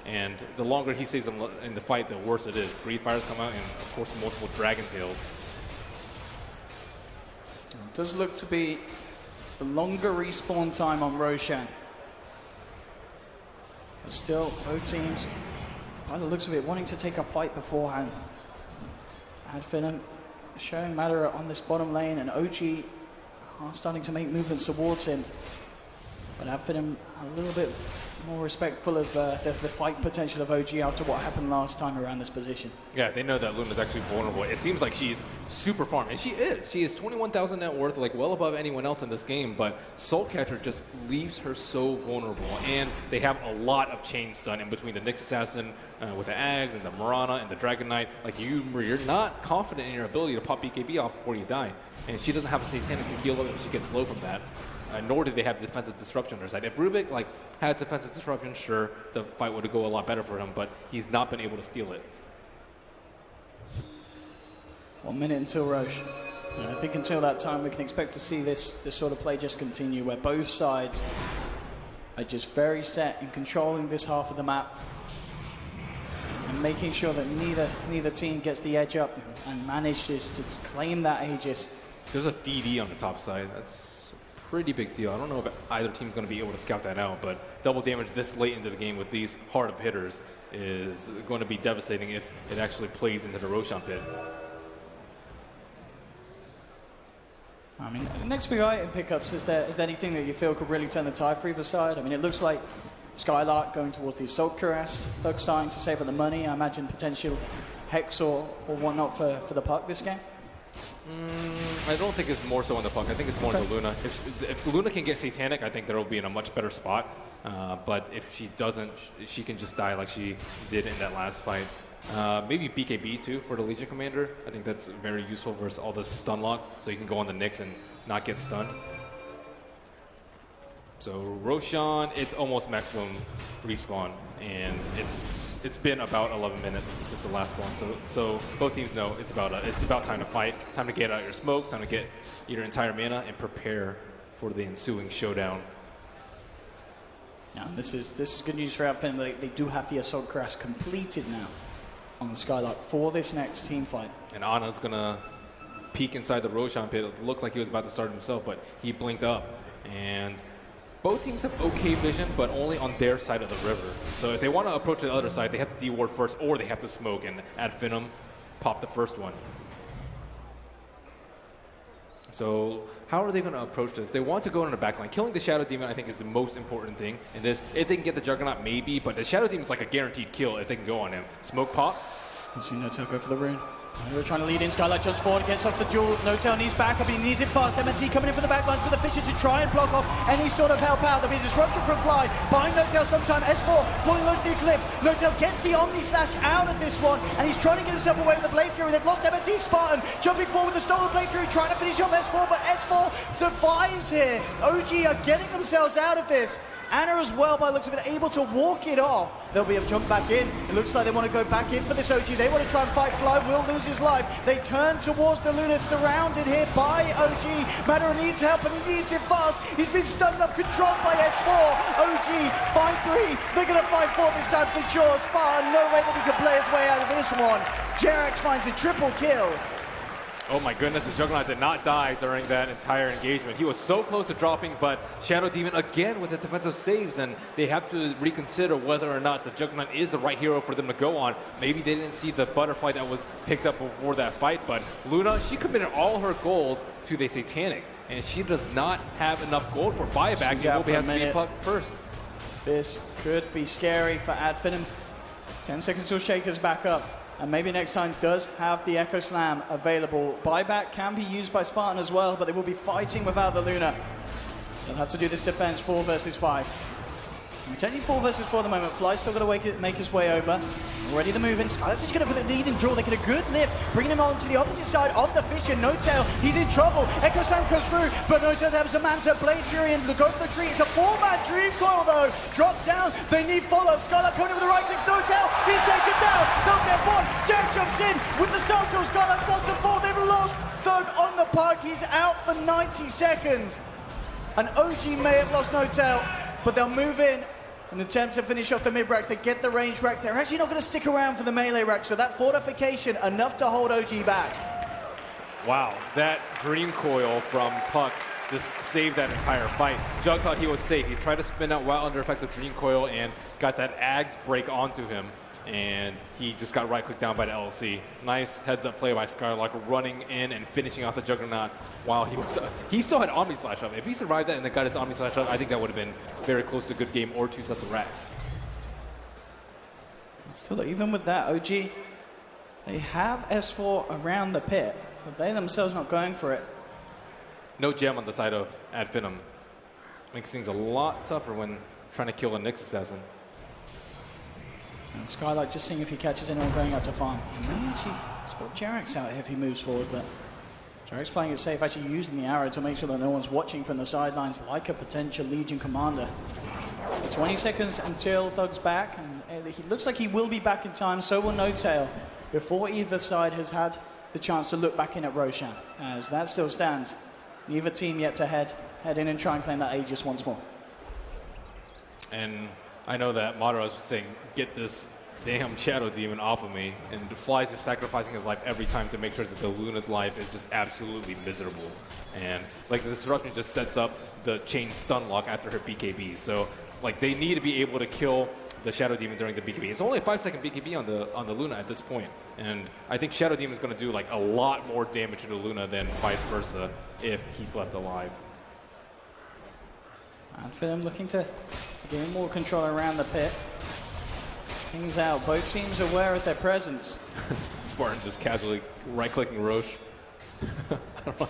And the longer he stays in the fight, the worse it is. Breathe Fires come out, and of course, multiple Dragon Tails. It does look to be the longer respawn time on Roshan. But still, both teams, by the looks of it, wanting to take a fight beforehand. Finem showing matter on this bottom lane, and OG are starting to make movements towards him. But Finem a little bit more respectful of the fight potential of OG after what happened last time around this position. Yeah, they know that Luna's actually vulnerable. It seems like she's super farm, and she is. She is 21,000 net worth, like well above anyone else in this game, but Soulcatcher just leaves her so vulnerable. And they have a lot of chain stun in between the Nyx Assassin with the Ags and the Mirana and the Dragon Knight. Like you're not confident in your ability to pop BKB off before you die. And she doesn't have a Satanic to heal up if she gets low from that. Nor did they have defensive disruption on their side. If Rubik had defensive disruption, sure, the fight would go a lot better for him, but he's not been able to steal it. 1 minute until Roche. And I think until that time we can expect to see this sort of play just continue, where both sides are just very set in controlling this half of the map and making sure that neither team gets the edge up and manages to claim that Aegis. There's a DD on the top side. That's pretty big deal. I don't know if either team's going to be able to scout that out, but double damage this late into the game with these hard of hitters is going to be devastating if it actually plays into the Roshan pit. I mean, next big item pickups, is there anything that you feel could really turn the tide for either side? I mean, it looks like Skylark going towards the Assault Cuirass, Thug starting to save on the money. I imagine potential Hex or whatnot for the Puck this game. I don't think it's more so on the Puck. I think it's more on the Luna. If Luna can get Satanic, I think there will be in a much better spot. But if she doesn't, she can just die like she did in that last fight. Maybe BKB too for the Legion Commander. I think that's very useful versus all this stun lock, so you can go on the Nyx and not get stunned. So Roshan, it's almost maximum respawn, and it's been about 11 minutes since the last spawn. So both teams know it's about time to fight, time to get out your smokes, time to get your entire mana and prepare for the ensuing showdown. Now, this is good news for Finem. They do have the Assault Cuirass completed now on the Skylark for this next team fight. And Ana's gonna peek inside the Roshan pit. It looked like he was about to start himself, but he blinked up. And both teams have okay vision, but only on their side of the river. So if they want to approach the other side, they have to de-ward first, or they have to smoke and Finem pop the first one. So how are they going to approach this? They want to go in the backline. Killing the Shadow Demon, I think, is the most important thing in this. If they can get the Juggernaut, maybe, but the Shadow Demon is like a guaranteed kill if they can go on him. Smoke pops. Did you No-Tail go for the rune? They're trying to lead in. Skylark jumps forward, gets off the duel. No-Tail needs backup, he needs it fast. MNT coming in for the backlines with the Fisher to try and block off any sort of help out. There'll be a disruption from Fly. Behind No-Tail sometime. S4 falling low to the Eclipse. No-Tail gets the Omni Slash out of this one, and he's trying to get himself away with the Blade Fury. They've lost MNT. Spartan jumping forward with the stolen Blade Fury, trying to finish off S4, but S4 survives here. OG are getting themselves out of this. Anna as well, by the looks of it, able to walk it off. They'll be able to jump back in. It looks like they want to go back in for this OG. They want to try and fight Fly, will lose his life. They turn towards the Luna, surrounded here by OG. Matter needs help, and he needs it fast. He's been stunned up, controlled by S4. OG, find 3. They're going to find 4 this time for sure. Spartan, no way that he can play his way out of this one. Jerax finds a triple kill. Oh my goodness, the Juggernaut did not die during that entire engagement. He was so close to dropping, but Shadow Demon again with the defensive saves, and they have to reconsider whether or not the Juggernaut is the right hero for them to go on. Maybe they didn't see the butterfly that was picked up before that fight, but Luna, she committed all her gold to the Satanic. and she does not have enough gold for buyback. She's It out will for a have to be minute. Puck first. This could be scary for Adfinem. 10 seconds till Shaker's back up. And maybe next time does have the Echo Slam available. Buyback can be used by Spartan as well, but they will be fighting without the Luna. They'll have to do this defense 4 versus 5. Technically 4 versus 4 at the moment. Fly's still got to make his way over. Already the move in. Skylar's just going for the lead and draw. They get a good lift, bringing him on to the opposite side of the Fisher. No Tail, he's in trouble. Echo Slam comes through, but No Tail has Samantha, Blade Fury, and look over the tree. It's a 4-man Dream Coil though. Drops down, they need follow. Skylar coming with the right clicks. No Tail, he's taken down. They'll get one. Jack jumps in with the Star Still. Skylar's lost to 4. They've lost Thug on the puck. He's out for 90 seconds. And OG may have lost No Tail, but they'll move in and attempt to finish off the mid-racks. They get the range rack. They're actually not going to stick around for the melee rack, so that fortification enough to hold OG back. Wow, that Dream Coil from Puck just saved that entire fight. Jug thought he was safe. He tried to spin out while under effects of Dream Coil and got that Ags break onto him, and he just got right-clicked down by the LLC. Nice heads-up play by Skylark, running in and finishing off the Juggernaut while he still had Omni Slash up. If he survived that and then got his Omni Slash up, I think that would have been very close to a good game or 2 sets of racks. Still, even with that, OG, they have S4 around the pit, but they themselves not going for it. No gem on the side of Adfinem. Makes things a lot tougher when trying to kill a Nyx Assassin. And Skylark just seeing if he catches anyone going out to farm. He may actually spot Jerax out if he moves forward, but Jerax playing it safe, actually using the arrow to make sure that no one's watching from the sidelines like a potential Legion commander. 20 seconds until Thug's back, and he looks like he will be back in time, so will No Tail, before either side has had the chance to look back in at Roshan. As that still stands, neither team yet to head in and try and claim that Aegis once more. And I know that Madara was saying, get this damn Shadow Demon off of me, and Fly's just sacrificing his life every time to make sure that the Luna's life is just absolutely miserable. And like the Disruption just sets up the chain stun lock after her BKB, so like they need to be able to kill the Shadow Demon during the BKB. It's only a 5-second BKB on the Luna at this point, and I think Shadow Demon is going to do like a lot more damage to the Luna than vice versa if he's left alive. And Finem looking to gain more control around the pit. Things out. Both teams aware of their presence. Spartan just casually right-clicking Roche. I don't know.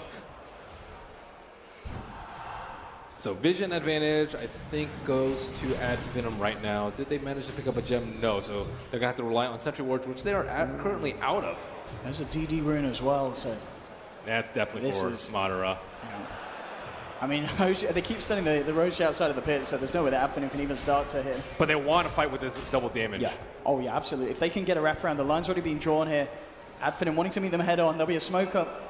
So vision advantage, I think, goes to Adfinem right now. Did they manage to pick up a gem? No, so they're going to have to rely on Sentry Wards, which they are currently out of. There's a DD rune as well, so... That's definitely for Madara. I mean, they keep stunning the Roche outside of the pit, so there's no way that Adfinem can even start to hit. But they want to fight with this double damage. Yeah. Oh, yeah, absolutely. If they can get a wrap around, the line's already been drawn here. Adfinem wanting to meet them head on. There'll be a smoke up.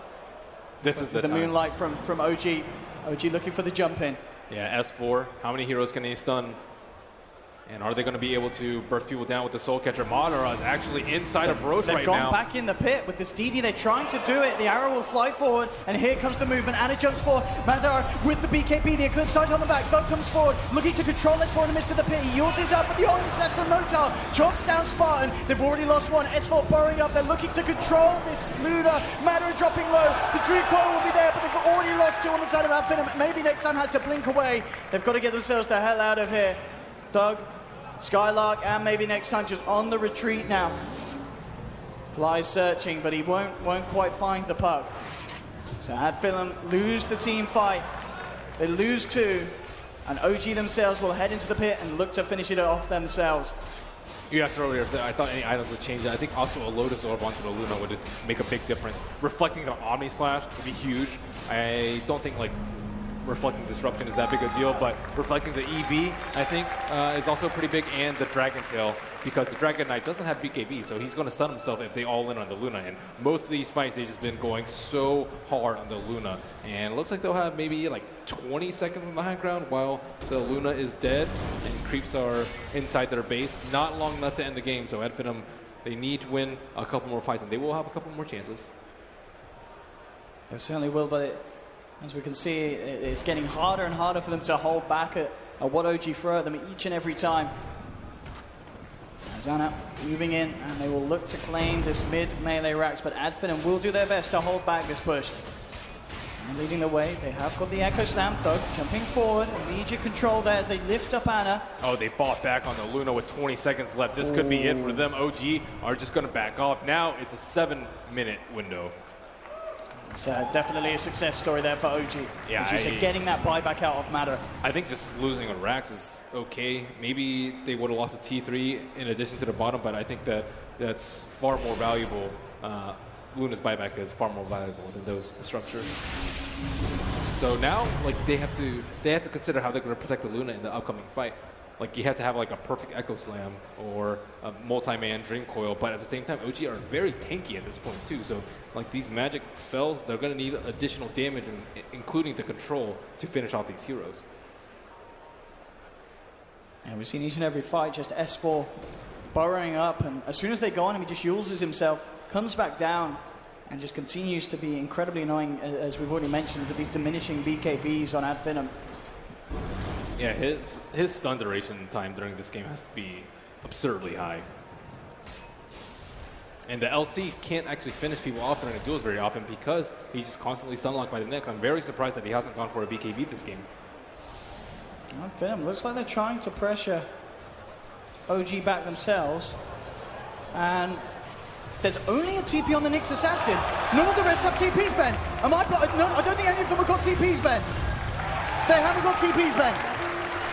This is the time. Moonlight from OG. OG looking for the jump in. Yeah, S4. How many heroes can he stun? And are they going to be able to burst people down with the Soul Catcher? Madara is actually inside of Roche right now. They've gone back in the pit with this DD. They're trying to do it. The arrow will fly forward, and here comes the movement. Anna jumps forward. Madara with the BKB. The Eclipse Titan on the back. Thug comes forward, looking to control S4 in the midst of the pit. He yields his up, but the only slash from No Tail chops down Spartan. They've already lost one. S4 burrowing up. They're looking to control this Luna. Madara dropping low. The Dream Coil will be there, but they've already lost 2 on the side of Adfinem. Maybe next time has to blink away. They've got to get themselves the hell out of here. Thug, Skylark, and maybe next time just on the retreat now. Fly's searching, but he won't quite find the puck. So Adfinem lose the team fight. They lose 2, and OG themselves will head into the pit and look to finish it off themselves. You asked earlier if I thought any items would change. I think also a Lotus Orb onto the Luna would make a big difference. Reflecting the Omni Slash would be huge. I don't think like reflecting Disruption is that big a deal, but reflecting the EB, I think, is also pretty big, and the Dragon Tail, because the Dragon Knight doesn't have BKB, so he's going to stun himself if they all in on the Luna, and most of these fights, they've just been going so hard on the Luna, and it looks like they'll have maybe like 20 seconds on the high ground while the Luna is dead, and creeps are inside their base. Not long enough to end the game, so Adfinem, they need to win a couple more fights, and they will have a couple more chances. They certainly will, but as we can see, it's getting harder and harder for them to hold back at what OG throw at them each and every time. Anna moving in, and they will look to claim this mid melee racks, but Adfinem will do their best to hold back this push. And leading the way, they have got the Echo Slam. Thug jumping forward. Immediate control there as they lift up Ana. Oh, they fought back on the Luna with 20 seconds left. This could be it for them. OG are just going to back off. Now it's a 7-minute window. It's definitely a success story there for OG. Yeah, as you said, getting that buyback out of Matter. I think just losing on Rax is okay. Maybe they would have lost a T3 in addition to the bottom, but I think that's far more valuable. Luna's buyback is far more valuable than those structures. So now, like, they have to consider how they're going to protect the Luna in the upcoming fight. Like, you have to have like a perfect Echo Slam or a multi-man Dream Coil, but at the same time, OG are very tanky at this point too. So like these magic spells, they're going to need additional damage, including the control, to finish off these heroes. And we've seen each and every fight just S4 burrowing up, and as soon as they go on him, he just uses himself, comes back down, and just continues to be incredibly annoying, as we've already mentioned, with these diminishing BKBs on Ad Finem. Yeah, his stun duration time during this game has to be absurdly high. And the LC can't actually finish people off during the duels very often because he's just constantly stun-locked by the Nyx. I'm very surprised that he hasn't gone for a BKB this game. Ad Finem looks like they're trying to pressure OG back themselves. And there's only a TP on the Nyx Assassin. None of the rest have TPs, Ben. No, I don't think any of them have got TPs, Ben. They haven't got TPs, Ben.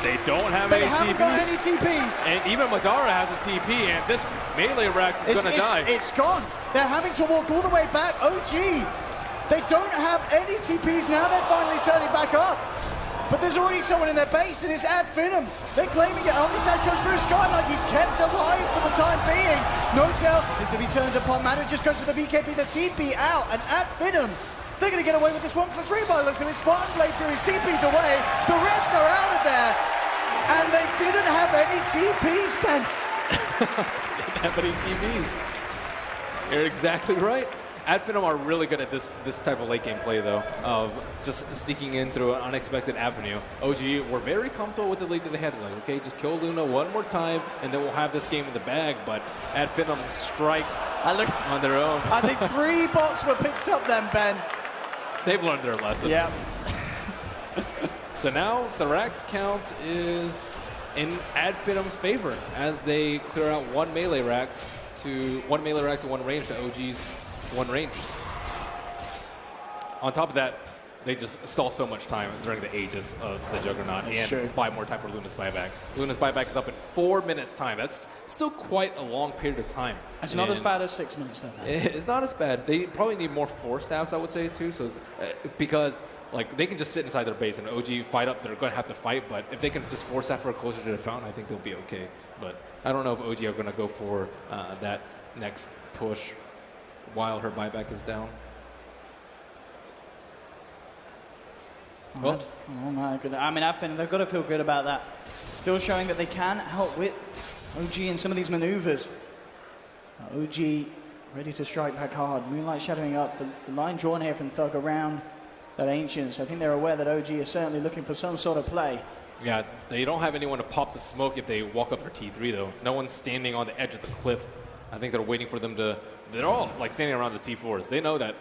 They don't have They any haven't TPs. got any TPs. And even Madara has a TP, and this melee Rax is going to die. It's gone. They're having to walk all the way back. OG, they don't have any TPs now. They're finally turning back up. But there's already someone in their base, and it's Ad Finem. They're claiming it. Omnisaz goes through Sky like he's kept alive for the time being. No-Tail is to be turned upon. Manu just goes for the BKB, the TP out, and Ad Finem, they're going to get away with this one for free by the looks of it. Spartan Blade through his TPs away. The rest are out of there. And they didn't have any TPs, Ben. Didn't have any TPs. You're exactly right. Ad Finem are really good at this type of late game play, though, of just sneaking in through an unexpected avenue. OG were very comfortable with the lead that they had. Like, okay, just kill Luna one more time, and then we'll have this game in the bag. But Ad Finem strike on their own. I think 3 bots were picked up then, Ben. They've learned their lesson. Yeah. So now the Rax count is in Ad Finem's favor as they clear out one melee Rax and one range to OG's one range. On top of that, they just stall so much time during the ages of the Juggernaut. That's and true. buy more time for Luna's buyback. Luna's buyback is up in 4 minutes time. That's still quite a long period of time. It's not as bad as 6 minutes, though. It's not as bad. They probably need more force staffs, I would say, too. So because like they can just sit inside their base and OG fight up, they're going to have to fight. But if they can just force staff her closer to the fountain, I think they'll be okay. But I don't know if OG are going to go for that next push while her buyback is down. Well, oh my goodness. I mean, Ad Finem, they've got to feel good about that. Still showing that they can outwit OG in some of these maneuvers. OG ready to strike back hard. Moonlight shadowing up. The line drawn here from Thug around that Ancients. I think they're aware that OG is certainly looking for some sort of play. Yeah, they don't have anyone to pop the smoke if they walk up their T3, though. No one's standing on the edge of the cliff. I think they're waiting for them to... They're all like standing around the T4s. They know that